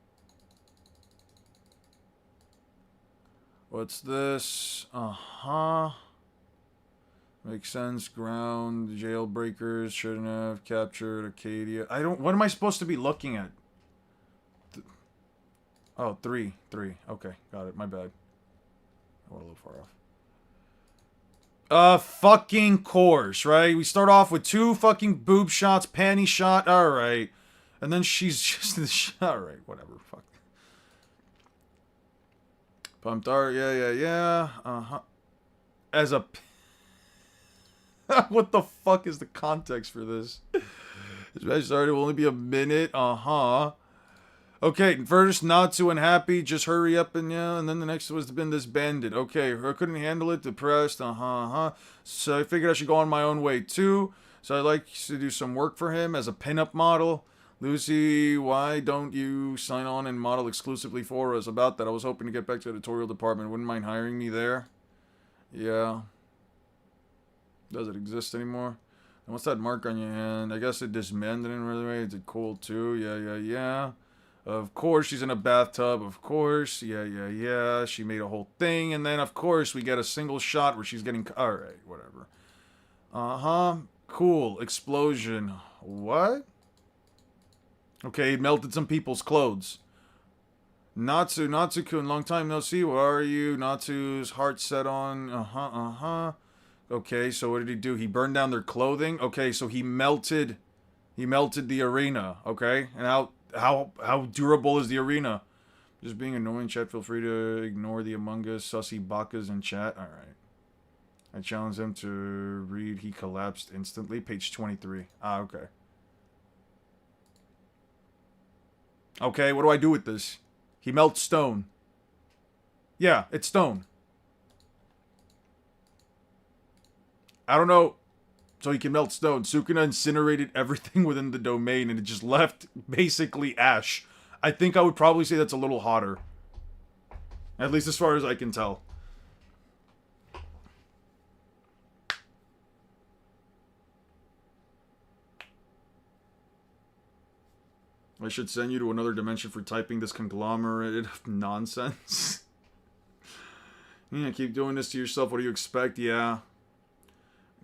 What's this? Makes sense. Ground. Jailbreakers. Shouldn't have captured Acadia. What am I supposed to be looking at? Oh, 3. Okay, got it. My bad. I went a little far off. Fucking course, right? We start off with 2 fucking boob shots, panty shot. Alright. And then she's just in the shot. Alright, whatever. Fuck. Pumped art. Yeah. As a... What the fuck is the context for this? This match started will only be a minute. Okay, first Natsu unhappy, just hurry up and then the next was been this bandit. Okay, her couldn't handle it, depressed, So I figured I should go on my own way too. So I like to do some work for him as a pinup model. Lucy, why don't you sign on and model exclusively for us? About that, I was hoping to get back to the editorial department. Wouldn't mind hiring me there? Yeah. Does it exist anymore? And what's that mark on your hand? I guess it dismembered in really way. Is it cool too? Yeah. Of course, she's in a bathtub. Of course. Yeah. She made a whole thing. And then, of course, we get a single shot where she's getting... Alright, whatever. Cool. Explosion. What? Okay, it melted some people's clothes. Natsu-kun, long time no see. Where are you? Natsu's heart set on... Okay, so what did he do? He burned down their clothing? Okay, so he melted the arena. Okay? And how durable is the arena? Just being annoying, chat. Feel free to ignore the Among Us sussy bakas in chat. Alright. I challenged him to read. He collapsed instantly. Page 23. Okay. Okay, what do I do with this? He melts stone. Yeah, it's stone. I don't know. So he can melt stone. Sukuna incinerated everything within the domain and it just left basically ash. I think I would probably say that's a little hotter. At least as far as I can tell. I should send you to another dimension for typing this conglomerate of nonsense. Yeah, keep doing this to yourself. What do you expect? Yeah.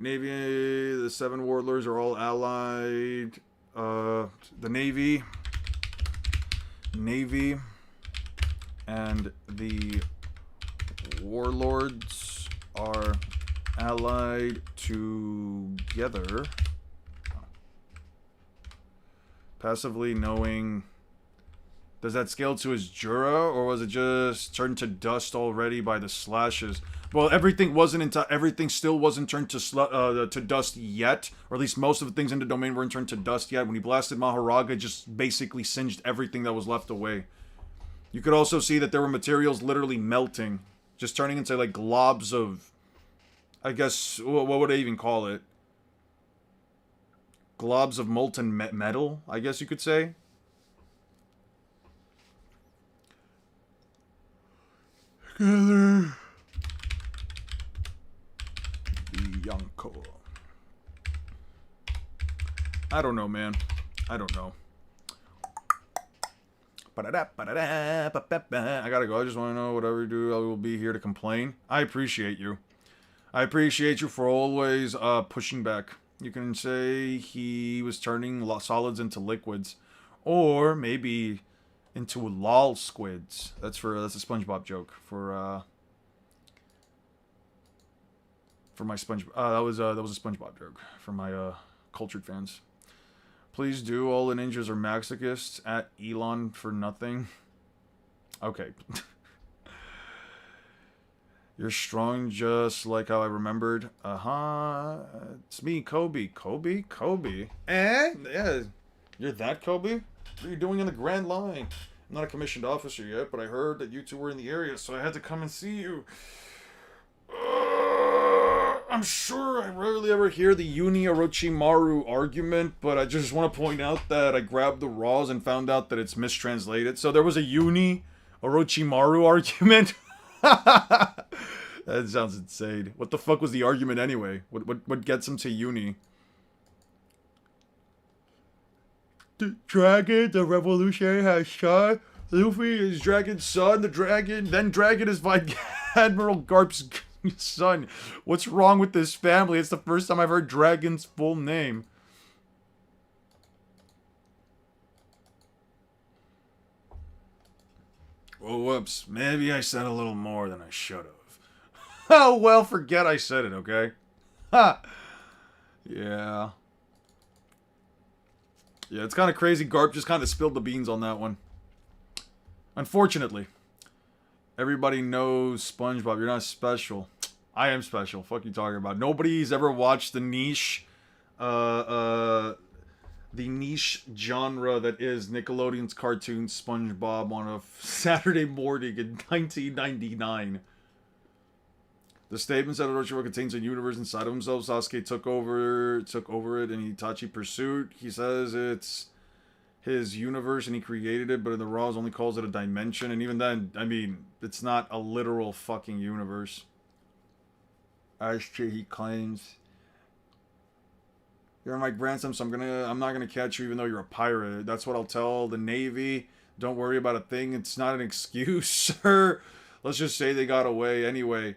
Navy, the 7 warlords are all allied. The Navy, and the warlords are allied together. Passively knowing... Does that scale to his Jura, or was it just turned to dust already by the slashes? Well, everything still wasn't turned to dust yet, or at least most of the things in the domain weren't turned to dust yet. When he blasted Mahoraga, it just basically singed everything that was left away. You could also see that there were materials literally melting, just turning into like globs of, I guess, what would I even call it? Globs of molten metal, I guess you could say. Together. Bianco. I don't know, man. I don't know. I gotta go. I just want to know whatever you do, I will be here to complain. I appreciate you. I appreciate you for always pushing back. You can say he was turning solids into liquids, or maybe into lol squids. That's a SpongeBob joke for my that was a SpongeBob joke for my cultured fans. Please do. All the ninjas are masochists. At Elon for nothing. Okay. You're strong just like how I remembered. It's me, Kobe. Kobe? Yeah. You're that Kobe? What are you doing in the Grand Line? I'm not a commissioned officer yet, but I heard that you two were in the area, so I had to come and see you. I'm sure I rarely ever hear the Uni Orochimaru argument, but I just want to point out that I grabbed the raws and found out that it's mistranslated. So there was a Uni Orochimaru argument. That sounds insane. What the fuck was the argument anyway? What gets him to Uni? The dragon, the revolutionary has shot. Luffy is Dragon's son. Then Dragon is Admiral Garp's son. What's wrong with this family? It's the first time I've heard Dragon's full name. Oh, whoops. Maybe I said a little more than I should have. Oh, well, forget I said it, okay? Ha! Yeah. Yeah, it's kind of crazy. Garp just kind of spilled the beans on that one. Unfortunately. Everybody knows SpongeBob. You're not special. I am special. Fuck you talking about. Nobody's ever watched the niche genre that is Nickelodeon's cartoon SpongeBob on a Saturday morning in 1999. The statements that Orochimaru contains a universe inside of himself. Sasuke took over it, and Itachi pursued. He says it's his universe and he created it, but in the Raws only calls it a dimension. And even then, I mean, it's not a literal fucking universe. As he claims. You're my grandson, so I'm not gonna catch you even though you're a pirate. That's what I'll tell the Navy. Don't worry about a thing. It's not an excuse, sir. Let's just say they got away anyway.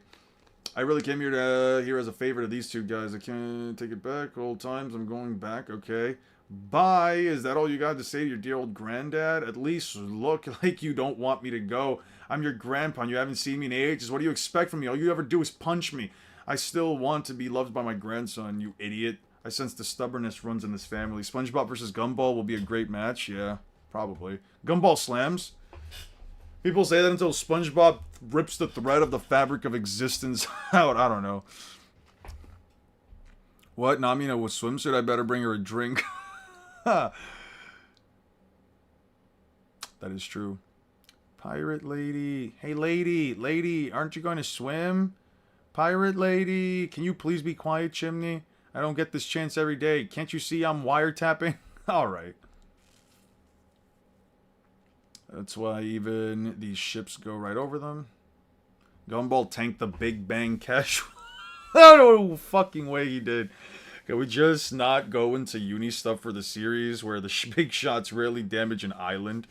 I really came here as a favor to these two guys. I can't take it back. Old times. I'm going back. Okay. Bye. Is that all you got to say to your dear old granddad? At least look like you don't want me to go. I'm your grandpa. You haven't seen me in ages. What do you expect from me? All you ever do is punch me. I still want to be loved by my grandson, you idiot. I sense the stubbornness runs in this family. SpongeBob versus Gumball will be a great match. Yeah, probably. Gumball slams. People say that until SpongeBob rips the thread of the fabric of existence out. I don't know. What? Namina with swimsuit? I better bring her a drink. That is true. Pirate lady. Hey, lady, aren't you going to swim? Pirate lady, can you please be quiet, Chimney? I don't get this chance every day. Can't you see I'm wiretapping? Alright. That's why even these ships go right over them. Gumball tanked the Big Bang Cash. I don't know fucking way he did. Can we just not go into uni stuff for the series where the big shots rarely damage an island?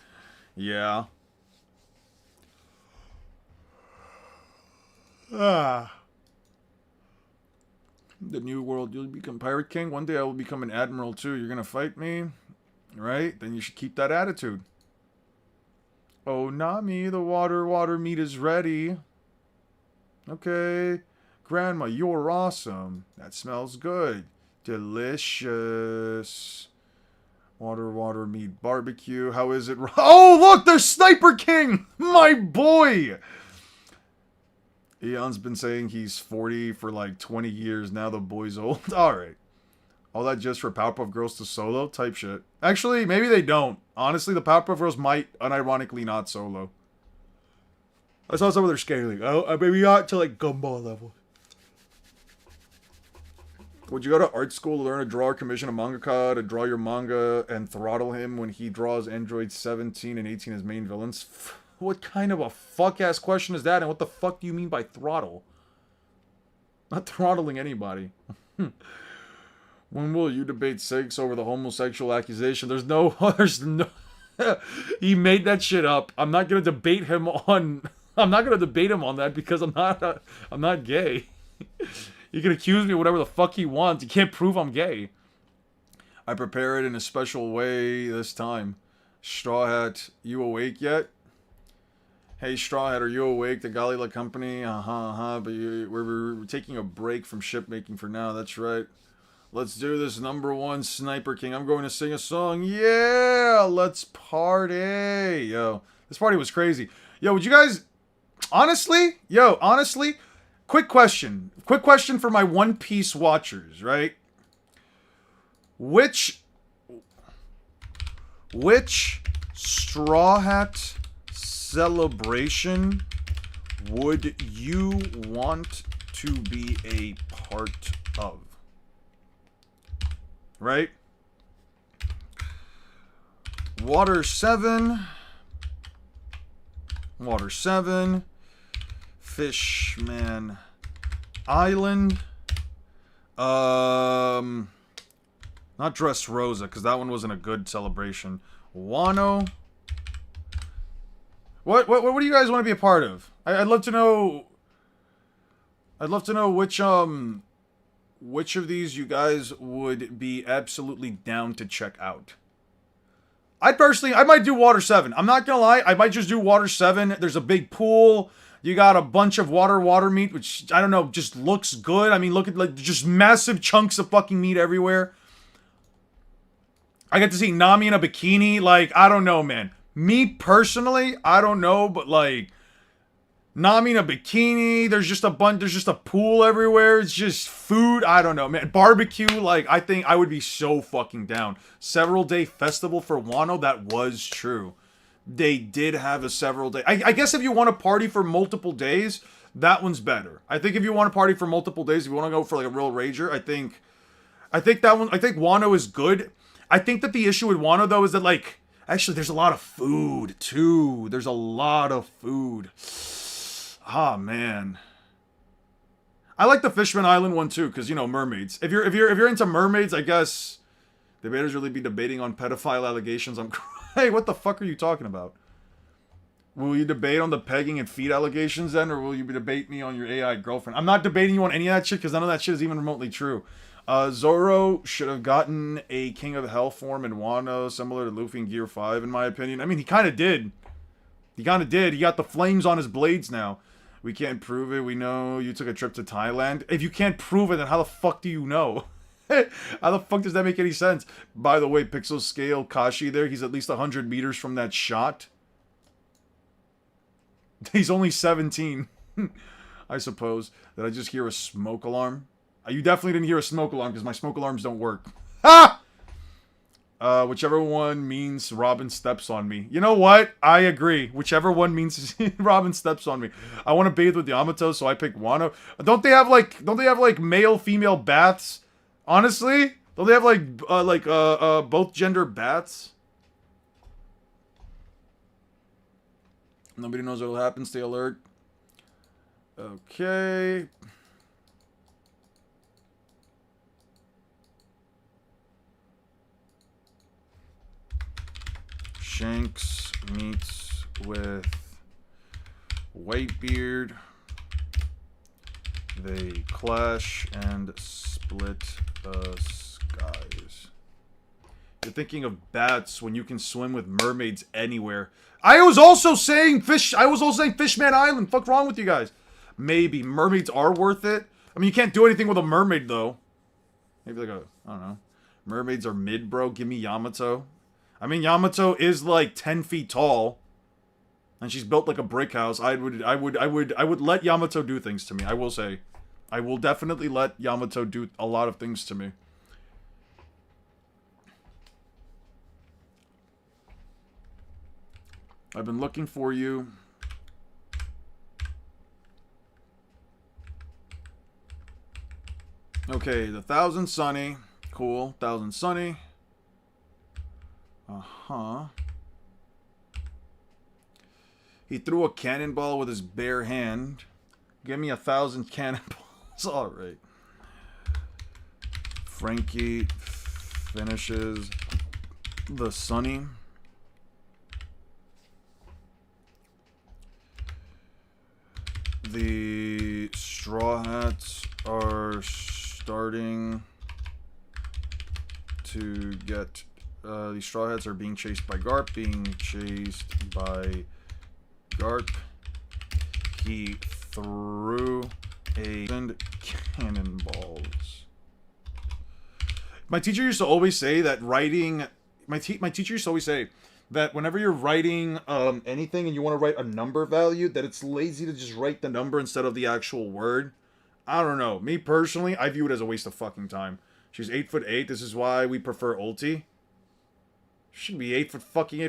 Yeah. The new world, you'll become Pirate King. One day I will become an admiral too. You're gonna fight me, right? Then you should keep that attitude. Oh, Nami, the water meat is ready. Okay. Grandma, you're awesome. That smells good. Delicious. Water meat barbecue. How is it? Oh, look, there's Sniper King! My boy! Eon's been saying he's 40 for like 20 years. Now the boy's old. Alright. All that just for Powerpuff Girls to solo? Type shit. Actually, maybe they don't. Honestly, the Powerpuff Girls might unironically not solo. I saw some of their scaling. Oh, maybe not to like Gumball level. Would you go to art school to learn to draw or commission a mangaka to draw your manga and throttle him when he draws Android 17 and 18 as main villains? What kind of a fuck-ass question is that? And what the fuck do you mean by throttle? Not throttling anybody. When will you debate Six over the homosexual accusation? There's no... He made that shit up. I'm not gonna debate him on... I'm not gonna debate him on that because I'm not gay. He can accuse me of whatever the fuck he wants. He can't prove I'm gay. I prepare it in a special way this time. Straw Hat, you awake yet? Hey, Straw Hat, are you awake? The Galila Company? But we're taking a break from ship making for now. That's right. Let's do this, #1 Sniper King. I'm going to sing a song. Yeah, let's party. Yo, this party was crazy. Yo, would you guys... Honestly, quick question for my One Piece watchers, right? Which Straw Hat celebration would you want to be a part of? Right? Water 7, Fishman Island, not Dressrosa, because that one wasn't a good celebration. Wano. What do you guys want to be a part of? I'd love to know. I'd love to know which of these you guys would be absolutely down to check out. I might do Water 7. I'm not gonna lie, I might just do Water 7. There's a big pool. You got a bunch of water meat, which, I don't know, just looks good. I mean, look at, like, just massive chunks of fucking meat everywhere. I get to see Nami in a bikini. Like, I don't know, man. Me, personally, I don't know, but, like, Nami in a bikini, there's just a pool everywhere, it's just food, I don't know, man. Barbecue, like, I think I would be so fucking down. Several day festival for Wano, that was true. They did have a several day. I guess if you want to party for multiple days, that one's better. I think if you want to party for multiple days, if you want to go for like a real rager, I think Wano is good. I think that the issue with Wano though is that, like, actually there's a lot of food too. There's a lot of food. Ah, man. I like the Fishman Island one too, because, you know, mermaids. If you're into mermaids, I guess debaters really be debating on pedophile allegations. Hey, what the fuck are you talking about? Will you debate on the pegging and feet allegations then, or will you debate me on your AI girlfriend? I'm not debating you on any of that shit, because none of that shit is even remotely true. Zoro should have gotten a King of Hell form in Wano, similar to Luffy in Gear 5, in my opinion. I mean, he kind of did. He got the flames on his blades now. We can't prove it. We know you took a trip to Thailand. If you can't prove it, then how the fuck do you know? How the fuck does that make any sense? By the way, pixel scale Kashi there, he's at least 100 meters from that shot. He's only 17. I suppose. Did I just hear a smoke alarm? You definitely didn't hear a smoke alarm, because my smoke alarms don't work. Ah! Whichever one means Robin steps on me. You know what? I agree. Whichever one means Robin steps on me. I want to bathe with Yamato, so I pick Wano. Don't they have like male female baths? Honestly, don't they have both gender baths? Nobody knows what'll happen. Stay alert. Okay. Shanks meets with Whitebeard They clash and split the skies. You're thinking of bats when you can swim with mermaids anywhere. I was also saying Fishman Island. Fuck wrong with you guys? Maybe. Mermaids are worth it. I mean, you can't do anything with a mermaid, though. Maybe like I don't know. Mermaids are mid, bro. Give me Yamato. I mean, Yamato is like 10 feet tall. And she's built like a brick house. I would let Yamato do things to me. I will say. I will definitely let Yamato do a lot of things to me. I've been looking for you. Okay, the Thousand Sunny. Cool. Thousand Sunny. Uh-huh. He threw a cannonball with his bare hand. Give me 1,000 cannonballs. Alright. Frankie finishes the Sunny. The Straw Hats are starting to get... the Straw Hats are being chased by Garp. He threw a cannonballs. My teacher used to always say that writing... My teacher used to always say that whenever you're writing anything and you want to write a number value, that it's lazy to just write the number instead of the actual word. I don't know. Me personally, I view it as a waste of fucking time. She's 8'8". This is why we prefer Ulti. She can be 8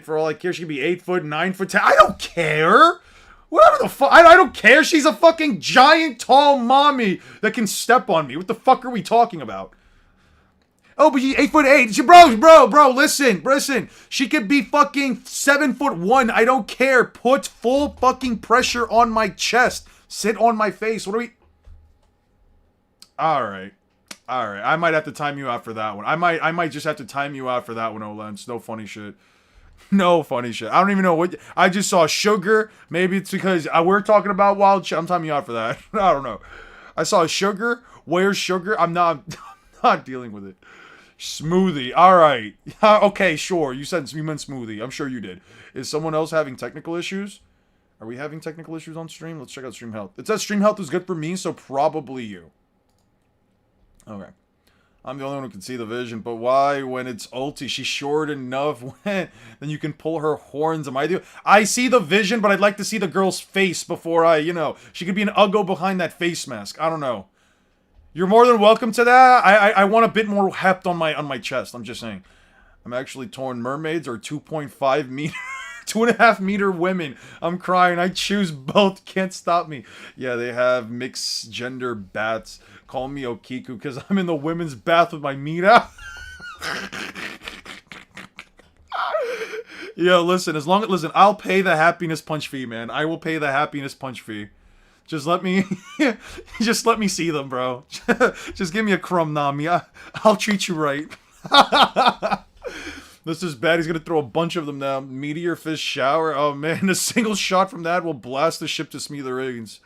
for all I care. She can be 8 foot, 9 foot 10. I don't care. Whatever the fuck. I don't care. She's a fucking giant, tall mommy that can step on me. What the fuck are we talking about? Oh, but she's 8'8". Bro, listen. She could be fucking 7'1". I don't care. Put full fucking pressure on my chest. Sit on my face. What are we... Alright. I might have to time you out for that one. I might just have to time you out for that one, Olens. No funny shit. No funny shit. I don't even know what... I just saw Sugar. Maybe it's because we're talking about wild shit. I'm timing you out for that. I don't know. I saw Sugar. Where's Sugar? I'm not dealing with it. Smoothie. Alright. Okay, sure. You meant smoothie. I'm sure you did. Is someone else having technical issues? Are we having technical issues on stream? Let's check out stream health. It says stream health is good for me, so probably you. Okay. I'm the only one who can see the vision, but why when it's ulti? She's short enough when then you can pull her horns. I see the vision, but I'd like to see the girl's face before she could be an uggo behind that face mask. I don't know. You're more than welcome to that. I want a bit more heft on my chest. I'm just saying. I'm actually torn. Mermaids are 2.5 meter, 2.5 meter women. I'm crying. I choose both. Can't stop me. Yeah, they have mixed gender bats. Call me Okiku because I'm in the women's bath with my meat out. Yo, listen. I'll pay the happiness punch fee, man. I will pay the happiness punch fee. Just let me see them, bro. Just give me a crumb, Nami. I'll treat you right. This is bad. He's gonna throw a bunch of them down. Meteor fish shower. Oh man, a single shot from that will blast the ship to smithereens.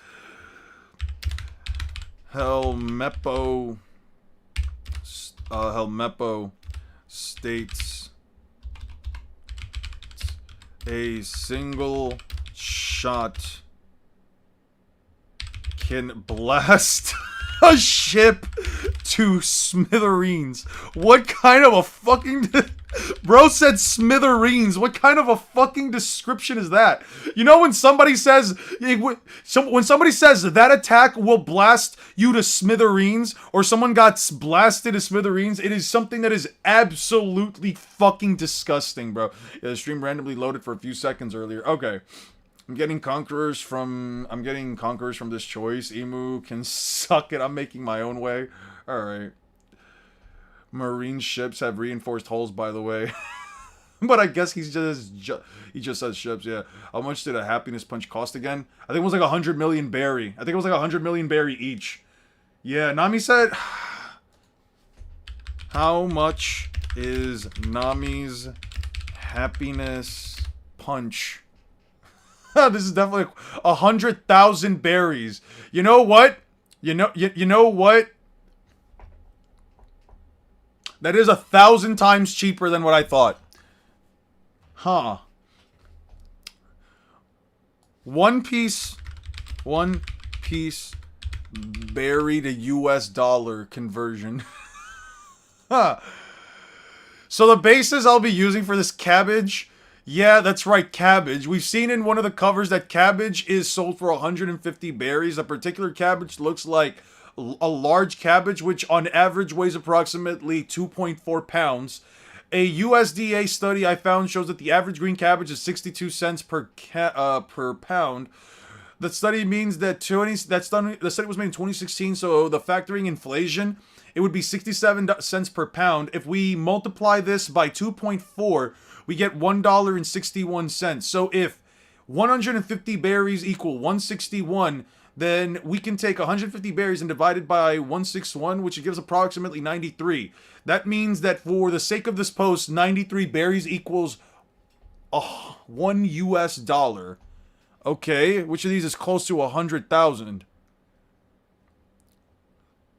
Helmeppo states a single shot can blast a ship to smithereens. What kind of a fucking... Bro said smithereens. What kind of a fucking description is that? You know when somebody says... When somebody says that attack will blast you to smithereens, or someone got blasted to smithereens, it is something that is absolutely fucking disgusting, bro. Yeah, the stream randomly loaded for a few seconds earlier. Okay. I'm getting conquerors from this choice. Emu can suck it. I'm making my own way. Alright. Marine ships have reinforced hulls, by the way. But I guess he just says ships, yeah. How much did a happiness punch cost again? I think it was like 100 million berry. I think it was like 100 million berry each. Yeah, Nami said... How much is Nami's happiness punch? This is definitely 100,000 berries. You know what? You know what? That is 1,000 times cheaper than what I thought. Huh. One piece berry to US dollar conversion. Huh. So the bases I'll be using for this cabbage, yeah, that's right, cabbage. We've seen in one of the covers that cabbage is sold for 150 berries. A particular cabbage looks like a large cabbage, which on average weighs approximately 2.4 pounds. A USDA study I found shows that the average green cabbage is 62 cents per pound. The study means that the study was made in 2016, so the factoring inflation, it would be 67 cents per pound. If we multiply this by 2.4, we get $1.61. So if 150 berries equal 161, then we can take 150 berries and divide it by 161, which gives approximately 93. That means that for the sake of this post, 93 berries equals $1 US. Okay, which of these is close to 100,000?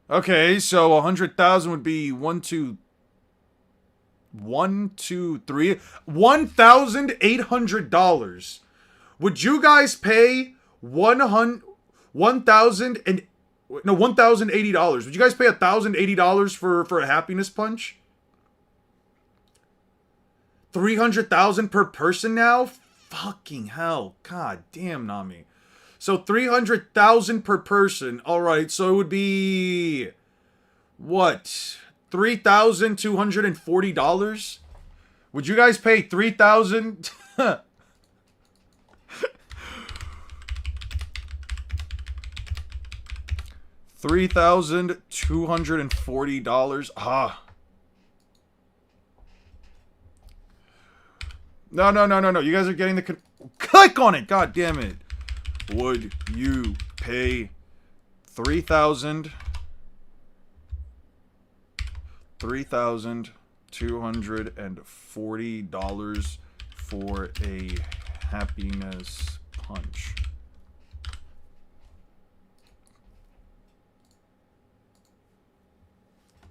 Okay, so 100,000 would be $1,800. Would you guys pay $1,080? Would you guys pay $1,080 for a happiness punch? 300,000 per person now? Fucking hell. God damn, Nami. So 300,000 per person. All right, so it would be what? $3,240? Would you guys pay 3,000? $3,240. Ah. No. You guys are getting the... Click on it! God damn it. Would you pay $3,240 for a happiness punch?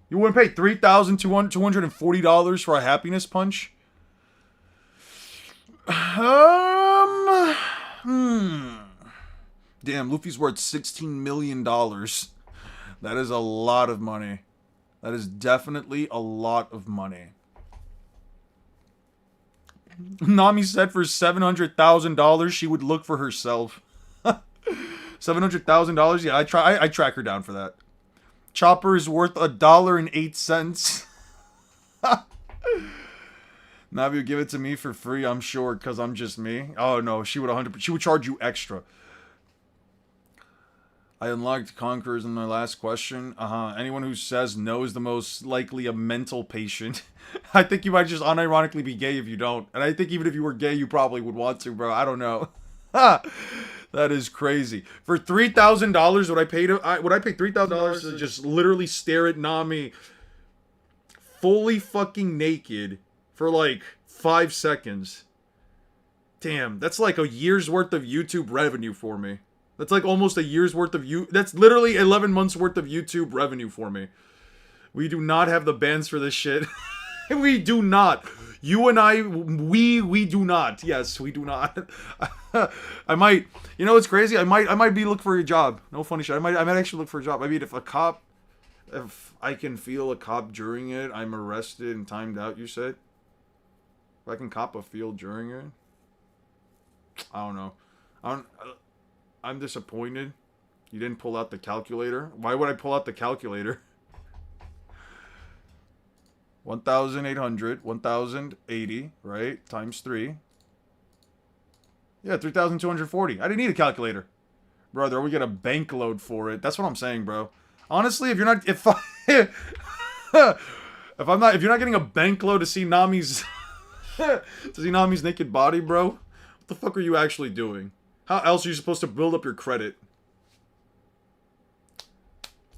You wouldn't pay $3,240 for a happiness punch? Damn, Luffy's worth $16 million. That is a lot of money. That is definitely a lot of money. Nami said for $700,000 she would look for herself. $700,000? Yeah, I track her down for that. Chopper is worth $1.08. Navi would give it to me for free, I'm sure, because I'm just me. Oh no, she would 100%. She would charge you extra. I unlocked Conquerors in my last question. Anyone who says no is the most likely a mental patient. I think you might just unironically be gay if you don't. And I think even if you were gay, you probably would want to, bro. I don't know. That is crazy. For $3,000, would I pay $3,000 to just literally stare at Nami fully fucking naked for like 5 seconds? Damn, that's like a year's worth of YouTube revenue for me. That's like almost a year's worth of that's literally 11 months worth of YouTube revenue for me. We do not have the bands for this shit. We do not. You and I, we do not. Yes, we do not. I might, you know what's crazy? I might be looking for a job. No funny shit. I might actually look for a job. I mean, if I can feel a cop during it, I'm arrested and timed out, you said? If I can cop a feel during it? I don't know. I'm disappointed. You didn't pull out the calculator. Why would I pull out the calculator? 1,800, 1,080, right? Times 3. Yeah, 3,240. I didn't need a calculator. Brother, we get a bank load for it. That's what I'm saying, bro. Honestly, if you're not getting a bank load to see Nami's naked body, bro, what the fuck are you actually doing? How else are you supposed to build up your credit?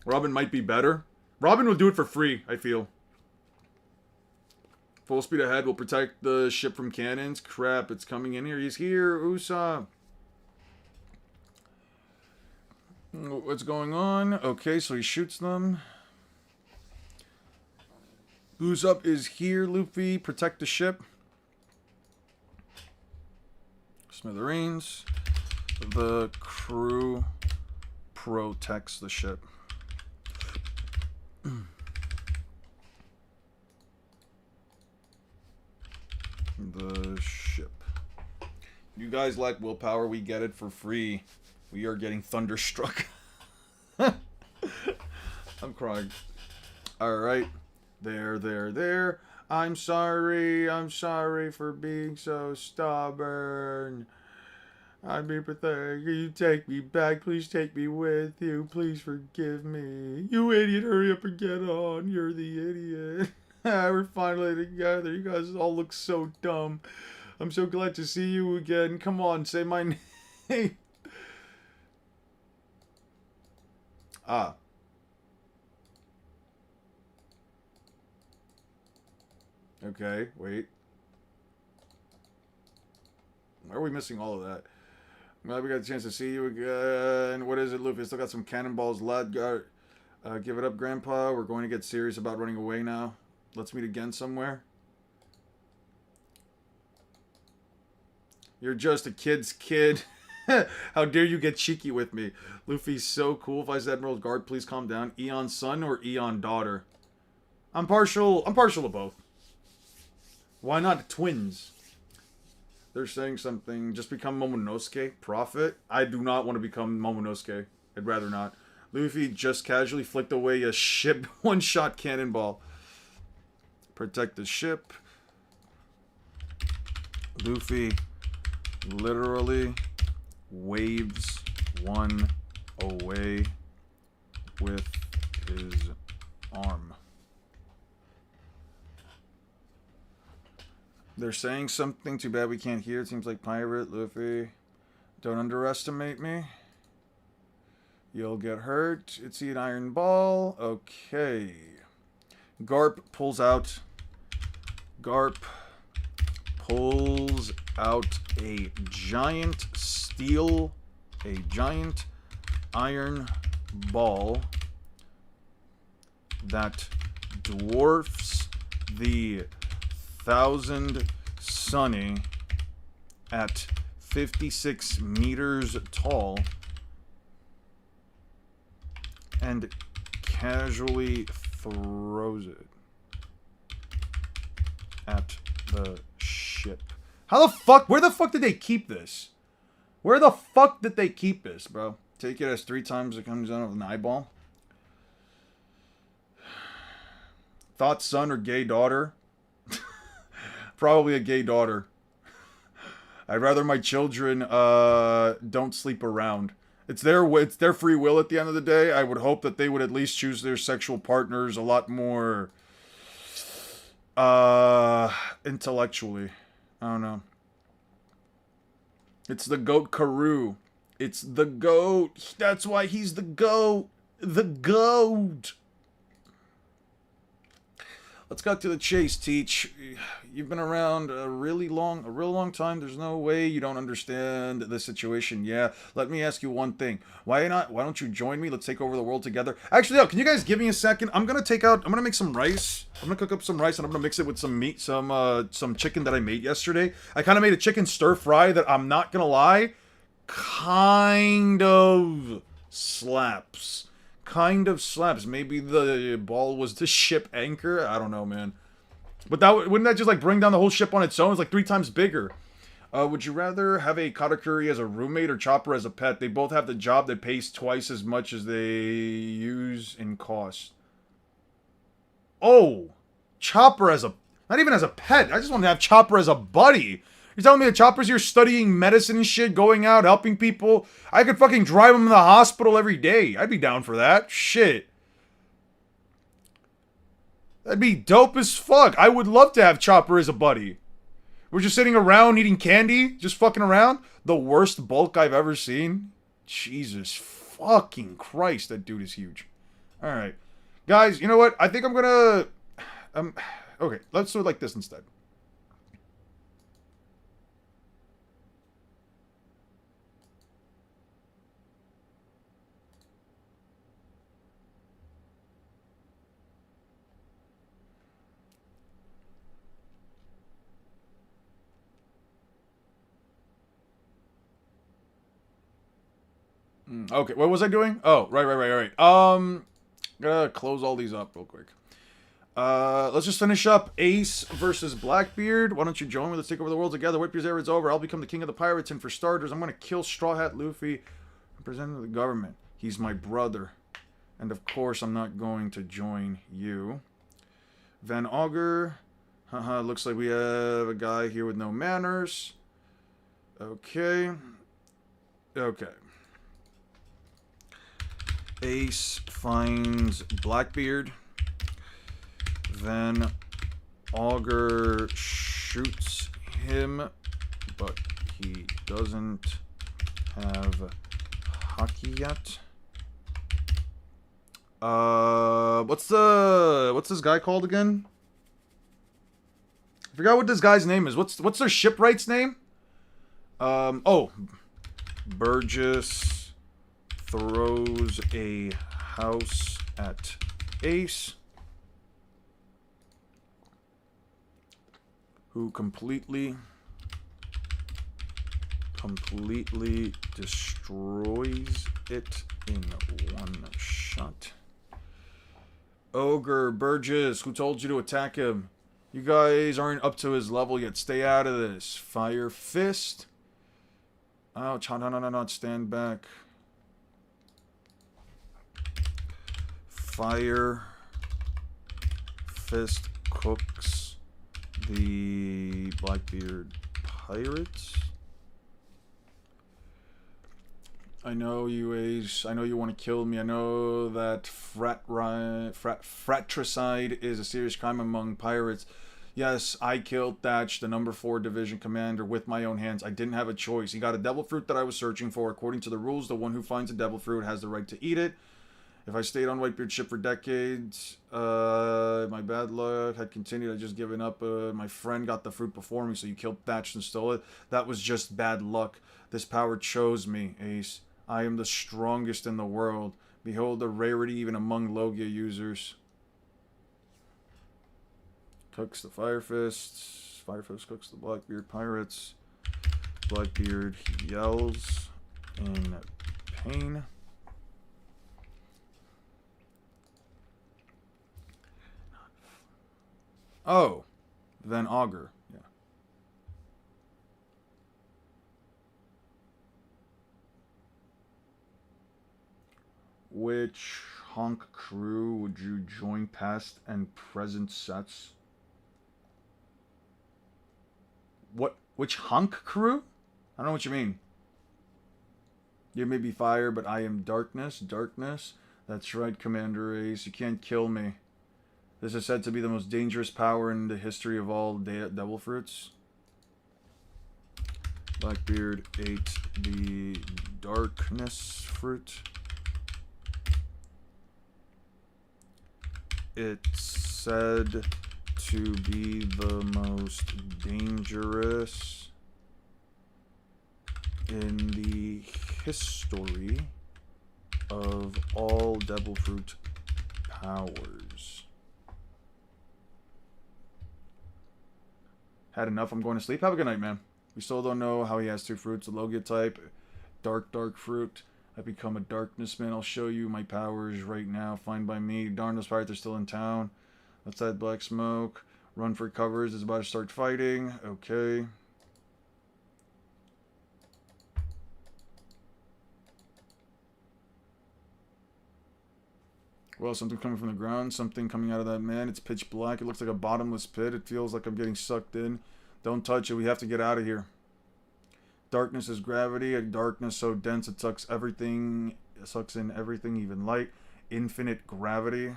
Robin might be better. Robin will do it for free, I feel. Full speed ahead will protect the ship from cannons. Crap, it's coming in here. He's here, Usopp. What's going on? Okay, so he shoots them. Usopp is here, Luffy. Protect the ship. Smithereens. The crew protects the ship. The ship. You guys like willpower, we get it for free. We are getting thunderstruck. I'm crying. Alright. There. I'm sorry for being so stubborn. I'd be pathetic. You take me back. Please take me with you. Please forgive me. You idiot, hurry up and get on. You're the idiot. We're finally together. You guys all look so dumb. I'm so glad to see you again. Come on, say my name. Ah. Okay, wait. Why are we missing all of that? I'm glad we got a chance to see you again. What is it, Luffy? I still got some cannonballs left. Give it up, Grandpa. We're going to get serious about running away now. Let's meet again somewhere. You're just a kid's kid. How dare you get cheeky with me? Luffy's so cool. Vice Admiral Guard, please calm down. Eon's son or Eon daughter? I'm partial to both. Why not twins? They're saying something. Just become Momonosuke. Prophet? I do not want to become Momonosuke. I'd rather not. Luffy just casually flicked away a ship one-shot cannonball. Protect the ship. Luffy literally waves one away with his arm. They're saying something. Too bad we can't hear. It seems like pirate. Luffy, don't underestimate me. You'll get hurt. It's an iron ball. Okay. Garp pulls out. Garp pulls out a giant iron ball that dwarfs the Thousand Sunny at 56 meters tall and casually throws it at the ship. How the fuck? Where the fuck did they keep this? Where the fuck did they keep this, bro? Take it as 3 times it comes out of an eyeball. Thought son or gay daughter? Probably a gay daughter. I'd rather my children don't sleep around. It's their free will at the end of the day. I would hope that they would at least choose their sexual partners a lot more intellectually. I don't know. It's the goat Karoo. It's the goat. That's why he's the goat. The goat. Let's cut to the chase, Teach. You've been around a real long time. There's no way you don't understand the situation. Yeah, let me ask you one thing. Why don't you join me? Let's take over the world together. Actually, can you guys give me a second? I'm gonna make some rice. I'm gonna cook up some rice and I'm gonna mix it with some meat, some chicken that I made yesterday. I kind of made a chicken stir fry that, I'm not gonna lie, kind of slaps. Maybe the ball was the ship anchor. I don't know, man. But wouldn't that just like bring down the whole ship on its own? It's like 3 times bigger. Would you rather have a Katakuri as a roommate or Chopper as a pet? They both have the job that pays twice as much as they use in cost. Oh, Chopper as not even as a pet. I just want to have Chopper as a buddy. You're telling me that Chopper's here studying medicine and shit, going out, helping people? I could fucking drive him to the hospital every day. I'd be down for that. Shit. That'd be dope as fuck. I would love to have Chopper as a buddy. We're just sitting around eating candy, just fucking around. The worst bulk I've ever seen. Jesus fucking Christ, that dude is huge. Alright. Guys, you know what? I think I'm gonna... okay, let's do it like this instead. Okay, what was I doing? Oh, right. Gotta close all these up real quick. Let's just finish up Ace versus Blackbeard. Why don't you join me? Let's take over the world together. Whip Your's era is over. I'll become the king of the pirates, and for starters, I'm gonna kill Straw Hat Luffy, representative of the government. He's my brother. And of course, I'm not going to join you. Van Augur. Haha, looks like we have a guy here with no manners. Okay. Okay. Ace finds Blackbeard. Van Augur shoots him, but he doesn't have haki yet. What's this guy called again? I forgot what this guy's name is. What's their shipwright's name? Oh, Burgess throws a house at Ace, who completely destroys it in one shot. Ogre, Burgess, who told you to attack him? You guys aren't up to his level yet. Stay out of this. Fire Fist. Ouch. No. Stand back. Fire Fist cooks the Blackbeard pirates. I know you, Ace. I know you want to kill me. I know that fratricide is a serious crime among pirates. Yes, I killed Thatch, the number 4 division commander, with my own hands. I didn't have a choice. He got a devil fruit that I was searching for. According to the rules, the one who finds a devil fruit has the right to eat it. If I stayed on Whitebeard's ship for decades, my bad luck had continued. I just given up. My friend got the fruit before me, so you killed Thatch and stole it. That was just bad luck. This power chose me, Ace. I am the strongest in the world. Behold the rarity even among Logia users. Cooks the Fire Fists. Fire Fist cooks the Blackbeard pirates. Blackbeard yells in pain. Oh, Van Augur. Yeah. Which honk crew would you join past and present sets? What? Which honk crew? I don't know what you mean. You may be fire, but I am darkness. Darkness. That's right, Commander Ace. You can't kill me. This is said to be the most dangerous power in the history of all devil fruits. Blackbeard ate the darkness fruit. It's said to be the most dangerous in the history of all devil fruit powers. Had enough. I'm going to sleep. Have a good night, man. We still don't know how he has 2 fruits. A Logia type. Dark fruit. I become a darkness man. I'll show you my powers right now. Fine by me. Darn, those pirates are still in town. Let's add black smoke. Run for covers. It's about to start fighting. Okay. Well, something coming from the ground, something coming out of that man. It's pitch black. It looks like a bottomless pit. It feels like I'm getting sucked in. Don't touch it. We have to get out of here. Darkness is gravity. A darkness so dense it sucks everything. It sucks in everything, even light. Infinite gravity.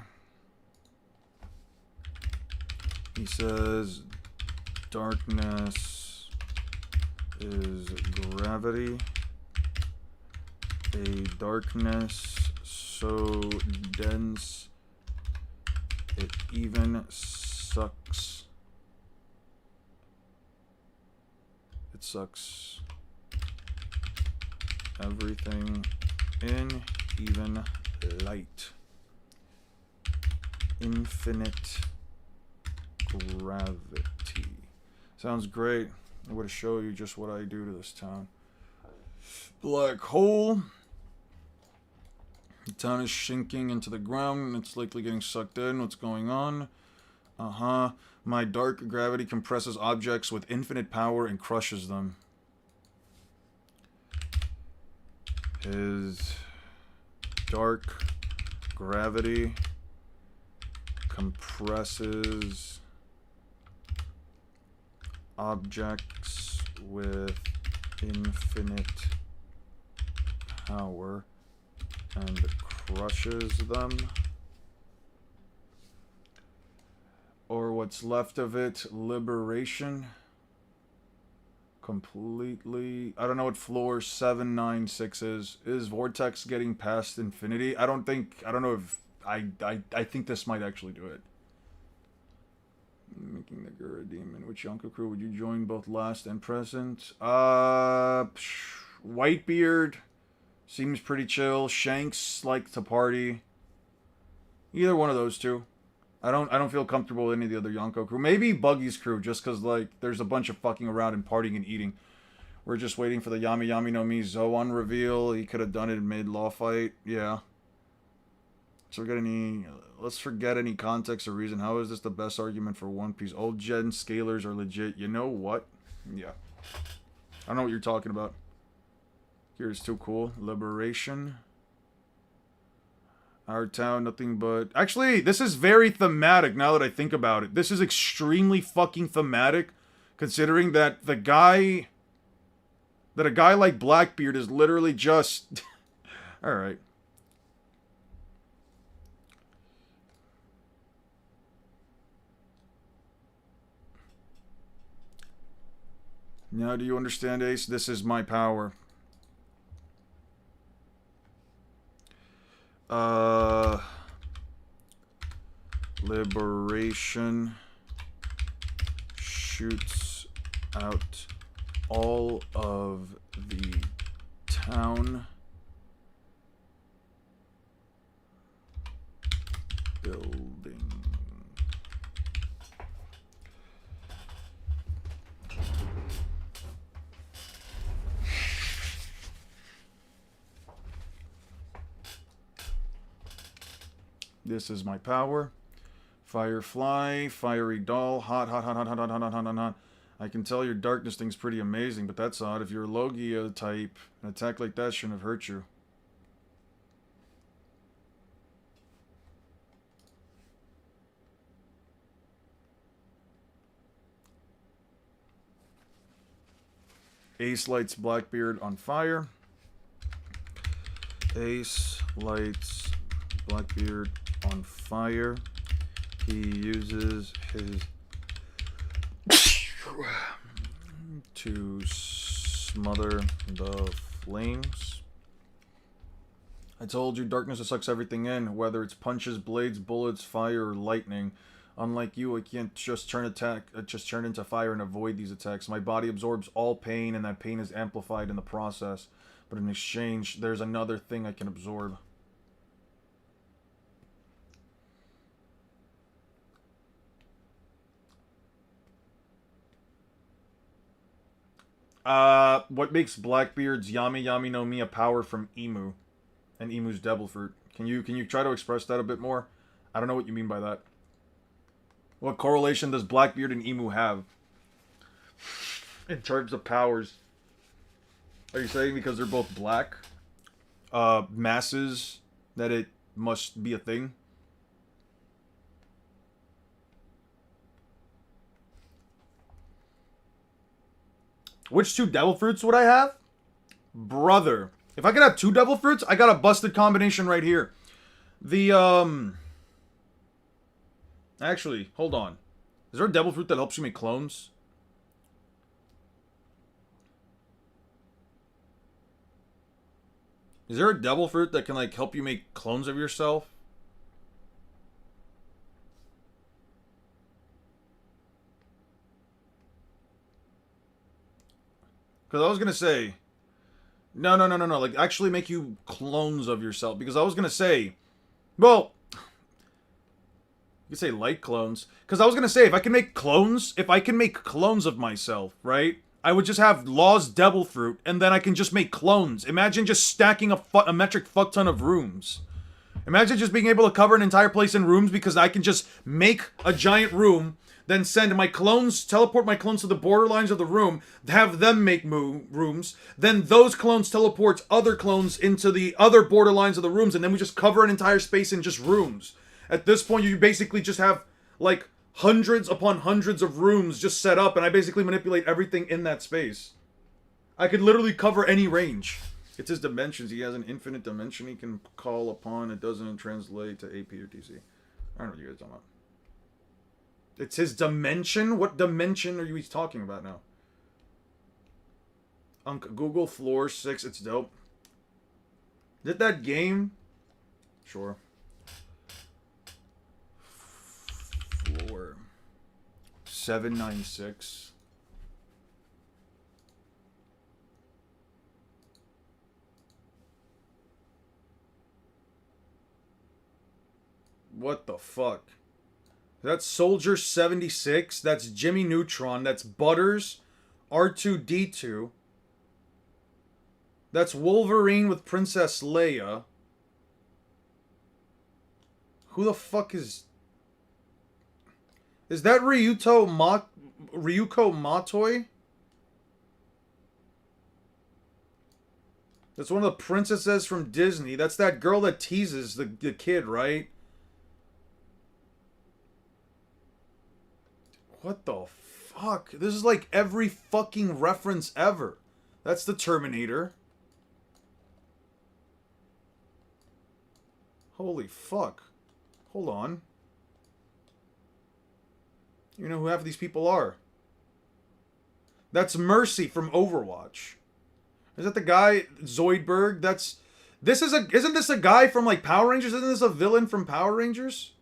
He says darkness is gravity. A darkness so dense it even sucks. It sucks everything in, even light. Infinite gravity. Sounds great. I'm going to show you just what I do to this town. Black hole. The town is sinking into the ground and it's likely getting sucked in. What's going on? Uh-huh. My dark gravity compresses objects with infinite power and crushes them. His dark gravity compresses objects with infinite power and crushes them. Or what's left of it, liberation. Completely. I don't know what floor 796 is. Is Vortex getting past infinity? I don't know if I think this might actually do it. Making the Gura Demon. Which Yonko crew would you join, both last and present? Whitebeard seems pretty chill. Shanks like to party. Either one of those two. I don't feel comfortable with any of the other Yonko crew. Maybe Buggy's crew, just because, like, there's a bunch of fucking around and partying and eating. We're just waiting for the Yami Yami no Mi Zoan reveal. He could have done it in mid-law fight. Yeah. Let's forget any context or reason. How is this the best argument for One Piece? Old gen scalers are legit. You know what? Yeah. I don't know what you're talking about. Here's too cool. Liberation. Our town, nothing but... Actually, this is very thematic now that I think about it. This is extremely fucking thematic, considering that a guy like Blackbeard is literally just... Alright. Now do you understand, Ace? This is my power. Liberation shoots out all of the town building. This is my power. Firefly, fiery doll, hot. I can tell your darkness thing's pretty amazing, but that's odd. If you're a Logia type, an attack like that shouldn't have hurt you. Ace lights Blackbeard on fire. Ace lights Blackbeard on fire. He uses his to smother the flames. I told you, darkness sucks everything in, whether it's punches, blades, bullets, fire, or lightning. Unlike you, I can't just turn into fire and avoid these attacks. My body absorbs all pain, and that pain is amplified in the process. But in exchange, there's another thing I can absorb. What makes Blackbeard's Yami Yami no Mi a power from Emu? And Emu's Devil Fruit. Can you try to express that a bit more? I don't know what you mean by that. What correlation does Blackbeard and Emu have? In terms of powers. Are you saying because they're both black? Masses, that it must be a thing? Which two Devil Fruits would I have? Brother. If I could have two Devil Fruits, I got a busted combination right here. Actually, hold on. Is there a Devil Fruit that helps you make clones? Is there a Devil Fruit that can, like, help you make clones of yourself? Because I was going to say... No. Like, actually make you clones of yourself. Because I was going to say... Well... You could say light clones. Because I was going to say, if I can make clones of myself, right? I would just have Law's Devil Fruit, and then I can just make clones. Imagine just stacking a metric fuck ton of rooms. Imagine just being able to cover an entire place in rooms because I can just make a giant room, then send my clones, teleport my clones to the borderlines of the room, have them make rooms, then those clones teleport other clones into the other borderlines of the rooms, and then we just cover an entire space in just rooms. At this point, you basically just have, like, hundreds upon hundreds of rooms just set up, and I basically manipulate everything in that space. I could literally cover any range. It's his dimensions. He has an infinite dimension he can call upon. It doesn't translate to AP or DC. I don't know what you guys are talking about. It's his dimension? What dimension are you talking about now? Google Floor 6. It's dope. Did that game? Sure. Floor 796. What the fuck? That's Soldier 76. That's Jimmy Neutron. That's Butters. R2-D2. That's Wolverine with Princess Leia. Who the fuck is... Is that Ryuko Matoi? That's one of the princesses from Disney. That's that girl that teases the kid, right? What the fuck? This is like every fucking reference ever. That's the Terminator. Holy fuck. Hold on. You know who half of these people are? That's Mercy from Overwatch. Is that the guy, Zoidberg? Isn't this a guy from like Power Rangers? Isn't this a villain from Power Rangers?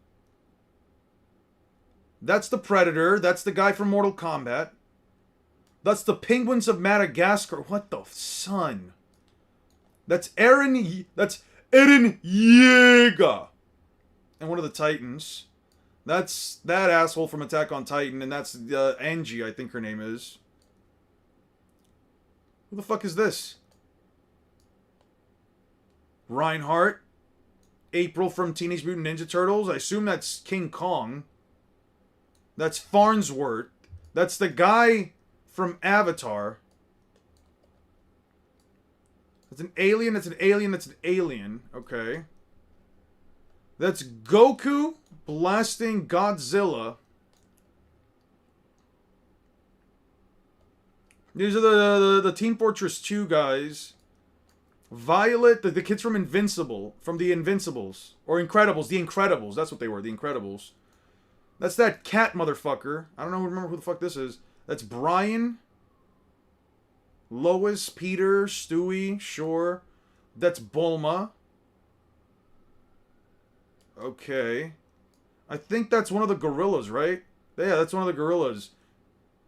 That's the Predator. That's the guy from Mortal Kombat. That's the Penguins of Madagascar. What the son? That's Eren. That's Eren Yeager. And one of the Titans. That's that asshole from Attack on Titan, and that's Angie, I think her name is. Who the fuck is this? Reinhardt. April from Teenage Mutant Ninja Turtles. I assume that's King Kong. That's Farnsworth. That's the guy from Avatar. That's an alien. That's an alien. That's an alien. Okay. That's Goku blasting Godzilla. These are the Team Fortress 2 guys. Violet, the kids from Invincible. From the Invincibles. Or Incredibles. The Incredibles. That's what they were. The Incredibles. That's that cat motherfucker. I don't remember who the fuck this is. That's Brian. Lois, Peter, Stewie, sure. That's Bulma. Okay. I think that's one of the gorillas, right? Yeah, that's one of the gorillas.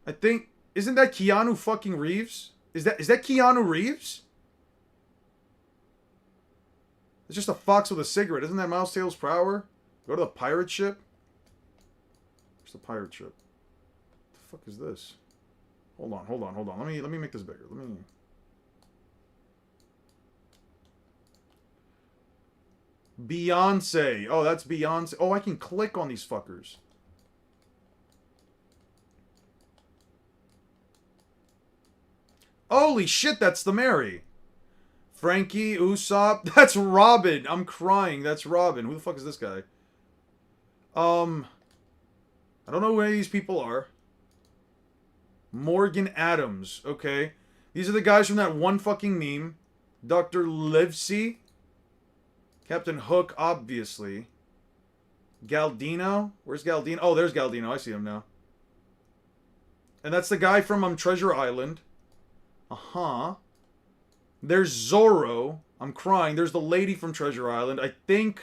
I think... Isn't that Keanu fucking Reeves? Is that Keanu Reeves? It's just a fox with a cigarette. Isn't that Miles Tails Prower? Go to the pirate ship? The pirate ship. What the fuck is this? Hold on. Let me make this bigger. Beyonce. Oh, that's Beyonce. Oh, I can click on these fuckers. Holy shit, that's the Mary. Frankie, Usopp. That's Robin. I'm crying. That's Robin. Who the fuck is this guy? I don't know who any of these people are. Morgan Adams. Okay. These are the guys from that one fucking meme. Dr. Livesey. Captain Hook, obviously. Galdino. Where's Galdino? Oh, there's Galdino. I see him now. And that's the guy from Treasure Island. Uh-huh. There's Zorro. I'm crying. There's the lady from Treasure Island. I think...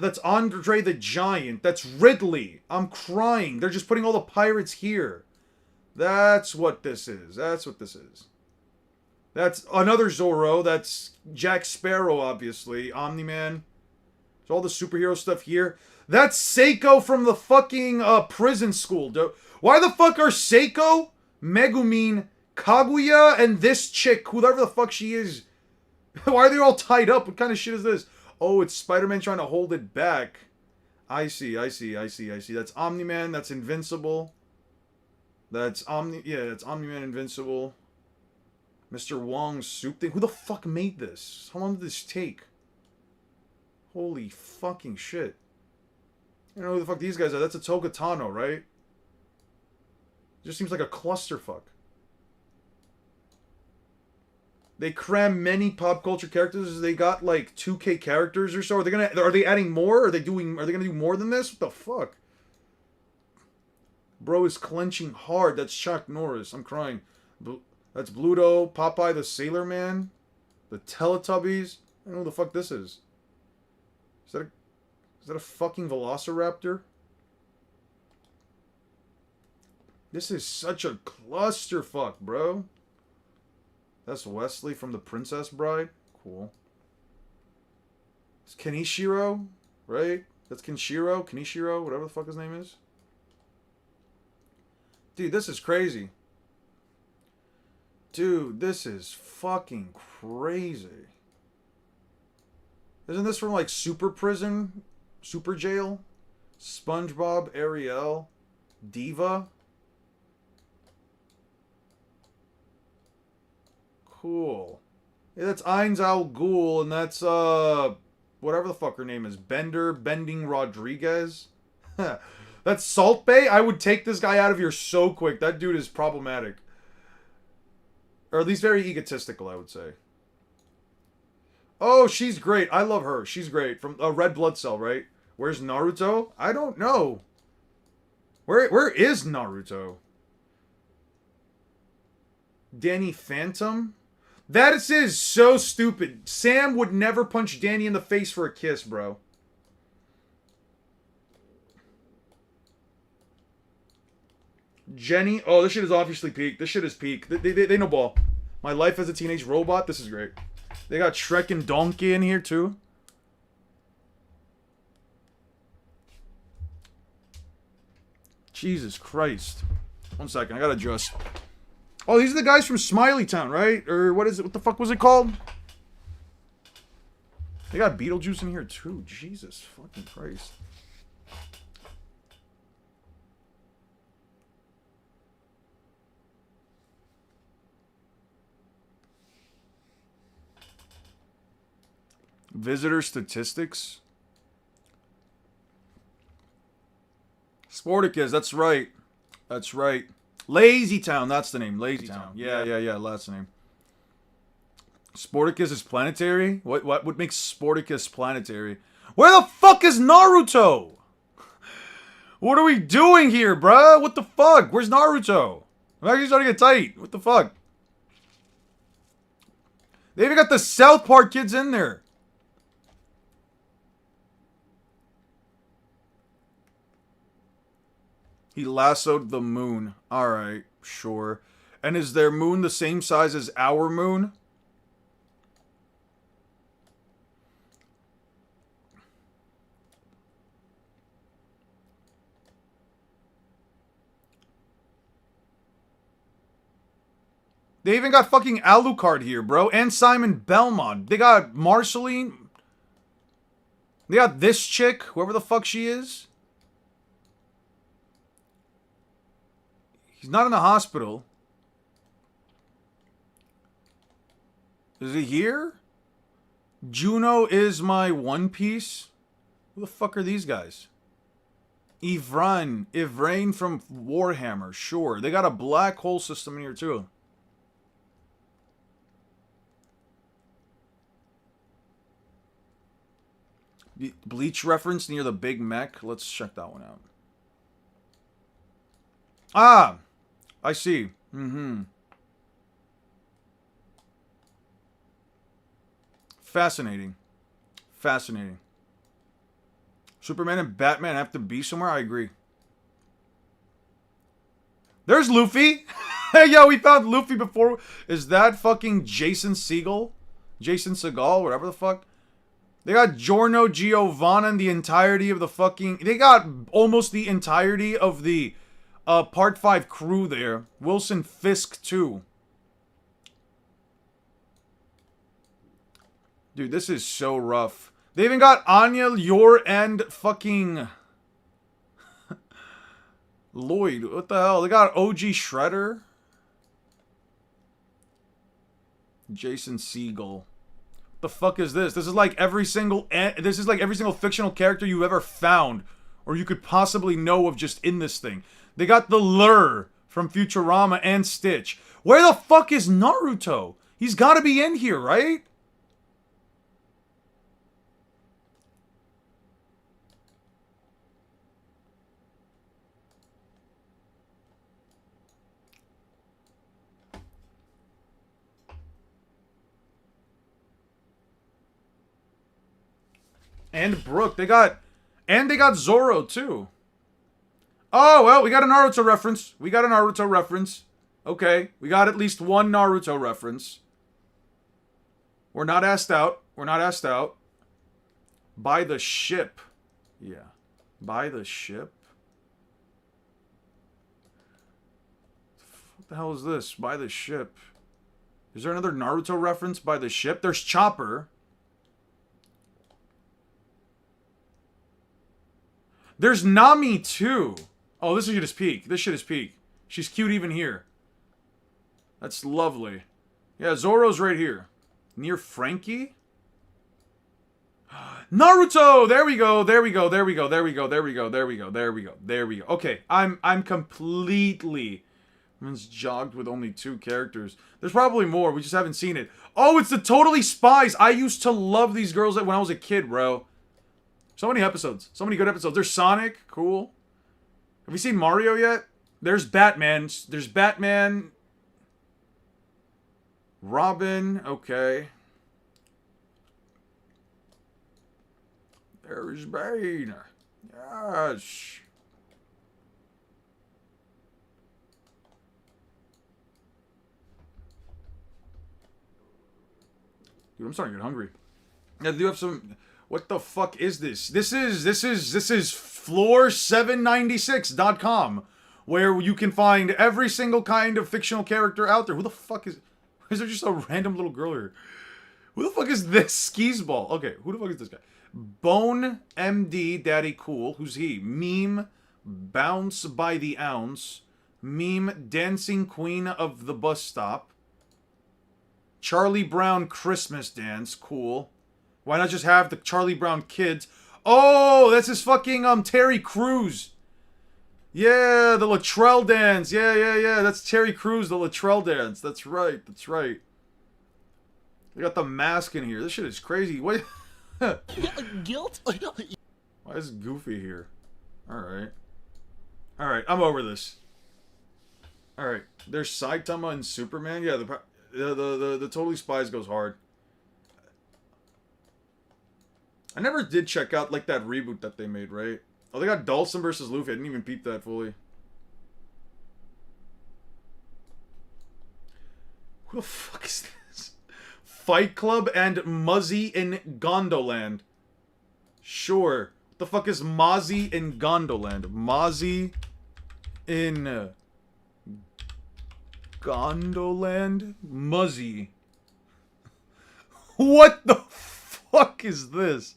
That's Andre the Giant. That's Ridley. I'm crying. They're just putting all the pirates here. That's what this is. That's another Zorro. That's Jack Sparrow, obviously. Omni-Man. There's all the superhero stuff here. That's Seiko from the fucking prison school. Why the fuck are Seiko, Megumin, Kaguya, and this chick, whoever the fuck she is, Why are they all tied up? What kind of shit is this? Oh, it's Spider-Man trying to hold it back. I see. That's Omni-Man. That's Invincible. That's that's Omni-Man, Invincible. Mr. Wong's soup thing. Who the fuck made this? How long did this take? Holy fucking shit. I don't know who the fuck these guys are. That's a Togatano, right? Just seems like a clusterfuck. They cram many pop culture characters. They got like 2K characters or so. Are they adding more? Are they gonna do more than this? What the fuck? Bro is clenching hard. That's Chuck Norris. I'm crying. That's Bluto, Popeye the Sailor Man, the Teletubbies. I don't know who the fuck this is. Is that a fucking Velociraptor? This is such a clusterfuck, bro. That's Wesley from The Princess Bride. Cool. It's Kenishiro, right? That's Kenishiro, whatever the fuck his name is. Dude, this is crazy. Dude, this is fucking crazy. Isn't this from like Super Prison? Super Jail? SpongeBob, Ariel, Diva? Cool. Yeah, that's Ainz Al Ghul, and that's, whatever the fuck her name is. Bending Rodriguez? That's Salt Bay? I would take this guy out of here so quick. That dude is problematic. Or at least very egotistical, I would say. Oh, she's great. I love her. She's great. From Red Blood Cell, right? Where's Naruto? I don't know. Where is Naruto? Danny Phantom? That is so stupid. Sam would never punch Danny in the face for a kiss, bro. Jenny. Oh, this shit is obviously peak. This shit is peak. They know ball. My life as a teenage robot. This is great. They got Shrek and Donkey in here, too. Jesus Christ. 1 second. I gotta adjust. Oh, these are the guys from Smiley Town, right? Or what is it? What the fuck was it called? They got Beetlejuice in here, too. Jesus fucking Christ. Visitor statistics. Sporticus, that's right. That's right. Lazy Town, that's the name. Lazy Town. Yeah, that's the name. Sporticus is planetary? What makes Sporticus planetary? Where the fuck is Naruto? What are we doing here, bruh? What the fuck? Where's Naruto? I'm actually starting to get tight. What the fuck? They even got the South Park kids in there. He lassoed the moon. Alright, sure. And is their moon the same size as our moon? They even got fucking Alucard here, bro. And Simon Belmont. They got Marceline. They got this chick, whoever the fuck she is. He's not in the hospital. Is he here? Juno is my One Piece. Who the fuck are these guys? Ivrain from Warhammer. Sure. They got a black hole system in here too. Bleach reference near the Big Mech. Let's check that one out. Ah! I see. Fascinating. Fascinating. Superman and Batman have to be somewhere? I agree. There's Luffy! Hey, yo, we found Luffy before. Is that fucking Jason Segel? Jason Segal, whatever the fuck. They got Giorno Giovanna and the entirety of the fucking... They got almost the entirety of the Part 5 crew there. Wilson Fisk, too. Dude, this is so rough. They even got Anya, Yor, and fucking Lloyd. What the hell? They got OG Shredder. Jason Segel. The fuck is this? This is like every single fictional character you've ever found or you could possibly know of just in this thing. They got the Lure from Futurama and Stitch. Where the fuck is Naruto? He's got to be in here, right? And Brooke. They got Zoro too. Oh, well, we got a Naruto reference. Okay, we got at least one Naruto reference. We're not asked out. By the ship. Yeah. By the ship. What the hell is this? By the ship. Is there another Naruto reference by the ship? There's Chopper. There's Nami too. Oh, this shit is peak. She's cute even here. That's lovely. Yeah, Zoro's right here. Near Frankie? Naruto! There we go. Okay, I'm completely... It's jogged with only 2 characters. There's probably more, we just haven't seen it. Oh, it's the Totally Spies! I used to love these girls when I was a kid, bro. So many episodes. So many good episodes. There's Sonic. Cool. Have you seen Mario yet? There's Batman. Robin. Okay. There's Bane. Yes. Dude, I'm starting to get hungry. Yeah, do you have some... What the fuck is this? This is floor796.com, where you can find every single kind of fictional character out there. Who the fuck is there just a random little girl here? Who the fuck is this skis ball? Okay, who the fuck is this guy? Bone MD Daddy Cool. Who's he? Meme Bounce by the Ounce. Meme Dancing Queen of the Bus Stop. Charlie Brown Christmas Dance. Cool. Why not just have the Charlie Brown kids? Oh, that's his fucking Terry Crews. Yeah, the Latrell dance. Yeah. That's Terry Crews, the Latrell dance. That's right. They got the mask in here. This shit is crazy. What? Guilt? Why is Goofy here? Alright, I'm over this. Alright, there's Saitama and Superman. Yeah, the Totally Spies goes hard. I never did check out, like, that reboot that they made, right? Oh, they got Dawson versus Luffy. I didn't even peep that fully. Who the fuck is this? Fight Club and Muzzy in Gondoland. Sure. What the fuck is Mozzie in Gondoland? Mozzie in... Gondoland? Muzzy. What the fuck is this?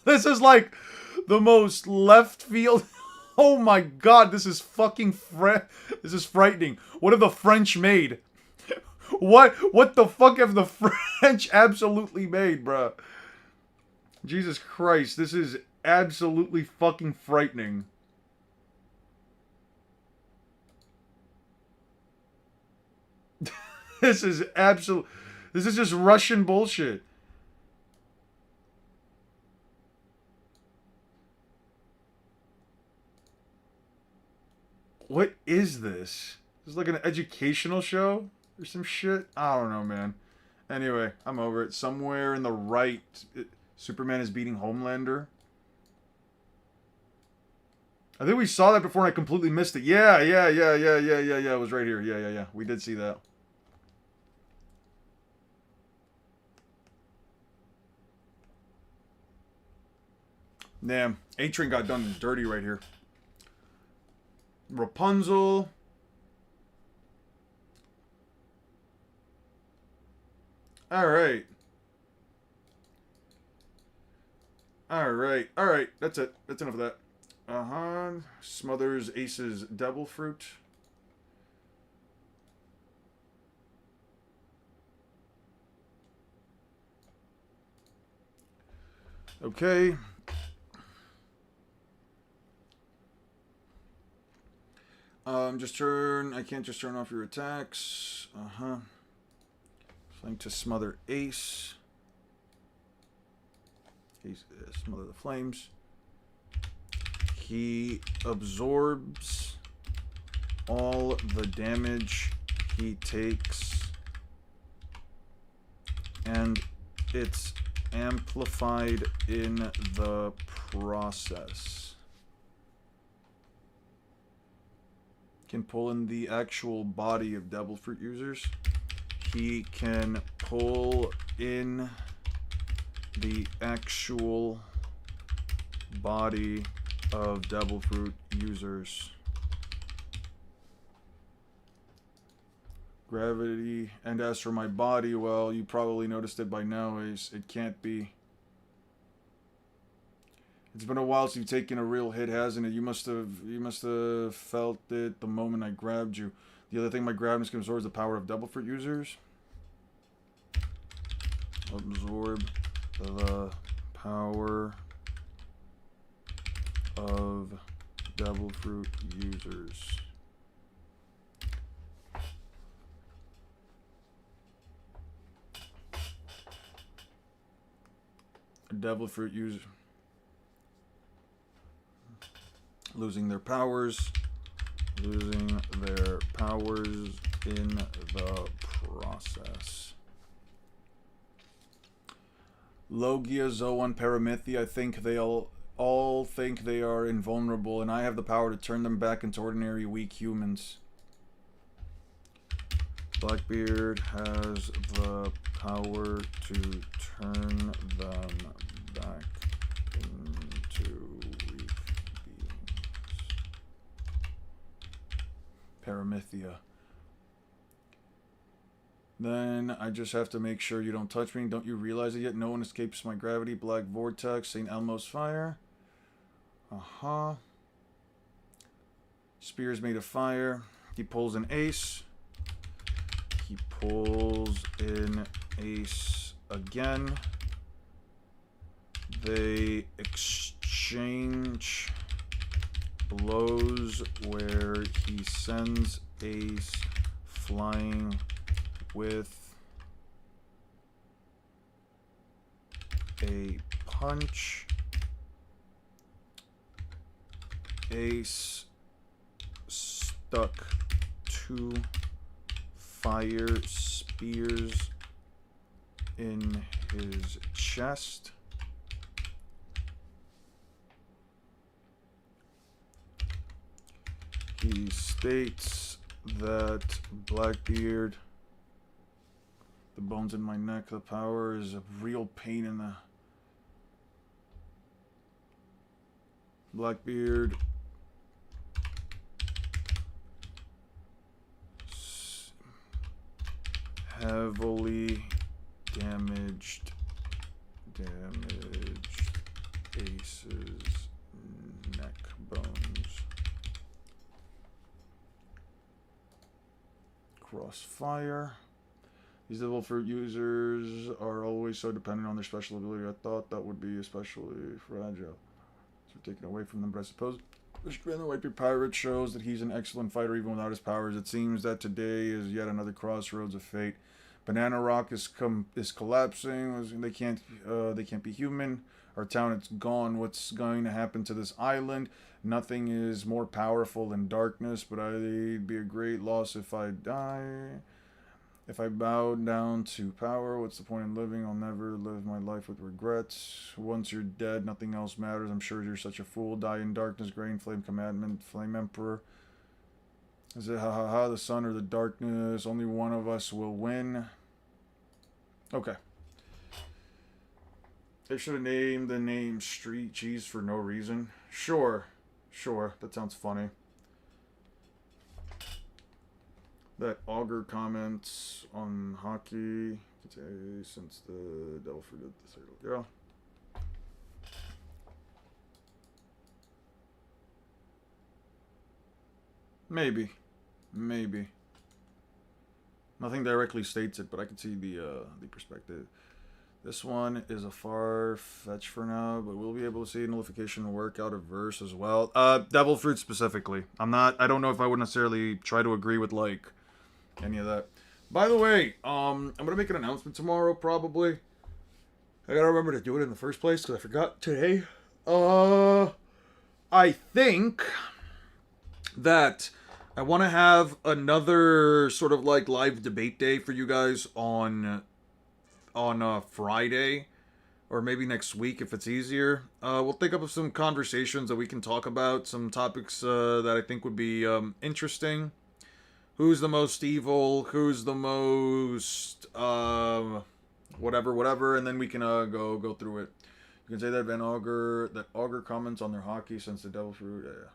This is like the most left field. Oh my god, this is fucking this is frightening. What have the French made? What the fuck have the French absolutely made, bruh? Jesus Christ, this is absolutely fucking frightening. This is just Russian bullshit. What is this? This is like an educational show or some shit? I don't know, man. Anyway, I'm over it. Somewhere in the right, Superman is beating Homelander. I think we saw that before and I completely missed it. Yeah. It was right here. Yeah. We did see that. Damn. A-Train got done dirty right here. Rapunzel. Alright. Alright, alright. That's it. That's enough of that. Smothers Ace's Devil Fruit. Okay. I can't just turn off your attacks. Flame to smother Ace. Smother the flames. He absorbs all the damage he takes, and it's amplified in the process. Can pull in the actual body of Devil Fruit users. He can pull in the actual body of Devil Fruit users. Gravity. And as for my body, well, you probably noticed it by now, Ace. It can't be. It's been a while since you've taken a real hit, hasn't it? You must have felt it the moment I grabbed you. The other thing my grabness can absorb is the power of Devil Fruit users. Absorb the power of Devil Fruit users. Devil Fruit user losing their powers in the process. Logia, Zoan, Paramithi, I think they all think they are invulnerable, and I have the power to turn them back into ordinary weak humans. Blackbeard has the power to turn them back into weak beings. Paramithia. Then I just have to make sure you don't touch me. Don't you realize it yet? No one escapes my gravity. Black Vortex, St. Elmo's Fire. Spear's made of fire. He pulls an ace. He pulls in Ace again. They exchange blows where he sends Ace flying with a punch. Ace stuck to fire spears in his chest. He states that Blackbeard, the bones in my neck, the power is a real pain in the... Blackbeard heavily damaged Ace's neck bones. Crossfire. These Devil Fruit users are always so dependent on their special ability. I thought that would be especially fragile. So taken away from them, but I suppose the White Beard Pirate shows that he's an excellent fighter even without his powers. It seems that today is yet another crossroads of fate. Banana Rock is collapsing. They can't be human. Our town, it's gone. What's going to happen to this island? Nothing is more powerful than darkness, but it'd be a great loss if I die. If I bow down to power, what's the point in living? I'll never live my life with regrets. Once you're dead, nothing else matters. I'm sure you're such a fool. Die in darkness, Grain, Flame Commandment, Flame Emperor. Is it the sun or the darkness? Only one of us will win. Okay. They should have named the name Street Cheese for no reason. Sure. That sounds funny. That Augur comments on hockey today since the Devil Fruit did this girl. Maybe. Maybe. Nothing directly states it, but I can see the perspective. This one is a far fetch for now, but we'll be able to see nullification work out of verse as well. Devil Fruit specifically. I don't know if I would necessarily try to agree with, like, any of that. By the way, I'm gonna make an announcement tomorrow, probably. I gotta remember to do it in the first place, because I forgot today. I think that I want to have another sort of like live debate day for you guys on Friday, or maybe next week if it's easier. We'll think up of some conversations that we can talk about, some topics that I think would be interesting. Who's the most evil? Who's the most whatever, and then we can go through it. You can say that Augur comments on their hockey since the Devil Fruit. Yeah.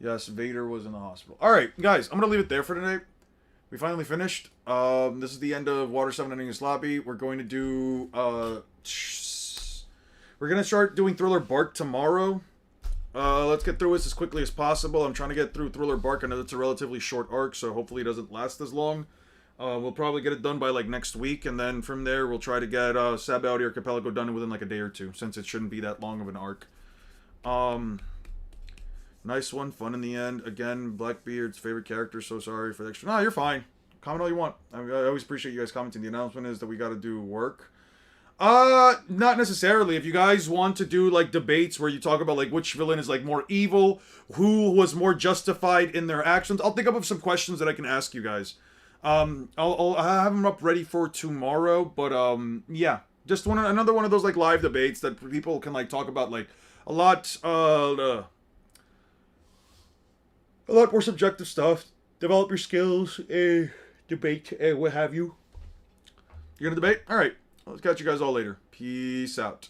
Yes, Vader was in the hospital. Alright, guys, I'm going to leave it there for today. We finally finished. This is the end of Water 7 Ending Lobby. We're going to do... we're going to start doing Thriller Bark tomorrow. Let's get through this as quickly as possible. I'm trying to get through Thriller Bark. I know it's a relatively short arc, so hopefully it doesn't last as long. We'll probably get it done by, like, next week, and then from there we'll try to get Sabaody Archipelago done within, like, a day or two, since it shouldn't be that long of an arc. Nice one, fun in the end. Again, Blackbeard's favorite character, so sorry for the extra... No, you're fine. Comment all you want. I always appreciate you guys commenting. The announcement is that we gotta do work. Not necessarily. If you guys want to do, like, debates where you talk about, like, which villain is, like, more evil, who was more justified in their actions, I'll think up of some questions that I can ask you guys. I'll have them up ready for tomorrow, but, yeah. Just another one of those, like, live debates that people can, like, talk about, like, a lot more subjective stuff. Develop your skills, debate, what have you. You're gonna debate? Alright. Let's catch you guys all later. Peace out.